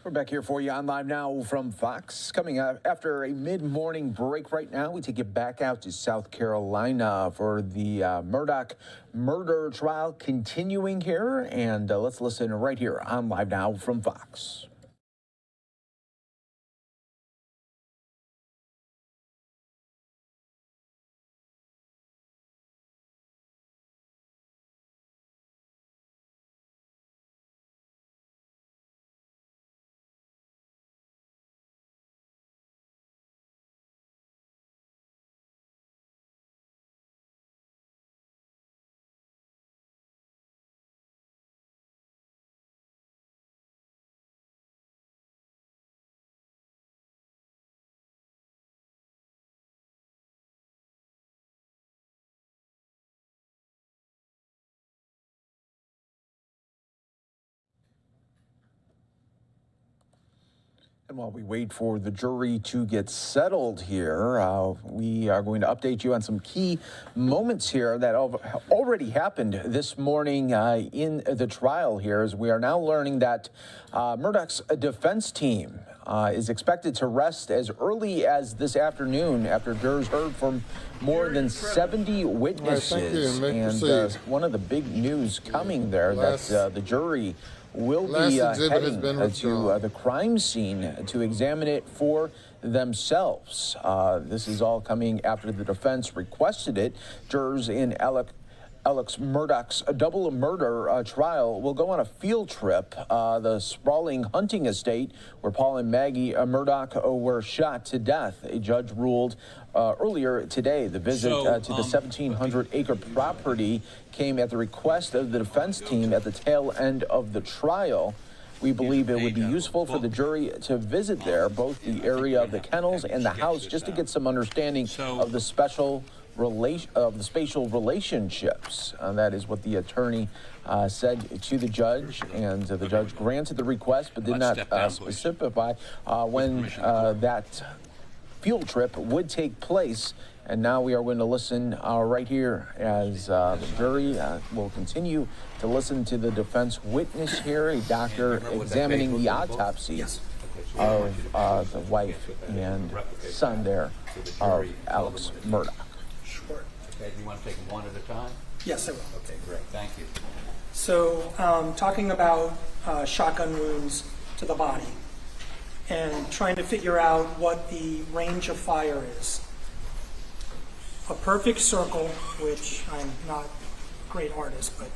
We're back here for you on Live Now from Fox. Coming up after a mid-morning break right now, we take you back out to South Carolina for the Murdoch murder trial continuing here. And let's listen right here on Live Now from Fox. And while we wait for the jury to get settled here, we are going to update you on some key moments here that already happened this morning in the trial here, as we are now learning that Murdoch's defense team is expected to rest as early as this afternoon after jurors heard from more than 70 witnesses. And one of the big news coming there that the jury will be heading to the crime scene to examine it for themselves. This is all coming after the defense requested it. Jurors in Alex Murdoch's double murder trial will go on a field trip. The sprawling hunting estate where Paul and Maggie Murdoch were shot to death. A judge ruled earlier today the visit to the 1,700-acre property came at the request of the defense team at the tail end of the trial. We believe it would be useful for the jury to visit there, both the area of the kennels and the house, just to get some understanding of the spatial relationships. That is what the attorney said to the judge, and the judge granted the request but did not specify when that field trip would take place. And now we are going to listen right here as the jury will continue to listen to the defense witness here, a doctor examining the autopsy of the wife and son there of Alex Murdoch. Sure. Okay, do you want to take them one at a time? Yes, I will. Okay, great. Thank you. So, talking about shotgun wounds to the body and trying to figure out what the range of fire is. A perfect circle, which I'm not a great artist, but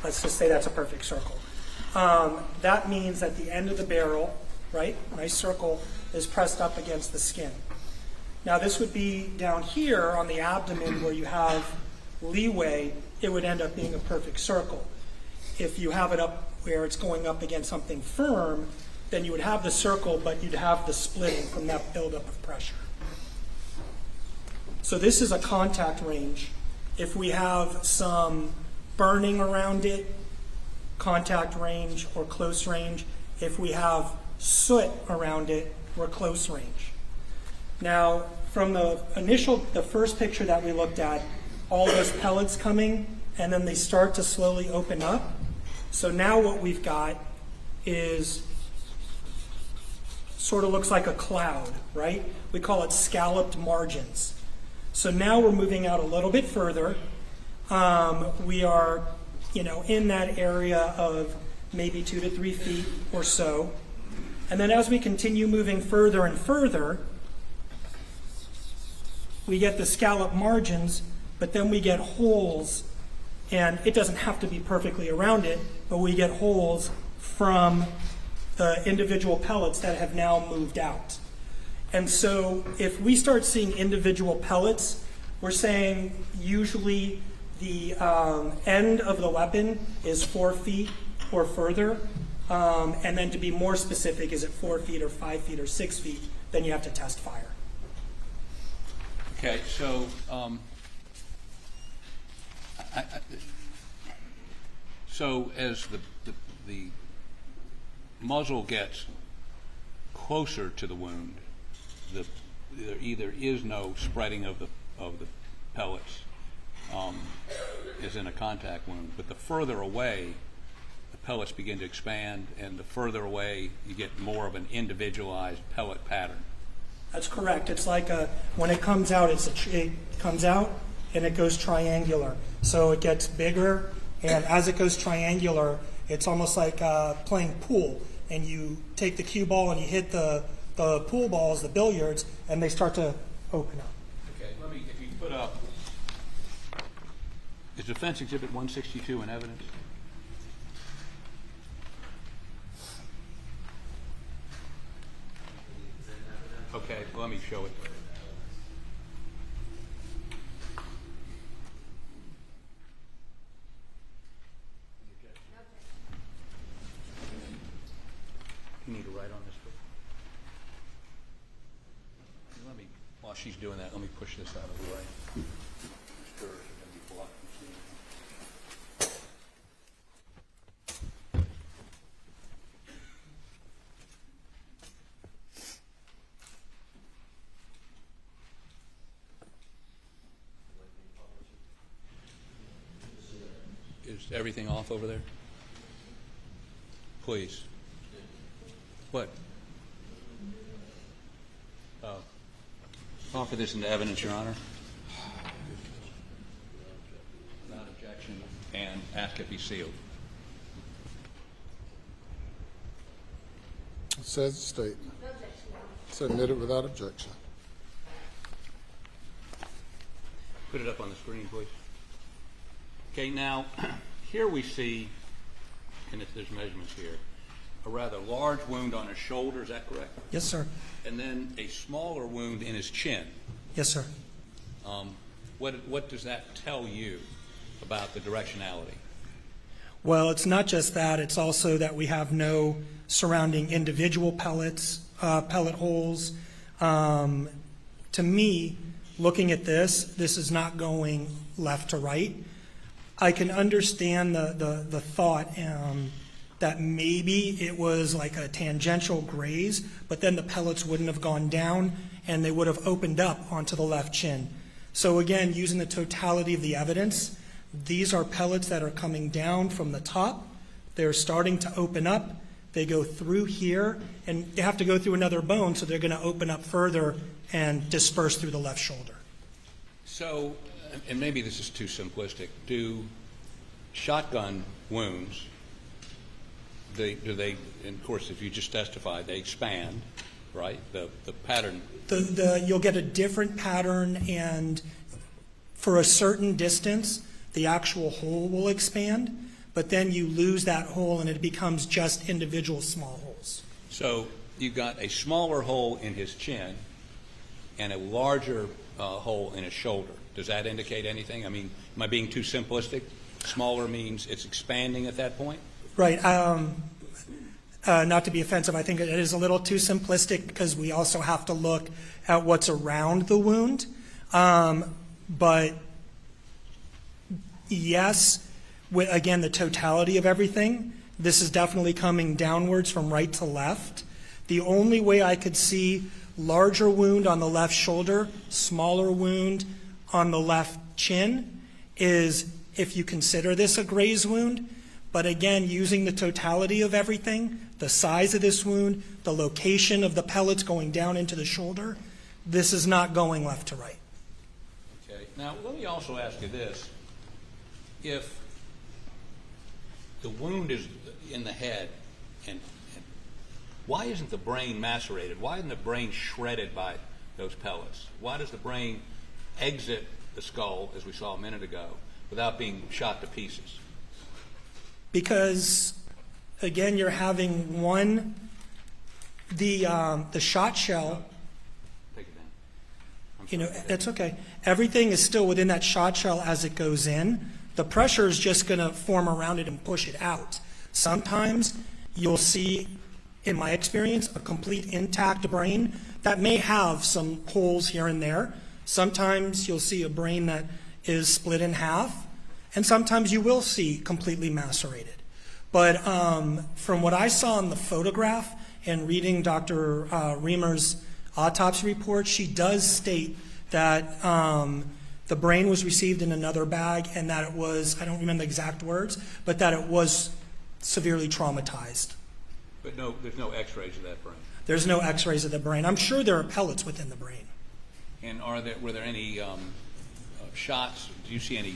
let's just say that's a perfect circle. That means that the end of the barrel, right, nice circle, is pressed up against the skin. Now this would be down here on the abdomen where you have leeway, it would end up being a perfect circle. If you have it up where it's going up against something firm, then you would have the circle, but you'd have the splitting from that buildup of pressure. So this is a contact range. If we have some burning around it, contact range or close range. If we have soot around it, we're close range. Now, from the first picture that we looked at, all those pellets coming, and then they start to slowly open up. So now what we've got is sort of looks like a cloud, right? We call it scalloped margins. So now we're moving out a little bit further. We are, in that area of maybe 2 to 3 feet or so. And then as we continue moving further and further, we get the scallop margins, but then we get holes, and it doesn't have to be perfectly around it, but we get holes from the individual pellets that have now moved out. And so if we start seeing individual pellets, we're saying usually the end of the weapon is 4 feet or further. And then to be more specific, is it 4 feet or 5 feet or 6 feet? Then you have to test fire. Okay, so so as the muzzle gets closer to the wound, there either is no spreading of the pellets as in a contact wound, but the further away the pellets begin to expand, and the further away you get more of an individualized pellet pattern. That's correct. It's like when it comes out, it comes out and it goes triangular. So it gets bigger, and as it goes triangular, it's almost like playing pool. And you take the cue ball and you hit the pool balls, the billiards, and they start to open up. Okay, if you put up, is Defense Exhibit 162 in evidence? Okay, well, let me show it. You need to write on this book. While she's doing that, let me push this out of the way. Sure, it's going to be blocked from seeing. Is everything off over there? Please. What? Offer this into evidence, Your Honor. Without objection, and ask it be sealed. It says state. Submitted without objection. Put it up on the screen, please. Okay, now, here we see, and there's measurements here, a rather large wound on his shoulder, is that correct? Yes, sir. And then a smaller wound in his chin. Yes, sir. What does that tell you about the directionality? Well, it's not just that. It's also that we have no surrounding individual pellet holes. To me, looking at this is not going left to right. I can understand the thought that maybe it was like a tangential graze, but then the pellets wouldn't have gone down and they would have opened up onto the left chin. So again, using the totality of the evidence, these are pellets that are coming down from the top. They're starting to open up. They go through here, and they have to go through another bone, so they're going to open up further and disperse through the left shoulder. So, and maybe this is too simplistic, do shotgun wounds, do they, and of course, if you just testified, they expand, right? The pattern. You'll get a different pattern, and for a certain distance, the actual hole will expand, but then you lose that hole and it becomes just individual small holes. So you've got a smaller hole in his chin and a larger hole in his shoulder. Does that indicate anything? I mean, am I being too simplistic? Smaller means it's expanding at that point? Right. Not to be offensive, I think it is a little too simplistic because we also have to look at what's around the wound. But yes, again, the totality of everything, this is definitely coming downwards from right to left. The only way I could see larger wound on the left shoulder, smaller wound on the left chin is if you consider this a graze wound. But again, using the totality of everything, the size of this wound, the location of the pellets going down into the shoulder, this is not going left to right. Okay. Now, let me also ask you this. If the wound is in the head, and why isn't the brain macerated? Why isn't the brain shredded by those pellets? Why does the brain exit the skull, as we saw a minute ago, without being shot to pieces? Because, again, you're having the shot shell. Take it down. You know, that's okay. Everything is still within that shot shell as it goes in. The pressure is just going to form around it and push it out. Sometimes you'll see, in my experience, a complete intact brain that may have some holes here and there. Sometimes you'll see a brain that is split in half, and sometimes you will see completely macerated. But from what I saw in the photograph and reading Dr. Reamer's autopsy report, she does state that the brain was received in another bag and that it was, I don't remember the exact words, but that it was severely traumatized. But no, there's no x-rays of that brain. There's no x-rays of the brain. I'm sure there are pellets within the brain. And were there any shots? Do you see any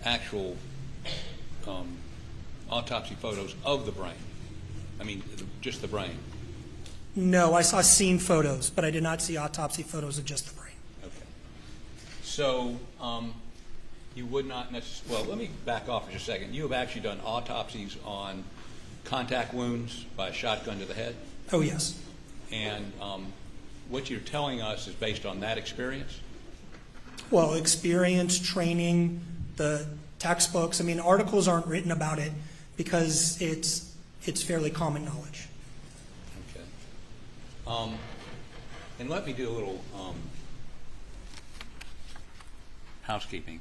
actual autopsy photos of the brain? I mean, just the brain. No, I saw scene photos, but I did not see autopsy photos of just the brain. Okay. So you would not necessarily, well, let me back off for just a second. You have actually done autopsies on contact wounds by a shotgun to the head? Oh, yes. And what you're telling us is based on that experience? Well, experience, training, the textbooks. I mean, articles aren't written about it because it's fairly common knowledge. Okay. And let me do a little housekeeping.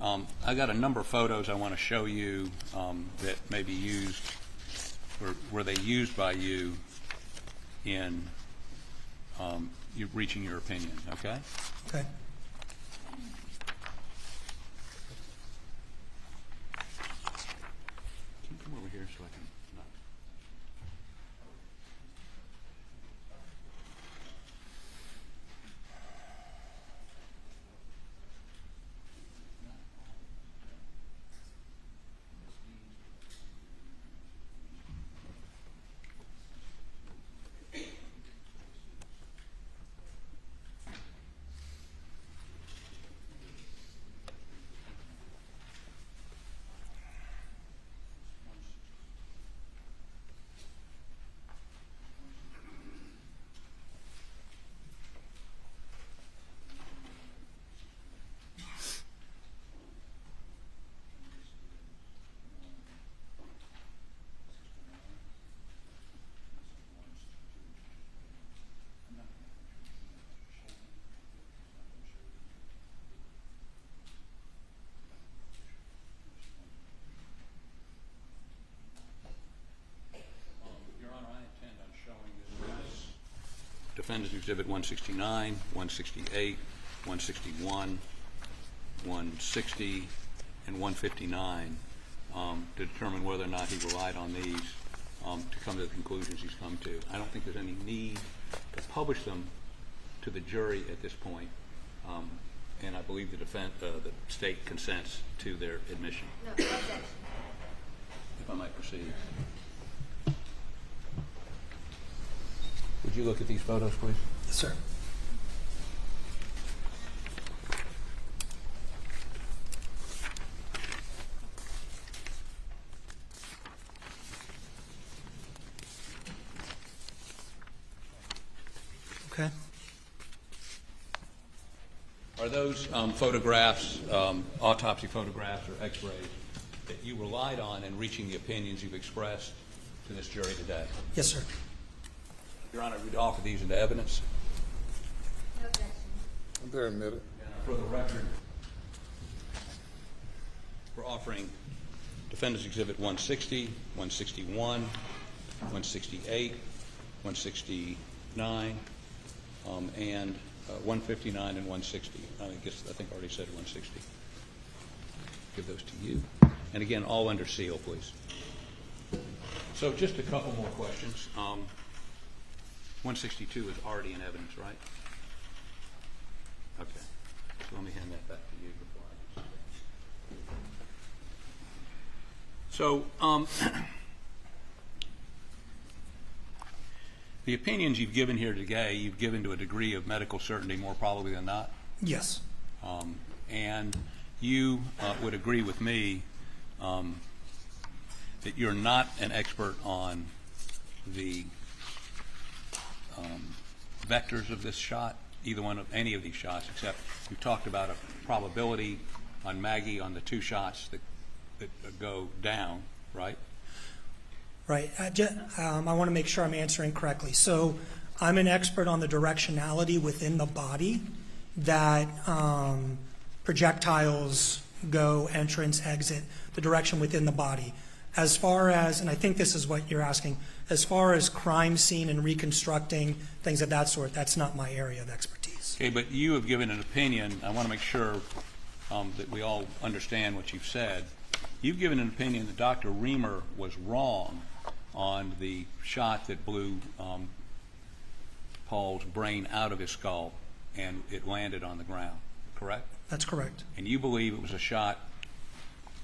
I got a number of photos I want to show you that may be used, or were they used by you in you reaching your opinion, okay? Okay. Can you come over here so I can... Defendants Exhibit 169, 168, 161, 160, and 159 to determine whether or not he relied on these to come to the conclusions he's come to. I don't think there's any need to publish them to the jury at this point, and I believe the state consents to their admission. No, objection. If I might proceed. Would you look at these photos, please? Yes, sir. Okay. Are those photographs, autopsy photographs or x-rays, that you relied on in reaching the opinions you've expressed to this jury today? Yes, sir. Your Honor, would you offer these into evidence? No objection. They're admitted. For the record, we're offering Defendants Exhibit 160, 161, 168, 169, and 159 and 160. I think I already said 160. Give those to you. And again, all under seal, please. So just a couple more questions. 162 is already in evidence, right? Okay. So let me hand that back to you before I just... So the opinions you've given here today, you've given to a degree of medical certainty more probably than not? Yes. And you would agree with me that you're not an expert on the vectors of this shot, either one of any of these shots, except you talked about a probability on Maggie on the two shots that go down, right? Right. I want to make sure I'm answering correctly. So I'm an expert on the directionality within the body that projectiles go, entrance, exit, the direction within the body. As far as, and I think this is what you're asking, as far as crime scene and reconstructing, things of that sort, that's not my area of expertise. Okay, but you have given an opinion. I want to make sure that we all understand what you've said. You've given an opinion that Dr. Reamer was wrong on the shot that blew Paul's brain out of his skull and it landed on the ground, correct? That's correct. And you believe it was a shot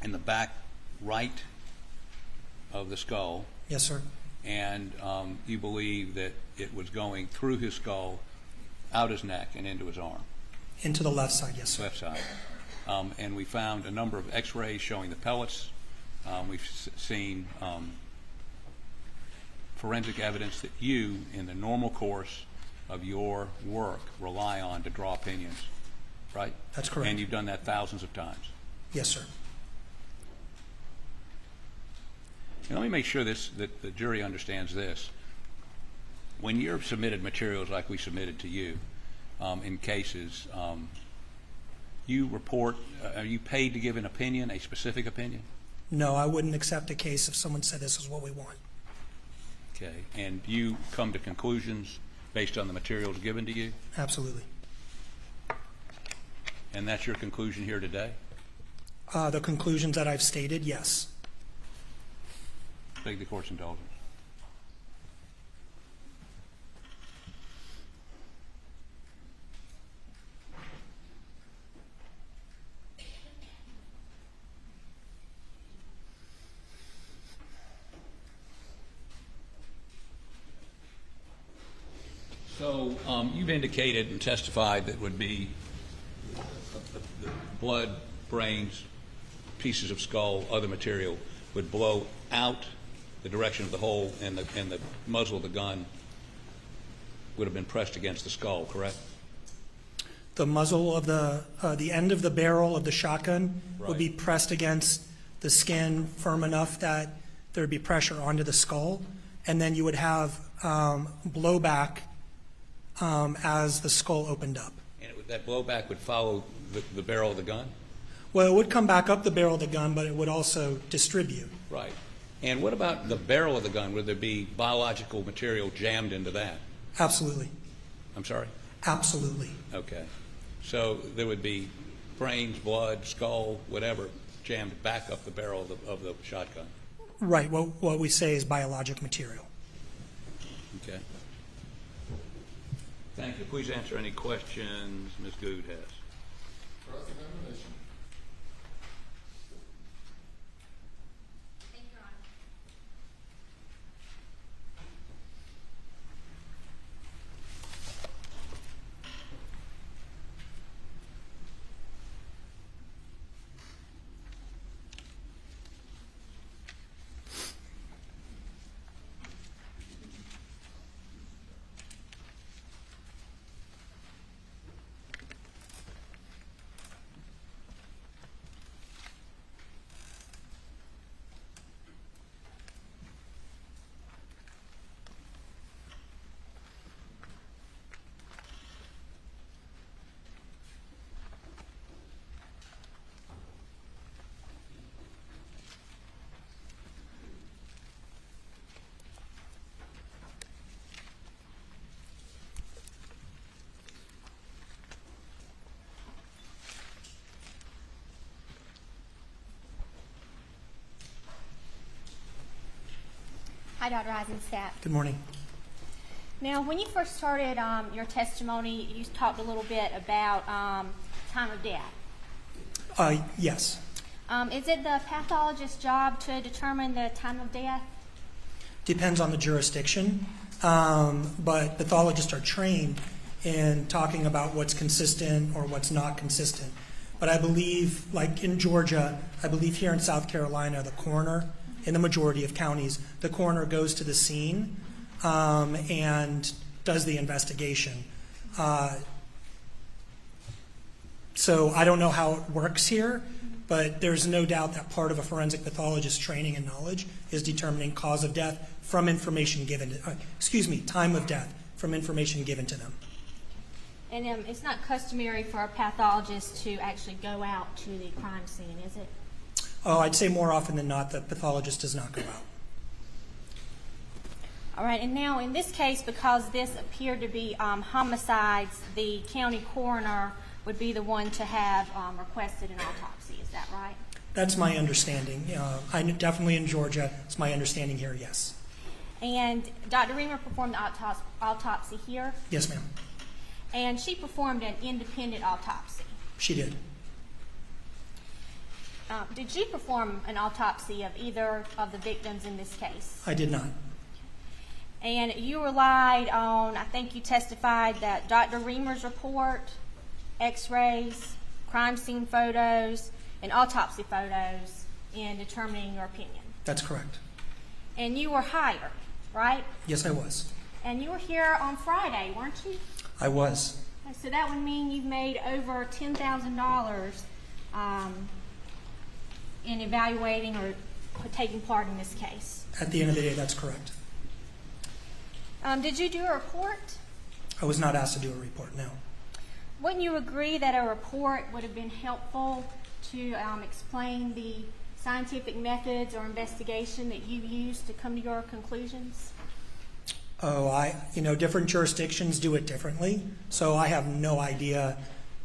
in the back right of the skull? Yes, sir. And you believe that it was going through his skull, out his neck, and into his arm? Into the left side, yes, sir. Left side. And we found a number of x-rays showing the pellets. We've seen forensic evidence that you, in the normal course of your work, rely on to draw opinions, right? That's correct. And you've done that thousands of times. Yes, sir. And let me make sure that the jury understands this. When you're submitted materials like we submitted to you in cases, you report, are you paid to give an opinion, a specific opinion? No, I wouldn't accept a case if someone said this is what we want. Okay. And you come to conclusions based on the materials given to you? Absolutely. And that's your conclusion here today? The conclusions that I've stated, yes. Beg the court's indulgence. So you've indicated and testified that would be the blood, brains, pieces of skull, other material would blow out the direction of the hole, and the muzzle of the gun would have been pressed against the skull, correct? The muzzle of the end of the barrel of the shotgun would be Right. pressed against the skin firm enough that there would be pressure onto the skull, and then you would have blowback as the skull opened up. And that blowback would follow the barrel of the gun? Well, it would come back up the barrel of the gun, but it would also distribute. Right. And what about the barrel of the gun? Would there be biological material jammed into that? Absolutely. I'm sorry? Absolutely. Okay. So there would be brains, blood, skull, whatever, jammed back up the barrel of the shotgun. Right. What we say is biologic material. Okay. Thank you. Please answer any questions Ms. Good has. Cross-examination. Thank you, Your Honor. Hi, Dr. Eisenstadt. Good morning. Now, when you first started your testimony, you talked a little bit about time of death. Yes. Is it the pathologist's job to determine the time of death? Depends on the jurisdiction, but pathologists are trained in talking about what's consistent or what's not consistent. But I believe, like in Georgia, I believe here in South Carolina, the coroner, in the majority of counties, the coroner goes to the scene and does the investigation. So I don't know how it works here, but there's no doubt that part of a forensic pathologist's training and knowledge is determining cause of death from information given, time of death from information given to them. And it's not customary for a pathologist to actually go out to the crime scene, is it? Oh, I'd say more often than not, the pathologist does not go out. All right, and now in this case, because this appeared to be homicides, the county coroner would be the one to have requested an autopsy. Is that right? That's my understanding. I'm definitely in Georgia. It's my understanding here, yes. And Dr. Reamer performed the autopsy here? Yes, ma'am. And she performed an independent autopsy? She did. Did you perform an autopsy of either of the victims in this case? I did not. And you relied on, I think you testified that Dr. Reamer's report, x-rays, crime scene photos, and autopsy photos in determining your opinion. That's correct. And you were hired, right? Yes, I was. And you were here on Friday, weren't you? I was. So that would mean you've made over $10,000 in evaluating or taking part in this case. At the end of the day, that's correct. Did you do a report? I was not asked to do a report, no. Wouldn't you agree that a report would have been helpful to explain the scientific methods or investigation that you used to come to your conclusions? Oh, different jurisdictions do it differently, so I have no idea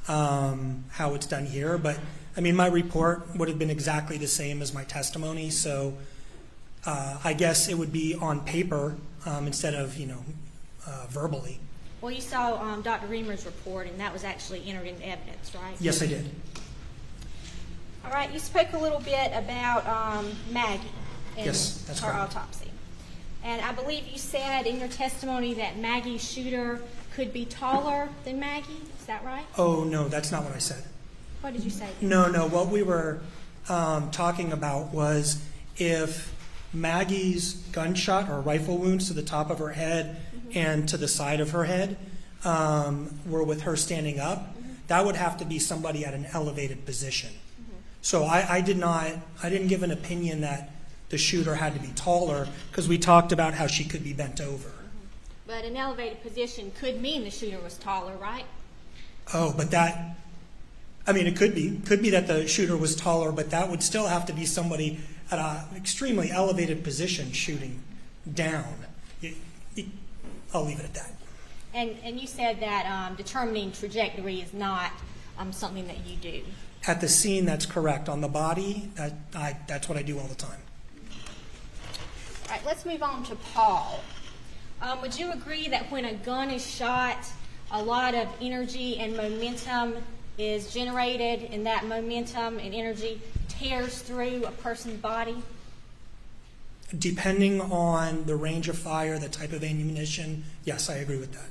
how it's done here. But I mean, my report would have been exactly the same as my testimony, so I guess it would be on paper instead of verbally. Well, you saw Dr. Reamer's report, and that was actually entered into evidence, right? Yes, I did. All right, you spoke a little bit about Maggie and Yes, that's her correct. autopsy. And I believe you said in your testimony that Maggie's shooter could be taller than Maggie. Is that right? Oh, no, that's not what I said. What did you say? No, what we were talking about was if Maggie's gunshot or rifle wounds to the top of her head and to the side of her head were with her standing up, that would have to be somebody at an elevated position. So I didn't give an opinion that the shooter had to be taller because we talked about how she could be bent over. But an elevated position could mean the shooter was taller, right? Oh, but it could be that the shooter was taller, but that would still have to be somebody at an extremely elevated position shooting down. I'll leave it at that. And you said that determining trajectory is not something that you do. At the scene, that's correct. On the body, that's what I do all the time. All right, let's move on to Paul. Would you agree that when a gun is shot, a lot of energy and momentum is generated, and that momentum and energy tears through a person's body? Depending on the range of fire, the type of ammunition, yes, I agree with that.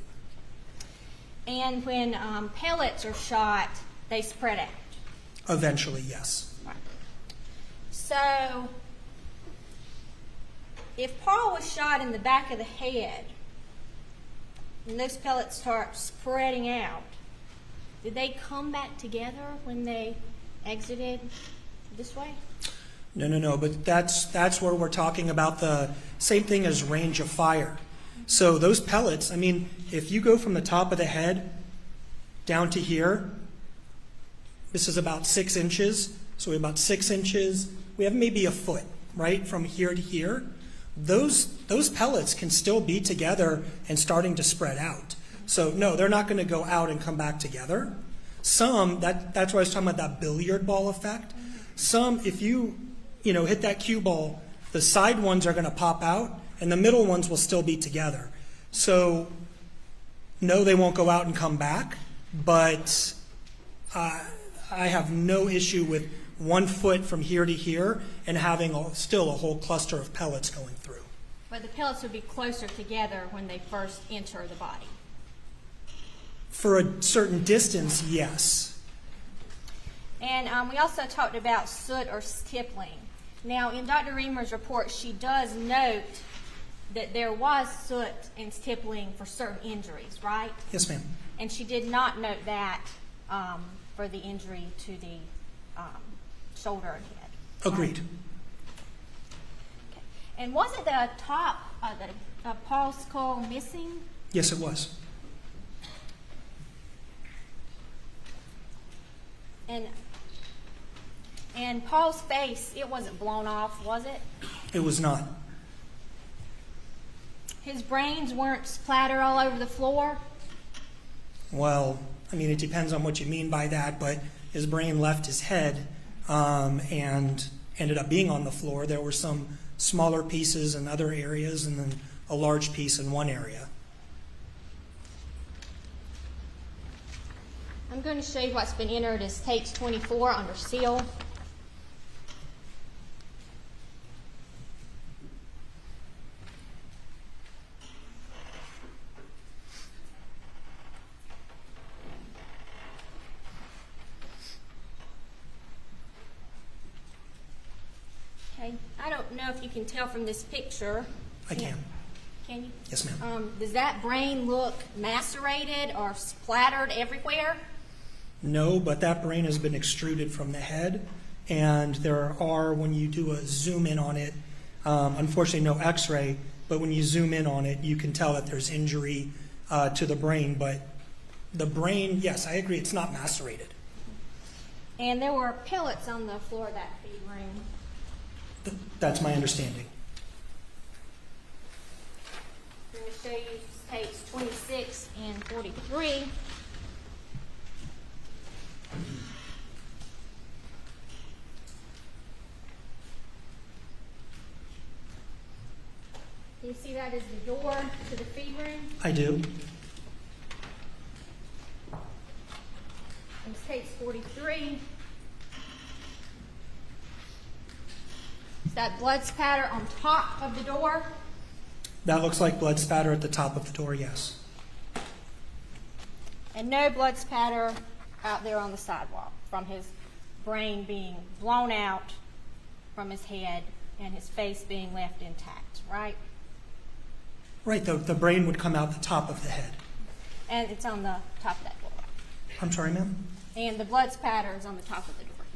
And when pellets are shot, they spread out? Eventually, yes. Right. So, if Paul was shot in the back of the head, and those pellets start spreading out, did they come back together when they exited this way? No, but that's where we're talking about the same thing as range of fire. So those pellets, if you go from the top of the head down to here, this is about 6 inches, so we have about 6 inches, we have maybe a foot, right, from here to here. Those pellets can still be together and starting to spread out. So no, they're not going to go out and come back together. Some, that's why I was talking about that billiard ball effect. Some, if you hit that cue ball, the side ones are going to pop out and the middle ones will still be together. So no, they won't go out and come back, but I have no issue with 1 foot from here to here and having still a whole cluster of pellets going through. But the pellets would be closer together when they first enter the body. For a certain distance, yes. And we also talked about soot or stippling. Now, in Dr. Reamer's report, she does note that there was soot and stippling for certain injuries, right? Yes, ma'am. And she did not note that for the injury to the shoulder and head. Agreed. Okay. And wasn't the top of Paul's skull missing? Yes, it was. And Paul's face, it wasn't blown off, was it? It was not. His brains weren't splattered all over the floor? Well, it depends on what you mean by that, but his brain left his head and ended up being on the floor. There were some smaller pieces in other areas and then a large piece in one area. I'm going to show you what's been entered as tapes 24 under seal. Okay, I don't know if you can tell from this picture. I can. Can you? Yes, ma'am. Does that brain look macerated or splattered everywhere? No, but that brain has been extruded from the head, and there are, when you do a zoom in on it, unfortunately no x-ray, but when you zoom in on it, you can tell that there's injury to the brain. But the brain, yes, I agree, it's not macerated. And there were pellets on the floor of that feed room. That's my understanding. I'm going to show you tapes 26 and 43. Can you see that as the door to the feed room? I do. And tapes 43. Is that blood spatter on top of the door? That looks like blood spatter at the top of the door, yes. And no blood spatter out there on the sidewalk from his brain being blown out from his head and his face being left intact, right? Right, the brain would come out the top of the head. And it's on the top of that door. I'm sorry, ma'am? And the blood spatter is on the top of the door.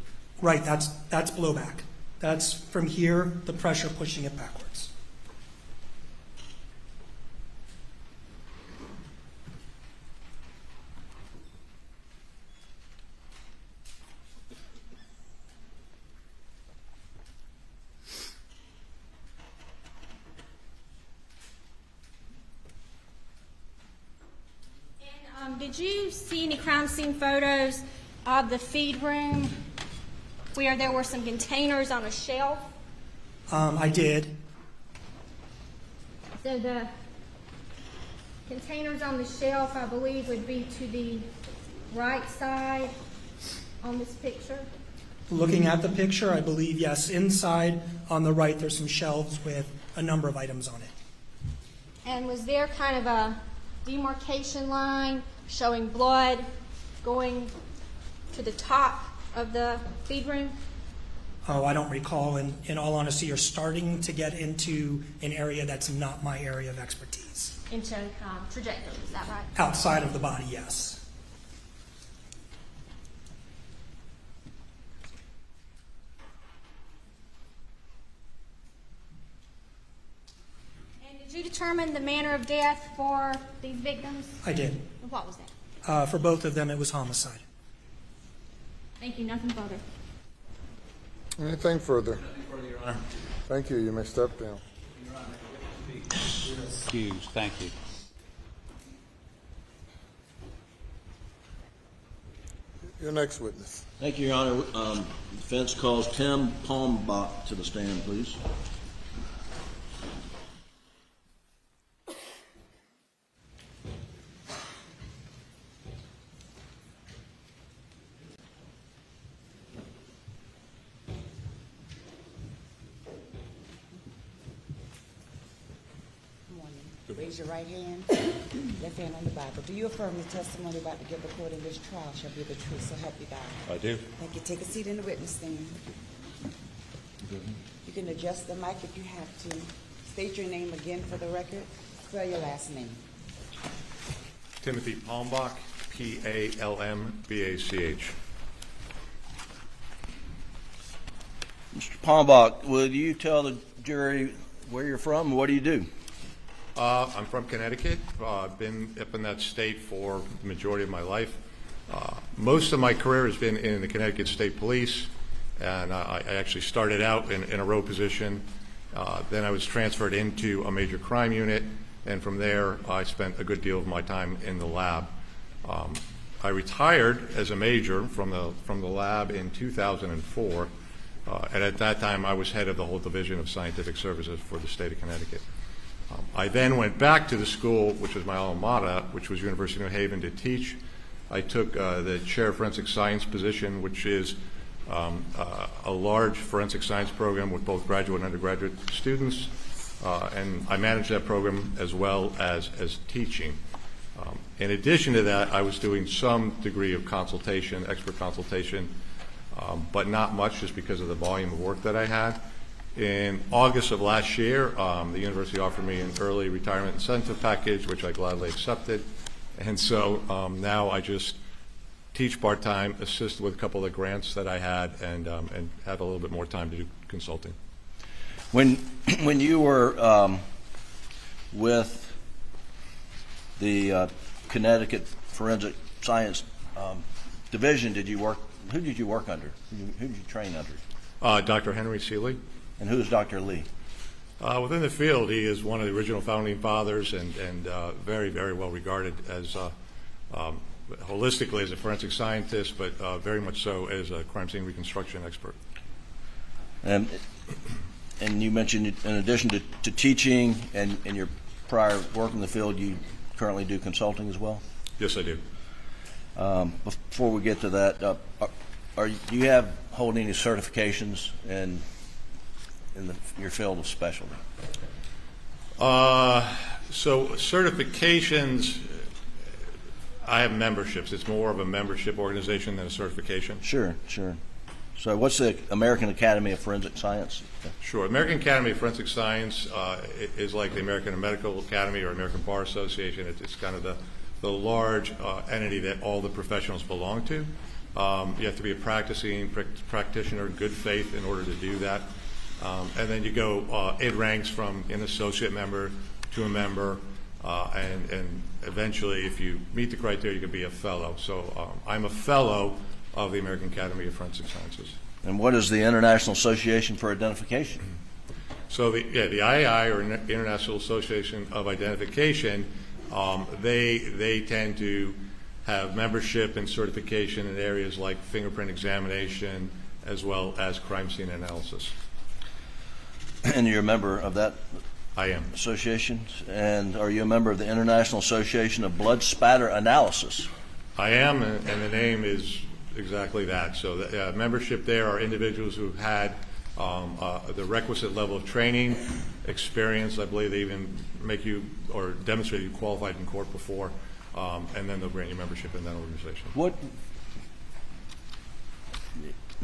Right, that's blowback. That's from here, the pressure pushing it backwards. Did you see any crime scene photos of the feed room where there were some containers on a shelf? I did. So the containers on the shelf, I believe, would be to the right side on this picture. Looking at the picture, I believe, yes, inside on the right there's some shelves with a number of items on it. And was there kind of a demarcation line showing blood going to the top of the feed room? Oh, I don't recall. In all honesty, you're starting to get into an area that's not my area of expertise. Into trajectory, is that right? Outside of the body, yes. And did you determine the manner of death for these victims? I did. And what was that? For both of them, it was homicide. Thank you. Nothing further. Anything further? Nothing further, Your Honor. Thank you. You may step down. Excused. Thank you. Your next witness. Thank you, Your Honor. Defense calls Tim Palmbach to the stand, please. Raise your right hand, left hand on the Bible. Do you affirm the testimony about to give the court in this trial shall be the truth, so help you God? I do. Thank you. Take a seat in the witness stand. You can adjust the mic if you have to. State your name again for the record. Spell your last name. Timothy Palmbach, P-A-L-M-B-A-C-H. Mr. Palmbach, would you tell the jury where you're from and what do you do? I'm from Connecticut. I've been up in that state for the majority of my life. Most of my career has been in the Connecticut State Police, and I actually started out in a row position. Then I was transferred into a major crime unit, and from there I spent a good deal of my time in the lab. I retired as a major from the lab in 2004, and at that time I was head of the whole division of scientific services for the state of Connecticut. I then went back to the school, which was my alma mater, which was University of New Haven, to teach. I took the chair of forensic science position, which is a large forensic science program with both graduate and undergraduate students, and I managed that program as well as teaching. In addition to that, I was doing some degree of consultation, expert consultation, but not much just because of the volume of work that I had. In August of last year, the university offered me an early retirement incentive package, which I gladly accepted. And so now I just teach part-time, assist with a couple of grants that I had, and have a little bit more time to do consulting. When you were with the Connecticut Forensic Science Division, who did you work under? Who did you train under? Dr. Henry Seeley. And who is Dr. Lee? Within the field, he is one of the original founding fathers and very, very well regarded as holistically as a forensic scientist, but very much so as a crime scene reconstruction expert. And you mentioned, in addition to teaching and your prior work in the field, you currently do consulting as well? Yes, I do. Before we get to that, do you hold any certifications in your field of specialty? So certifications, I have memberships. It's more of a membership organization than a certification. Sure. So what's the American Academy of Forensic Science? Sure. American Academy of Forensic Science is like the American Medical Academy or American Bar Association. It's kind of the large entity that all the professionals belong to. You have to be a practicing practitioner in good faith in order to do that. And then you go, it ranks from an associate member to a member, and eventually, if you meet the criteria, you can be a fellow. So I'm a fellow of the American Academy of Forensic Sciences. And what is the International Association for Identification? So the IAI, or International Association of Identification, they tend to have membership and certification in areas like fingerprint examination as well as crime scene analysis. And you're a member of that? I am. Association? And are you a member of the International Association of Blood Spatter Analysis? I am, and the name is exactly that. So the membership there are individuals who've had the requisite level of training, experience. I believe they even make you or demonstrate you qualified in court before, and then they'll grant you membership in that organization. What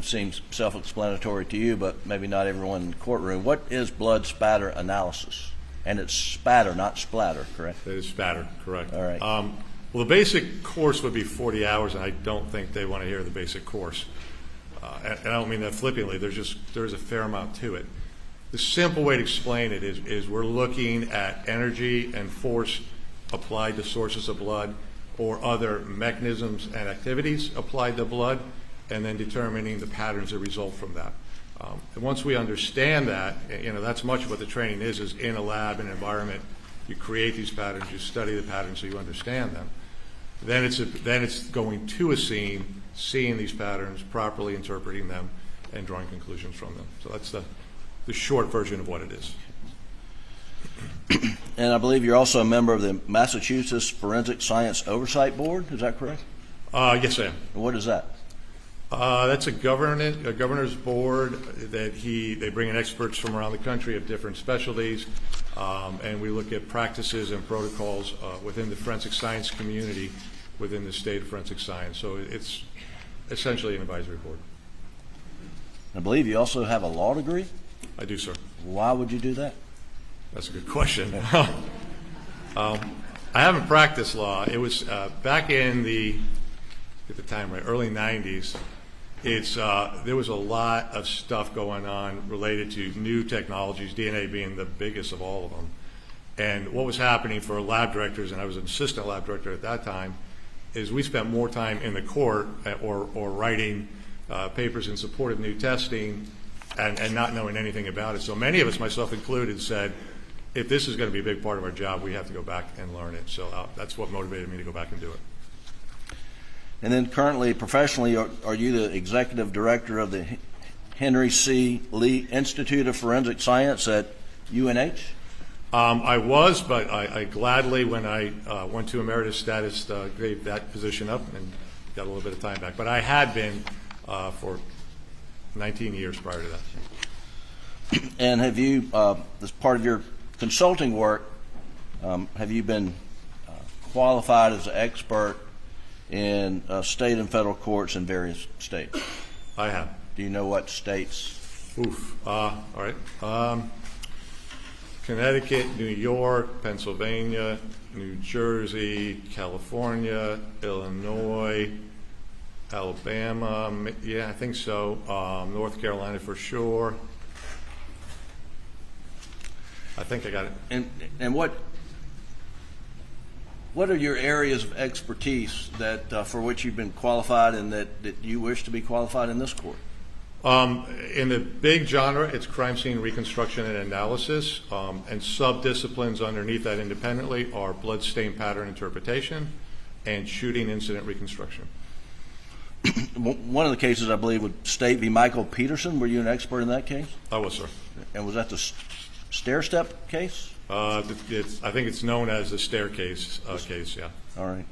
seems self-explanatory to you, but maybe not everyone in the courtroom. What is blood spatter analysis? And it's spatter, not splatter, correct? It is spatter, correct. All right. Well, the basic course would be 40 hours, and I don't think they want to hear the basic course. And I don't mean that flippantly. There's a fair amount to it. The simple way to explain it is we're looking at energy and force applied to sources of blood or other mechanisms and activities applied to blood, and then determining the patterns that result from that. And once we understand that, that's much of what the training is in a lab, an environment. You create these patterns, you study the patterns so you understand them. Then it's going to a scene, seeing these patterns, properly interpreting them, and drawing conclusions from them. So that's the short version of what it is. And I believe you're also a member of the Massachusetts Forensic Science Oversight Board. Is that correct? Yes, I am. And what is that? That's a governor's board that they bring in experts from around the country of different specialties, and we look at practices and protocols within the forensic science community within the state of forensic science. So it's essentially an advisory board. I believe you also have a law degree? I do, sir. Why would you do that? That's a good question. I haven't practiced law. It was back in at the time, right, early 90s. There was a lot of stuff going on related to new technologies, DNA being the biggest of all of them. And what was happening for lab directors, and I was an assistant lab director at that time, is we spent more time in the court or writing papers in support of new testing and not knowing anything about it. So many of us, myself included, said, if this is going to be a big part of our job, we have to go back and learn it. So that's what motivated me to go back and do it. And then currently, professionally, are you the executive director of the Henry C. Lee Institute of Forensic Science at UNH? I was, but I gladly, when I went to emeritus status, gave that position up and got a little bit of time back. But I had been for 19 years prior to that. And have you, as part of your consulting work, have you been qualified as an expert in state and federal courts in various states? I have. Do you know what states? All right. Connecticut, New York, Pennsylvania, New Jersey, California, Illinois, Alabama, yeah, I think so. North Carolina for sure. I think I got it. And what are your areas of expertise that for which you've been qualified and that you wish to be qualified in this court? In the big genre, it's crime scene reconstruction and analysis, and sub-disciplines underneath that independently are blood stain pattern interpretation and shooting incident reconstruction. One of the cases, I believe, would State v. Michael Peterson. Were you an expert in that case? I was, sir. And was that the stair-step case? I think it's known as the staircase case, yeah. All right.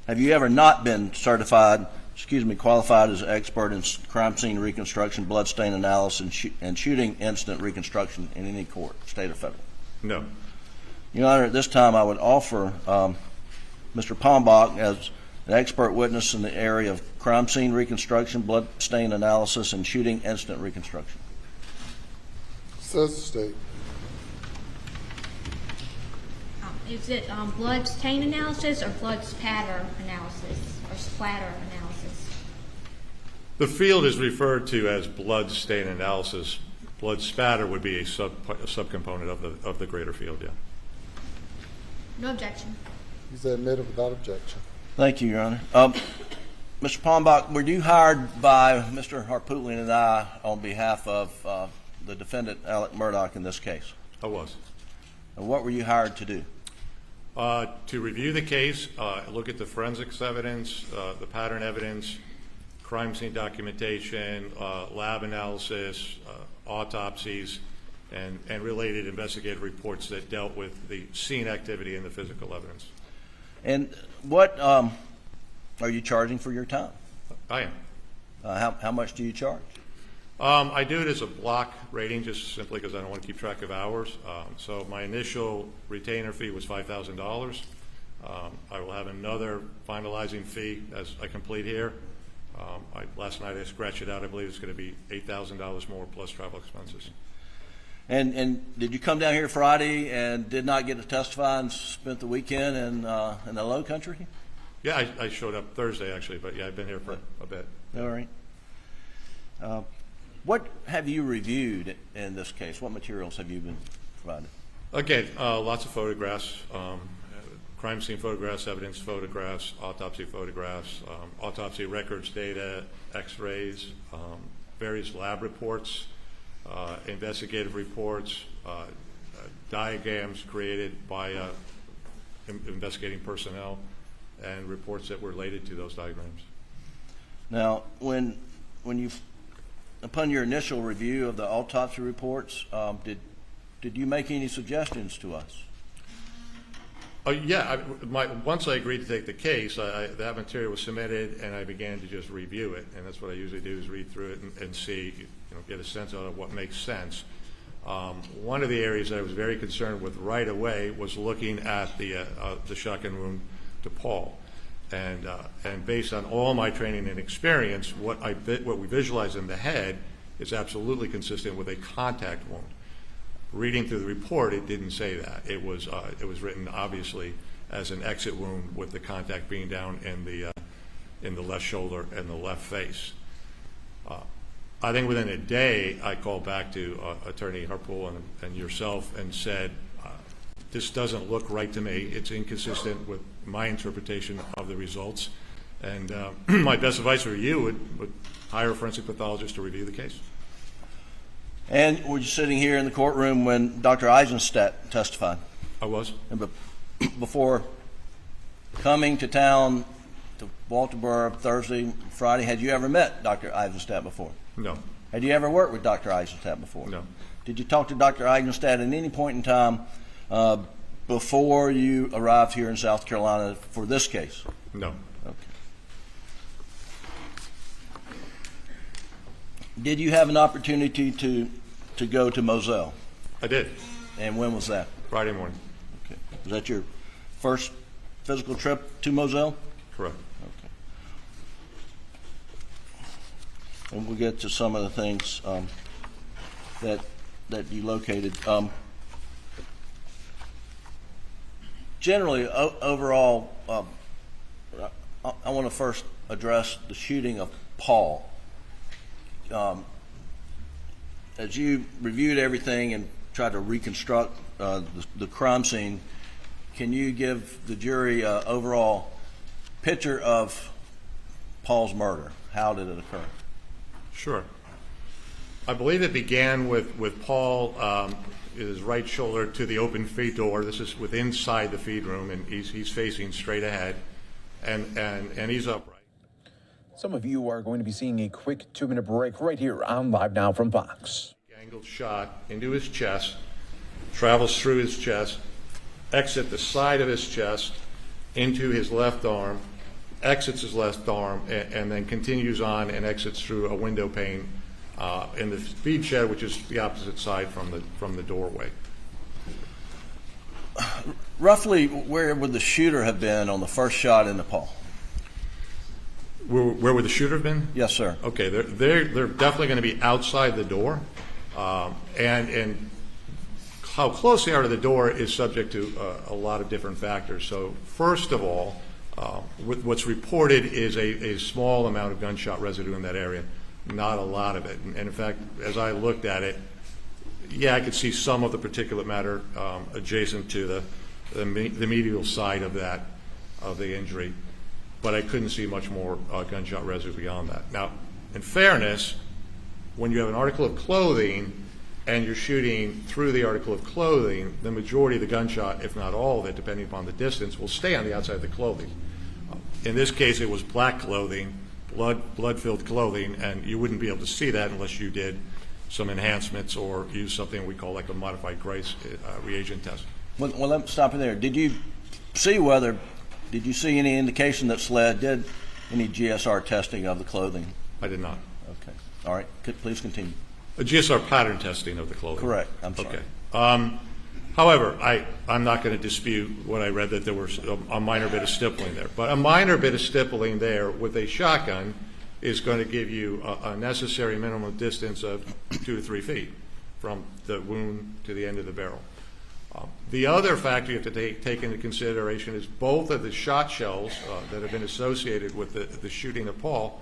Have you ever not been qualified as an expert in crime scene reconstruction, blood stain analysis, and shooting incident reconstruction in any court, state or federal? No. Your Honor, at this time I would offer Mr. Palmbach as an expert witness in the area of crime scene reconstruction, blood stain analysis, and shooting incident reconstruction. Says the state. Is it blood stain analysis or blood spatter analysis or splatter analysis? The field is referred to as blood stain analysis. Blood spatter would be a subcomponent of the greater field, yeah. No objection. He's admitted without objection. Thank you, Your Honor. Mr. Palmbach, were you hired by Mr. Harpootlian and I on behalf of the defendant, Alec Murdoch, in this case? I was. And what were you hired to do? To review the case, look at the forensics evidence, the pattern evidence, crime scene documentation, lab analysis, autopsies, and related investigative reports that dealt with the scene activity and the physical evidence. And what are you charging for your time? I am. How much do you charge? I do it as a block rating just simply because I don't want to keep track of hours. So my initial retainer fee was $5,000. I will have another finalizing fee as I complete here. Last night I scratched it out. I believe it's going to be $8,000 more plus travel expenses. And did you come down here Friday and did not get to testify and spent the weekend in the Low Country? Yeah, I showed up Thursday actually, but yeah, I've been here for a bit. All right. What have you reviewed in this case? What materials have you been provided? Again, lots of photographs, crime scene photographs, evidence photographs, autopsy photographs, autopsy records, data, x-rays, various lab reports, investigative reports, diagrams created by investigating personnel, and reports that were related to those diagrams. Now, when you, upon your initial review of the autopsy reports, did you make any suggestions to us? Yeah, once I agreed to take the case, that material was submitted, and I began to just review it, and that's what I usually do is read through it and see, get a sense of what makes sense. One of the areas that I was very concerned with right away was looking at the shotgun wound to Paul, and based on all my training and experience, what we visualize in the head is absolutely consistent with a contact wound. Reading through the report, it didn't say that. It was written obviously as an exit wound with the contact being down in the left shoulder and the left face. I think within a day, I called back to Attorney Harpool and yourself and said, this doesn't look right to me. It's inconsistent with my interpretation of the results. And my best advice for you would hire a forensic pathologist to review the case. And were you sitting here in the courtroom when Dr. Eisenstadt testified? I was. And before coming to town to Walterboro Thursday, Friday, had you ever met Dr. Eisenstadt before? No. Had you ever worked with Dr. Eisenstadt before? No. Did you talk to Dr. Eisenstadt at any point in time before you arrived here in South Carolina for this case? No. Okay. Did you have an opportunity to go to Moselle? I did. And when was that? Friday morning. Okay. Was that your first physical trip to Moselle? Correct. Okay. And we'll get to some of the things that you located. Generally, overall, I want to first address the shooting of Paul. As you reviewed everything and tried to reconstruct the crime scene, can you give the jury an overall picture of Paul's murder? How did it occur? Sure. I believe it began with Paul, his right shoulder to the open feed door. This is inside the feed room, and he's facing straight ahead, and he's upright. Some of you are going to be seeing a quick 2-minute break right here on Live Now from Fox. Angled shot into his chest, travels through his chest, exit the side of his chest into his left arm, exits his left arm, and then continues on and exits through a window pane in the feed shed, which is the opposite side from the doorway. Roughly, where would the shooter have been on the first shot into Paul? Where would the shooter have been? Yes, sir. Okay, they're definitely going to be outside the door, and how close they are to the door is subject to a lot of different factors. So first of all, what's reported is a small amount of gunshot residue in that area, not a lot of it. And in fact, as I looked at it, yeah, I could see some of the particulate matter adjacent to the medial side of the injury, but I couldn't see much more gunshot residue beyond that. Now, in fairness, when you have an article of clothing and you're shooting through the article of clothing, the majority of the gunshot, if not all of it, depending upon the distance, will stay on the outside of the clothing. In this case, it was black clothing, blood-filled clothing, and you wouldn't be able to see that unless you did some enhancements or use something we call like a modified Grace reagent test. Well, let me stop you there. Did you see any indication that SLED did any GSR testing of the clothing? I did not. Okay. All right. Please continue. A GSR pattern testing of the clothing. Correct. I'm sorry. Okay. However, I'm not going to dispute what I read, that there was a minor bit of stippling there. But a minor bit of stippling there with a shotgun is going to give you a necessary minimum distance of 2 to 3 feet from the wound to the end of the barrel. The other factor you have to take into consideration is both of the shot shells that have been associated with the shooting of Paul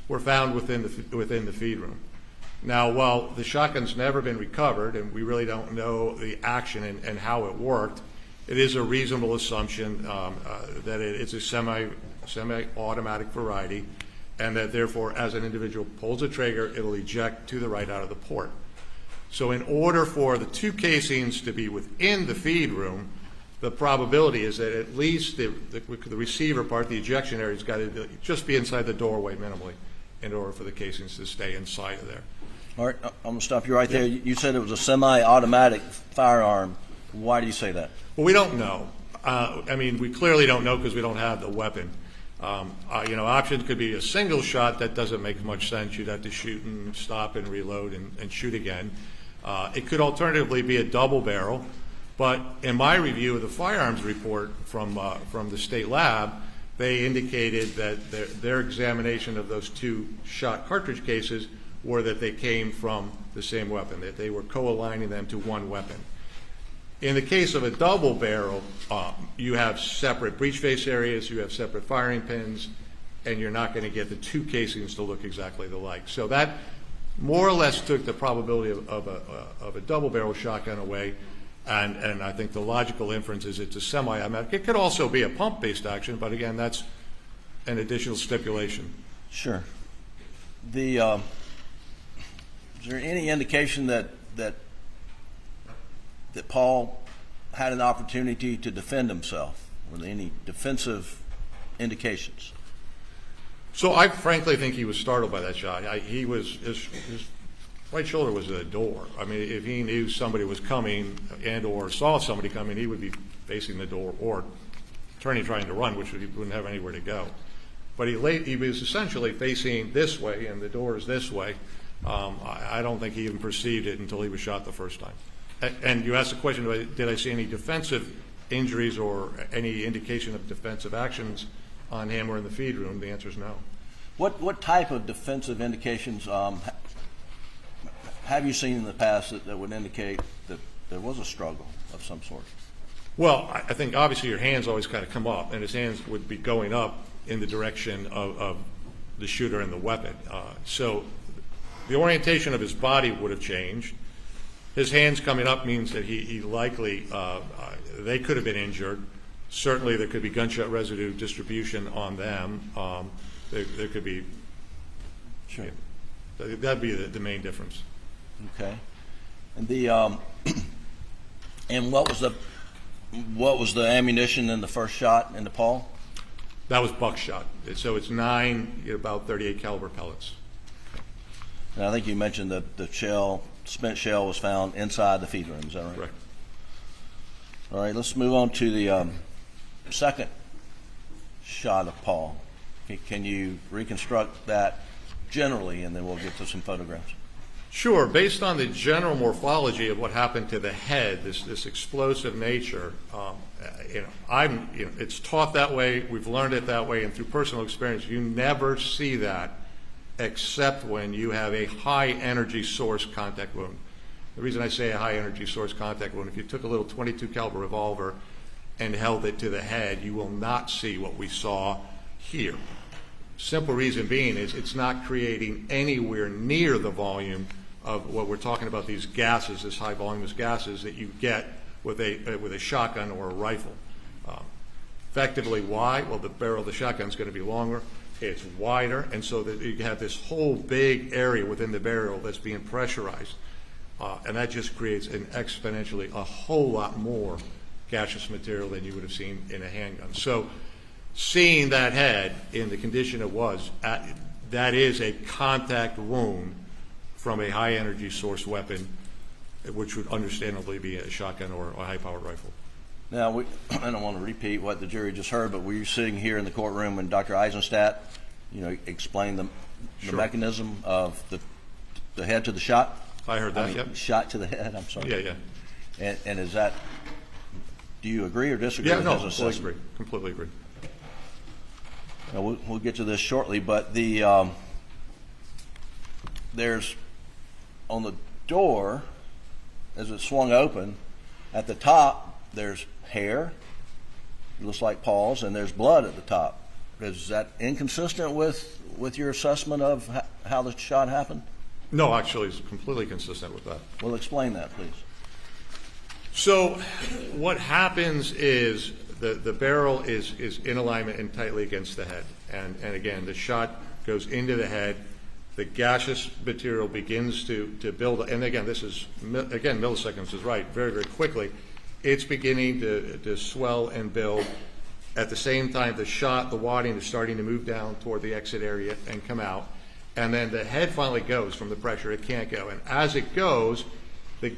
were found within the feed room. Now, while the shotgun's never been recovered, and we really don't know the action and how it worked, it is a reasonable assumption that it's a semi-automatic variety, and that therefore, as an individual pulls a trigger, it'll eject to the right out of the port. So in order for the two casings to be within the feed room, the probability is that at least the receiver part, the ejection area, has got to just be inside the doorway minimally in order for the casings to stay inside of there. All right, I'm going to stop you right there. You said it was a semi-automatic firearm. Why do you say that? Well, we don't know. I mean, we clearly don't know because we don't have the weapon. Options could be a single shot. That doesn't make much sense. You'd have to shoot and stop and reload and shoot again. It could alternatively be a double barrel. But in my review of the firearms report from the state lab, they indicated that their examination of those two shot cartridge cases were that they came from the same weapon, that they were co-aligning them to one weapon. In the case of a double barrel, you have separate breech face areas, you have separate firing pins, and you're not going to get the two casings to look exactly alike. So that more or less took the probability of a double barrel shotgun away, and I think the logical inference is it's a semi-automatic. It could also be a pump-based action, but again, that's an additional stipulation. Sure. Is there any indication that Paul had an opportunity to defend himself Were there any defensive indications? So I frankly think he was startled by that shot. His right shoulder was at a door. I mean, if he knew somebody was coming and or saw somebody coming, he would be facing the door or turning, trying to run, which he wouldn't have anywhere to go. But he was essentially facing this way, and the door is this way. I don't think he even perceived it until he was shot the first time. And you asked the question, did I see any defensive injuries or any indication of defensive actions on him or in the feed room? The answer is no. What type of defensive indications have you seen in the past that would indicate that there was a struggle of some sort? Well, I think obviously your hands always kind of come up, and his hands would be going up in the direction of the shooter and the weapon. So the orientation of his body would have changed. His hands coming up means that he likely, they could have been injured. Certainly there could be gunshot residue distribution on them. There could be, sure. That'd be the main difference. Okay. And and what was the ammunition in the first shot into Paul? That was buckshot. So it's 9 about 38 caliber pellets. And I think you mentioned that the spent shell was found inside the feed room. Is that right? Correct. All right. Let's move on to the second shot of Paul. Can you reconstruct that generally, and then we'll get to some photographs? Sure. Based on the general morphology of what happened to the head, this explosive nature, it's taught that way. We've learned it that way, and through personal experience, you never see that except when you have a high energy source contact wound. The reason I say a high energy source contact wound, if you took a little .22 caliber revolver and held it to the head, you will not see what we saw here. Simple reason being is it's not creating anywhere near the volume of what we're talking about, these gases, this high voluminous gases that you get with a shotgun or a rifle. Effectively, why? Well, the barrel of the shotgun is going to be longer, it's wider, and so that you have this whole big area within the barrel that's being pressurized, and that just creates an exponentially a whole lot more gaseous material than you would have seen in a handgun. So seeing that head in the condition it was, that is a contact wound from a high energy source weapon, which would understandably be a shotgun or a high powered rifle. Now, I don't want to repeat what the jury just heard, but were you sitting here in the courtroom when Dr. Eisenstadt, explained the Sure. mechanism of the head to the shot? I heard that, yep. Shot to the head, I'm sorry. Yeah. And is that, do you agree or disagree with his assessment? Completely agree. Completely agree. Now, we'll get to this shortly, but there's on the door, as it swung open, at the top, there's hair, it looks like Paul's, and there's blood at the top. Is that inconsistent with your assessment of how the shot happened? No, actually, it's completely consistent with that. Well, explain that, please. So what happens is the barrel is in alignment and tightly against the head. And again, the shot goes into the head. The gaseous material begins to build. And again, this is, milliseconds is right, very, very quickly. It's beginning to swell and build. At the same time, the wadding is starting to move down toward the exit area and come out. And then the head finally goes from the pressure. It can't go. And as it goes, the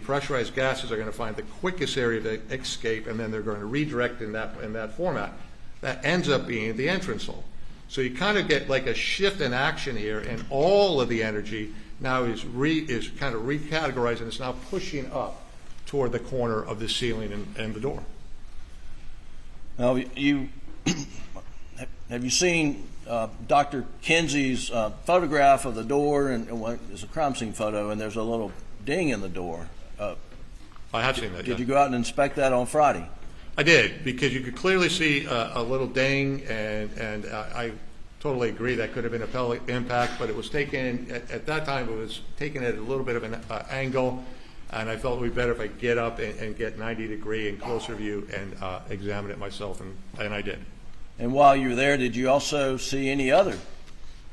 pressurized gases are going to find the quickest area to escape, and then they're going to redirect in that format. That ends up being the entrance hole. So you kind of get like a shift in action here, and all of the energy now is kind of recategorized, and it's now pushing up toward the corner of the ceiling and the door. Now, have you seen Dr. Kinsey's photograph of the door? And it's a crime scene photo, and there's a little ding in the door. I have seen that. Did you go out and inspect that on Friday? I did, because you could clearly see a little ding, and I totally agree that could have been a pellet impact, but it was taken at that time. It was taken at a little bit of an angle, and I felt it would be better if I get up and get 90-degree and closer view and examine it myself, and I did. And while you were there, did you also see any other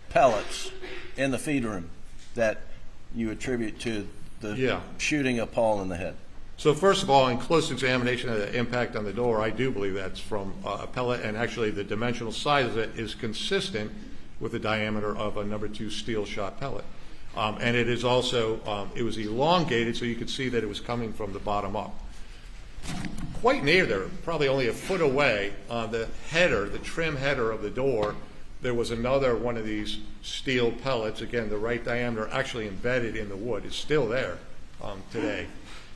pellets in the feed room that you attribute to the shooting of Paul in the head? So first of all, in close examination of the impact on the door, I do believe that's from a pellet, and actually the dimensional size of it is consistent with the diameter of a number 2 steel shot pellet. And it is also, it was elongated, so you could see that it was coming from the bottom up. Quite near there, probably only a foot away, on the header, the trim header of the door, there was another one of these steel pellets. Again, the right diameter actually embedded in the wood. It's still there today.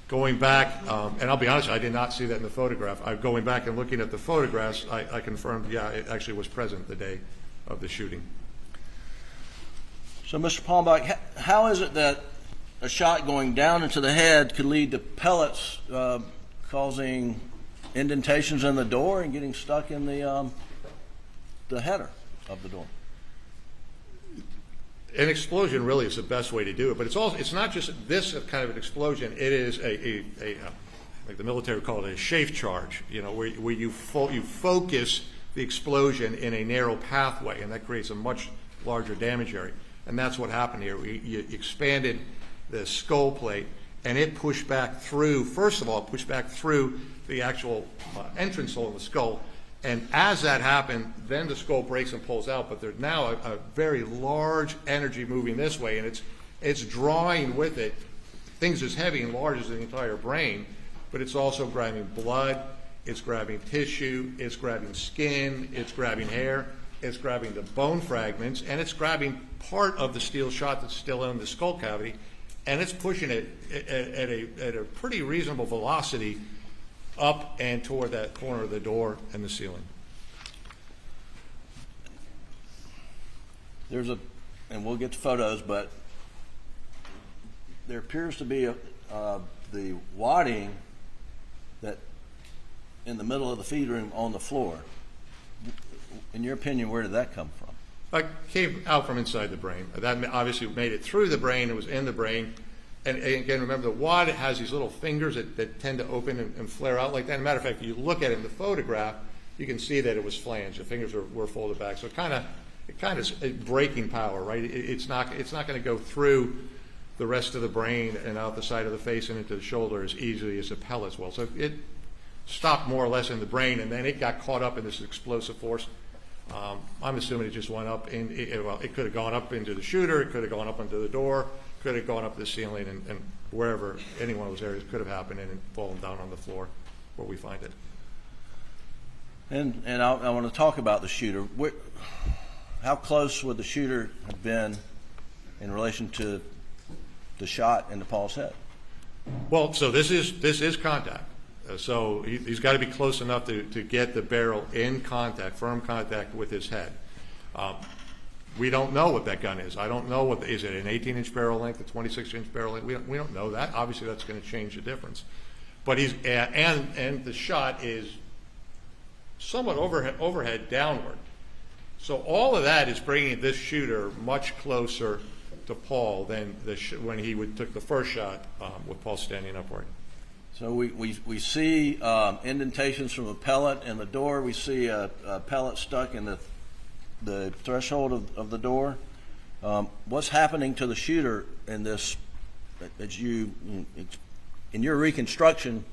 Going back, and I'll be honest, I did not see that in the photograph. Going back and looking at the photographs, I confirmed, yeah, it actually was present the day of the shooting. So, Mr. Palmbach, how is it that a shot going down into the head could lead to pellets causing indentations in the door and getting stuck in the header of the door? An explosion really is the best way to do it, but it's not just this kind of an explosion. It is like the military would call it, a chafe charge, where you focus the explosion in a narrow pathway, and that creates a much larger damage area. And that's what happened here. You expanded the skull plate, and it pushed back through, first of all, pushed back through the actual entrance hole in the skull. And as that happened, then the skull breaks and pulls out, but there's now a very large energy moving this way, and it's drawing with it things as heavy and large as the entire brain, but it's also grabbing blood, it's grabbing tissue, it's grabbing skin, it's grabbing hair, it's grabbing the bone fragments, and it's grabbing part of the steel shot that's still in the skull cavity, and it's pushing it at a pretty reasonable velocity up and toward that corner of the door and the ceiling. And we'll get to photos, but there appears to be the wadding that in the middle of the feed room on the floor. In your opinion, where did that come from? It came out from inside the brain. That obviously made it through the brain. It was in the brain. And again, remember, the wad has these little fingers that tend to open and flare out like that. As a matter of fact, if you look at it in the photograph, you can see that it was flanged. The fingers were folded back. So it kind of is breaking power, right? It's not going to go through the rest of the brain and out the side of the face and into the shoulder as easily as the pellets will. So it stopped more or less in the brain, and then it got caught up in this explosive force. I'm assuming it just went up. It could have gone up into the shooter. It could have gone up into the door. Could have gone up the ceiling, and wherever any one of those areas could have happened and fallen down on the floor where we find it. And I want to talk about the shooter. How close would the shooter have been in relation to the shot into Paul's head? Well, so this is contact. So he's got to be close enough to get the barrel in contact, firm contact with his head. We don't know what that gun is. I don't know is it an 18-inch barrel length, a 26-inch barrel length? We don't know that. Obviously, that's going to change the difference. But and the shot is somewhat overhead downward. So all of that is bringing this shooter much closer to Paul than when he took the first shot with Paul standing upright. So we see indentations from a pellet in the door. We see a pellet stuck in the threshold of the door. What's happening to the shooter in this, in your reconstruction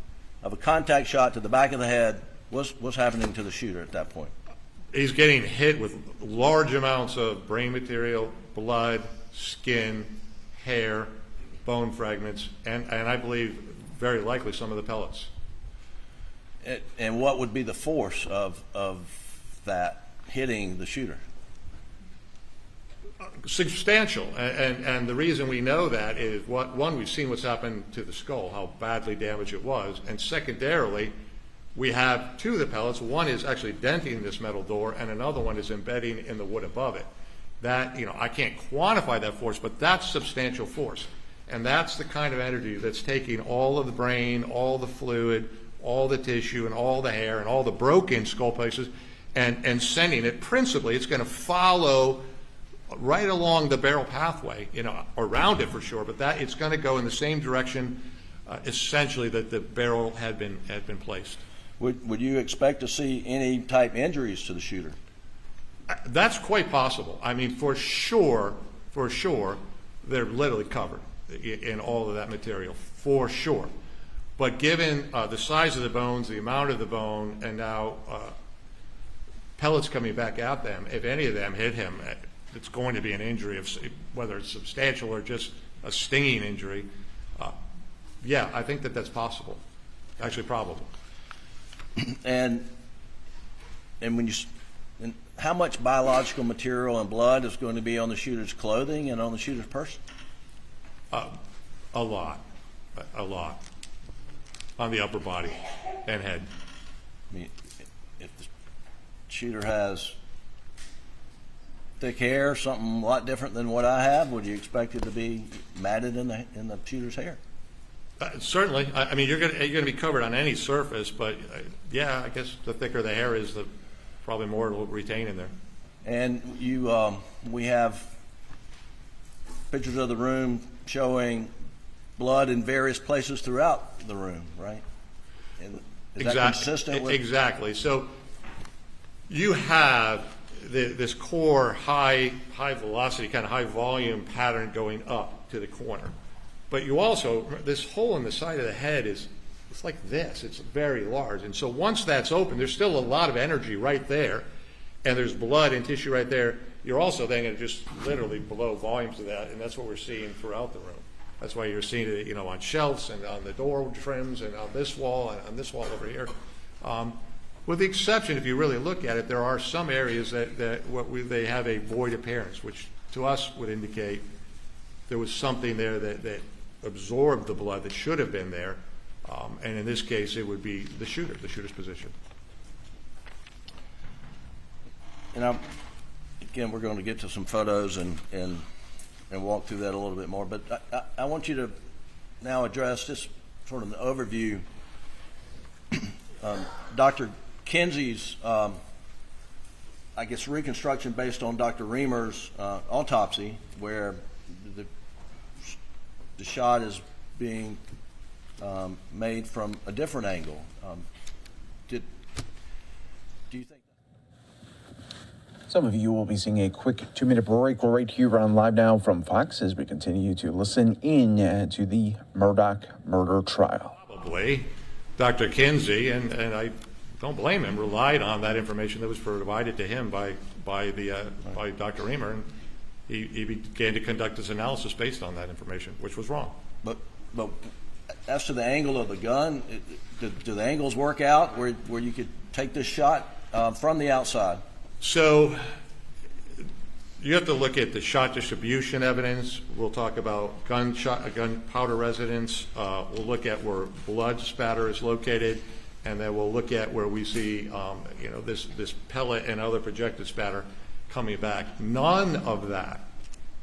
of a contact shot to the back of the head, what's happening to the shooter at that point? He's getting hit with large amounts of brain material, blood, skin, hair, bone fragments, and I believe very likely some of the pellets. And what would be the force of that hitting the shooter? Substantial, and the reason we know that is, one, we've seen what's happened to the skull, how badly damaged it was, and secondarily, we have two of the pellets. One is actually denting this metal door, and another one is embedding in the wood above it. That, I can't quantify that force, but that's substantial force, and that's the kind of energy that's taking all of the brain, all the fluid, all the tissue, and all the hair, and all the broken skull places, and sending it. Principally, it's going to follow right along the barrel pathway, around it for sure, but that it's going to go in the same direction, essentially, that the barrel had been placed. Would you expect to see any type injuries to the shooter? That's quite possible. I mean, for sure, they're literally covered in all of that material, for sure. But given the size of the bones, the amount of the bone, and now pellets coming back at them, if any of them hit him, it's going to be an injury, whether it's substantial or just a stinging injury. Yeah, I think that that's possible, actually probable. And when and how much biological material and blood is going to be on the shooter's clothing and on the shooter's person? A lot on the upper body and head. I mean, if the shooter has thick hair, something a lot different than what I have, would you expect it to be matted in the shooter's hair? Certainly. I mean, you're going to be covered on any surface, but yeah, I guess the thicker the hair is, the probably more it'll retain in there. And we have pictures of the room showing blood in various places throughout the room, right? And is that consistent with? Exactly. So you have this core high velocity, kind of high volume pattern going up to the corner. But you also, this hole in the side of the head it's like this. It's very large. And so once that's open, there's still a lot of energy right there, and there's blood and tissue right there. You're also then going to just literally blow volumes of that, and that's what we're seeing throughout the room. That's why you're seeing it, on shelves and on the door trims and on this wall and on this wall over here. With the exception, if you really look at it, there are some areas that they have a void appearance, which to us would indicate there was something there that absorbed the blood that should have been there. And in this case, it would be the shooter's position. And again, we're going to get to some photos and walk through that a little bit more. But I want you to now address just sort of an overview. Dr. Kinsey's, I guess, reconstruction based on Dr. Reamer's autopsy, where the shot is being made from a different angle. Do you think? Some of you will be seeing a quick 2-minute break right here on Live Now from Fox as we continue to listen in to the Murdoch murder trial. Probably Dr. Kinsey, and I don't blame him, relied on that information that was provided to him by Dr. Reamer, and he began to conduct his analysis based on that information, which was wrong. But as to the angle of the gun, do the angles work out where you could take this shot from the outside? So you have to look at the shot distribution evidence. We'll talk about gunpowder residence. We'll look at where blood spatter is located, and then we'll look at where we see this pellet and other projected spatter coming back. None of that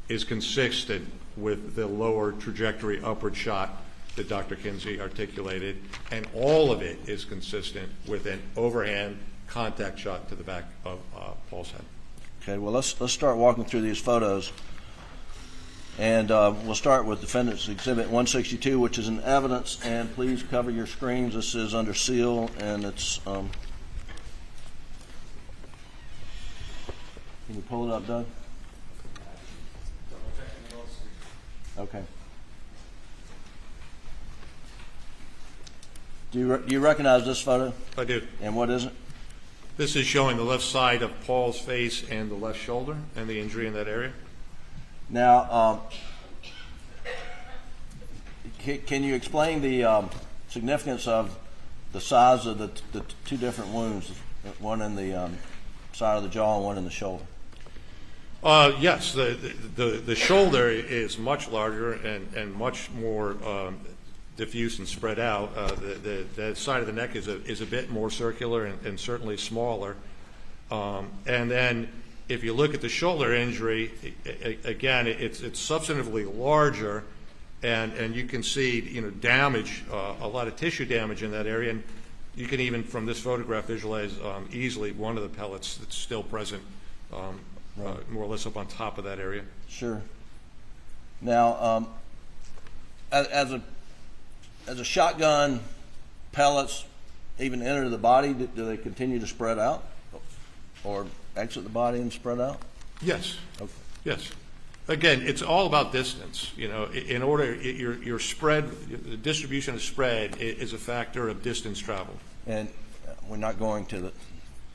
is consistent with the lower trajectory upward shot that Dr. Kinsey articulated, and all of it is consistent with an overhand contact shot to the back of Paul's head. Okay, well, let's start walking through these photos, and we'll start with Defendant's Exhibit 162, which is an evidence, and please cover your screens. This is under seal, and it's can you pull it up, Doug? Okay. Do you recognize this photo? I do. And what is it? This is showing the left side of Paul's face and the left shoulder and the injury in that area. Now, can you explain the significance of the size of the two different wounds, one in the side of the jaw and one in the shoulder? Yes, the shoulder is much larger and much more diffuse and spread out. The side of the neck is a bit more circular and certainly smaller. And then if you look at the shoulder injury, again, it's substantively larger, and you can see damage, a lot of tissue damage in that area. And you can even from this photograph visualize easily one of the pellets that's still present, more or less up on top of that area. Sure. Now, as a shotgun, pellets even enter the body, do they continue to spread out or exit the body and spread out? Yes. Okay. Yes. Again, it's all about distance. You know, in order, your spread, the distribution of spread is a factor of distance traveled. And we're not going to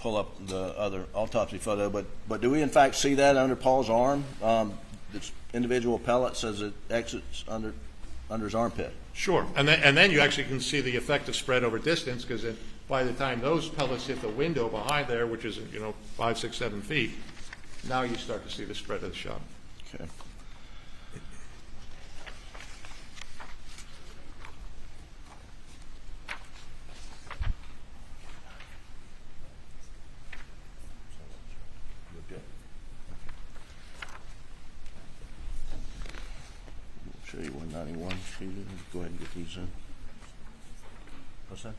pull up the other autopsy photo, but do we in fact see that under Paul's arm? This individual pellets as it exits under his armpit. Sure, and then you actually can see the effect of spread over distance, because by the time those pellets hit the window behind there, which is 5, 6, 7 feet, now you start to see the spread of the shot. Okay. Show you 191. Go ahead and get these in. What's that?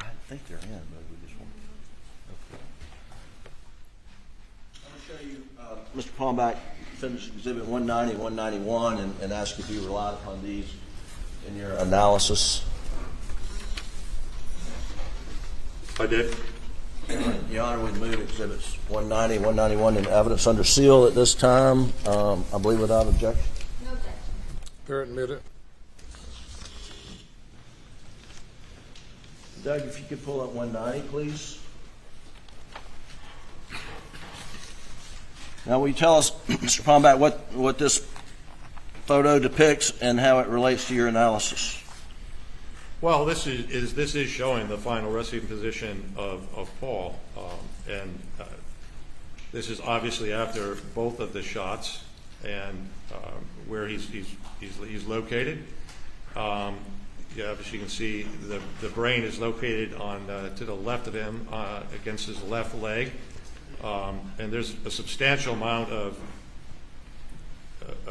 I think they're in, but we just want. Okay. I'm going to show you, Mr. Palmbach, finished Exhibit 190, 191, and ask if you relied upon these in your analysis. I did. Your Honor, we move Exhibits 190, 191 in evidence under seal at this time. I believe without objection. No objection. They're admitted. Doug, if you could pull up 190, please. Now, will you tell us, Mr. Palmbach, what this photo depicts and how it relates to your analysis? Well, this is showing the final resting position of Paul, and this is obviously after both of the shots and where he's located. As you can see, the brain is located on to the left of him against his left leg, and there's a substantial amount of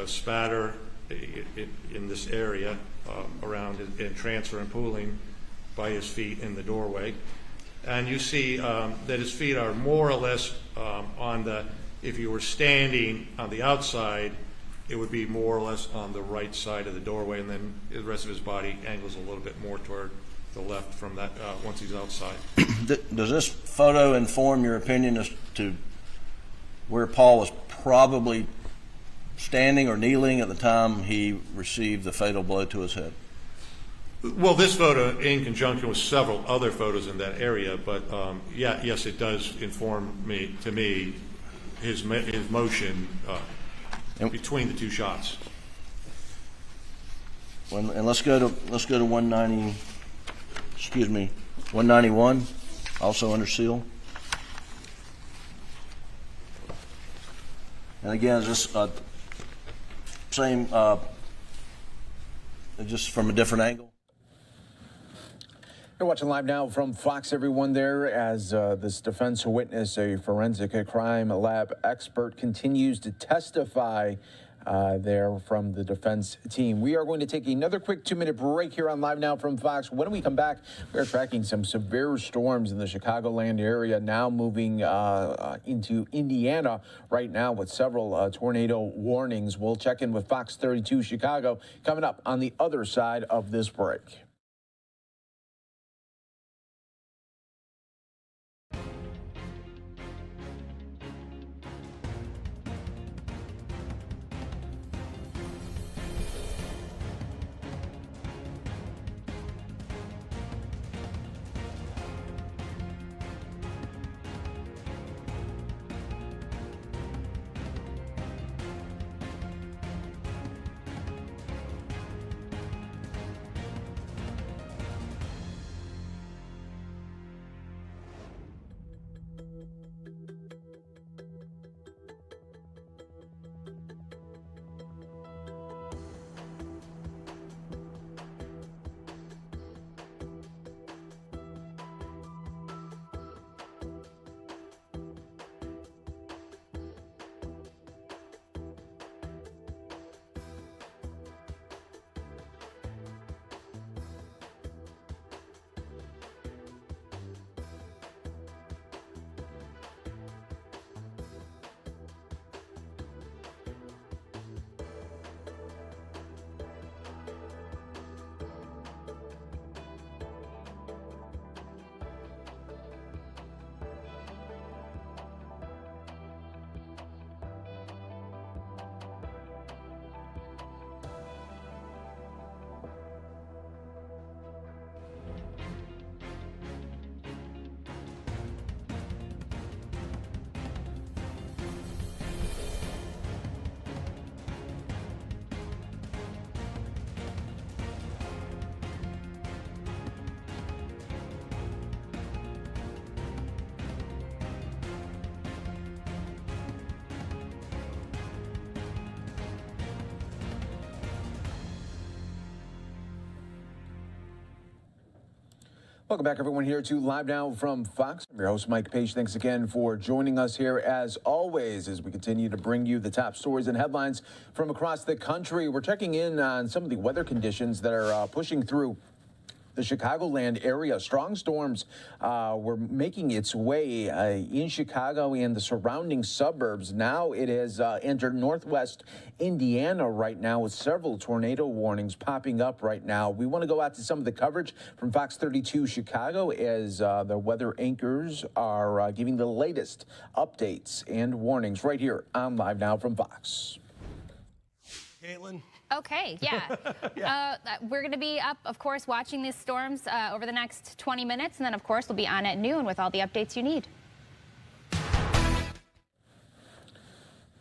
spatter in this area around and transfer and pooling by his feet in the doorway. And you see that his feet are more or less on the, if you were standing on the outside, it would be more or less on the right side of the doorway, and then the rest of his body angles a little bit more toward the left from that once he's outside. Does this photo inform your opinion as to where Paul was probably standing or kneeling at the time he received the fatal blow to his head? Well, this photo, in conjunction with several other photos in that area, but yes, it does inform me his motion between the two shots. And let's go to 190. Excuse me, 191, also under seal. And again, is this same, just from a different angle? You're watching Live Now from Fox, everyone, there as this defense witness, a forensic crime lab expert, continues to testify there from the defense team. We are going to take another quick 2-minute break here on Live Now from Fox. When we come back, we're tracking some severe storms in the Chicagoland area, now moving into Indiana right now with several tornado warnings. We'll check in with Fox 32 Chicago coming up on the other side of this break. Welcome back, everyone, here to Live Now from Fox. I'm your host, Mike Page. Thanks again for joining us here, as always, as we continue to bring you the top stories and headlines from across the country. We're checking in on some of the weather conditions that are pushing through the Chicagoland area. Strong storms were making its way in Chicago and the surrounding suburbs. Now it has entered northwest Indiana right now, with several tornado warnings popping up right now. We want to go out to some of the coverage from Fox 32 Chicago, as the weather anchors are giving the latest updates and warnings right here on Live Now from Fox. Caitlin? Okay, yeah. We're going to be up, of course, watching these storms over the next 20 minutes. And then, of course, we'll be on at noon with all the updates you need.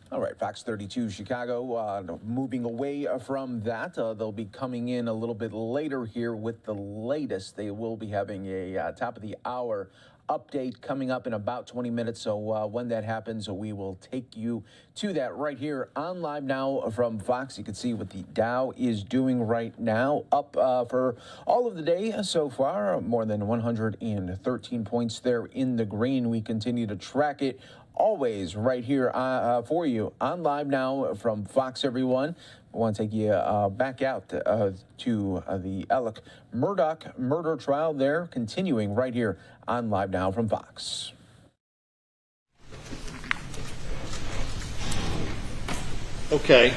All right, Fox 32 Chicago, moving away from that. They'll be coming in a little bit later here with the latest. They will be having a top of the hour update coming up in about 20 minutes. So when that happens, we will take you to that right here on Live Now from Fox. You can see what the Dow is doing right now, up for all of the day so far, more than 113 points there in the green. We continue to track it always right here for you on Live Now from Fox, everyone. I want to take you back out to the Alec Murdoch murder trial there, continuing right here on Live Now from Fox. Okay.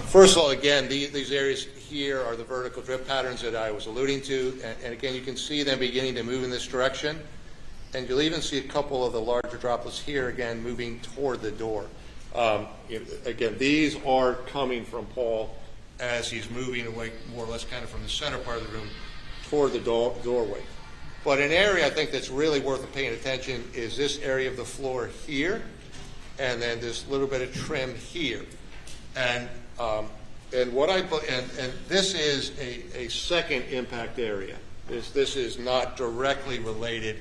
First of all, again, these areas here are the vertical drip patterns that I was alluding to. And again, you can see them beginning to move in this direction. And you'll even see a couple of the larger droplets here, again, moving toward the door. Again, these are coming from Paul as he's moving away more or less kind of from the center part of the room toward the doorway. But an area I think that's really worth paying attention is this area of the floor here, and then this little bit of trim here. And this is a second impact area. This is not directly related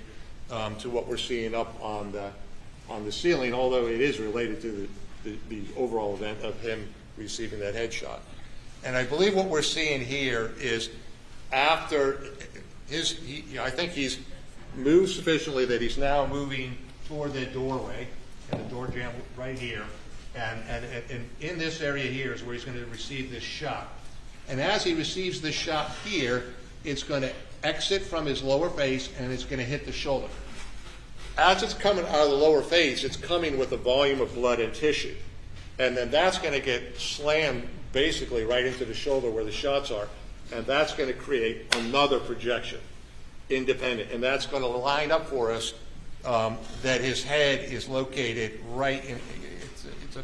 to what we're seeing up on the ceiling, although it is related to the overall event of him receiving that headshot. And I believe what we're seeing here is after I think he's moved sufficiently that he's now moving toward the doorway, and the door jamb right here, and in this area here is where he's going to receive this shot. And as he receives this shot here, it's going to exit from his lower face and it's going to hit the shoulder. As it's coming out of the lower face, it's coming with a volume of blood and tissue. And then that's going to get slammed basically right into the shoulder where the shots are. And that's going to create another projection, independent. And that's going to line up for us that his head is located right in, it's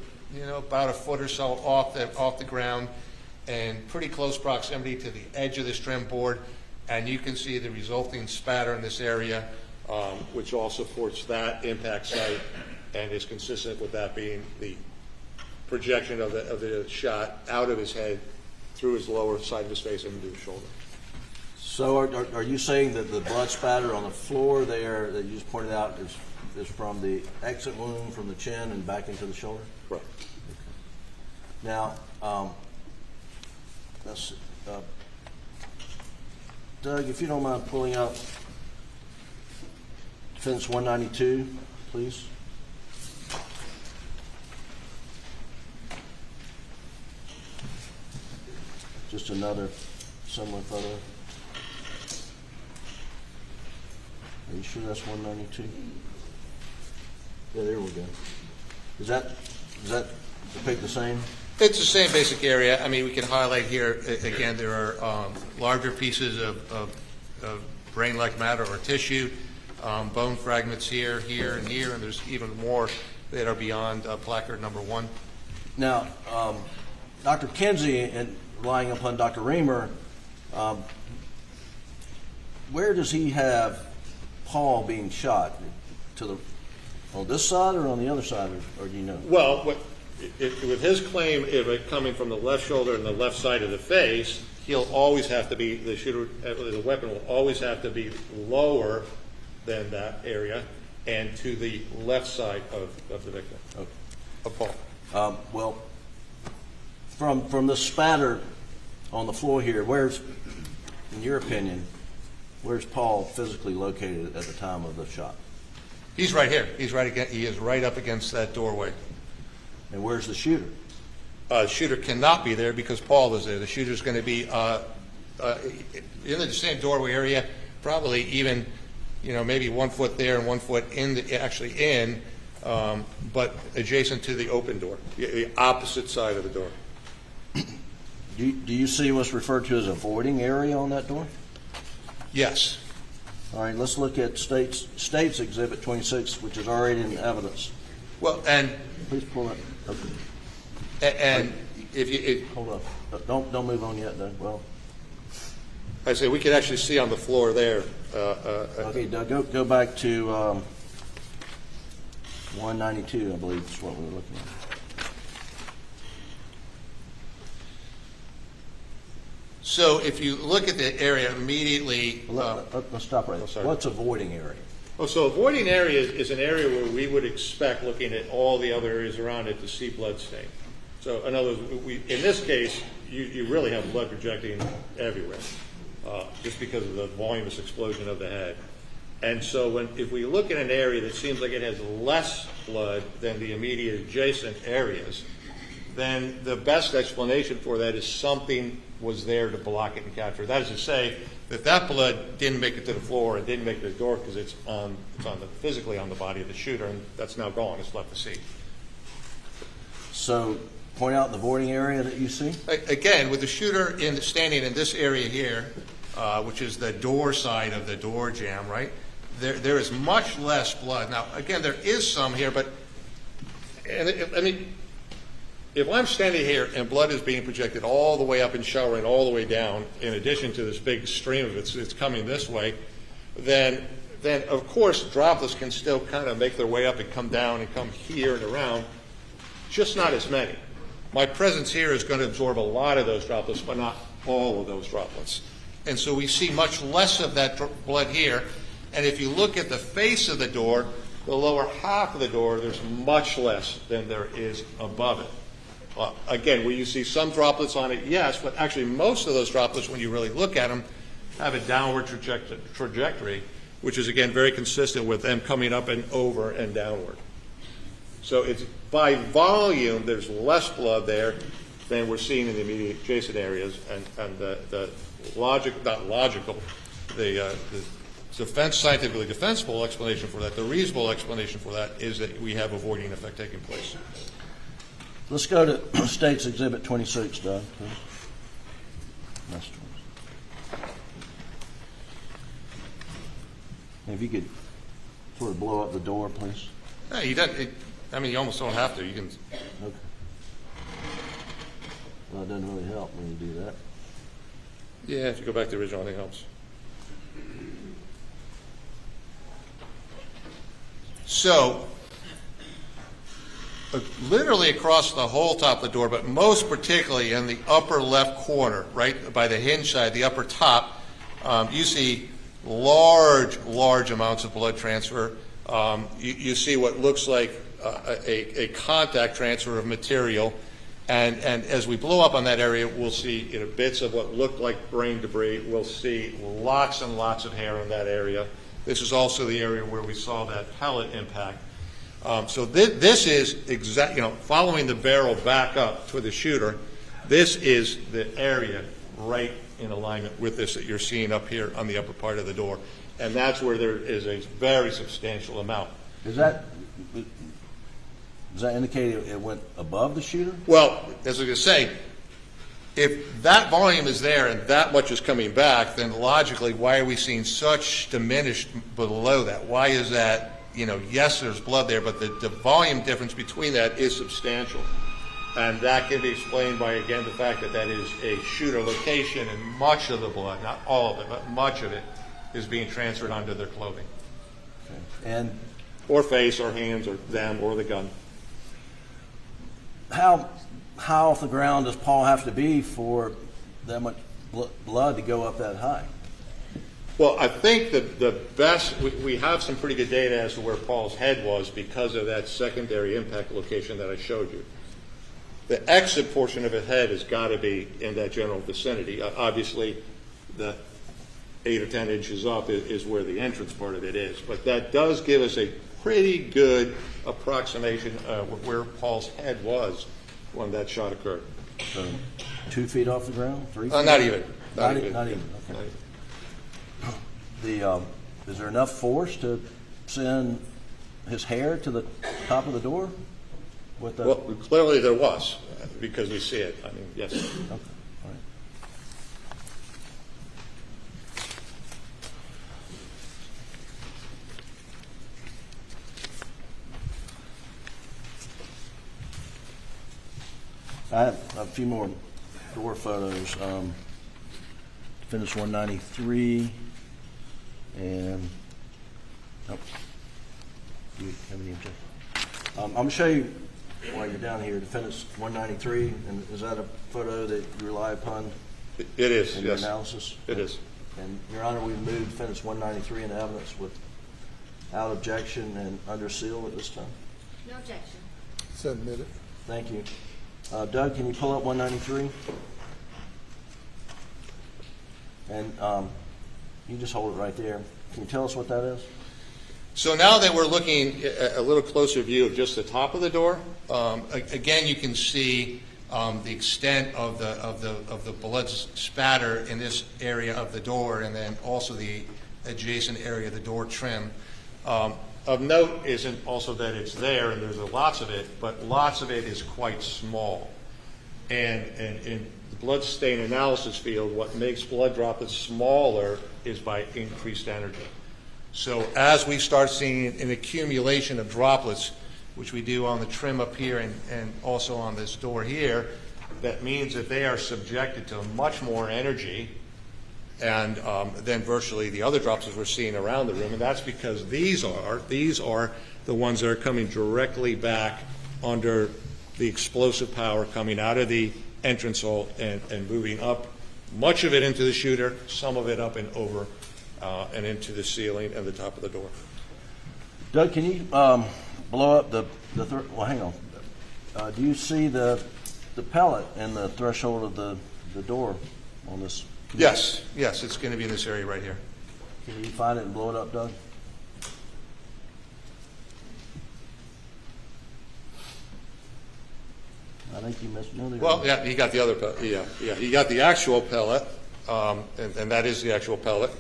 about a foot or so off the ground, and pretty close proximity to the edge of this trim board. And you can see the resulting spatter in this area, which all supports that impact site and is consistent with that being the projection of the shot out of his head through his lower side of his face and into his shoulder. So are you saying that the blood spatter on the floor there that you just pointed out is from the exit wound from the chin and back into the shoulder? Correct. Okay. Now, Doug, if you don't mind pulling up Defense 192, please. Just another similar photo. Are you sure that's 192? Yeah, there we go. Does that depict the same? It's the same basic area. I mean, we can highlight here, again, there are larger pieces of brain-like matter or tissue, bone fragments here, and here, and there's even more that are beyond placard number 1. Now, Dr. Kinsey, and relying upon Dr. Reamer, where does he have Paul being shot? On this side or on the other side, or do you know? Well, with his claim of it coming from the left shoulder and the left side of the face, he'll always have to be, the weapon will always have to be lower than that area and to the left side of the victim, of Paul. Well, from the spatter on the floor here, where's, in your opinion, Where's Paul physically located at the time of the shot? He's right here. He is right up against that doorway. And where's the shooter? The shooter cannot be there because Paul is there. The shooter's going to be in the same doorway area, probably even, maybe 1 foot there and 1 foot in, but adjacent to the open door, the opposite side of the door. Do you see what's referred to as a voiding area on that door? Yes. All right, let's look at State's Exhibit 26, which is already in evidence. Well, and please pull that. Okay. And hold up, don't move on yet, Doug. Well, I say we could actually see on the floor there. Okay, Doug, go back to 192, I believe is what we were looking at. So if you look at the area immediately... let's stop right there. What's a voiding area? Oh, so a voiding area is an area where we would expect, looking at all the other areas around it, to see blood stain. So in other words, in this case, you really have blood projecting everywhere, just because of the voluminous explosion of the head. And so if we look at an area that seems like it has less blood than the immediate adjacent areas, then the best explanation for that is something was there to block it and capture it. That is to say that blood didn't make it to the floor and didn't make it to the door because it's physically on the body of the shooter, and that's now gone. It's left the seat. So point out the voiding area that you see. Again, with the shooter standing in this area here, which is the door side of the door jamb, right? There is much less blood. Now, again, there is some here, but if I'm standing here and blood is being projected all the way up and showering all the way down, in addition to this big stream of it's coming this way, then of course droplets can still kind of make their way up and come down and come here and around, just not as many. My presence here is going to absorb a lot of those droplets, but not all of those droplets. And so we see much less of that blood here. And if you look at the face of the door, the lower half of the door, there's much less than there is above it. Again, will you see some droplets on it? Yes, but actually most of those droplets, when you really look at them, have a downward trajectory, which is, again, very consistent with them coming up and over and downward. So it's by volume, there's less blood there than we're seeing in the immediate adjacent areas, and the scientifically defensible explanation for that, the reasonable explanation for that, is that we have a voiding effect taking place. Let's go to State's Exhibit 26, Doug. If you could sort of blow up the door, please. Yeah, you almost don't have to. You can. Okay. Well, it doesn't really help when you do that. Yeah, if you go back to the original, I think it helps. So, literally across the whole top of the door, but most particularly in the upper left corner, right by the hinge side, the upper top, you see large amounts of blood transfer. You see what looks like a contact transfer of material. And as we blow up on that area, we'll see bits of what looked like brain debris. We'll see lots and lots of hair in that area. This is also the area where we saw that pellet impact. So this is following the barrel back up to the shooter. This is the area right in alignment with this that you're seeing up here on the upper part of the door, and that's where there is a very substantial amount. Does that indicate it went above the shooter? Well, as I was going to say, if that volume is there and that much is coming back, then logically, why are we seeing such diminished below that? Why is that? Yes, there's blood there, but the volume difference between that is substantial. And that can be explained by, again, the fact that is a shooter location, and much of the blood, not all of it, but much of it, is being transferred onto their clothing. Okay. Or face, or hands, or them, or the gun. How off the ground does Paul have to be for that much blood to go up that high? Well, I think the best, we have some pretty good data as to where Paul's head was because of that secondary impact location that I showed you. The exit portion of his head has got to be in that general vicinity. Obviously, a 8 or 10 inches up is where the entrance part of it is. But that does give us a pretty good approximation of where Paul's head was when that shot occurred. So 2 feet off the ground? 3 feet? Not even. Not even. Okay. Is there enough force to send his hair to the top of the door? Well, clearly there was, because we see it. I mean, yes. Okay. All right. I have a few more door photos. Finish 193 and do you have any objections? I'm going to show you while you're down here, Defendants 193, and is that a photo that you rely upon? It is, in your yes. analysis? It is. And Your Honor, we moved Defendants 193 into evidence without objection and under seal at this time. No objection. Submitted. Thank you. Doug, can you pull up 193? And you just hold it right there. Can you tell us what that is? So now that we're looking at a little closer view of just the top of the door, again you can see the extent of the blood spatter in this area of the door, and then also the adjacent area of the door trim. Of note isn't also that it's there and there's lots of it, but lots of it is quite small. And in the blood stain analysis field, what makes blood droplets smaller is by increased energy. So as we start seeing an accumulation of droplets, which we do on the trim up here and also on this door here, that means that they are subjected to much more energy and than virtually the other droplets we're seeing around the room. And that's because these are the ones that are coming directly back under the explosive power coming out of the entrance hole and moving up, much of it into the shooter, some of it up and over and into the ceiling and the top of the door. Doug, can you blow up the well, hang on. Do you see the pellet in the threshold of the door on this? Yes, it's going to be in this area right here. Can you find it and blow it up, Doug? I think you missed another. Well, yeah, he got the other pellet. Yeah, he got the actual pellet, and that is the actual pellet.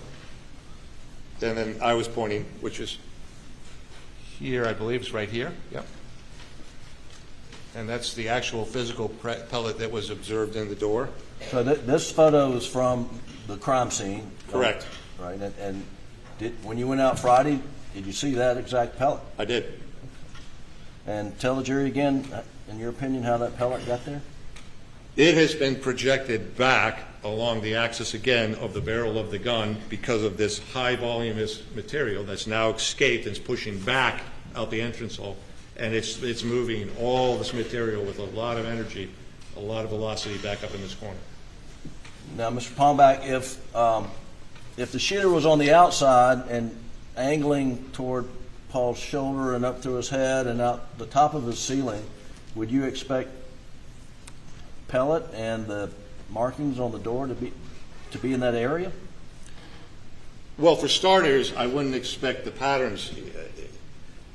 And then I was pointing, which is here, I believe, it's right here. Yep. And that's the actual physical pellet that was observed in the door. So this photo is from the crime scene. Correct. Right. And when you went out Friday, did you see that exact pellet? I did. And tell the jury again, in your opinion, how that pellet got there? It has been projected back along the axis again of the barrel of the gun because of this high voluminous material that's now escaped and is pushing back out the entrance hole. And it's moving all this material with a lot of energy, a lot of velocity back up in this corner. Now, Mr. Palmbach, if the shooter was on the outside and angling toward Paul's shoulder and up through his head and out the top of his ceiling, would you expect pellet and the markings on the door to be in that area? Well, for starters, I wouldn't expect the patterns.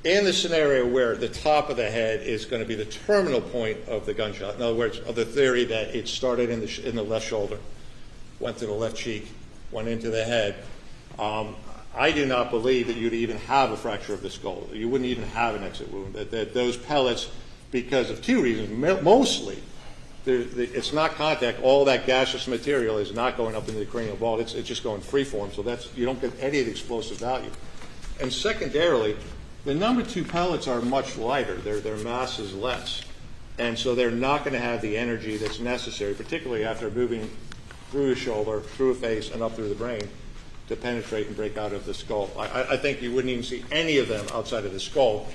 In the scenario where the top of the head is going to be the terminal point of the gunshot, in other words, of the theory that it started in the left shoulder, went to the left cheek, went into the head, I do not believe that you'd even have a fracture of the skull. You wouldn't even have an exit wound. That those pellets, because of two reasons, mostly, it's not contact. All that gaseous material is not going up into the cranial vault. It's just going freeform, so you don't get any of the explosive value. And secondarily, the number 2 pellets are much lighter. Their mass is less. And so they're not going to have the energy that's necessary, particularly after moving through the shoulder, through the face, and up through the brain to penetrate and break out of the skull. I think you wouldn't even see any of them outside of the skull.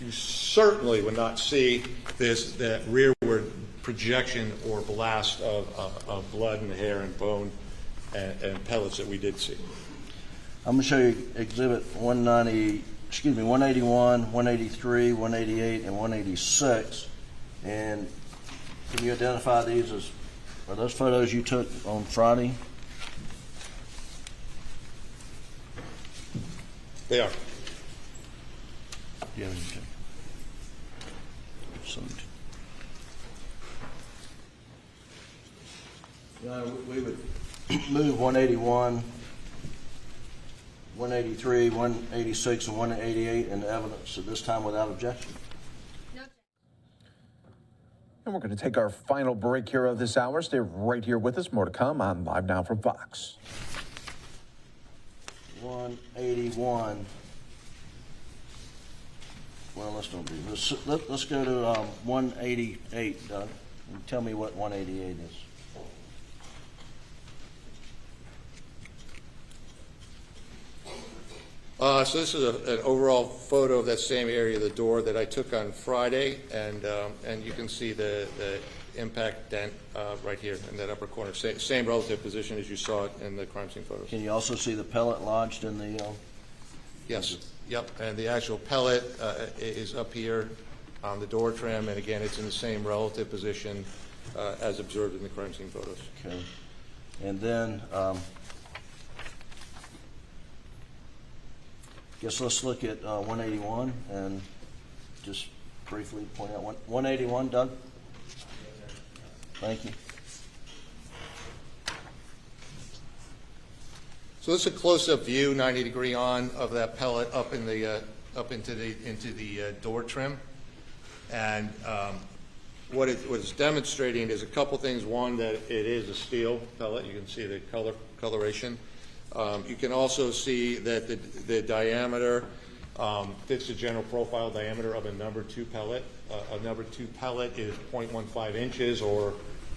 You certainly would not see that rearward projection or blast of blood and hair and bone and pellets that we did see. I'm going to show you Exhibit 181, 183, 188, and 186. And can you identify these are those photos you took on Friday? They are. Yeah. We would move 181, 183, 186, and 188 into evidence at this time without objection. And we're going to take our final break here of this hour. Stay right here with us. More to come on Live Now from Fox. 181. Well, let's don't do this. Let's go to 188, Doug. And tell me what 188 is. So this is an overall photo of that same area of the door that I took on Friday, and you can see the impact dent right here in that upper corner. Same relative position as you saw it in the crime scene photos. Can you also see the pellet lodged in the? Yes. Yep. And the actual pellet is up here on the door trim, and again, it's in the same relative position as observed in the crime scene photos. Okay. And then. Guess let's look at 181 and just briefly point out 181, Doug. Thank you. So this is a close-up view, 90-degree on, of that pellet up in the into the door trim, and what it's demonstrating is a couple things. One, that it is a steel pellet. You can see the coloration. You can also see that the diameter fits the general profile diameter of a number 2 pellet. A number 2 pellet is 0.15 inches or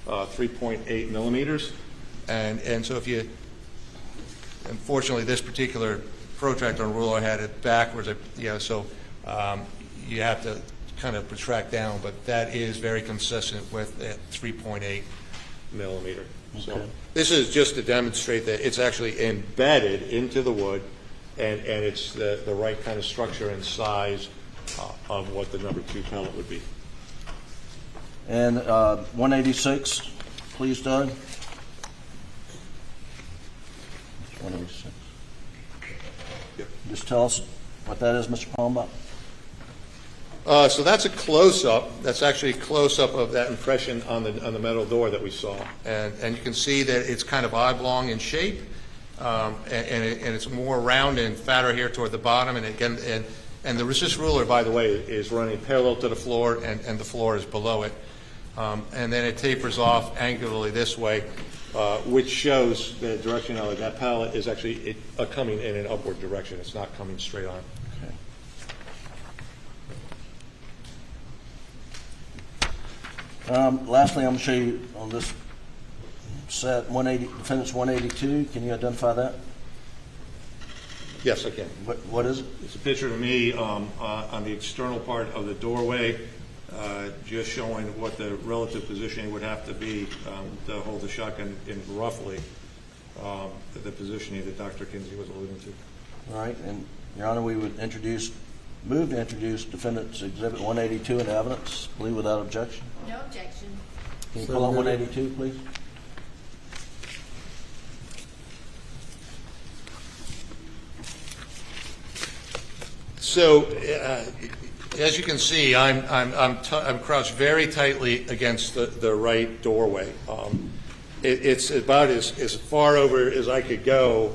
3.8 millimeters. And so if you, unfortunately, this particular protractor and ruler had it backwards, so you have to kind of protract down, but that is very consistent with that 3.8 millimeter. Okay. So this is just to demonstrate that it's actually embedded into the wood, and it's the right kind of structure and size of what the number 2 pellet would be. And 186, please, Doug. 186. Yep. Just tell us what that is, Mr. Palmbach. So that's a close-up. That's actually a close-up of that impression on the metal door that we saw, and you can see that it's kind of oblong in shape, and it's more round and fatter here toward the bottom. And again, and the resist ruler, by the way, is running parallel to the floor, and the floor is below it, and then it tapers off angularly this way, which shows the directionality. That pallet is actually coming in an upward direction. It's not coming straight on. Lastly, I'm going to show you on this set, defendant's 182. Can you identify that? Yes, I can. What is it? It's a picture of me on the external part of the doorway, just showing what the relative positioning would have to be to hold the shotgun in roughly the positioning that Dr. Kinsey was alluding to. All right, and Your Honor, we would move to introduce defendant's exhibit 182 into evidence. Plead without objection. No objection. Can you pull up 182, please? So, as you can see, I'm crouched very tightly against the right doorway. It's about as far over as I could go,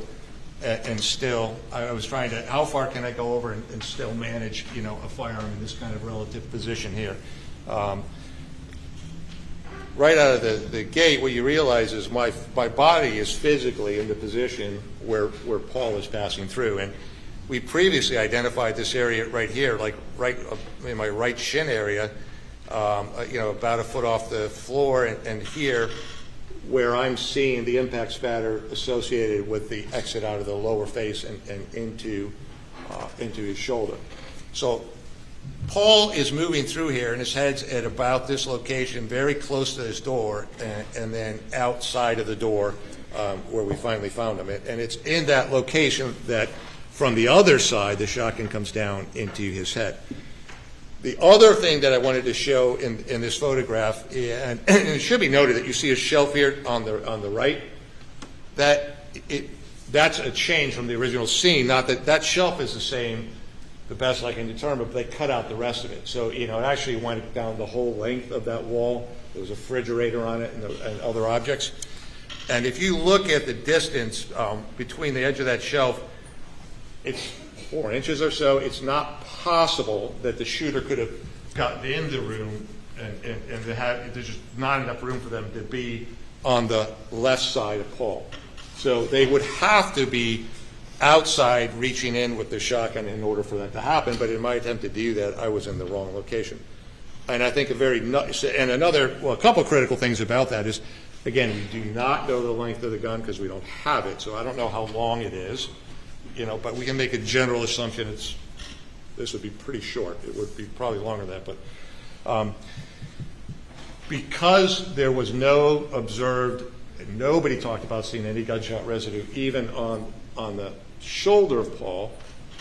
and still, I was trying to, how far can I go over and still manage, a firearm in this kind of relative position here. Right out of the gate, what you realize is my body is physically in the position where Paul is passing through. And we previously identified this area right here, like right in my right shin area, about a foot off the floor, and here where I'm seeing the impact spatter associated with the exit out of the lower face and into his shoulder. So Paul is moving through here, and his head's at about this location, very close to this door, and then outside of the door where we finally found him. And it's in that location that from the other side, the shotgun comes down into his head. The other thing that I wanted to show in this photograph, and it should be noted that you see a shelf here on the right, that that's a change from the original scene. Not that that shelf is the same, the best I can determine, but they cut out the rest of it. So, it actually went down the whole length of that wall. There was a refrigerator on it and other objects. And if you look at the distance between the edge of that shelf, it's 4 inches or so. It's not possible that the shooter could have gotten in the room, and there's just not enough room for them to be on the left side of Paul. So they would have to be outside reaching in with the shotgun in order for that to happen, but in my attempt to do that, I was in the wrong location. And I think a couple critical things about that is, again, we do not know the length of the gun because we don't have it, so I don't know how long it is, but we can make a general assumption this would be pretty short. It would be probably longer than that, but because there was no observed, and nobody talked about seeing any gunshot residue, even on the shoulder of Paul,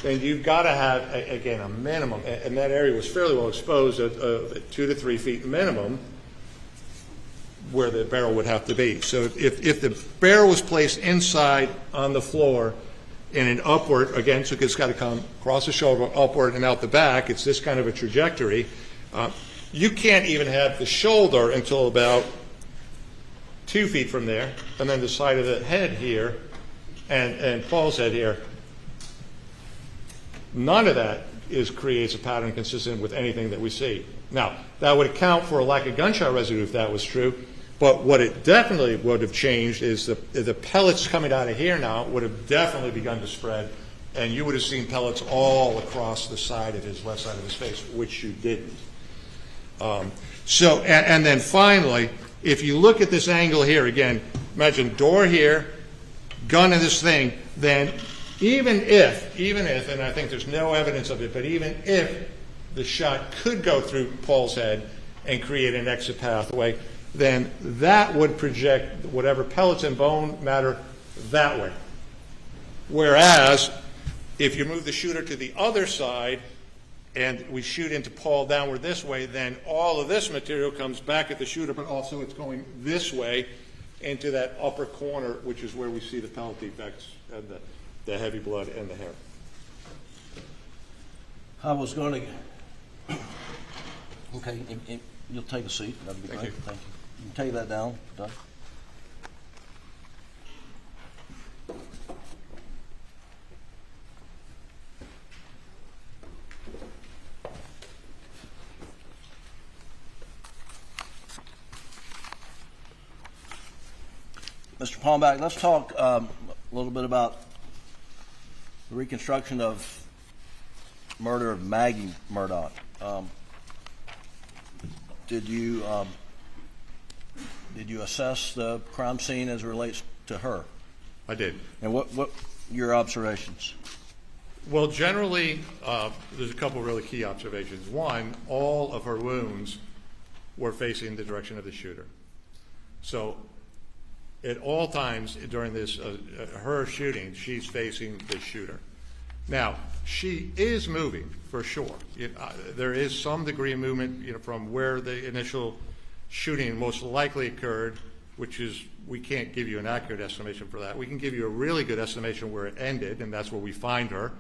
then you've got to have, again, a minimum, and that area was fairly well exposed at 2 to 3 feet minimum where the barrel would have to be. So if the barrel was placed inside on the floor in an upward, again, so it's got to come across the shoulder, upward and out the back, it's this kind of a trajectory, you can't even have the shoulder until about 2 feet from there, and then the side of the head here, and Paul's head here. None of that creates a pattern consistent with anything that we see. Now, that would account for a lack of gunshot residue if that was true, but what it definitely would have changed is the pellets coming out of here now would have definitely begun to spread, and you would have seen pellets all across the side of his left side of his face, which you didn't. And then finally, if you look at this angle here, again, imagine door here, gun in this thing, then even if, and I think there's no evidence of it, but even if the shot could go through Paul's head and create an exit pathway, then that would project whatever pellets and bone matter that way. Whereas, if you move the shooter to the other side and we shoot into Paul downward this way, then all of this material comes back at the shooter, but also it's going this way into that upper corner, which is where we see the pellet defects and the heavy blood and the hair. I was going to... Okay, you'll take a seat. That'd be great. Thank you. Thank you. You can take that down, Doug. Mr. Palmbach, let's talk a little bit about the reconstruction of murder of Maggie Murdoch. Did you assess the crime scene as it relates to her? I did. And what your observations? Well, generally, there's a couple really key observations. One, all of her wounds were facing the direction of the shooter. So at all times during this, her shooting, she's facing the shooter. Now, she is moving, for sure. There is some degree of movement from where the initial shooting most likely occurred, which is, we can't give you an accurate estimation for that. We can give you a really good estimation where it ended, and that's where we find her.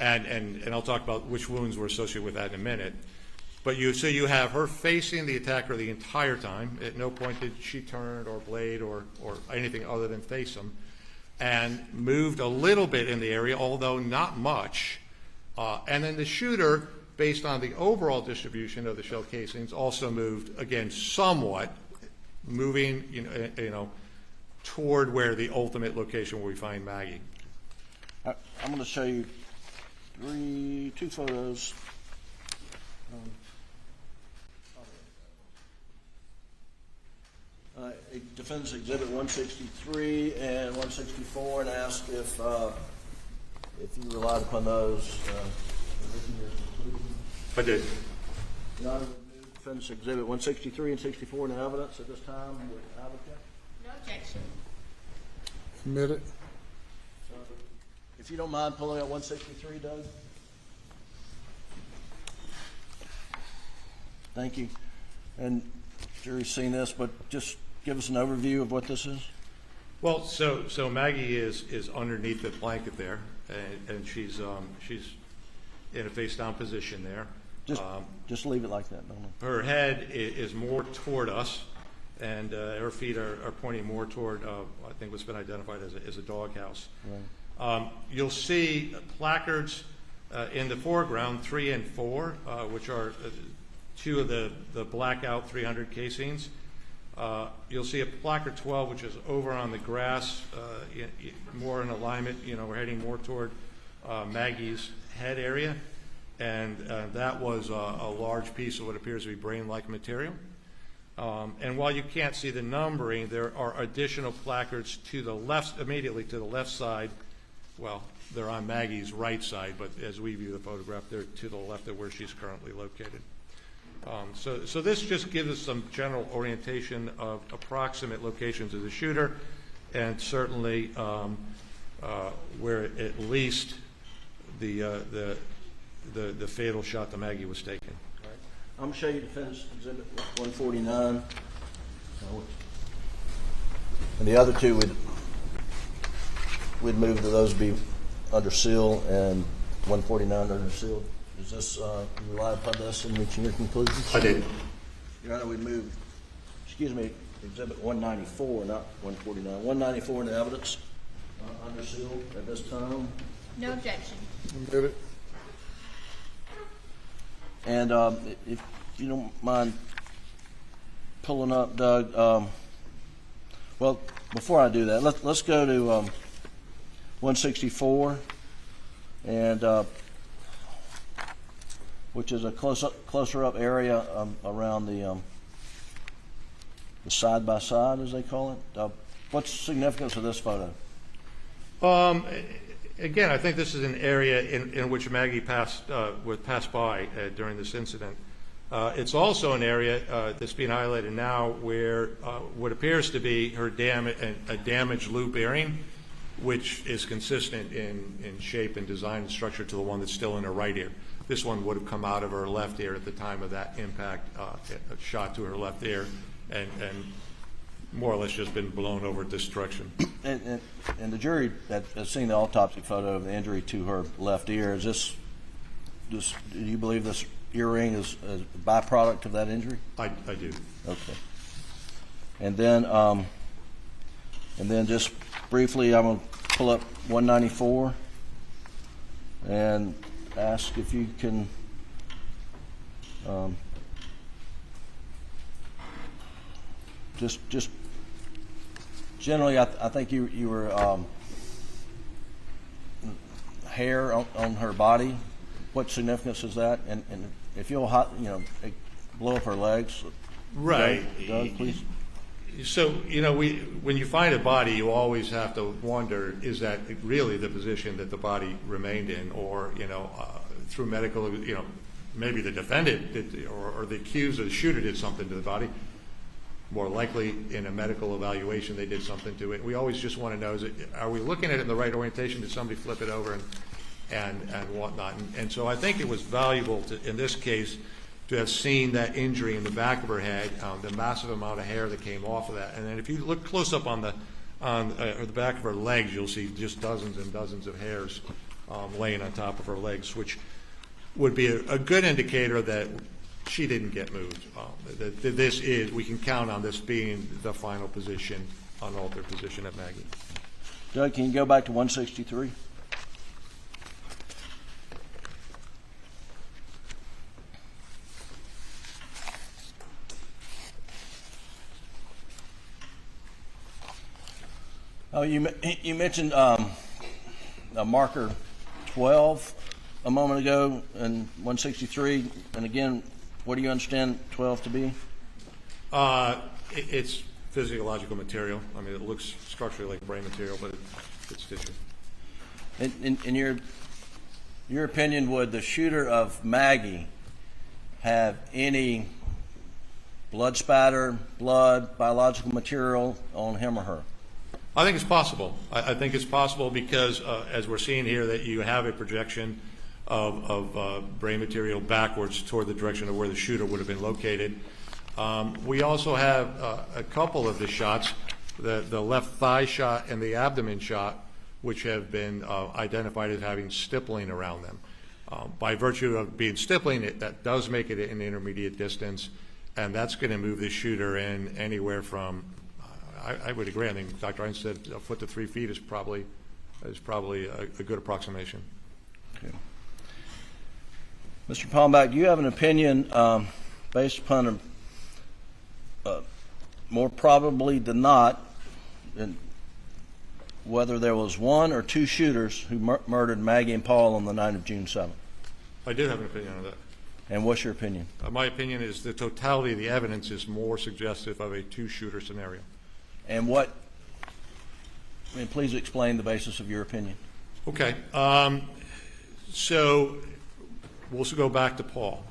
And I'll talk about which wounds were associated with that in a minute. But so you have her facing the attacker the entire time. At no point did she turn or blade or anything other than face him, and moved a little bit in the area, although not much. And then the shooter, based on the overall distribution of the shell casings, also moved, again, somewhat, moving toward where the ultimate location where we find Maggie. I'm going to show you two photos. Defendants Exhibit 163 and 164, and ask if you relied upon those. I did. Your Honor, Defendants Exhibit 163 and 64 in evidence at this time. No objection. Committed. If you don't mind pulling out 163, Doug. Thank you. And jury's seen this, but just give us an overview of what this is. Well, so Maggie is underneath the blanket there, and she's in a face-down position there. Just leave it like that, don't it? Her head is more toward us, and her feet are pointing more toward, I think what's been identified as a doghouse. Right. You'll see placards in the foreground, 3 and 4, which are two of the blackout 300 casings. You'll see a placard 12, which is over on the grass, more in alignment. We're heading more toward Maggie's head area, and that was a large piece of what appears to be brain-like material. And while you can't see the numbering, there are additional placards to the left, immediately to the left side. Well, they're on Maggie's right side, but as we view the photograph, they're to the left of where she's currently located. So this just gives us some general orientation of approximate locations of the shooter, and certainly where at least the fatal shot to Maggie was taken. Right. I'm going to show you Defense Exhibit 149. And the other two we'd move to those be under seal and 149 under seal. Is this, you rely upon this in reaching your conclusions? I did. Your Honor, we moved, Exhibit 194, not 149. 194 in the evidence under seal at this time. No objection. Move it. And if you don't mind pulling up, Doug, well, before I do that, let's go to 164, and which is a closer up area around the side by side, as they call it. What's the significance of this photo? Again, I think this is an area in which Maggie passed by during this incident. It's also an area that's being highlighted now where what appears to be her a damaged loop bearing, which is consistent in shape and design and structure to the one that's still in her right ear. This one would have come out of her left ear at the time of that impact, shot to her left ear, and more or less just been blown over at this direction. And the jury that has seen the autopsy photo of the injury to her left ear, is this do you believe this earring is a byproduct of that injury? I do. Okay. And then just briefly, I'm going to pull up 194 and ask if you can just generally, I think you were hair on her body. What significance is that? And if you'll blow up her legs, right? Doug, please. So when you find a body, you always have to wonder: is that really the position that the body remained in, or through medical, maybe the defendant did, or the accused or the shooter did something to the body. More likely, in a medical evaluation, they did something to it. We always just want to know: are we looking at it in the right orientation? Did somebody flip it over and whatnot? And so I think it was valuable in this case to have seen that injury in the back of her head, the massive amount of hair that came off of that. And then if you look close up on the back of her legs, you'll see just dozens and dozens of hairs laying on top of her legs, which would be a good indicator that she didn't get moved. We can count on this being the final position, unaltered position of Maggie. Doug, can you go back to 163? Oh, you mentioned a marker 12 a moment ago in 163, and again, what do you understand 12 to be? It's physiological material. I mean, it looks structurally like brain material, but it's tissue. In your opinion, would the shooter of Maggie have any blood spatter, blood, biological material on him or her? I think it's possible. I think it's possible because, as we're seeing here, that you have a projection of brain material backwards toward the direction of where the shooter would have been located. We also have a couple of the shots the left thigh shot and the abdomen shot, which have been identified as having stippling around them. By virtue of being stippling, that does make it an intermediate distance, and that's going to move the shooter in anywhere from, I would agree, I think Dr. Einstein said a foot to 3 feet is probably a good approximation. Okay. Mr. Palmbach, do you have an opinion based upon more probably than not whether there was one or two shooters who murdered Maggie and Paul on the night of June 7th? I do have an opinion on that. And what's your opinion? My opinion is the totality of the evidence is more suggestive of a two-shooter scenario. And please explain the basis of your opinion. Okay. So we'll go back to Paul.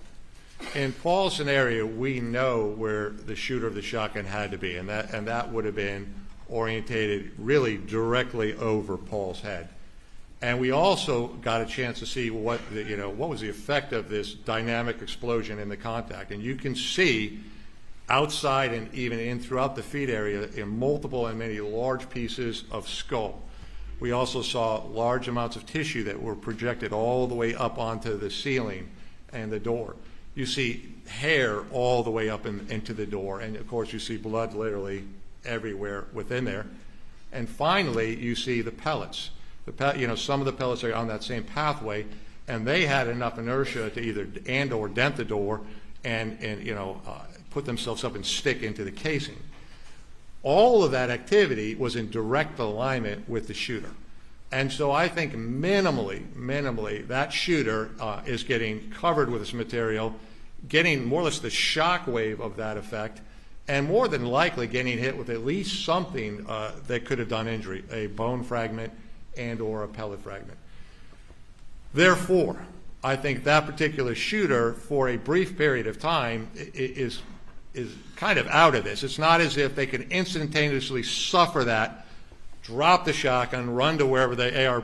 In Paul's scenario, we know where the shooter of the shotgun had to be, and that would have been orientated really directly over Paul's head. And we also got a chance to see what was the effect of this dynamic explosion in the contact. And you can see outside and even in throughout the feet area in multiple and many large pieces of skull. We also saw large amounts of tissue that were projected all the way up onto the ceiling and the door. You see hair all the way up into the door, and of course you see blood literally everywhere within there. And finally, you see the pellets. Some of the pellets are on that same pathway, and they had enough inertia to either or dent the door and put themselves up and stick into the casing. All of that activity was in direct alignment with the shooter. And so I think minimally, that shooter is getting covered with this material, getting more or less the shock wave of that effect, and more than likely getting hit with at least something that could have done injury, a bone fragment and or a pellet fragment. Therefore, I think that particular shooter, for a brief period of time, is kind of out of this. It's not as if they can instantaneously suffer that, drop the shotgun, run to wherever the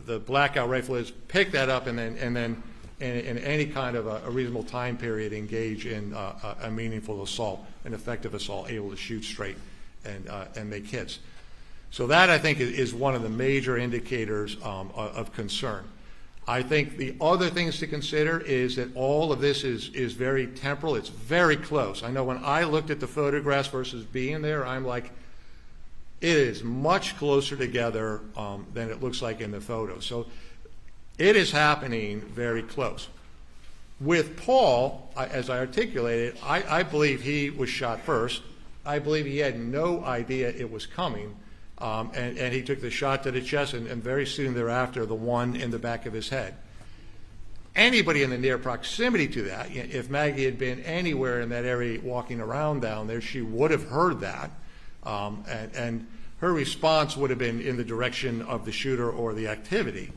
the blackout rifle is, pick that up, and then in any kind of a reasonable time period engage in a meaningful assault, an effective assault, able to shoot straight and make hits. So that, I think, is one of the major indicators of concern. I think the other things to consider is that all of this is very temporal. It's very close. I know when I looked at the photographs versus being there, I'm like, it is much closer together than it looks like in the photo. So it is happening very close. With Paul, as I articulated, I believe he was shot first. I believe he had no idea it was coming. And he took the shot to the chest, and very soon thereafter, the one in the back of his head. Anybody in the near proximity to that, if Maggie had been anywhere in that area walking around down there, she would have heard that. And her response would have been in the direction of the shooter or the activity,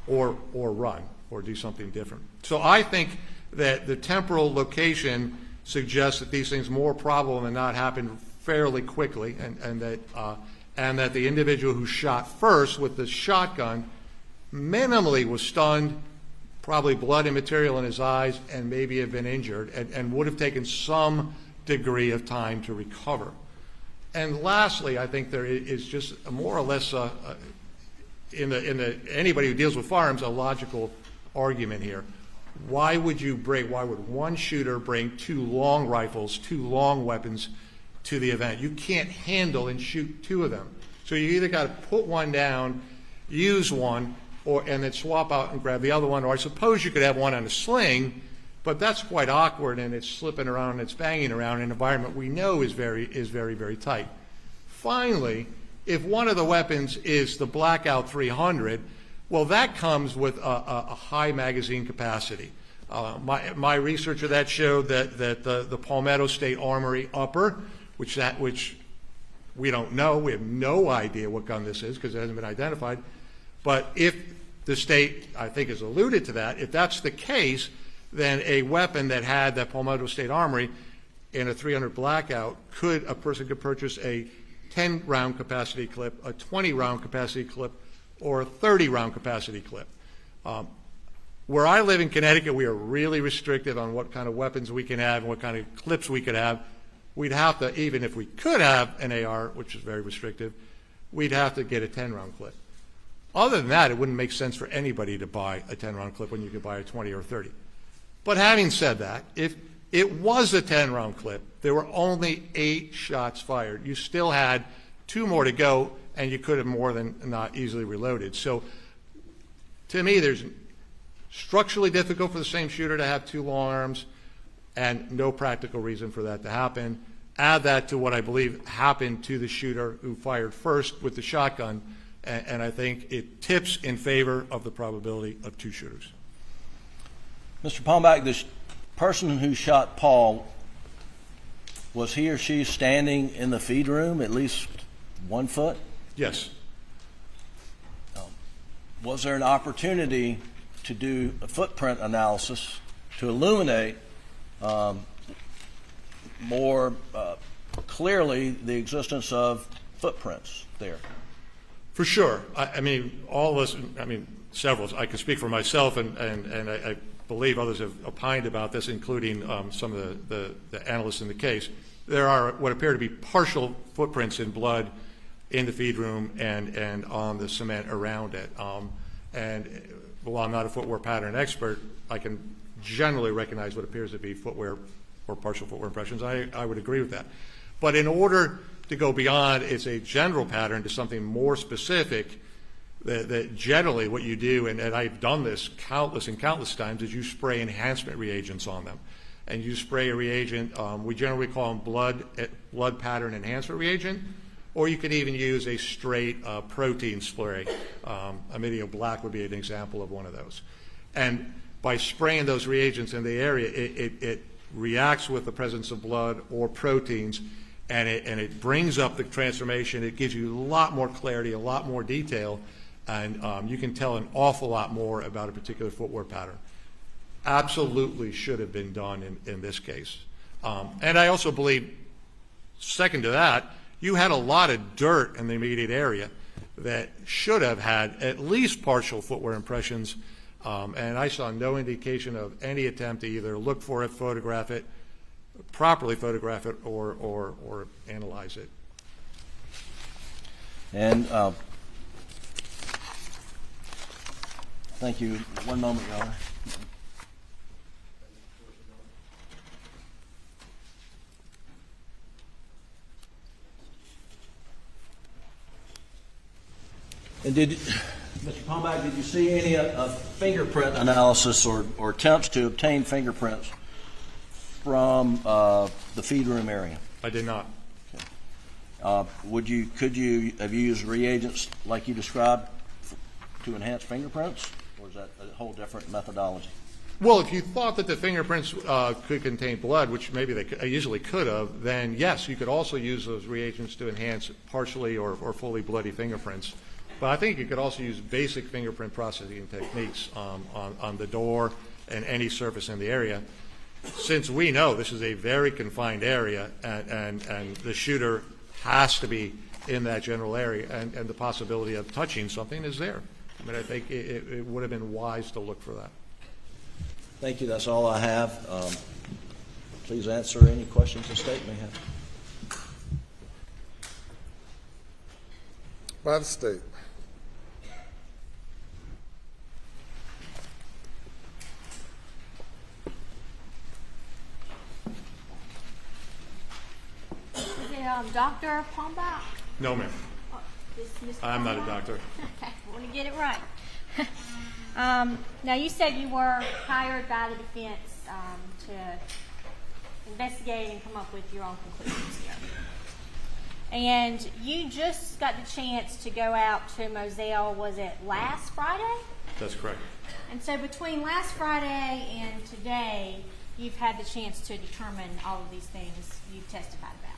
or run, or do something different. So I think that the temporal location suggests that these things more probable than not happen fairly quickly, and that the individual who shot first with the shotgun minimally was stunned, probably blood and material in his eyes, and maybe have been injured, and would have taken some degree of time to recover. And lastly, I think there is just a more or less, anybody who deals with firearms, a logical argument here. Why would one shooter bring two long rifles, two long weapons to the event? You can't handle and shoot two of them. So you either got to put one down, use one, and then swap out and grab the other one. Or I suppose you could have one on a sling, but that's quite awkward, and it's slipping around and it's banging around in an environment we know is very, very tight. Finally, if one of the weapons is the Blackout 300, well, that comes with a high magazine capacity. My research of that showed that the Palmetto State Armory upper, which we don't know, we have no idea what gun this is because it hasn't been identified, but if the state, I think, has alluded to that, if that's the case, then a weapon that had that Palmetto State Armory in a 300 Blackout, a person could purchase a 10-round capacity clip, a 20-round capacity clip, or a 30-round capacity clip. Where I live in Connecticut, we are really restrictive on what kind of weapons we can have and what kind of clips we could have. we'd have to, even if we could have an AR, which is very restrictive, we'd have to get a 10-round clip. Other than that, it wouldn't make sense for anybody to buy a 10-round clip when you could buy a 20 or 30. But having said that, if it was a 10-round clip, there were only 8 shots fired. You still had 2 more to go, and you could have more than not easily reloaded. So to me, there's structurally difficult for the same shooter to have 2 long arms and no practical reason for that to happen. Add that to what I believe happened to the shooter who fired first with the shotgun, and I think it tips in favor of the probability of 2 shooters. Mr. Palmbach, this person who shot Paul, was he or she standing in the feed room at least 1 foot? Yes. Was there an opportunity to do a footprint analysis to illuminate more clearly the existence of footprints there? For sure. I mean, all of us, I mean, several. I can speak for myself, and I believe others have opined about this, including some of the analysts in the case. There are what appear to be partial footprints in blood in the feed room and on the cement around it. And while I'm not a footwear pattern expert, I can generally recognize what appears to be footwear or partial footwear impressions. I would agree with that. But in order to go beyond it's a general pattern to something more specific, that generally what you do, and I've done this countless and countless times, is you spray enhancement reagents on them. And you spray a reagent, we generally call them blood pattern enhancement reagent, or you could even use a straight protein spray. Amidio black would be an example of one of those. And by spraying those reagents in the area, it reacts with the presence of blood or proteins, and it brings up the transformation. It gives you a lot more clarity, a lot more detail, and you can tell an awful lot more about a particular footwear pattern. Absolutely should have been done in this case. And I also believe, second to that, you had a lot of dirt in the immediate area that should have had at least partial footwear impressions, and I saw no indication of any attempt to either look for it, photograph it, properly photograph it, or analyze it. And thank you. One moment, Your Honor. And Mr. Palmbach, did you see any fingerprint analysis or attempts to obtain fingerprints from the feed room area? I did not. Okay. Could you have used reagents like you described to enhance fingerprints, or is that a whole different methodology? Well, if you thought that the fingerprints could contain blood, which maybe they easily could have, then yes, you could also use those reagents to enhance partially or fully bloody fingerprints. But I think you could also use basic fingerprint processing techniques on the door and any surface in the area. Since we know this is a very confined area and the shooter has to be in that general area, and the possibility of touching something is there. I mean, I think it would have been wise to look for that. Thank you. That's all I have. Please answer any questions the state may have. By the state. Dr. Palmbach? No, ma'am. Oh, I'm not a doctor. Okay, I want to get it right. Now, you said you were hired by the defense to investigate and come up with your own conclusions here. And you just got the chance to go out to Moselle, was it last Friday? That's correct. And so between last Friday and today, you've had the chance to determine all of these things you've testified about.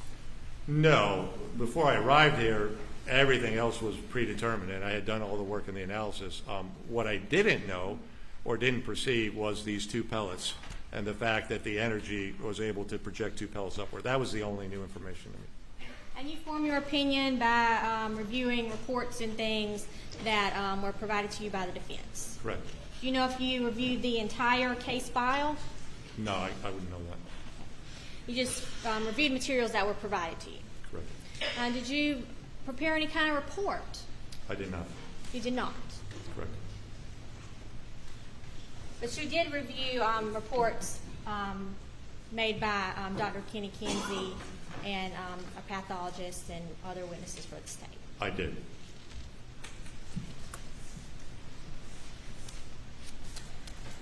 No. Before I arrived here, everything else was predetermined, and I had done all the work in the analysis. What I didn't know or didn't perceive was these 2 pellets and the fact that the energy was able to project 2 pellets upward. That was the only new information to me. And you form your opinion by reviewing reports and things that were provided to you by the defense? Correct. Do you know if you reviewed the entire case file? No, I wouldn't know that. You just reviewed materials that were provided to you. Correct. Did you prepare any kind of report? I did not. You did not. Correct. But you did review reports made by Dr. Kenny Kinsey and a pathologist and other witnesses for the state. I did.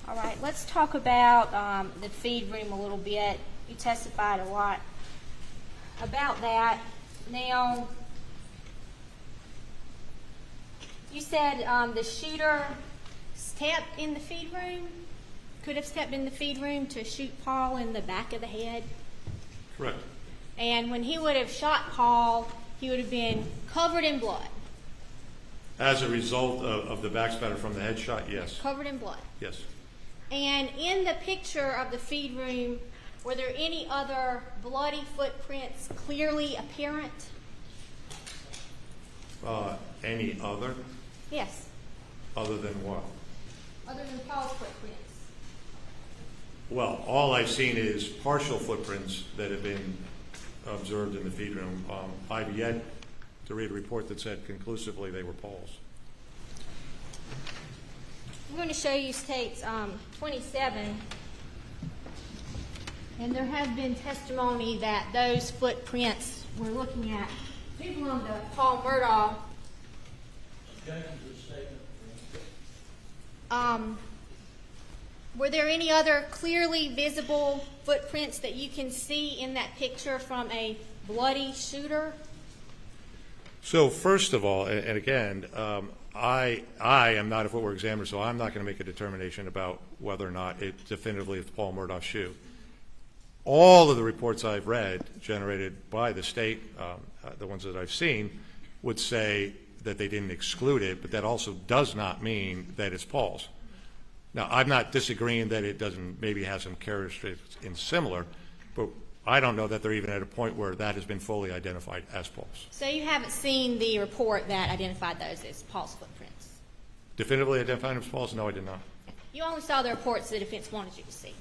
All right, let's talk about the feed room a little bit. You testified a lot about that. Now, you said the shooter stepped in the feed room, could have stepped in the feed room to shoot Paul in the back of the head. Correct. And when he would have shot Paul, he would have been covered in blood. As a result of the backspatter from the headshot, yes. Covered in blood. Yes. And in the picture of the feed room, were there any other bloody footprints clearly apparent? Any other? Yes. Other than what? Other than Paul's footprints. Well, all I've seen is partial footprints that have been observed in the feed room. I've yet to read a report that said conclusively they were Paul's. I'm going to show you states 27. And there has been testimony that those footprints we're looking at do belong to Paul Murdoch. Were there any other clearly visible footprints that you can see in that picture from a bloody shooter? So first of all, and again, I am not a footwear examiner, so I'm not going to make a determination about whether or not it definitively is Paul Murdoch's shoe. All of the reports I've read generated by the state, the ones that I've seen, would say that they didn't exclude it, but that also does not mean that it's Paul's. Now, I'm not disagreeing that it doesn't maybe have some characteristics in similar, but I don't know that they're even at a point where that has been fully identified as Paul's. So you haven't seen the report that identified those as Paul's footprints? Definitively identified as Paul's? No, I did not. You only saw the reports the defense wanted you to see?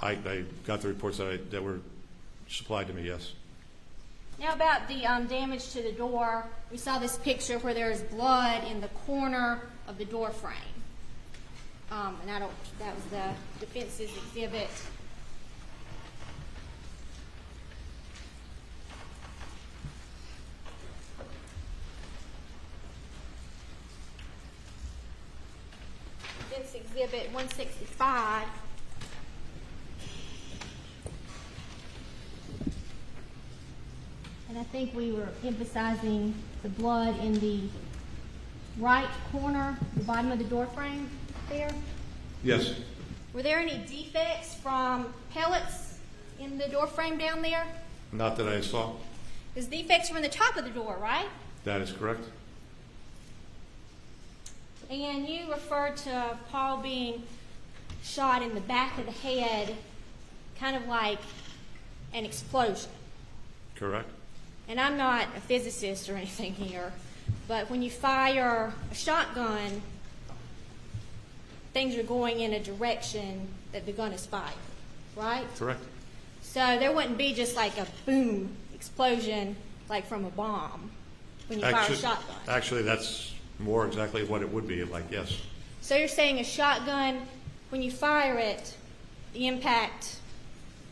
I got the reports that were supplied to me, yes. Now about the damage to the door, we saw this picture where there's blood in the corner of the door frame. And that was the defense's exhibit. Defense exhibit 165. And I think we were emphasizing the blood in the right corner, the bottom of the door frame there. Yes. Were there any defects from pellets in the door frame down there? Not that I saw. There's defects from the top of the door, right? That is correct. And you referred to Paul being shot in the back of the head, kind of like an explosion. Correct. And I'm not a physicist or anything here, but when you fire a shotgun, things are going in a direction that the gun is fired, right? Correct. So there wouldn't be just like a boom explosion like from a bomb when you fire a shotgun. Actually, that's more exactly what it would be like, yes. So you're saying a shotgun, when you fire it, the impact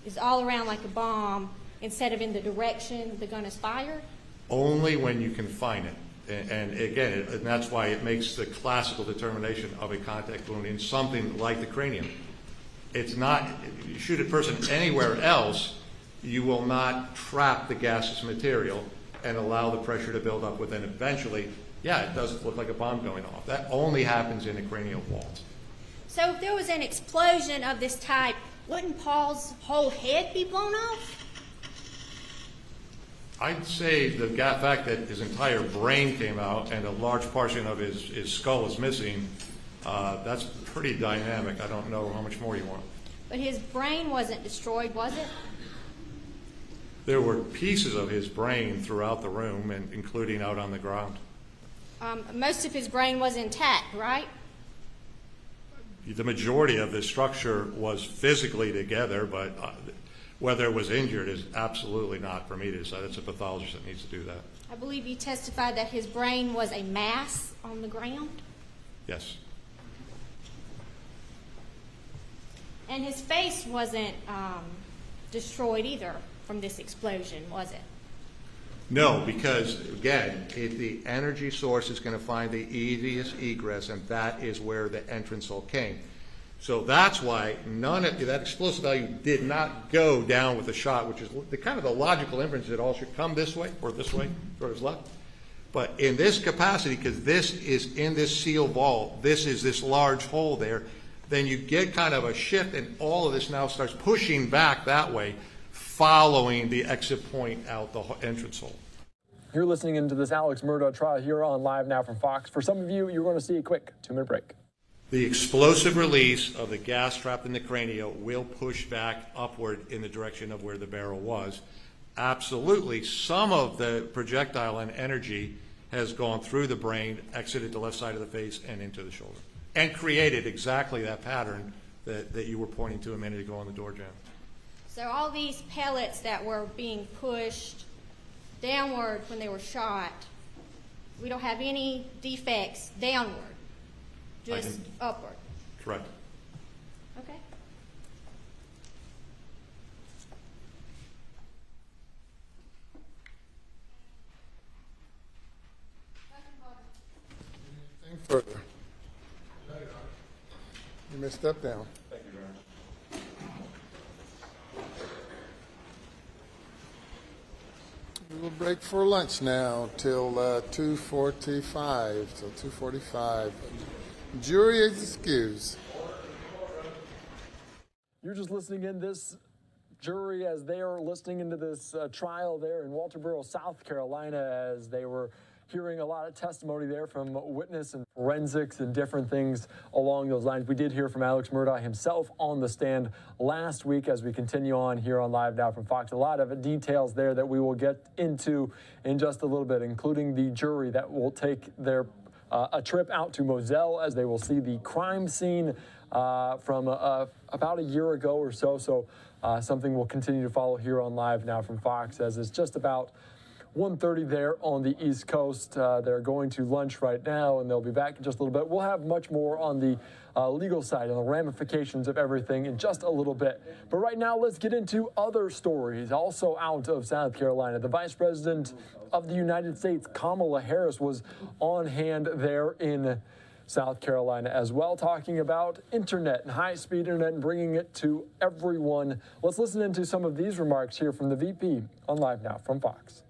is all around like a bomb instead of in the direction the gun is fired? Only when you confine it. And again, and that's why it makes the classical determination of a contact wound in something like the cranium. It's not, if you shoot a person anywhere else, you will not trap the gaseous material and allow the pressure to build up within eventually, yeah, it does look like a bomb going off. That only happens in the cranial vault. So if there was an explosion of this type, wouldn't Paul's whole head be blown off? I'd say the fact that his entire brain came out and a large portion of his skull is missing, that's pretty dynamic. I don't know how much more you want. But his brain wasn't destroyed, was it? There were pieces of his brain throughout the room, and including out on the ground. Most of his brain was intact, right? the majority of the structure was physically together, but whether it was injured is absolutely not for me to decide. It's a pathologist that needs to do that. I believe you testified that his brain was a mass on the ground. Yes. And his face wasn't destroyed either from this explosion, was it? No, because, again, the energy source is going to find the easiest egress, and that is where the entrance hole came. So that's why none of that explosive value did not go down with the shot, which is the kind of the logical inference that all should come this way or towards left. But in this capacity, because this is in this seal vault, this is this large hole there, then you get kind of a shift, and all of this now starts pushing back that way, following the exit point out the entrance hole. You're listening into this Alex Murdoch trial here on Live Now from Fox. For some of you, you're going to see a quick 2-minute break. The explosive release of the gas trapped in the cranial will push back upward in the direction of where the barrel was. Absolutely, some of the projectile and energy has gone through the brain, exited the left side of the face, and into the shoulder, and created exactly that pattern that you were pointing to a minute ago on the door jam. So all these pellets that were being pushed downward when they were shot, we don't have any defects downward, just upward. Correct. Okay. Anything further? You may step down. Thank you very much. We'll break for lunch now till 2:45. So 2:45. Jury is excused. You're just listening in this jury as they are listening into this trial there in Walterboro, South Carolina, as they were hearing a lot of testimony there from witness and forensics and different things along those lines. We did hear from Alex Murdoch himself on the stand last week as we continue on here on Live Now from Fox. A lot of details there that we will get into in just a little bit, including the jury that will take their a trip out to Moselle as they will see the crime scene from about a year ago or so. So something we'll continue to follow here on Live Now from Fox, as it's just about 1:30 there on the East Coast. They're going to lunch right now, and they'll be back in just a little bit. We'll have much more on the legal side and the ramifications of everything in just a little bit. But right now, let's get into other stories also out of South Carolina. The Vice President of the United States, Kamala Harris, was on hand there in South Carolina as well, talking about internet and high-speed internet and bringing it to everyone. Let's listen into some of these remarks here from the VP on Live Now from Fox.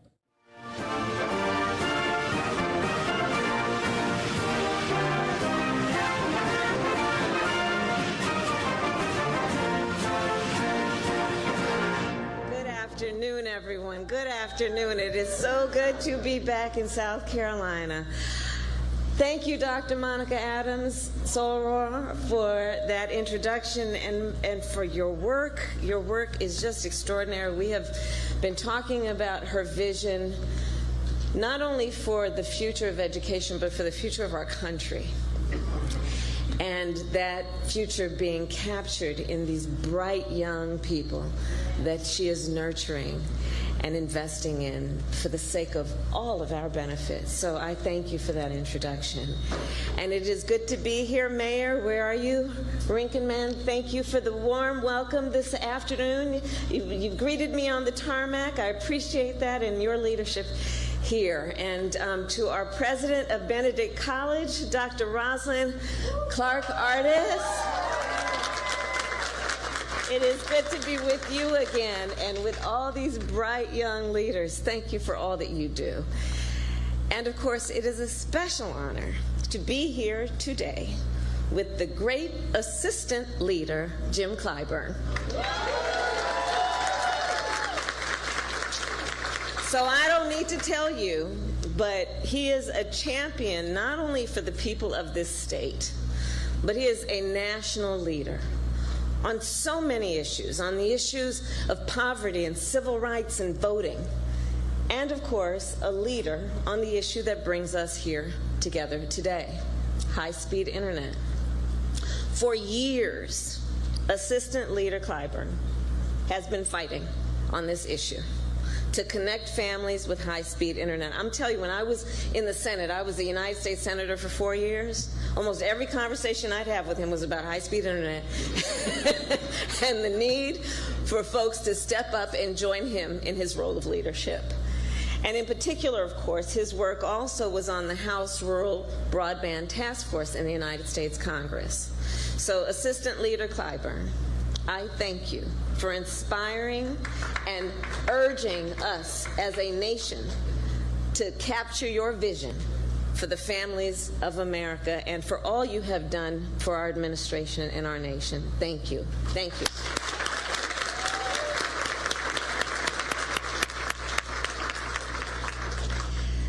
Good afternoon, everyone. Good afternoon. It is so good to be back in South Carolina. Thank you, Dr. Monica Adams Soror, for that introduction and for your work. Your work is just extraordinary. We have been talking about her vision, not only for the future of education, but for the future of our country. And that future being captured in these bright young people that she is nurturing and investing in for the sake of all of our benefits. So I thank you for that introduction. And it is good to be here. Mayor, where are you? Rinkenman, thank you for the warm welcome this afternoon. You've greeted me on the tarmac. I appreciate that and your leadership here. And to our president of Benedict College, Dr. Rosalind Clark Artis. It is good to be with you again and with all these bright young leaders. Thank you for all that you do. And of course, it is a special honor to be here today with the great assistant leader, Jim Clyburn. So I don't need to tell you, but he is a champion not only for the people of this state, but he is a national leader on so many issues, on the issues of poverty and civil rights and voting, and of course, a leader on the issue that brings us here together today, high-speed internet. For years, Assistant Leader Clyburn has been fighting on this issue to connect families with high-speed internet. I'm telling you, when I was in the Senate, I was a United States Senator for 4 years. Almost every conversation I'd have with him was about high-speed internet and the need for folks to step up and join him in his role of leadership. And in particular, of course, his work also was on the House Rural Broadband Task Force in the United States Congress. So, Assistant Leader Clyburn, I thank you for inspiring and urging us as a nation to capture your vision for the families of America and for all you have done for our administration and our nation. Thank you. Thank you.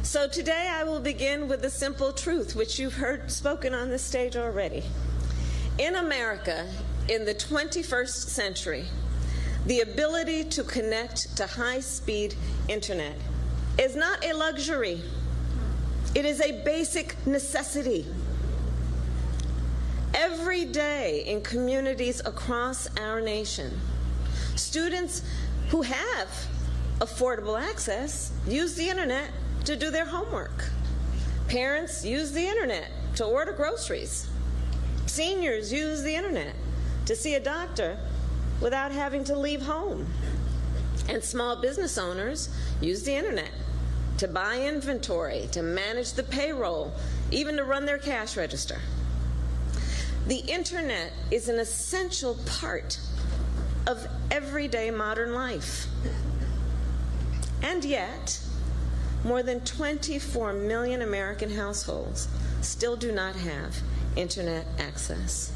So today I will begin with the simple truth, which you've heard spoken on this stage already. In America, in the 21st century, the ability to connect to high-speed internet is not a luxury. It is a basic necessity. Every day in communities across our nation, students who have affordable access use the internet to do their homework. Parents use the internet to order groceries. Seniors use the internet to see a doctor without having to leave home. And small business owners use the internet to buy inventory, to manage the payroll, even to run their cash register. The internet is an essential part of everyday modern life. And yet, more than 24 million American households still do not have internet access,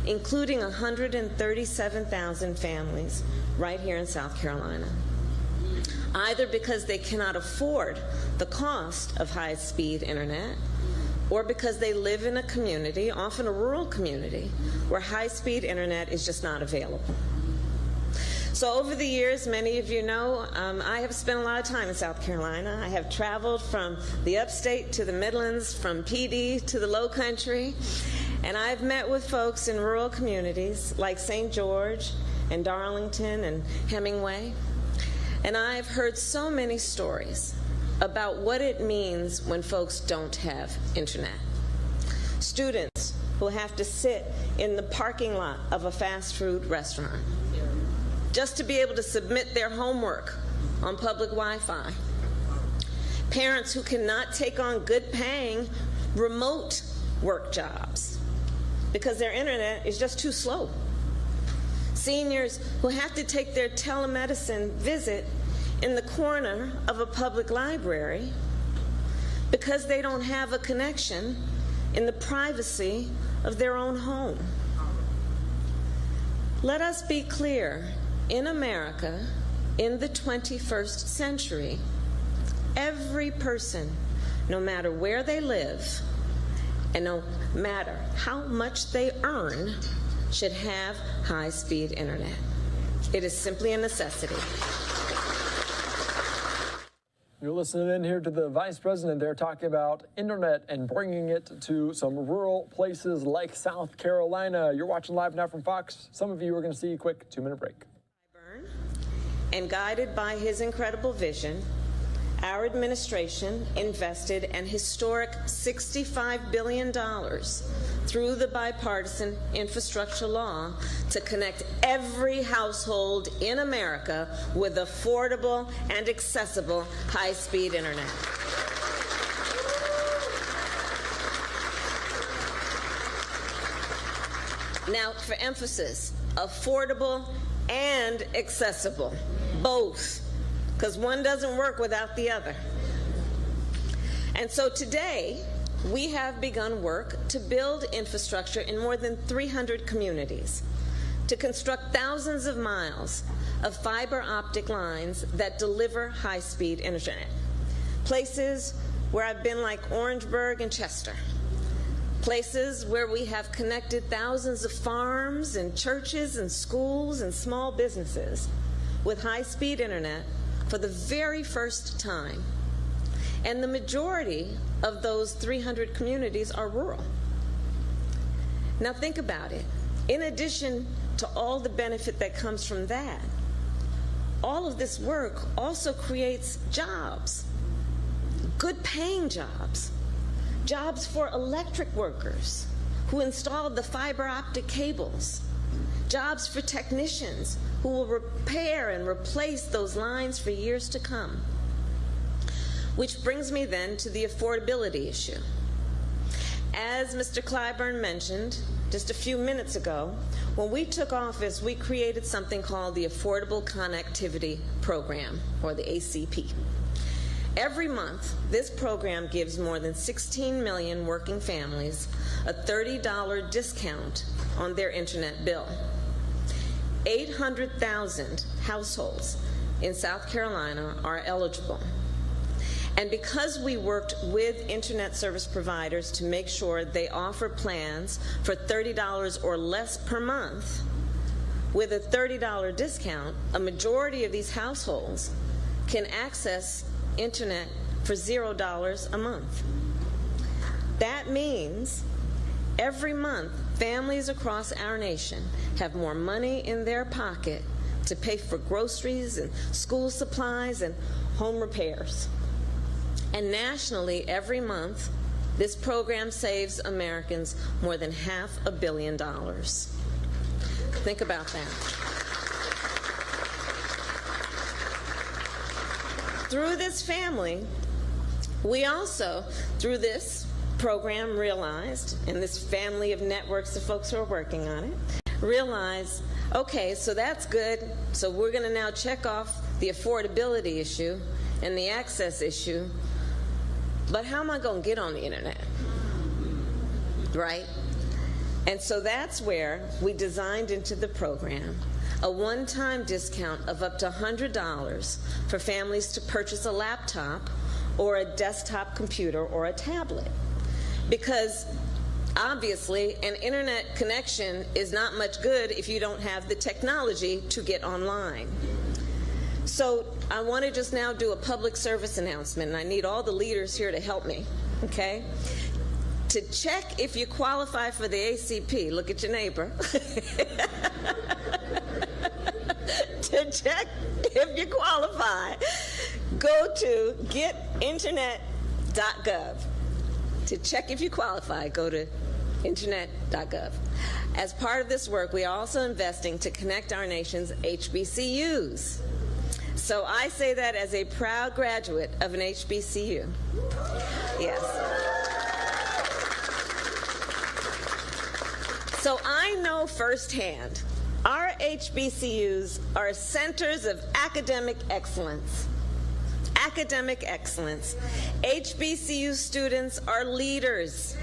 including 137,000 families right here in South Carolina, either because they cannot afford the cost of high-speed internet or because they live in a community, often a rural community, where high-speed internet is just not available. So over the years, many of you know, I have spent a lot of time in South Carolina. I have traveled from the upstate to the Midlands, from PD to the Low Country, and I've met with folks in rural communities like St. George and Darlington and Hemingway, and I've heard so many stories about what it means when folks don't have internet. Students who have to sit in the parking lot of a fast food restaurant just to be able to submit their homework on public Wi-Fi. Parents who cannot take on good paying remote work jobs because their internet is just too slow. Seniors who have to take their telemedicine visit in the corner of a public library because they don't have a connection in the privacy of their own home. Let us be clear. In America, in the 21st century, every person, no matter where they live and no matter how much they earn, should have high-speed internet. It is simply a necessity. You're listening in here to the Vice President there talking about internet and bringing it to some rural places like South Carolina. You're watching Live Now from Fox. Some of you are going to see a quick 2-minute break. And guided by his incredible vision, our administration invested an historic $65 billion through the bipartisan infrastructure law to connect every household in America with affordable and accessible high-speed internet. Now, for emphasis, affordable and accessible, both, because one doesn't work without the other. And so today, we have begun work to build infrastructure in more than 300 communities, to construct thousands of miles of fiber optic lines that deliver high-speed internet. Places where I've been like Orangeburg and Chester. Places where we have connected thousands of farms and churches and schools and small businesses with high-speed internet for the very first time. And the majority of those 300 communities are rural. Now think about it. In addition to all the benefit that comes from that, all of this work also creates jobs, good paying jobs, jobs for electric workers who installed the fiber optic cables, jobs for technicians who will repair and replace those lines for years to come. Which brings me then to the affordability issue. As Mr. Clyburn mentioned just a few minutes ago, when we took office, we created something called the Affordable Connectivity Program, or the ACP. Every month, this program gives more than 16 million working families a $30 discount on their internet bill. 800,000 households in South Carolina are eligible. And because we worked with internet service providers to make sure they offer plans for $30 or less per month, with a $30 discount, a majority of these households can access internet for $0 a month. That means every month, families across our nation have more money in their pocket to pay for groceries and school supplies and home repairs. And nationally, every month, this program saves Americans more than $500 million. Think about that. Through this family, we also, through this program, realized, and this family of networks of folks who are working on it, realized, okay, so that's good, so we're going to now check off the affordability issue and the access issue, but how am I going to get on the internet, right? And so that's where we designed into the program a one-time discount of up to $100 for families to purchase a laptop or a desktop computer or a tablet. Because obviously an internet connection is not much good if you don't have the technology to get online. So I want to just now do a public service announcement, and I need all the leaders here to help me, okay? To check if you qualify for the ACP, look at your neighbor. To check if you qualify, go to getinternet.gov. To check if you qualify, go to internet.gov. As part of this work, we are also investing to connect our nation's HBCUs. So I say that as a proud graduate of an HBCU. Yes. So I know firsthand, our HBCUs are centers of academic excellence. Academic excellence. HBCU students are leaders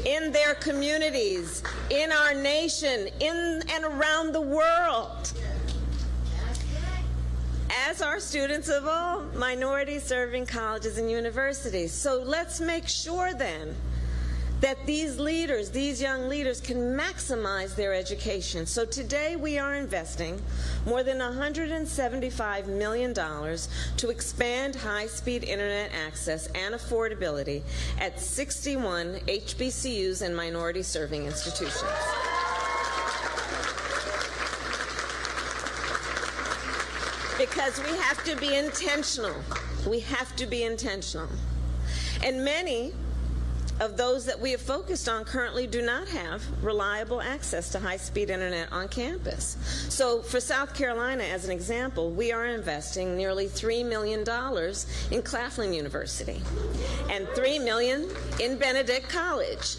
in their communities, in our nation, in and around the world. As are students of all minority-serving colleges and universities. So let's make sure then that these leaders, these young leaders, can maximize their education. So today we are investing more than $175 million to expand high-speed internet access and affordability at 61 HBCUs and minority-serving institutions. Because we have to be intentional. We have to be intentional. And many of those that we have focused on currently do not have reliable access to high-speed internet on campus. So for South Carolina, as an example, we are investing nearly $3 million in Claflin University and $3 million in Benedict College.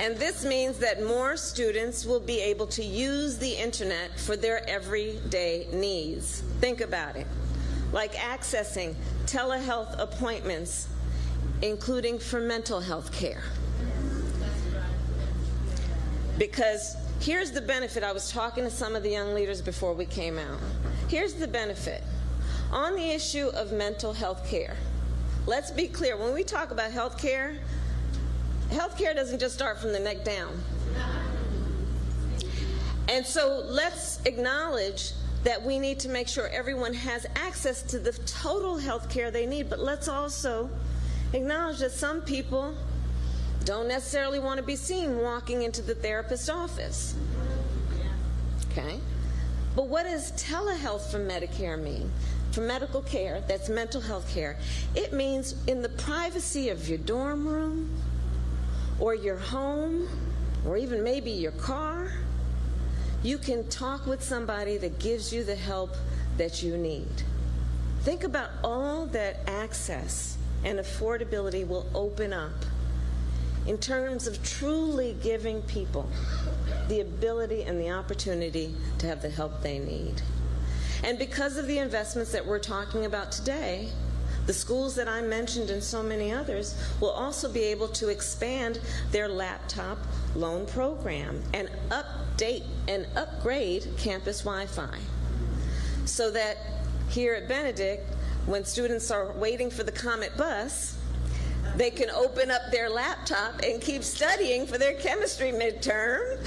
And this means that more students will be able to use the internet for their everyday needs. Think about it. Like accessing telehealth appointments, including for mental health care. Because here's the benefit. I was talking to some of the young leaders before we came out. Here's the benefit. On the issue of mental health care, let's be clear. When we talk about health care doesn't just start from the neck down. And so let's acknowledge that we need to make sure everyone has access to the total health care they need, but let's also Acknowledge that some people don't necessarily want to be seen walking into the therapist's office. Okay? But what does telehealth for Medicare mean? For medical care, that's mental health care. It means in the privacy of your dorm room, or your home, or even maybe your car, you can talk with somebody that gives you the help that you need. Think about all that access and affordability will open up in terms of truly giving people the ability and the opportunity to have the help they need. And because of the investments that we're talking about today, the schools that I mentioned and so many others will also be able to expand their laptop loan program and update and upgrade campus Wi-Fi, so that here at Benedict, when students are waiting for the Comet bus, they can open up their laptop and keep studying for their chemistry midterm.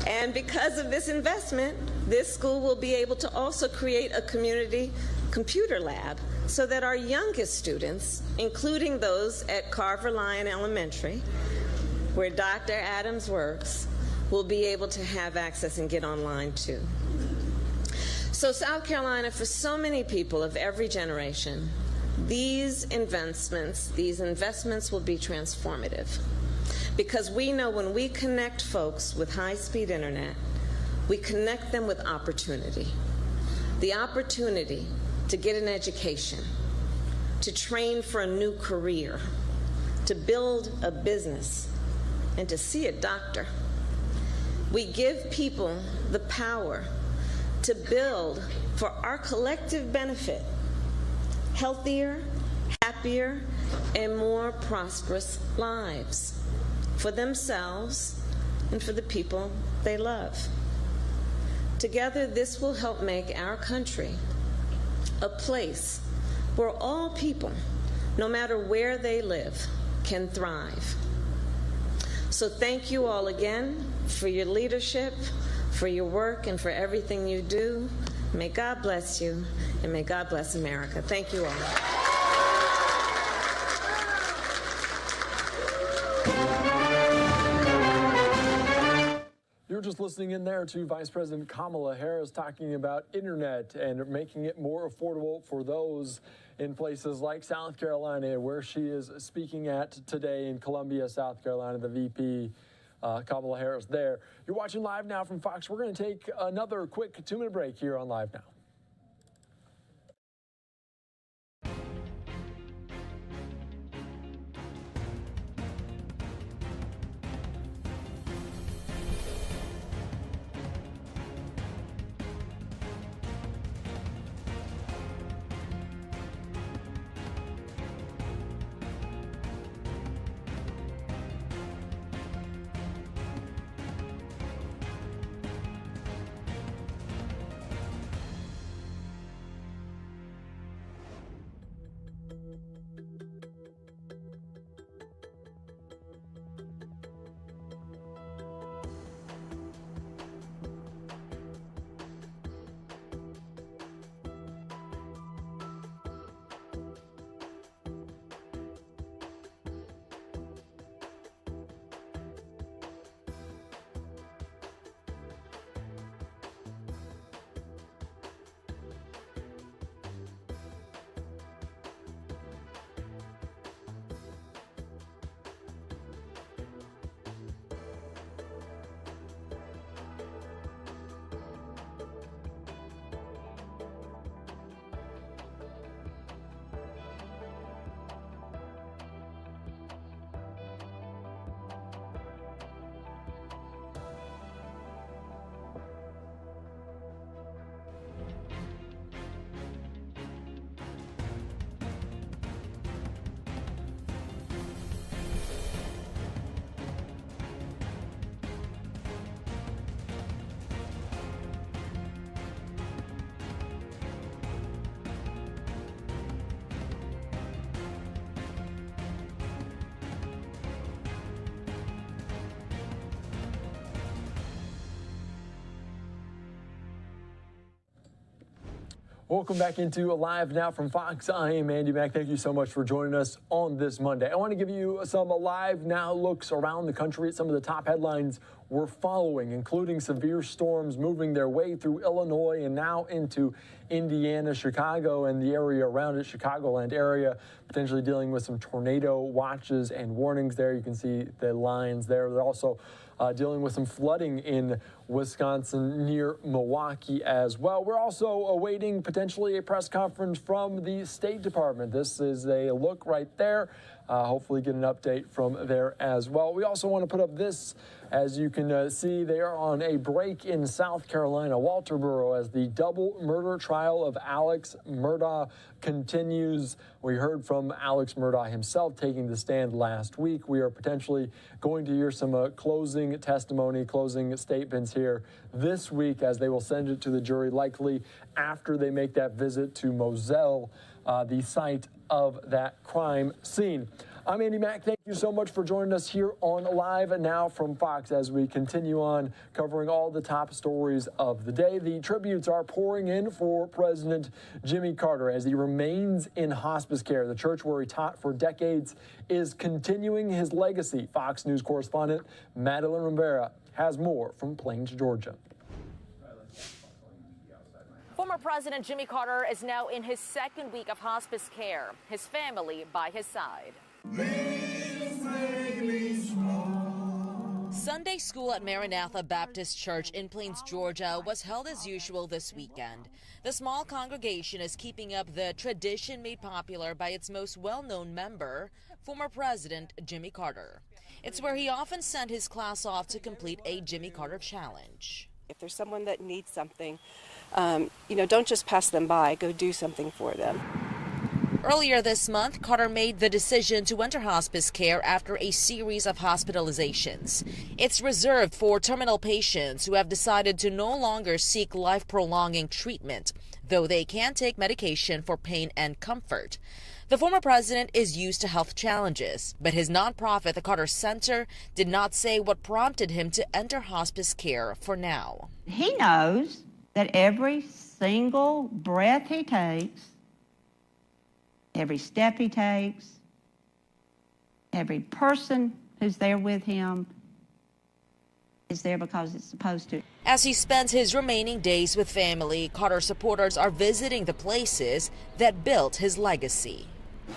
And because of this investment, this school will be able to also create a community computer lab so that our youngest students, including those at Carver Lyon Elementary, where Dr. Adams works, will be able to have access and get online too. So South Carolina, for so many people of every generation, these investments will be transformative. Because we know when we connect folks with high-speed internet, we connect them with opportunity. The opportunity to get an education, to train for a new career, to build a business, and to see a doctor. We give people the power to build, for our collective benefit, healthier, happier, and more prosperous lives for themselves and for the people they love. Together, this will help make our country a place where all people, no matter where they live, can thrive. So thank you all again for your leadership, for your work, and for everything you do. May God bless you, and may God bless America. Thank you all. You're just listening in there to Vice President Kamala Harris talking about internet and making it more affordable for those in places like South Carolina, where she is speaking at today in Columbia, South Carolina, the VP, Kamala Harris there. You're watching Live Now from Fox. We're going to take another quick 2-minute break here on Live Now. Welcome back into Live Now from Fox. I am Andy Mack. Thank you so much for joining us on this Monday. I want to give you some Live Now looks around the country at some of the top headlines we're following, including severe storms moving their way through Illinois and now into Indiana, Chicago, and the area around it, Chicagoland area, potentially dealing with some tornado watches and warnings there. You can see the lines there. They're also dealing with some flooding in Wisconsin near Milwaukee as well. We're also awaiting potentially a press conference from the State Department. This is a look right there. Hopefully get an update from there as well. We also want to put up this. As you can see, they are on a break in South Carolina, Walterboro, as the double murder trial of Alex Murdoch continues. We heard from Alex Murdoch himself taking the stand last week. We are potentially going to hear some closing testimony, closing statements here this week, as they will send it to the jury likely after they make that visit to Moselle, the site of that crime scene. I'm Andy Mack. Thank you so much for joining us here on Live Now from Fox as we continue on covering all the top stories of the day. The tributes are pouring in for President Jimmy Carter as he remains in hospice care. The church where he taught for decades is continuing his legacy. Fox News correspondent Madeline Rivera has more from Plains, Georgia. Former President Jimmy Carter is now in his second week of hospice care, his family by his side. Sunday school at Maranatha Baptist Church in Plains, Georgia was held as usual this weekend. The small congregation is keeping up the tradition made popular by its most well-known member, former President Jimmy Carter. It's where he often sent his class off to complete a Jimmy Carter challenge. If there's someone that needs something, don't just pass them by, go do something for them. Earlier this month, Carter made the decision to enter hospice care after a series of hospitalizations. It's reserved for terminal patients who have decided to no longer seek life-prolonging treatment, though they can take medication for pain and comfort. The former president is used to health challenges, but his nonprofit, the Carter Center, did not say what prompted him to enter hospice care for now. He knows that every single breath he takes, every step he takes, every person who's there with him is there because it's supposed to. As he spends his remaining days with family, Carter supporters are visiting the places that built his legacy.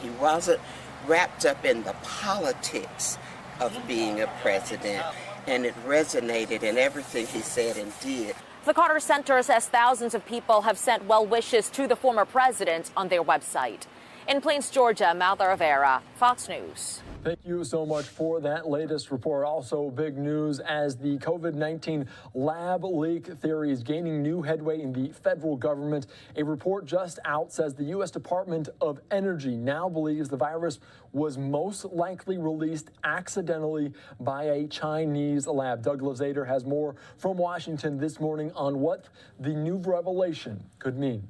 He wasn't wrapped up in the politics of being a president, and it resonated in everything he said and did. The Carter Center says thousands of people have sent well wishes to the former president on their website. In Plains, Georgia, Malda Rivera, Fox News. Thank you so much for that latest report. Also big news as the COVID-19 lab leak theory is gaining new headway in the federal government. A report just out says the U.S. Department of Energy now believes the virus was most likely released accidentally by a Chinese lab. Doug Lazader has more from Washington this morning on what the new revelation could mean.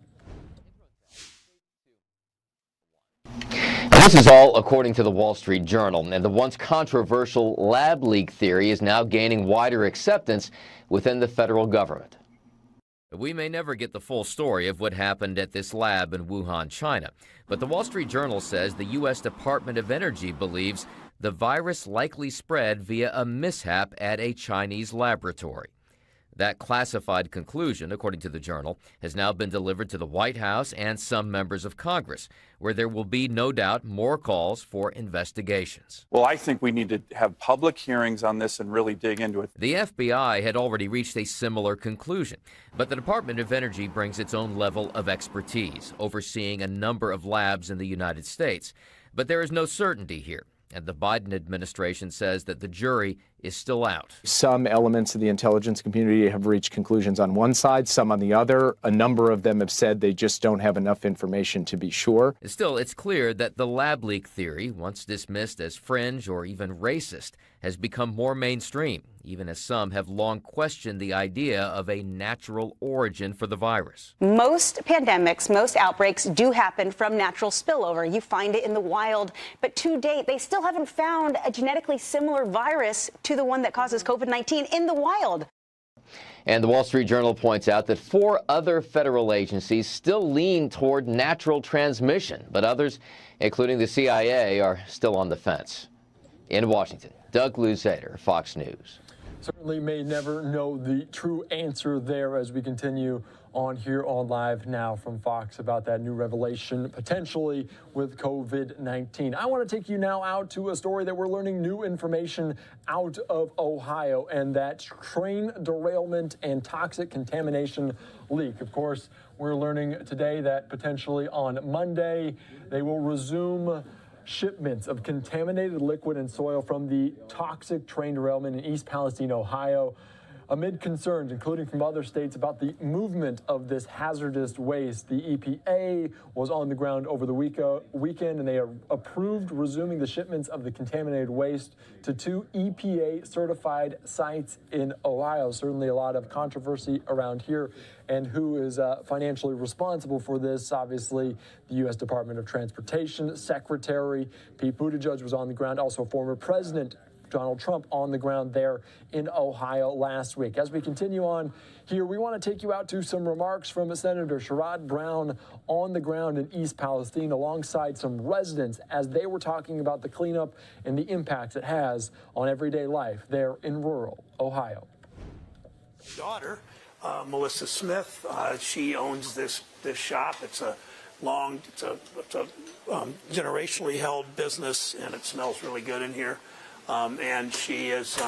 This is all according to the Wall Street Journal, and the once controversial lab leak theory is now gaining wider acceptance within the federal government. We may never get the full story of what happened at this lab in Wuhan, China, but the Wall Street Journal says the U.S. Department of Energy believes the virus likely spread via a mishap at a Chinese laboratory. That classified conclusion, according to the Journal, has now been delivered to the White House and some members of Congress, where there will be, no doubt, more calls for investigations. Well, I think we need to have public hearings on this and really dig into it. The FBI had already reached a similar conclusion, but the Department of Energy brings its own level of expertise, overseeing a number of labs in the United States. But there is no certainty here, and the Biden administration says that the jury is still out. Some elements of the intelligence community have reached conclusions on one side, some on the other. A number of them have said they just don't have enough information to be sure. Still, it's clear that the lab leak theory, once dismissed as fringe or even racist, has become more mainstream, even as some have long questioned the idea of a natural origin for the virus. Most pandemics, most outbreaks do happen from natural spillover. You find it in the wild, but to date, they still haven't found a genetically similar virus to the one that causes COVID-19 in the wild. And the Wall Street Journal points out that 4 other federal agencies still lean toward natural transmission, but others, including the CIA, are still on the fence. In Washington, Doug Luzader, Fox News. Certainly may never know the true answer there as we continue on here on Live Now from Fox about that new revelation potentially with COVID-19. I want to take you now out to a story that we're learning new information out of Ohio, and that train derailment and toxic contamination leak. Of course, we're learning today that potentially on Monday they will resume shipments of contaminated liquid and soil from the toxic train derailment in East Palestine, Ohio, amid concerns, including from other states, about the movement of this hazardous waste. The EPA was on the ground over the weekend, and they approved resuming the shipments of the contaminated waste to 2 EPA-certified sites in Ohio. Certainly a lot of controversy around here. And who is financially responsible for this? Obviously, the U.S. Department of Transportation Secretary Pete Buttigieg was on the ground. Also, former President Donald Trump on the ground there in Ohio last week. As we continue on here, we want to take you out to some remarks from Senator Sherrod Brown on the ground in East Palestine alongside some residents as they were talking about the cleanup and the impacts it has on everyday life there in rural Ohio. Daughter, Melissa Smith, she owns this shop. It's a generationally held business, and it smells really good in here. And she is,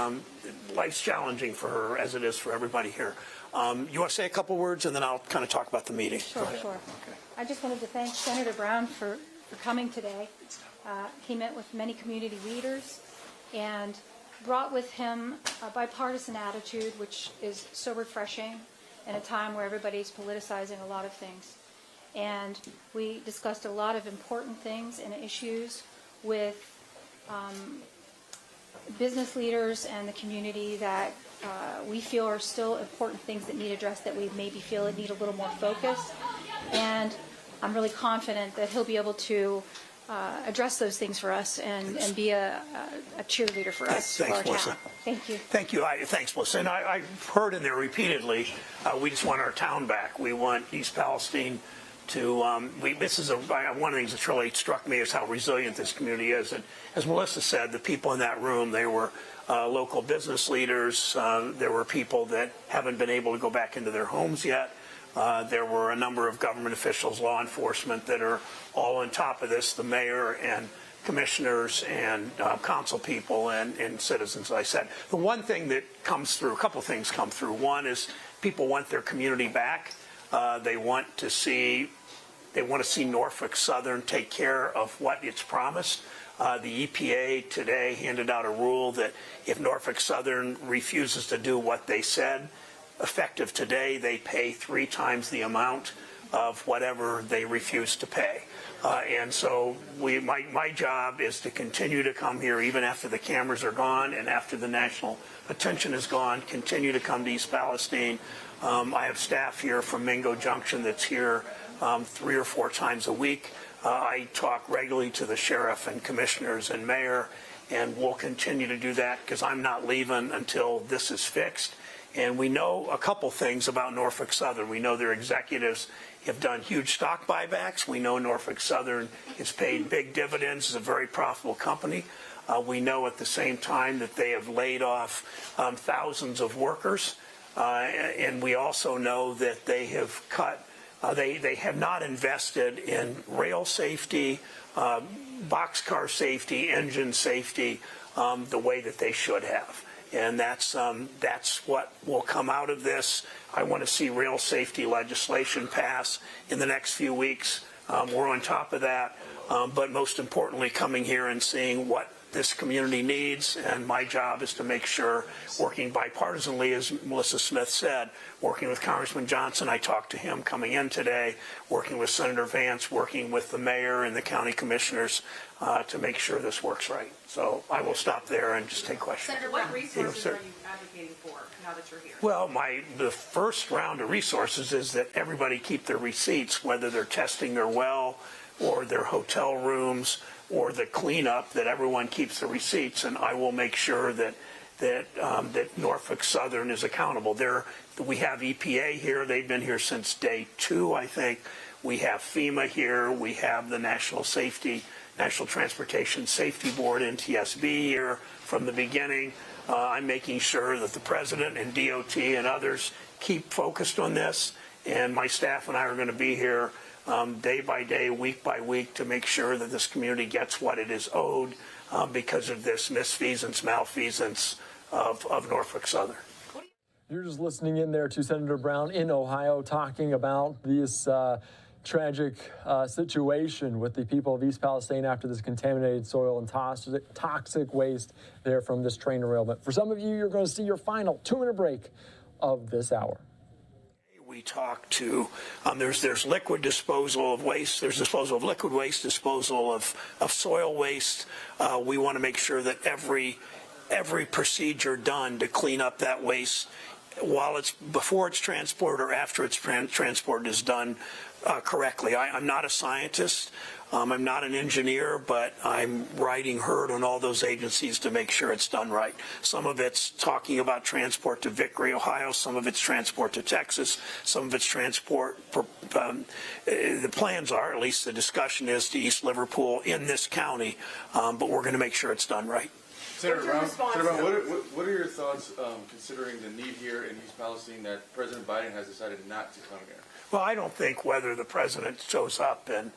life's challenging for her, as it is for everybody here. You want to say a couple words, and then I'll kind of talk about the meeting. Sure. Okay. I just wanted to thank Senator Brown for coming today. He met with many community leaders and brought with him a bipartisan attitude, which is so refreshing in a time where everybody's politicizing a lot of things. And we discussed a lot of important things and issues with business leaders and the community that we feel are still important things that need addressed, that we maybe feel need a little more focus. And I'm really confident that he'll be able to address those things for us and be a cheerleader for us. Thanks, for our Melissa. town. Thank you. Thank you. Thanks, Melissa. And I've heard in there repeatedly, we just want our town back. We want East Palestine to, this is one of the things that's really struck me is how resilient this community is. And as Melissa said, the people in that room, they were local business leaders. There were people that haven't been able to go back into their homes yet. There were a number of government officials, law enforcement, that are all on top of this, the mayor and commissioners and council people and citizens, as I said. The one thing that comes through, a couple of things come through. One is people want their community back. They want to see Norfolk Southern take care of what it's promised. The EPA today handed out a rule that if Norfolk Southern refuses to do what they said, effective today, they pay 3 times the amount of whatever they refuse to pay. And so my job is to continue to come here even after the cameras are gone and after the national attention is gone, continue to come to East Palestine. I have staff here from Mingo Junction that's here 3 or 4 times a week. I talk regularly to the sheriff and commissioners and mayor, and we'll continue to do that because I'm not leaving until this is fixed. And we know a couple things about Norfolk Southern. We know their executives have done huge stock buybacks. We know Norfolk Southern has paid big dividends. It's a very profitable company. We know at the same time that they have laid off thousands of workers. And we also know that they have cut, they have not invested in rail safety, boxcar safety, engine safety, the way that they should have. And that's what will come out of this. I want to see rail safety legislation pass in the next few weeks. We're on top of that. But most importantly, coming here and seeing what this community needs, and my job is to make sure, working bipartisanly, as Melissa Smith said, working with Congressman Johnson, I talked to him coming in today, working with Senator Vance, working with the mayor and the county commissioners to make sure this works right. So I will stop there and just take questions. Senator, what resources are you advocating for now that you're here? Well, the first round of resources is that everybody keep their receipts, whether they're testing their well or their hotel rooms or the cleanup, that everyone keeps the receipts, and I will make sure that that Norfolk Southern is accountable. We have EPA here. They've been here since day 2, I think. We have FEMA here. We have the National Transportation Safety Board, NTSB, here from the beginning. I'm making sure that the President and DOT and others keep focused on this, and my staff and I are going to be here day by day, week by week, to make sure that this community gets what it is owed because of this misfeasance, malfeasance of Norfolk Southern. You're just listening in there to Senator Brown in Ohio talking about this tragic situation with the people of East Palestine after this contaminated soil and toxic waste there from this train derailment. For some of you, you're going to see your final 2-minute break of this hour. We talk to, there's liquid disposal of waste, there's disposal of liquid waste, disposal of soil waste. We want to make sure that every procedure done to clean up that waste, before it's transported or after it's transported, is done correctly. I'm not a scientist, I'm not an engineer, but I'm riding herd on all those agencies to make sure it's done right. Some of it's talking about transport to Vickery, Ohio, some of it's transport to Texas, some of it's transport, the plans are, at least the discussion is, to East Liverpool in this county, but we're going to make sure it's done right. Senator Brown, what are your thoughts considering the need here in East Palestine that President Biden has decided not to come here? Well, I don't think whether the president shows up and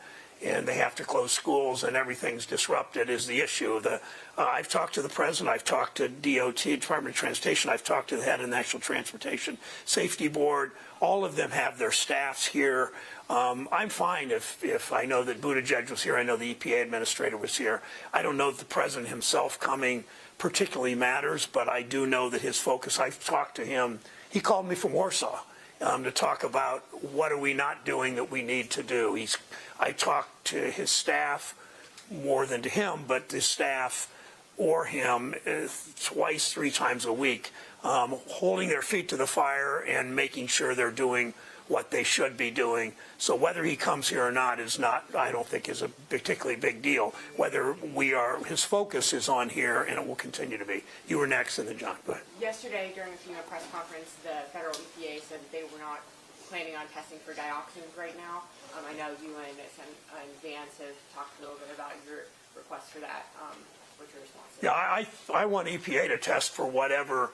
they have to close schools and everything's disrupted is the issue. I've talked to the president, I've talked to DOT, Department of Transportation, I've talked to the head of the National Transportation Safety Board. All of them have their staffs here. I'm fine if I know that Buttigieg was here, I know the EPA administrator was here. I don't know that the president himself coming particularly matters, but I do know that his focus, I've talked to him, he called me from Warsaw to talk about what are we not doing that we need to do. I talked to his staff more than to him, but the staff or him twice, 3 times a week, holding their feet to the fire and making sure they're doing what they should be doing. So whether he comes here or not is not, I don't think, is a particularly big deal. Whether his focus is on here, and it will continue to be. You were next, and then John, go ahead. Yesterday, during the FEMA press conference, the federal EPA said that they were not planning on testing for dioxins right now. I know you and Vance have talked a little bit about your request for that. What's your response? Yeah, I want EPA to test for whatever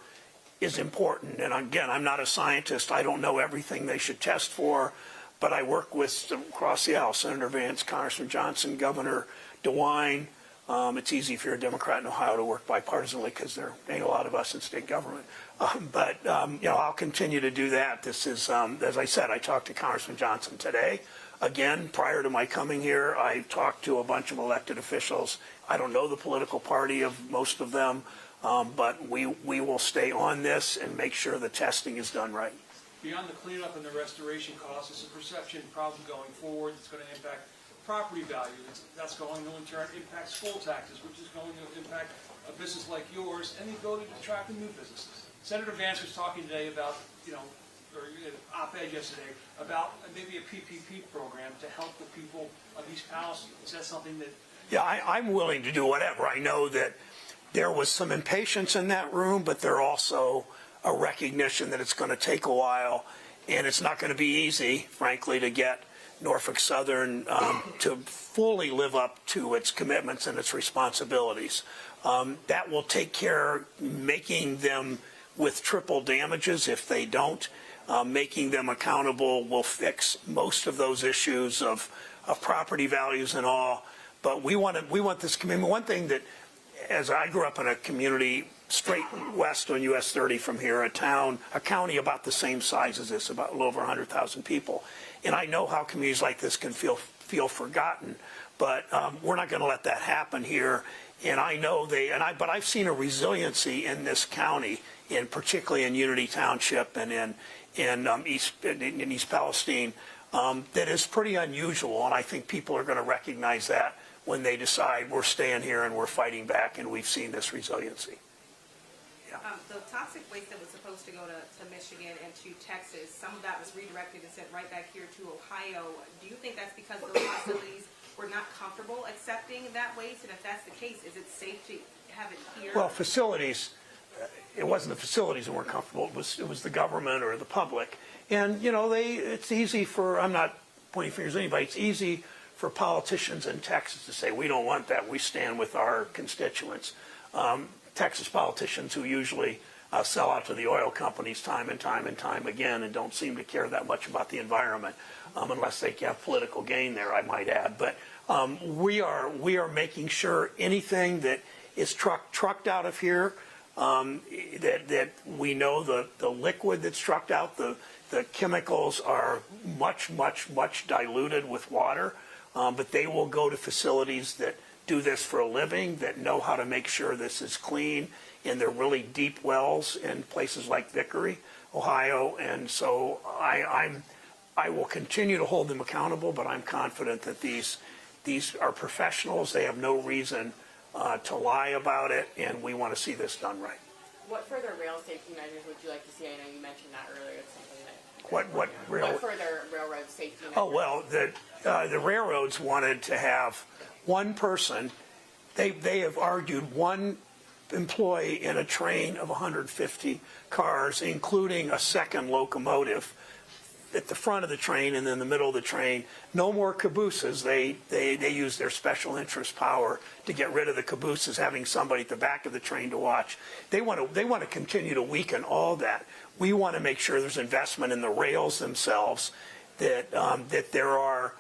is important. And again, I'm not a scientist. I don't know everything they should test for, but I work with across the aisle, Senator Vance, Congressman Johnson, Governor DeWine. It's easy if you're a Democrat in Ohio to work bipartisanly because there ain't a lot of us in state government. But I'll continue to do that. This is, as I said, I talked to Congressman Johnson today. Again, prior to my coming here, I talked to a bunch of elected officials. I don't know the political party of most of them, but we will stay on this and make sure the testing is done right. Beyond the cleanup and the restoration costs, it's a perception problem going forward. It's going to impact property value. That's going to in turn impact school taxes, which is going to impact a business like yours and the ability to attract new businesses. Senator Vance was talking today about, or an op-ed yesterday, about maybe a PPP program to help the people of East Palestine. Is that something that... Yeah, I'm willing to do whatever. I know that there was some impatience in that room, but there also a recognition that it's going to take a while, and it's not going to be easy, frankly, to get Norfolk Southern to fully live up to its commitments and its responsibilities. That will take care making them with triple damages if they don't. Making them accountable will fix most of those issues of property values and all. But we want this commitment. One thing that, as I grew up in a community straight west on US 30 from here, a county about the same size as this, about a little over 100,000 people. And I know how communities like this can feel forgotten, but we're not going to let that happen here. And I know but I've seen a resiliency in this county, and particularly in Unity Township and in East Palestine, that is pretty unusual. And I think people are going to recognize that when they decide we're staying here and we're fighting back, and we've seen this resiliency. Yeah. The toxic waste that was supposed to go to Michigan and to Texas, some of that was redirected and sent right back here to Ohio. Do you think that's because those facilities were not comfortable accepting that waste? And if that's the case, is it safe to have it here? Well, facilities, it wasn't the facilities that weren't comfortable. It was the government or the public. And, you know, it's easy for, I'm not pointing fingers at anybody, it's easy for politicians in Texas to say, we don't want that, we stand with our constituents. Texas politicians who usually sell out to the oil companies time and time and time again and don't seem to care that much about the environment, unless they have political gain there, I might add. But we are making sure anything that is trucked out of here, that we know the liquid that's trucked out, the chemicals are much diluted with water, but they will go to facilities that do this for a living, that know how to make sure this is clean, and they're really deep wells in places like Vickery, Ohio. And so I will continue to hold them accountable, but I'm confident that these are professionals. They have no reason to lie about it, and we want to see this done right. What further rail safety measures would you like to see? I know you mentioned that earlier. It's something that What further railroad safety measures? Oh, well, the railroads wanted to have one person. They have argued one employee in a train of 150 cars, including a second locomotive at the front of the train and in the middle of the train. No more cabooses. They use their special interest power to get rid of the cabooses, having somebody at the back of the train to watch. They want to continue to weaken all that. We want to make sure there's investment in the rails themselves, that there are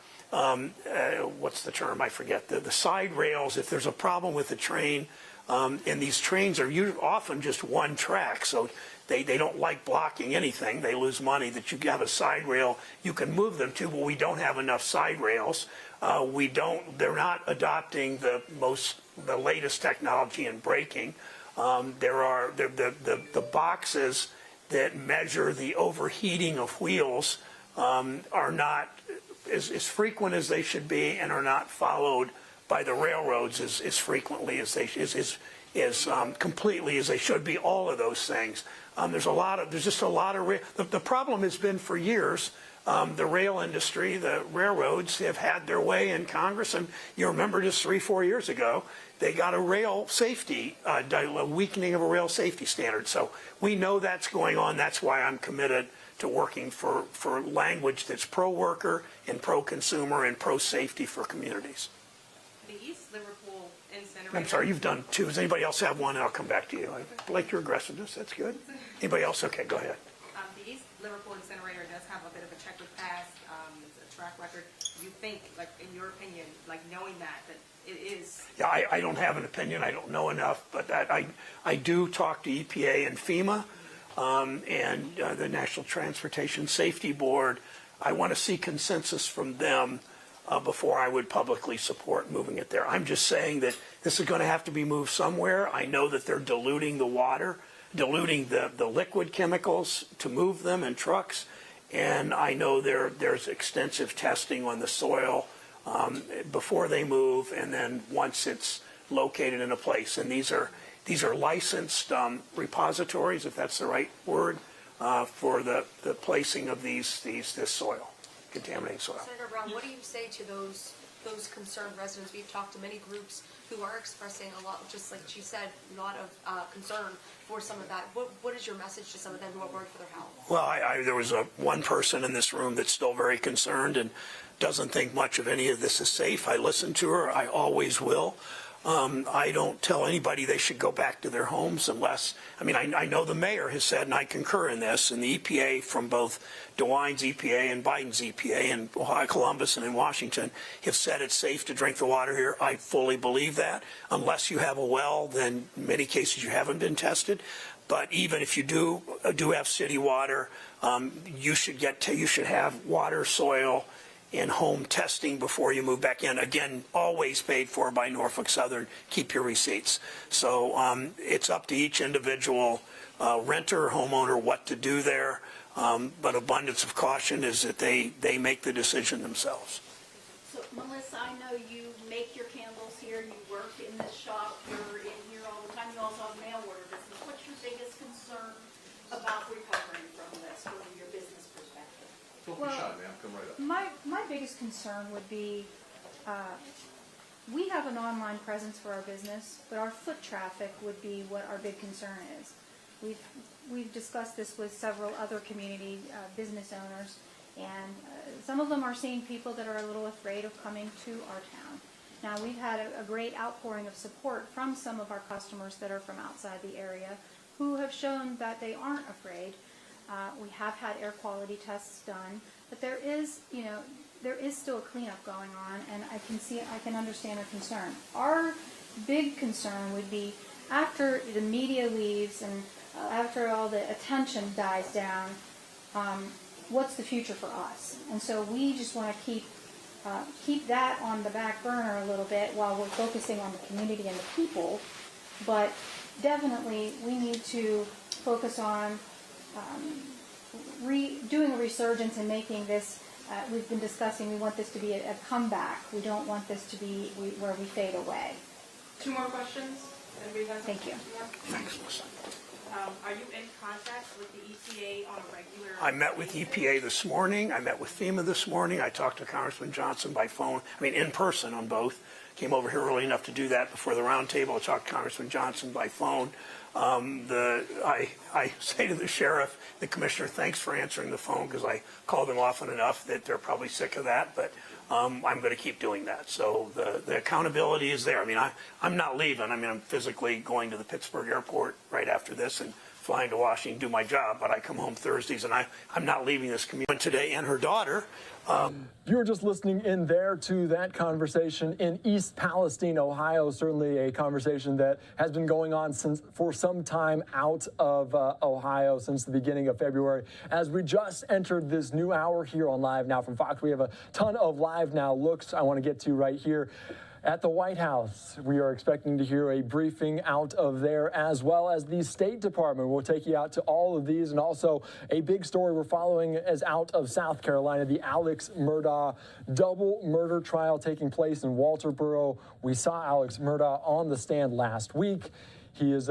what's the term? I forget. The side rails, if there's a problem with the train, and these trains are often just one track, so they don't like blocking anything. They lose money. That you have a side rail you can move them to. Well, we don't have enough side rails. They're not adopting the latest technology in braking. There are the boxes that measure the overheating of wheels are not as frequent as they should be, and are not followed by the railroads as frequently as they completely as they should be. All of those things. There's just a lot of the problem has been for years. The rail industry, the railroads have had their way in Congress, and you remember just 3-4 years ago, they got a rail safety, a weakening of a rail safety standard. So we know that's going on. That's why I'm committed to working for language that's pro-worker and pro-consumer and pro-safety for communities. The East Liverpool incinerator. I'm sorry, you've done two. Does anybody else have one? I'll come back to you. I like your aggressiveness. That's good. Anybody else? Okay, go ahead. The East Liverpool incinerator does have a bit of a checkered past, it's a track record. You think, like, in your opinion, like knowing that it is? Yeah, I don't have an opinion. I don't know enough, but I do talk to EPA and FEMA and the National Transportation Safety Board. I want to see consensus from them before I would publicly support moving it there. I'm just saying that this is going to have to be moved somewhere. I know that they're diluting the water, diluting the liquid chemicals to move them in trucks, and I know there's extensive testing on the soil before they move, and then once it's located in a place. And these are licensed repositories, if that's the right word, for the placing of this soil, contaminated soil. Senator Brown, what do you say to those concerned residents? We've talked to many groups who are expressing a lot, just like she said, a lot of concern for some of that. What is your message to some of them who are worried for their health? Well, there was one person in this room that's still very concerned and doesn't think much of any of this is safe. I listen to her. I always will. I don't tell anybody they should go back to their homes unless, I know the mayor has said, and I concur in this, and the EPA from both DeWine's EPA and Biden's EPA in Ohio, Columbus and in Washington have said it's safe to drink the water here. I fully believe that. Unless you have a well, then in many cases you haven't been tested. But even if you do have city water, you should have water, soil, and home testing before you move back in. Again, always paid for by Norfolk Southern. Keep your receipts. So it's up to each individual renter or homeowner what to do there. But abundance of caution is that they make the decision themselves. So, Melissa, I know you make your candles here. You work in this shop. You're in here all the time. You also have mail order business. What's your biggest concern about recovering from this from your business perspective? Don't be shy, ma'am. Come right up. My biggest concern would be We have an online presence for our business, but our foot traffic would be what our big concern is. We've discussed this with several other community business owners, and some of them are seeing people that are a little afraid of coming to our town. Now, we've had a great outpouring of support from some of our customers that are from outside the area who have shown that they aren't afraid. We have had air quality tests done, but there is still a cleanup going on, and I can understand our concern. Our big concern would be after the media leaves and after all the attention dies down, what's the future for us? And so we just want to keep that on the back burner a little bit while we're focusing on the community and the people. But definitely we need to focus on doing a resurgence and making this, we've been discussing, we want this to be a comeback. We don't want this to be where we fade away. 2 more questions? Thank you. Thanks, Melissa. Are you in contact with the EPA on a regular? I met with EPA this morning. I met with FEMA this morning. I talked to Congressman Johnson by phone. In person on both. Came over here early enough to do that before the roundtable. I talked to Congressman Johnson by phone. I say to the sheriff, the commissioner, thanks for answering the phone, because I call them often enough that they're probably sick of that. But I'm going to keep doing that. So the accountability is there. I'm not leaving. I'm physically going to the Pittsburgh airport right after this and flying to Washington to do my job. But I come home Thursdays, and I'm not leaving this community today. And her daughter. You were just listening in there to that conversation in East Palestine, Ohio. Certainly a conversation that has been going on for some time out of Ohio since the beginning of February. As we just entered this new hour here on Live Now from Fox, we have a ton of Live Now looks I want to get to right here. At the White House, we are expecting to hear a briefing out of there, as well as the State Department. We'll take you out to all of these, and also a big story we're following is out of South Carolina, the Alex Murdoch double murder trial taking place in Walterboro. We saw Alex Murdoch on the stand last week. He is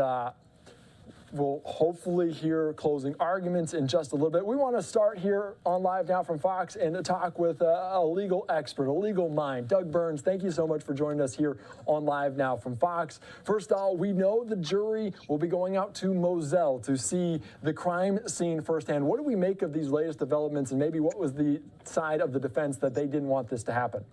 we'll hopefully hear closing arguments in just a little bit. We want to start here on Live Now from Fox and to talk with a legal expert, a legal mind. Doug Burns, thank you so much for joining us here on Live Now from Fox. First of all, we know the jury will be going out to Moselle to see the crime scene firsthand. What do we make of these latest developments, and maybe what was the side of the defense that they didn't want this to happen?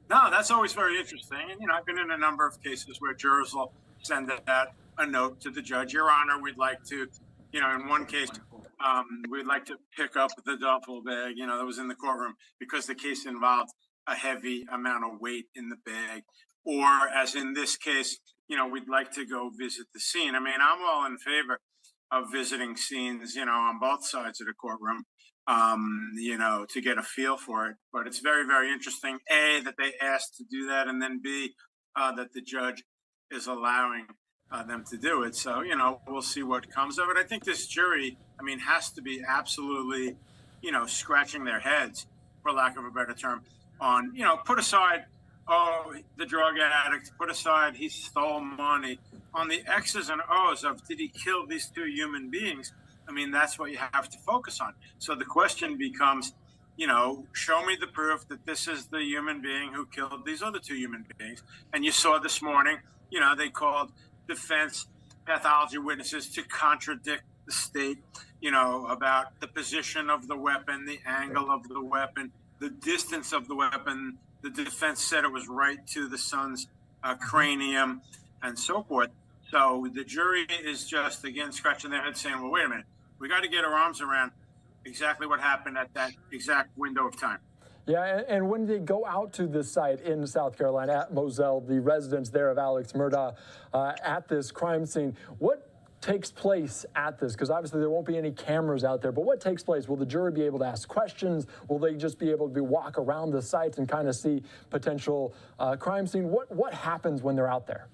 No, that's always very interesting. And, I've been in a number of cases where jurors will send that a note to the judge. Your Honor, we'd like to, in one case, we'd like to pick up the duffel bag, that was in the courtroom because the case involved a heavy amount of weight in the bag. Or as in this case, we'd like to go visit the scene. I'm all in favor of visiting scenes, on both sides of the courtroom, to get a feel for it. But it's very, very interesting, A, that they asked to do that, and then B, that the judge is allowing them to do it. So, we'll see what comes of it. I think this jury, has to be absolutely, scratching their heads, for lack of a better term, on, put aside, the drug addict, put aside he stole money, on the X's and O's of did he kill these 2 human beings? That's what you have to focus on. So the question becomes, show me the proof that this is the human being who killed these other 2 human beings. And you saw this morning, they called defense pathology witnesses to contradict the state, about the position of the weapon, the angle of the weapon, the distance of the weapon. The defense said it was right to the son's cranium and so forth. So the jury is just, again, scratching their head saying, well, wait a minute, we got to get our arms around exactly what happened at that exact window of time. Yeah, and when they go out to this site in South Carolina, at Moselle, the residence there of Alex Murdoch, at this crime scene, what takes place at this? Because obviously there won't be any cameras out there, but what takes place? Will the jury be able to ask questions? Will they just be able to walk around the site and kind of see potential crime scene? What happens when they're out there?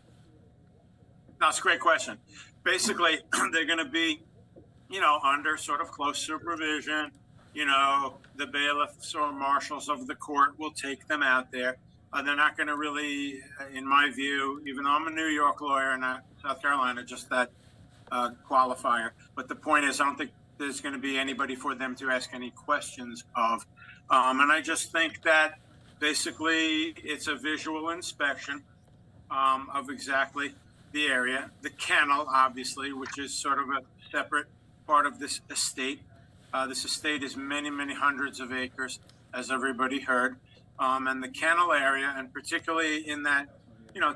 That's a great question. Basically, they're going to be, under sort of close supervision. The bailiffs or marshals of the court will take them out there. They're not going to really, in my view, even though I'm a New York lawyer, not South Carolina, just that qualifier. But the point is, I don't think there's going to be anybody for them to ask any questions of. And I just think that Basically, it's a visual inspection of exactly the area. The kennel, obviously, which is sort of a separate part of this estate. This estate is many, many hundreds of acres, as everybody heard. And the kennel area, and particularly in that,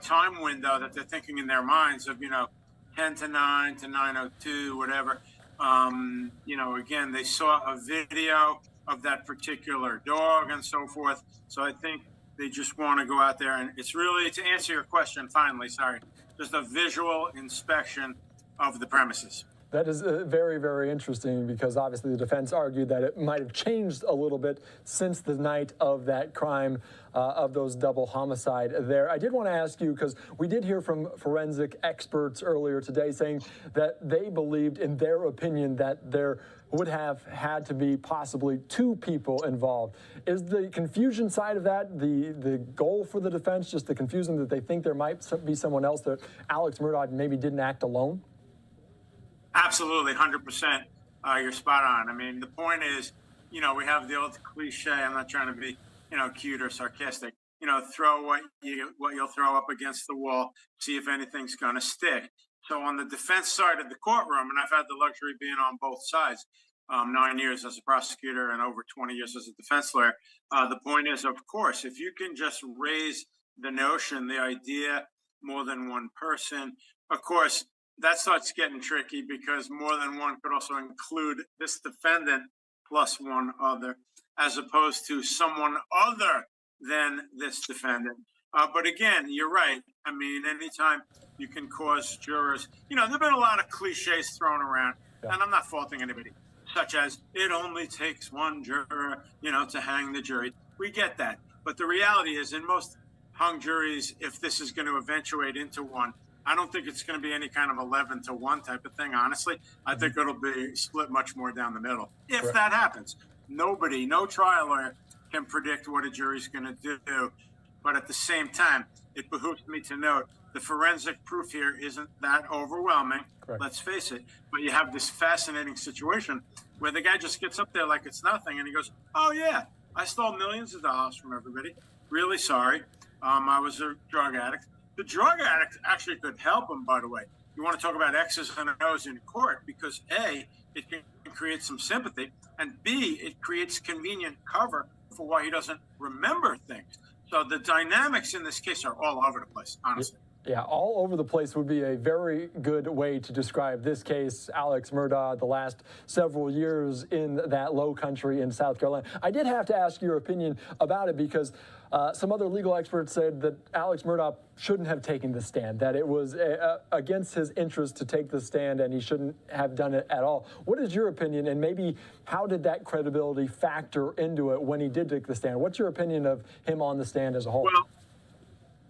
time window that they're thinking in their minds of, 10 to 9 to 9:02, whatever. Again, they saw a video of that particular dog and so forth. So I think they just want to go out there, and it's really, to answer your question, finally, sorry, just a visual inspection of the premises. That is very, very interesting, because obviously the defense argued that it might have changed a little bit since the night of that crime, of those double homicide there. I did want to ask you, because we did hear from forensic experts earlier today saying that they believed, in their opinion, that there would have had to be possibly 2 people involved. Is the confusion side of that the goal for the defense, just the confusion that they think there might be someone else, that Alex Murdoch maybe didn't act alone? Absolutely, 100%. You're spot on. I mean, the point is, we have the old cliche. I'm not trying to be, cute or sarcastic. Throw what you'll throw up against the wall, see if anything's going to stick. So on the defense side of the courtroom, and I've had the luxury of being on both sides, 9 years as a prosecutor and over 20 years as a defense lawyer. The point is, of course, if you can just raise the notion, the idea, more than one person, of course, that starts getting tricky, because more than one could also include this defendant plus one other, as opposed to someone other than this defendant. But again, you're right. I mean, anytime you can cause jurors, there have been a lot of cliches thrown around, and I'm not faulting anybody, such as it only takes one juror, to hang the jury. We get that. But the reality is, in most hung juries, if this is going to eventuate into one, I don't think it's going to be any kind of 11 to 1 type of thing, honestly. I think it'll be split much more down the middle. If that happens, no trial lawyer can predict what a jury's going to do. But at the same time, it behooves me to note the forensic proof here isn't that overwhelming. Correct. Let's face it. But you have this fascinating situation where the guy just gets up there like it's nothing, and he goes, "Oh, yeah, I stole millions of dollars from everybody. Really sorry. I was a drug addict." The drug addict actually could help him, by the way. You want to talk about X's and O's in court, because A, it can create some sympathy, and B, it creates convenient cover for why he doesn't remember things. So the dynamics in this case are all over the place, honestly. Yeah, all over the place would be a very good way to describe this case. Alex Murdoch, the last several years in that low country in South Carolina. I did have to ask your opinion about it, because some other legal experts said that Alex Murdoch shouldn't have taken the stand, that it was against his interest to take the stand, and he shouldn't have done it at all. What is your opinion, and maybe how did that credibility factor into it when he did take the stand? What's your opinion of him on the stand as a whole? Well,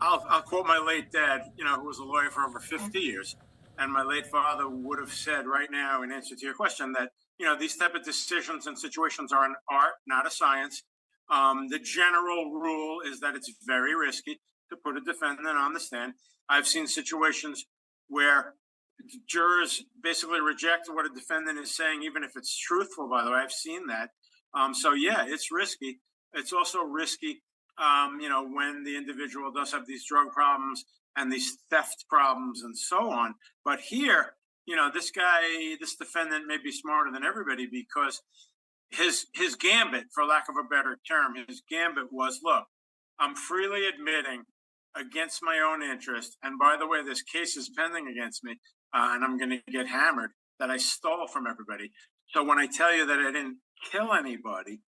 I'll quote my late dad, who was a lawyer for over 50 years. And my late father would have said right now, in answer to your question, that, these type of decisions and situations are an art, not a science. The general rule is that it's very risky to put a defendant on the stand. I've seen situations where jurors basically reject what a defendant is saying, even if it's truthful, by the way. I've seen that. So, yeah, it's risky. It's also risky when the individual does have these drug problems and these theft problems and so on. But here, this defendant may be smarter than everybody, because his gambit, for lack of a better term, his gambit was, look, I'm freely admitting against my own interest. And by the way, this case is pending against me, and I'm going to get hammered, that I stole from everybody. So when I tell you that I didn't kill anybody,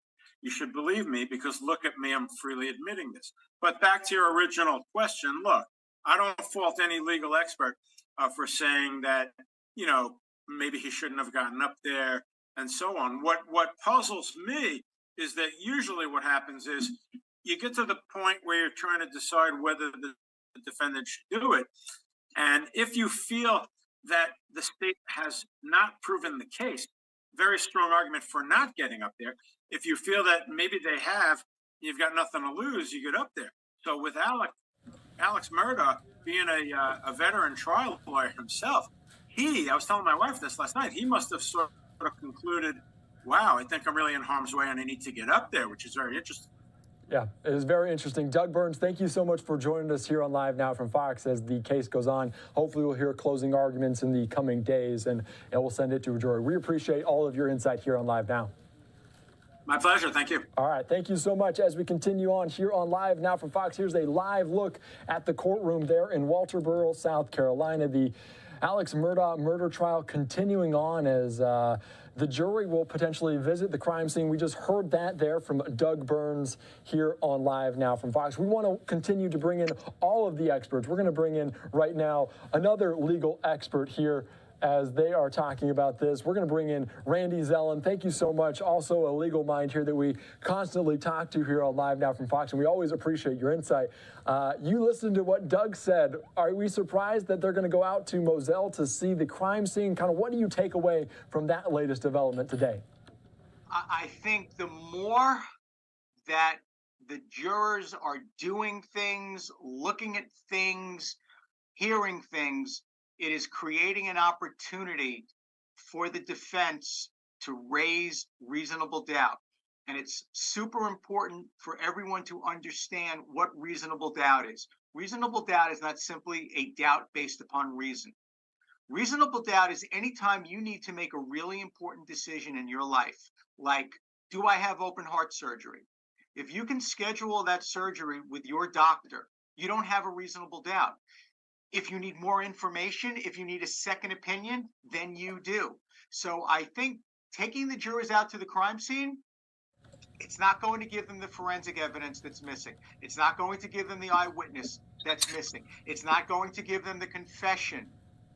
you should believe me, because look at me, I'm freely admitting this. But back to your original question, look, I don't fault any legal expert for saying that, maybe he shouldn't have gotten up there and so on. What puzzles me is that usually what happens is you get to the point where you're trying to decide whether the defendant should do it. And if you feel that the state has not proven the case, very strong argument for not getting up there. If you feel that maybe they have, you've got nothing to lose, you get up there. So with Alex Murdoch being a veteran trial lawyer himself, I was telling my wife this last night, he must have sort of concluded, wow, I think I'm really in harm's way and I need to get up there, which is very interesting. Yeah, it is very interesting. Doug Burns, thank you so much for joining us here on Live Now from Fox as the case goes on. Hopefully we'll hear closing arguments in the coming days, and we'll send it to a jury. We appreciate all of your insight here on Live Now. My pleasure. Thank you. All right. Thank you so much. As we continue on here on Live Now from Fox, here's a live look at the courtroom there in Walterboro, South Carolina. The Alex Murdoch murder trial continuing on as the jury will potentially visit the crime scene. We just heard that there from Doug Burns here on Live Now from Fox. We want to continue to bring in all of the experts. We're going to bring in right now another legal expert here as they are talking about this. We're going to bring in Randy Zelen. Thank you so much. Also a legal mind here that we constantly talk to here on Live Now from Fox, and we always appreciate your insight. You listened to what Doug said. Are we surprised that they're going to go out to Moselle to see the crime scene? Kind of what do you take away from that latest development today? I think the more that the jurors are doing things, looking at things, hearing things, it is creating an opportunity for the defense to raise reasonable doubt. And it's super important for everyone to understand what reasonable doubt is. Reasonable doubt is not simply a doubt based upon reason. Reasonable doubt is anytime you need to make a really important decision in your life, like, do I have open heart surgery? If you can schedule that surgery with your doctor, you don't have a reasonable doubt. If you need more information, if you need a second opinion, then you do. So I think taking the jurors out to the crime scene, it's not going to give them the forensic evidence that's missing. It's not going to give them the eyewitness that's missing. It's not going to give them the confession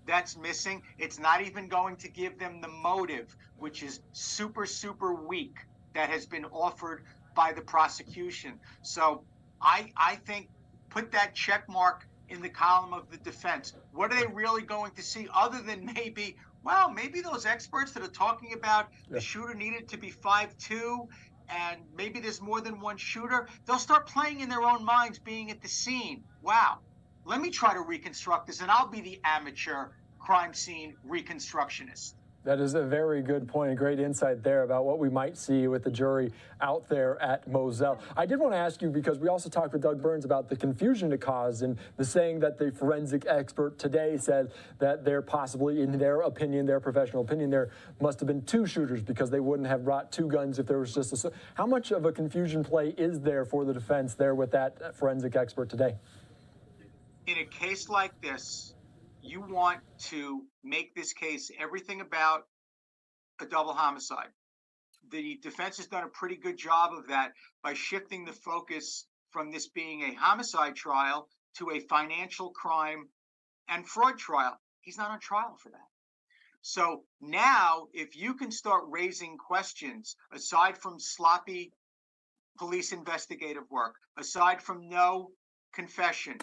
that's missing. It's not even going to give them the motive, which is super, super weak, that has been offered by the prosecution. So I think put that check mark in the column of the defense. What are they really going to see other than maybe, well, maybe those experts that are talking about the shooter needed to be 5'2", and maybe there's more than one shooter. They'll start playing in their own minds being at the scene. Wow, let me try to reconstruct this, and I'll be the amateur crime scene reconstructionist. That is a very good point, a great insight there about what we might see with the jury out there at Moselle. I did want to ask you, because we also talked with Doug Burns about the confusion it caused and the saying that the forensic expert today said that there possibly, in their opinion, their professional opinion, there must have been two shooters because they wouldn't have brought two guns if there was just a... How much of a confusion play is there for the defense there with that forensic expert today? In a case like this, you want to make this case everything about a double homicide. The defense has done a pretty good job of that by shifting the focus from this being a homicide trial to a financial crime and fraud trial. He's not on trial for that. So now, if you can start raising questions, aside from sloppy police investigative work, aside from no confession,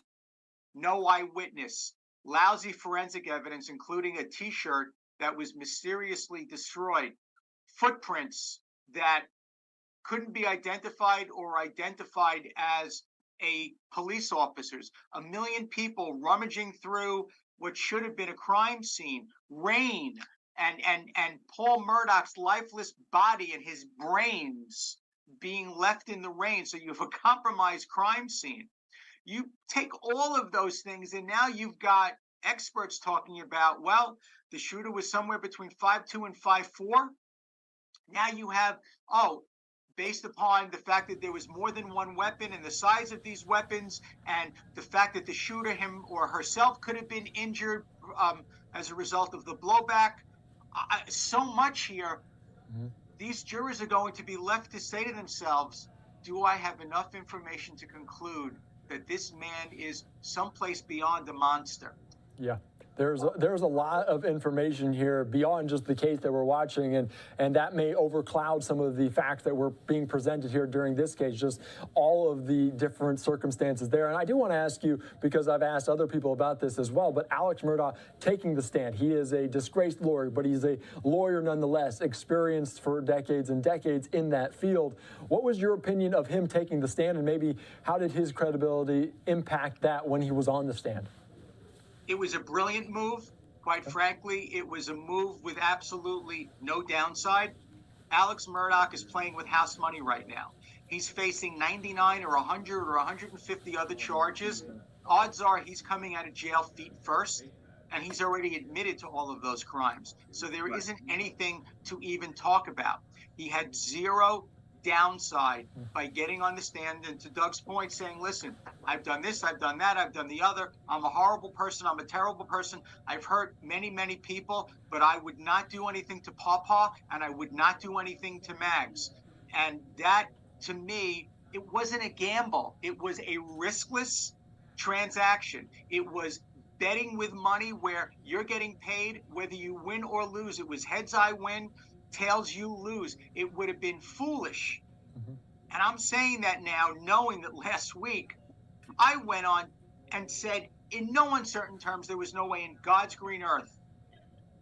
no eyewitness, lousy forensic evidence, including a T-shirt that was mysteriously destroyed, footprints that couldn't be identified or identified as a police officer's, 1 million people rummaging through what should have been a crime scene, rain, and Paul Murdoch's lifeless body and his brains being left in the rain. So you have a compromised crime scene. You take all of those things, and now you've got experts talking about, well, the shooter was somewhere between 5'2" and 5'4". Now you have, based upon the fact that there was more than one weapon and the size of these weapons and the fact that the shooter, him or herself, could have been injured as a result of the blowback. So much here. Mm-hmm. These jurors are going to be left to say to themselves, do I have enough information to conclude that this man is someplace beyond a monster? Yeah. There's a lot of information here beyond just the case that we're watching, and that may overcloud some of the facts that were being presented here during this case, just all of the different circumstances there. And I do want to ask you, because I've asked other people about this as well, but Alex Murdoch taking the stand. He is a disgraced lawyer, but he's a lawyer nonetheless, experienced for decades and decades in that field. What was your opinion of him taking the stand, and maybe how did his credibility impact that when he was on the stand? It was a brilliant move. Quite frankly, it was a move with absolutely no downside. Alex Murdoch is playing with house money right now. He's facing 99 or 100 or 150 other charges. Odds are he's coming out of jail feet first, and he's already admitted to all of those crimes. So there isn't anything to even talk about. He had zero downside by getting on the stand, and to Doug's point, saying, listen, I've done this, I've done that, I've done the other. I'm a horrible person. I'm a terrible person. I've hurt many, many people, but I would not do anything to Pawpaw, and I would not do anything to Mags. And that, to me, it wasn't a gamble. It was a riskless transaction. It was betting with money where you're getting paid whether you win or lose. It was heads I win, tails you lose. It would have been foolish. And I'm saying that now, knowing that last week I went on and said in no uncertain terms there was no way in God's green earth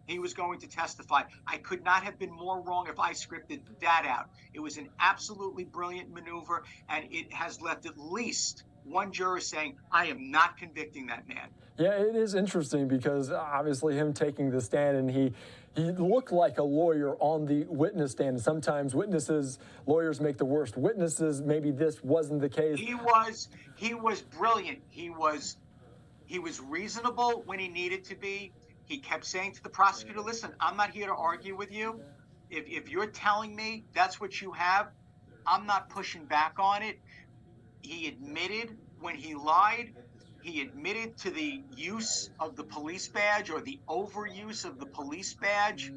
he was going to testify. I could not have been more wrong if I scripted that out. It was an absolutely brilliant maneuver, and it has left at least one juror saying, I am not convicting that man. Yeah, it is interesting because obviously him taking the stand, and he looked like a lawyer on the witness stand. Sometimes lawyers make the worst witnesses. Maybe this wasn't the case. He was brilliant. He was reasonable when he needed to be. He kept saying to the prosecutor, listen, I'm not here to argue with you. If you're telling me that's what you have, I'm not pushing back on it. He admitted when he lied. He admitted to the use of the police badge or the overuse of the police badge.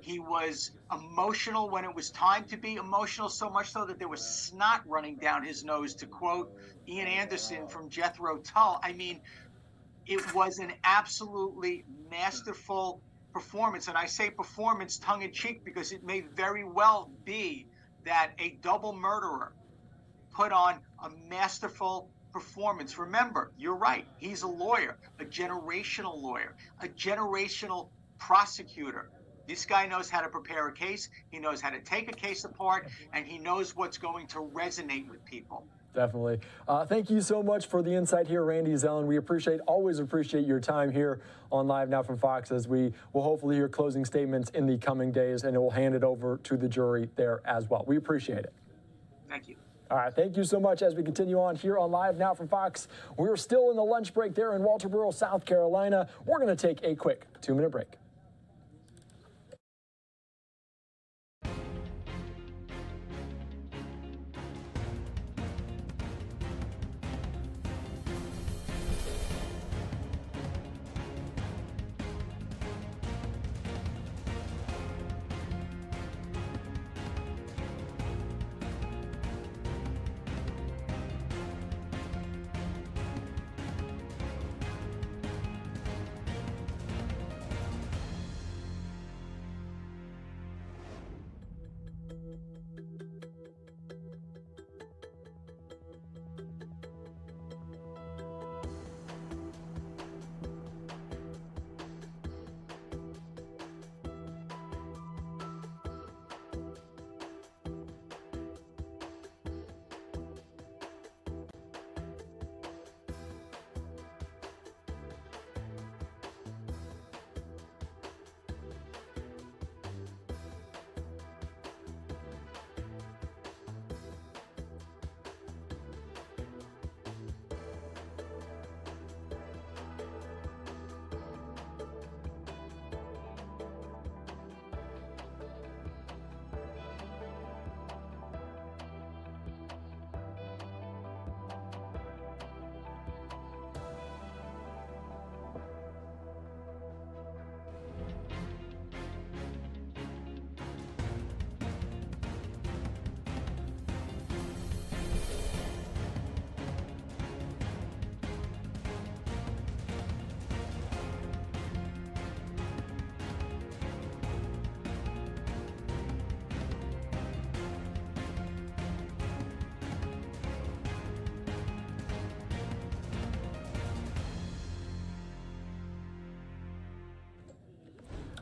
He was emotional when it was time to be emotional, so much so that there was snot running down his nose, to quote Ian Anderson from Jethro Tull. I mean, it was an absolutely masterful performance. And I say performance tongue-in-cheek because it may very well be that a double murderer put on a masterful performance. Remember, you're right. He's a lawyer, a generational prosecutor. This guy knows how to prepare a case. He knows how to take a case apart, and he knows what's going to resonate with people. Definitely. Thank you so much for the insight here, Randy Zellin. We always appreciate your time here on Live Now from Fox, as we will hopefully hear closing statements in the coming days, and we'll hand it over to the jury there as well. We appreciate it. Thank you. All right, thank you so much. As we continue on here on Live Now from Fox, we're still in the lunch break there in Walterboro, South Carolina. We're going to take a quick 2-minute break.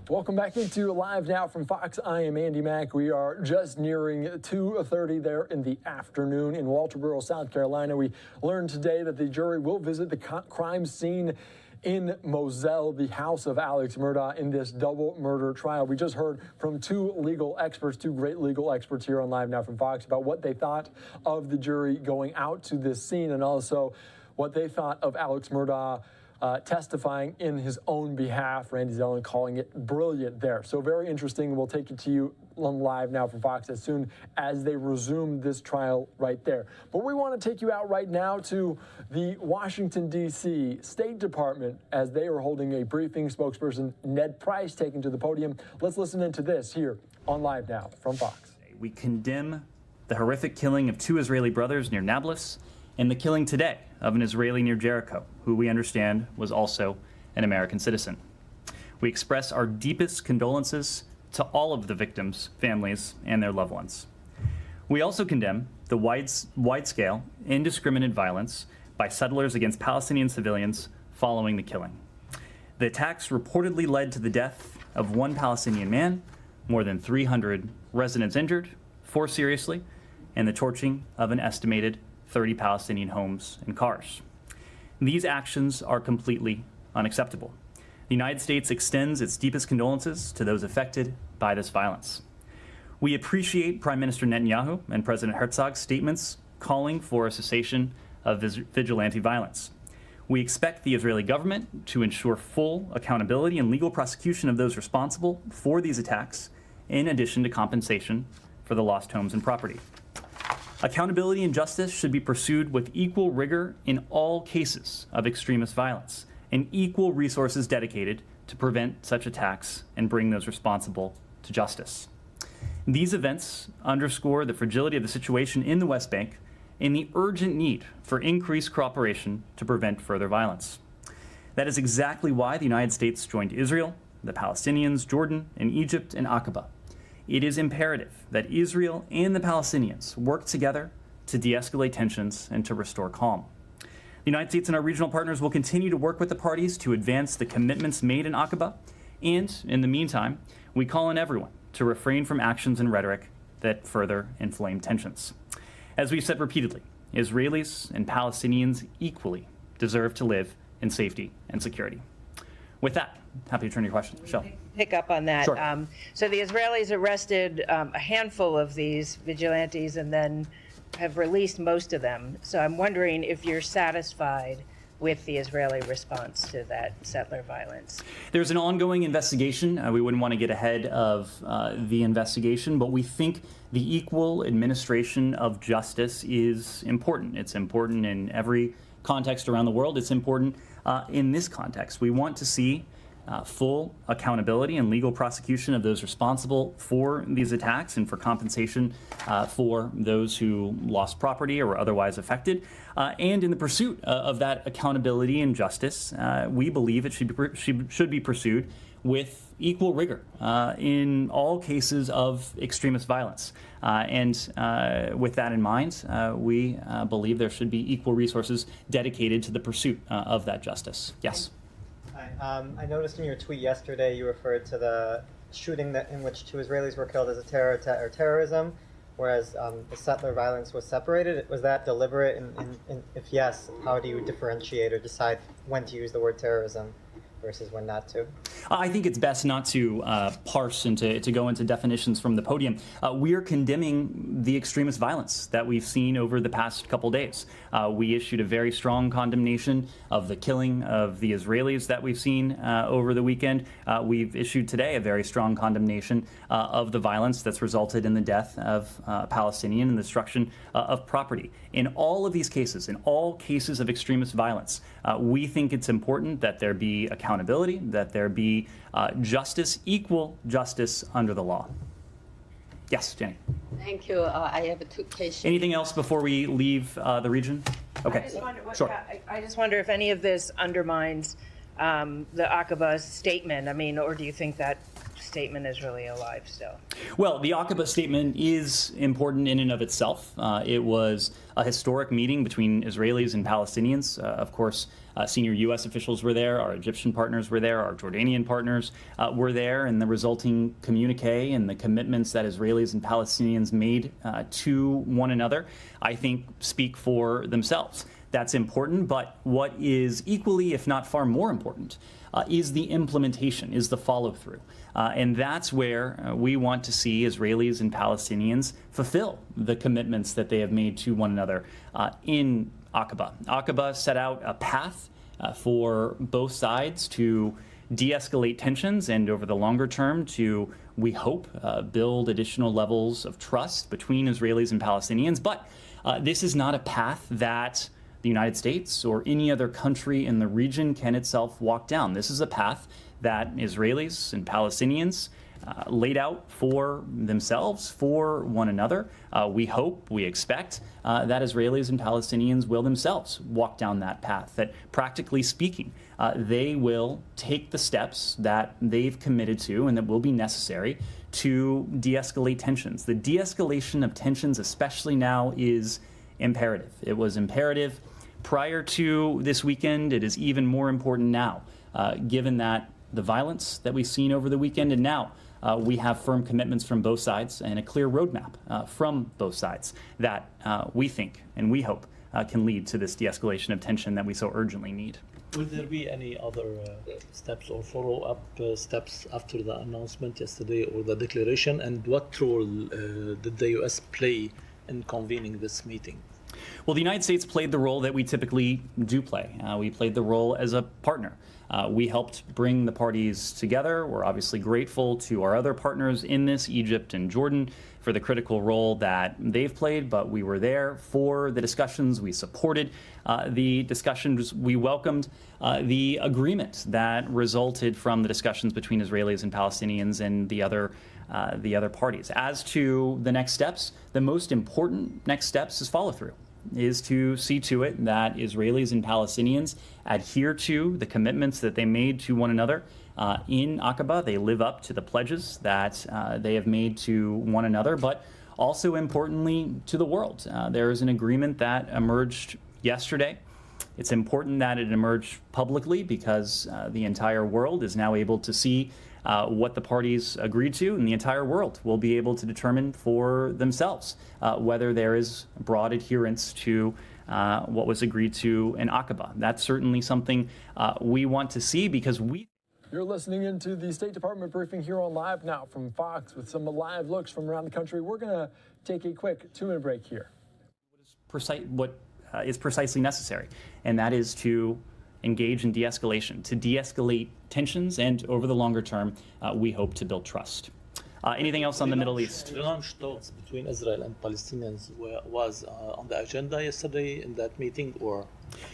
Welcome back into Live Now from Fox. I am Andy Mack. We are just nearing 2:30 there in the afternoon in Walterboro, South Carolina. We learned today that the jury will visit the crime scene in Moselle, the house of Alex Murdoch, in this double murder trial. We just heard from two legal experts, two great legal experts here on Live Now from Fox, about what they thought of the jury going out to this scene, and also what they thought of Alex Murdoch testifying in his own behalf. Randy Zelen calling it brilliant there. So very interesting. We'll take it to you on Live Now from Fox as soon as they resume this trial right there. But we want to take you out right now to the Washington, D.C. State Department as they are holding a briefing. Spokesperson Ned Price taken to the podium. Let's listen into this here on Live Now from Fox. We condemn the horrific killing of two Israeli brothers near Nablus and the killing today of an Israeli near Jericho, who we understand was also an American citizen. We express our deepest condolences to all of the victims' families and their loved ones. We also condemn the wide-scale, indiscriminate violence by settlers against Palestinian civilians following the killing. The attacks reportedly led to the death of one Palestinian man, more than 300 residents injured, 4 seriously, and the torching of an estimated 30 Palestinian homes and cars. These actions are completely unacceptable. The United States extends its deepest condolences to those affected by this violence. We appreciate Prime Minister Netanyahu and President Herzog's statements calling for a cessation of vigilante violence. We expect the Israeli government to ensure full accountability and legal prosecution of those responsible for these attacks, in addition to compensation for the lost homes and property. Accountability and justice should be pursued with equal rigor in all cases of extremist violence, and equal resources dedicated to prevent such attacks and bring those responsible to justice. These events underscore the fragility of the situation in the West Bank and the urgent need for increased cooperation to prevent further violence. That is exactly why the United States joined Israel, the Palestinians, Jordan, and Egypt in Aqaba. It is imperative that Israel and the Palestinians work together to de-escalate tensions and to restore calm. The United States and our regional partners will continue to work with the parties to advance the commitments made in Aqaba, and in the meantime, we call on everyone to refrain from actions and rhetoric that further inflame tensions. As we've said repeatedly, Israelis and Palestinians equally deserve to live in safety and security. With that, happy to turn to your questions. Michelle. Pick up on that. Sure. So the Israelis arrested a handful of these vigilantes and then have released most of them. So I'm wondering if you're satisfied with the Israeli response to that settler violence. There's an ongoing investigation. We wouldn't want to get ahead of the investigation, but we think the equal administration of justice is important. It's important in every context around the world. It's important in this context. We want to see full accountability and legal prosecution of those responsible for these attacks and for compensation for those who lost property or were otherwise affected. And in the pursuit of that accountability and justice, we believe it should be pursued with equal rigor in all cases of extremist violence. And with that in mind, we believe there should be equal resources dedicated to the pursuit of that justice. Yes? I noticed in your tweet yesterday you referred to the shooting in which 2 Israelis were killed as a terrorism, whereas the settler violence was separated. Was that deliberate? And if yes, how do you differentiate or decide when to use the word terrorism versus when not to? I think it's best not to parse and to go into definitions from the podium. We are condemning the extremist violence that we've seen over the past couple days. We issued a very strong condemnation of the killing of the Israelis that we've seen over the weekend. We've issued today a very strong condemnation of the violence that's resulted in the death of Palestinian and the destruction of property. In all of these cases, in all cases of extremist violence, we think it's important that there be accountability, that there be justice, equal justice under the law. Yes, Jenny. Thank you. I have 2 questions. Anything else before we leave the region? Okay, sure. I just wonder if any of this undermines the Aqaba statement. I mean, or do you think that statement is really alive still? Well, the Aqaba statement is important in and of itself. It was a historic meeting between Israelis and Palestinians. Of course, senior U.S. officials were there, our Egyptian partners were there, our Jordanian partners were there, and the resulting communique and the commitments that Israelis and Palestinians made to one another, I think, speak for themselves. That's important, but what is equally, if not far more important, is the implementation, is the follow-through. And that's where we want to see Israelis and Palestinians fulfill the commitments that they have made to one another in Aqaba. Aqaba set out a path for both sides to de-escalate tensions and over the longer term to, we hope, build additional levels of trust between Israelis and Palestinians. But this is not a path that the United States or any other country in the region can itself walk down. This is a path that Israelis and Palestinians laid out for themselves, for one another. We hope, we expect that Israelis and Palestinians will themselves walk down that path, that practically speaking, they will take the steps that they've committed to and that will be necessary to de-escalate tensions. The de-escalation of tensions, especially now, is imperative. It was imperative prior to this weekend. It is even more important now, given that the violence that we've seen over the weekend, and now we have firm commitments from both sides and a clear roadmap from both sides that we think and we hope can lead to this de-escalation of tension that we so urgently need. Will there be any other steps or follow-up steps after the announcement yesterday or the declaration? And what role did the U.S. play in convening this meeting? Well, the United States played the role that we typically do play. We played the role as a partner. We helped bring the parties together. We're obviously grateful to our other partners in this, Egypt and Jordan, for the critical role that they've played, but we were there for the discussions. We supported the discussions. We welcomed the agreement that resulted from the discussions between Israelis and Palestinians and the other parties. As to the next steps, the most important next steps is follow-through, is to see to it that Israelis and Palestinians adhere to the commitments that they made to one another in Aqaba. They live up to the pledges that they have made to one another, but also importantly to the world. There is an agreement that emerged yesterday. It's important that it emerged publicly because the entire world is now able to see what the parties agreed to, and the entire world will be able to determine for themselves whether there is broad adherence to what was agreed to in Aqaba. That's certainly something we want to see because we... You're listening into the State Department briefing here on Live Now from Fox with some live looks from around the country. We're going to take a quick 2-minute break here. What is precisely necessary, and that is to engage in de-escalation, to de-escalate tensions, and over the longer term, we hope to build trust. Anything else on the Middle East? Relaunch talks between Israel and Palestinians was on the agenda yesterday in that meeting, or?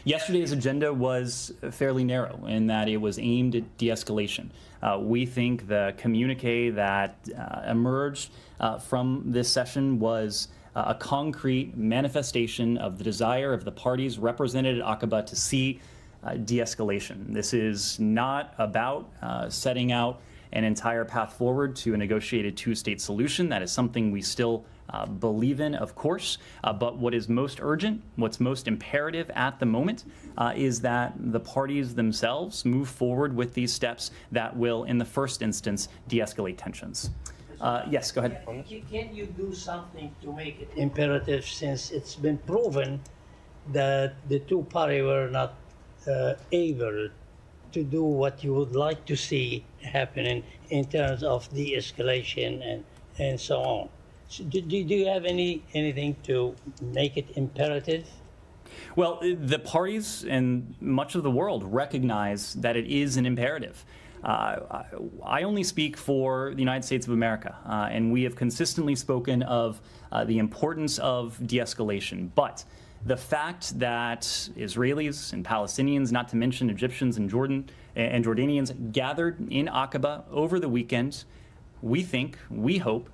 Yesterday's agenda was fairly narrow in that it was aimed at de-escalation. We think the communique that emerged from this session was a concrete manifestation of the desire of the parties represented at Aqaba to see de-escalation. This is not about setting out an entire path forward to a negotiated two-state solution. That is something we still believe in, of course. But what is most urgent, what's most imperative at the moment, is that the parties themselves move forward with these steps that will, in the first instance, de-escalate tensions. Yes, go ahead. Can't you do something to make it imperative, since it's been proven that the two parties were not able to do what you would like to see happening in terms of de-escalation and so on? So do you have anything to make it imperative? Well, the parties and much of the world recognize that it is an imperative. I only speak for the United States of America, and we have consistently spoken of the importance of de-escalation. But the fact that Israelis and Palestinians, not to mention Egyptians and Jordanians, gathered in Aqaba over the weekend, we think, we hope,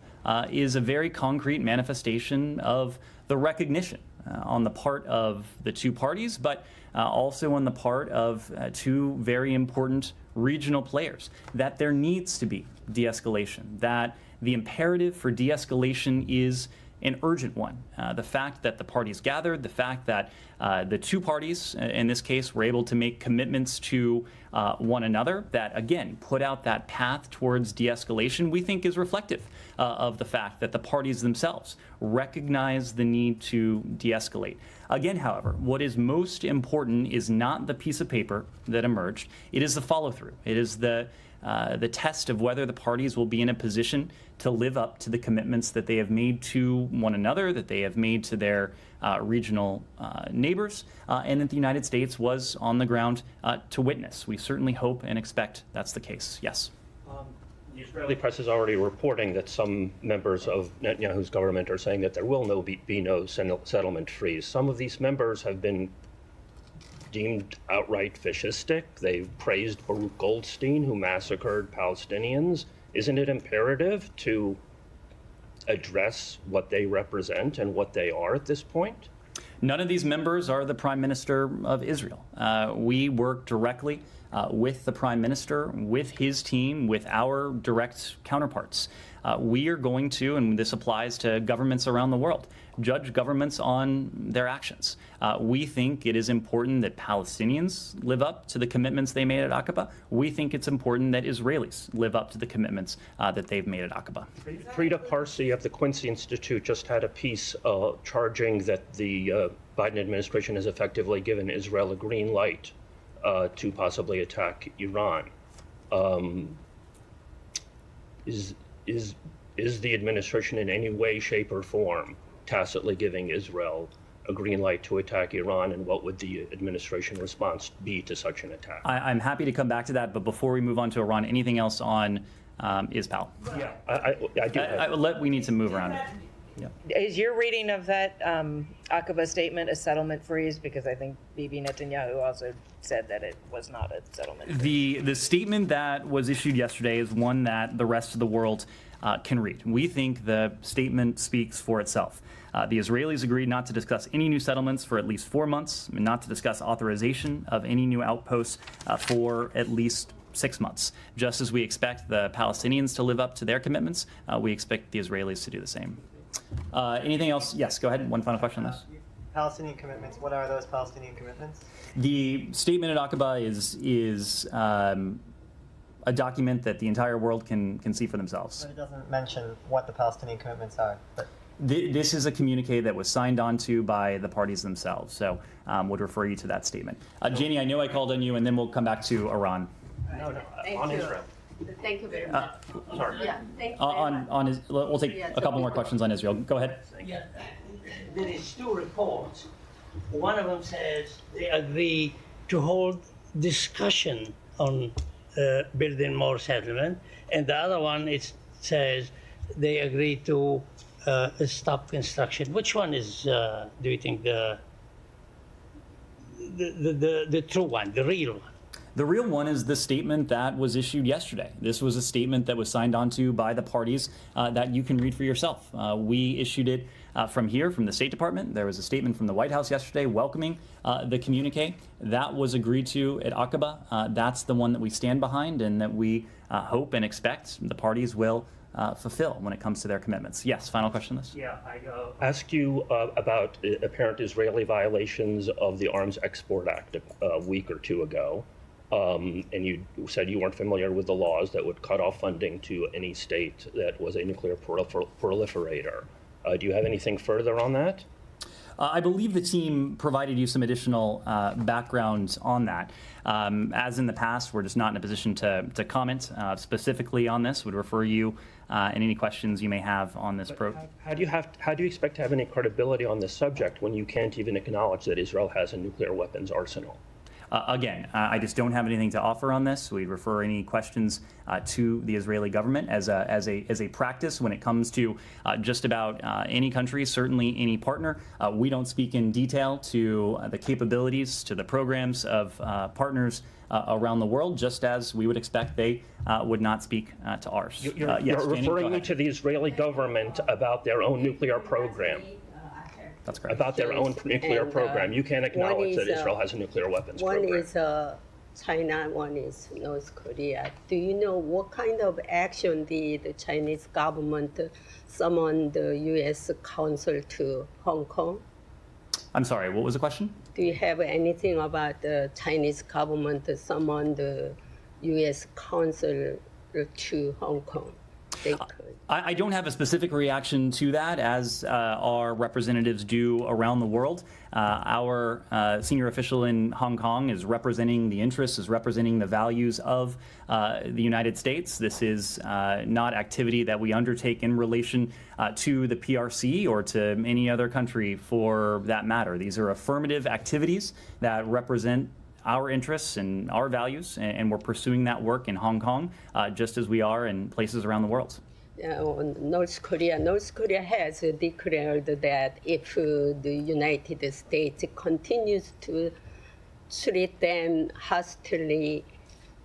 is a very concrete manifestation of the recognition on the part of the two parties, but also on the part of two very important regional players, that there needs to be de-escalation, that the imperative for de-escalation is an urgent one. The fact that the parties gathered, the fact that the two parties in this case were able to make commitments to one another that, again, put out that path towards de-escalation, we think is reflective of the fact that the parties themselves recognize the need to de-escalate. Again, however, what is most important is not the piece of paper that emerged. It is the follow-through. It is the test of whether the parties will be in a position to live up to the commitments that they have made to one another, that they have made to their regional neighbors, and that the United States was on the ground to witness. We certainly hope and expect that's the case. Yes. The Israeli press is already reporting that some members of Netanyahu's government are saying that there will be no settlement freeze. Some of these members have been deemed outright fascistic. They've praised Baruch Goldstein, who massacred Palestinians. Isn't it imperative to address what they represent and what they are at this point? None of these members are the Prime Minister of Israel. We work directly with the Prime Minister, with his team, with our direct counterparts. We are going to, and this applies to governments around the world, judge governments on their actions. We think it is important that Palestinians live up to the commitments they made at Aqaba. We think it's important that Israelis live up to the commitments that they've made at Aqaba. Frida Parsi of the Quincy Institute just had a piece charging that the Biden administration has effectively given Israel a green light to possibly attack Iran. Is the administration in any way, shape, or form tacitly giving Israel a green light to attack Iran, and what would the administration response be to such an attack? I'm happy to come back to that, but before we move on to Iran, anything else on ISPAL? Yeah, I do. We need to move around. Yeah. Is your reading of that Aqaba statement a settlement freeze? Because I think Bibi Netanyahu also said that it was not a settlement freeze. The statement that was issued yesterday is one that the rest of the world can read. We think the statement speaks for itself. The Israelis agreed not to discuss any new settlements for at least 4 months, and not to discuss authorization of any new outposts for at least 6 months. Just as we expect the Palestinians to live up to their commitments, we expect the Israelis to do the same. Anything else? Yes, go ahead. One final question on this. Palestinian commitments, what are those Palestinian commitments? The statement at Aqaba is a document that the entire world can see for themselves. But it doesn't mention what the Palestinian commitments are. But this is a communique that was signed onto by the parties themselves, so would refer you to that statement. Janie, I know I called on you, and then we'll come back to Iran. No, Thank on you. Israel. Thank you very much. Sorry. Yeah, thank you. We'll take a couple more questions on Israel. Go ahead. Yeah, there is 2 reports. One of them says they agree to hold discussion on building more settlement, and the other one it says they agree to stop construction. Which one is, do you think, the true one, the real one? The real one is the statement that was issued yesterday. This was a statement that was signed onto by the parties that you can read for yourself. We issued it from here, from the State Department. There was a statement from the White House yesterday welcoming the communique. That was agreed to at Aqaba. That's the one that we stand behind and that we hope and expect the parties will fulfill when it comes to their commitments. Yes, final question on this? Yeah, I asked you about apparent Israeli violations of the Arms Export Act a week or 2 ago. And you said you weren't familiar with the laws that would cut off funding to any state that was a nuclear proliferator. Do you have anything further on that? I believe the team provided you some additional background on that. As in the past, we're just not in a position to comment specifically on this. Would refer you and any questions you may have on this program. How do you expect to have any credibility on this subject when you can't even acknowledge that Israel has a nuclear weapons arsenal? Again, I just don't have anything to offer on this. We'd refer any questions to the Israeli government as a practice when it comes to just about any country, certainly any partner. We don't speak in detail to the capabilities, to the programs of partners around the world, just as we would expect they would not speak to ours. You're referring me to the Israeli government about their own nuclear program. That's correct. About their own nuclear program. You can't acknowledge that Israel has a nuclear weapons program. One is China, one is North Korea. Do you know what kind of action did the Chinese government summon the U.S. consul to Hong Kong? I'm sorry, what was the question? Do you have anything about the Chinese government summon the U.S. consul to Hong Kong? I don't have a specific reaction to that, as our representatives do around the world. Our senior official in Hong Kong is representing the interests, is representing the values of the United States. This is not activity that we undertake in relation to the PRC or to any other country for that matter. These are affirmative activities that represent our interests and our values, and we're pursuing that work in Hong Kong, just as we are in places around the world. North Korea has declared that if the United States continues to treat them hostilely,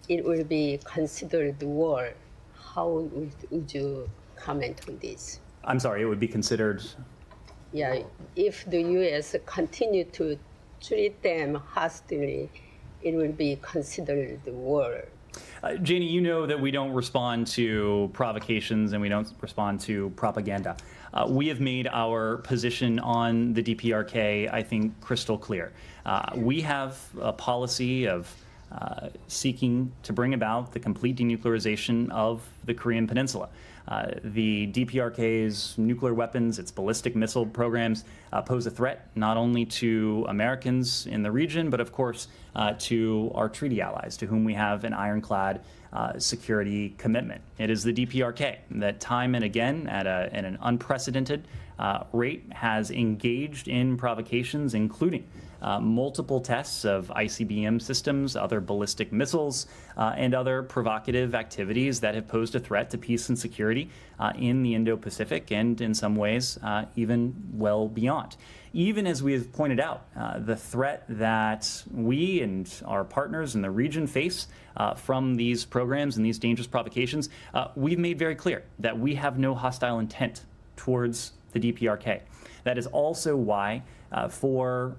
it will be considered war. How would you comment on this? I'm sorry, it would be considered? Yeah, if the U.S. continue to treat them hostilely, it will be considered war. Janie, you know that we don't respond to provocations and we don't respond to propaganda. We have made our position on the DPRK, I think, crystal clear. We have a policy of seeking to bring about the complete denuclearization of the Korean Peninsula. The DPRK's nuclear weapons, its ballistic missile programs, pose a threat not only to Americans in the region, but of course to our treaty allies, to whom we have an ironclad security commitment. It is the DPRK that time and again, at an unprecedented rate, has engaged in provocations, including multiple tests of ICBM systems, other ballistic missiles, and other provocative activities that have posed a threat to peace and security in the Indo-Pacific and, in some ways, even well beyond. Even as we have pointed out, the threat that we and our partners in the region face from these programs and these dangerous provocations, we've made very clear that we have no hostile intent towards the DPRK. That is also why, for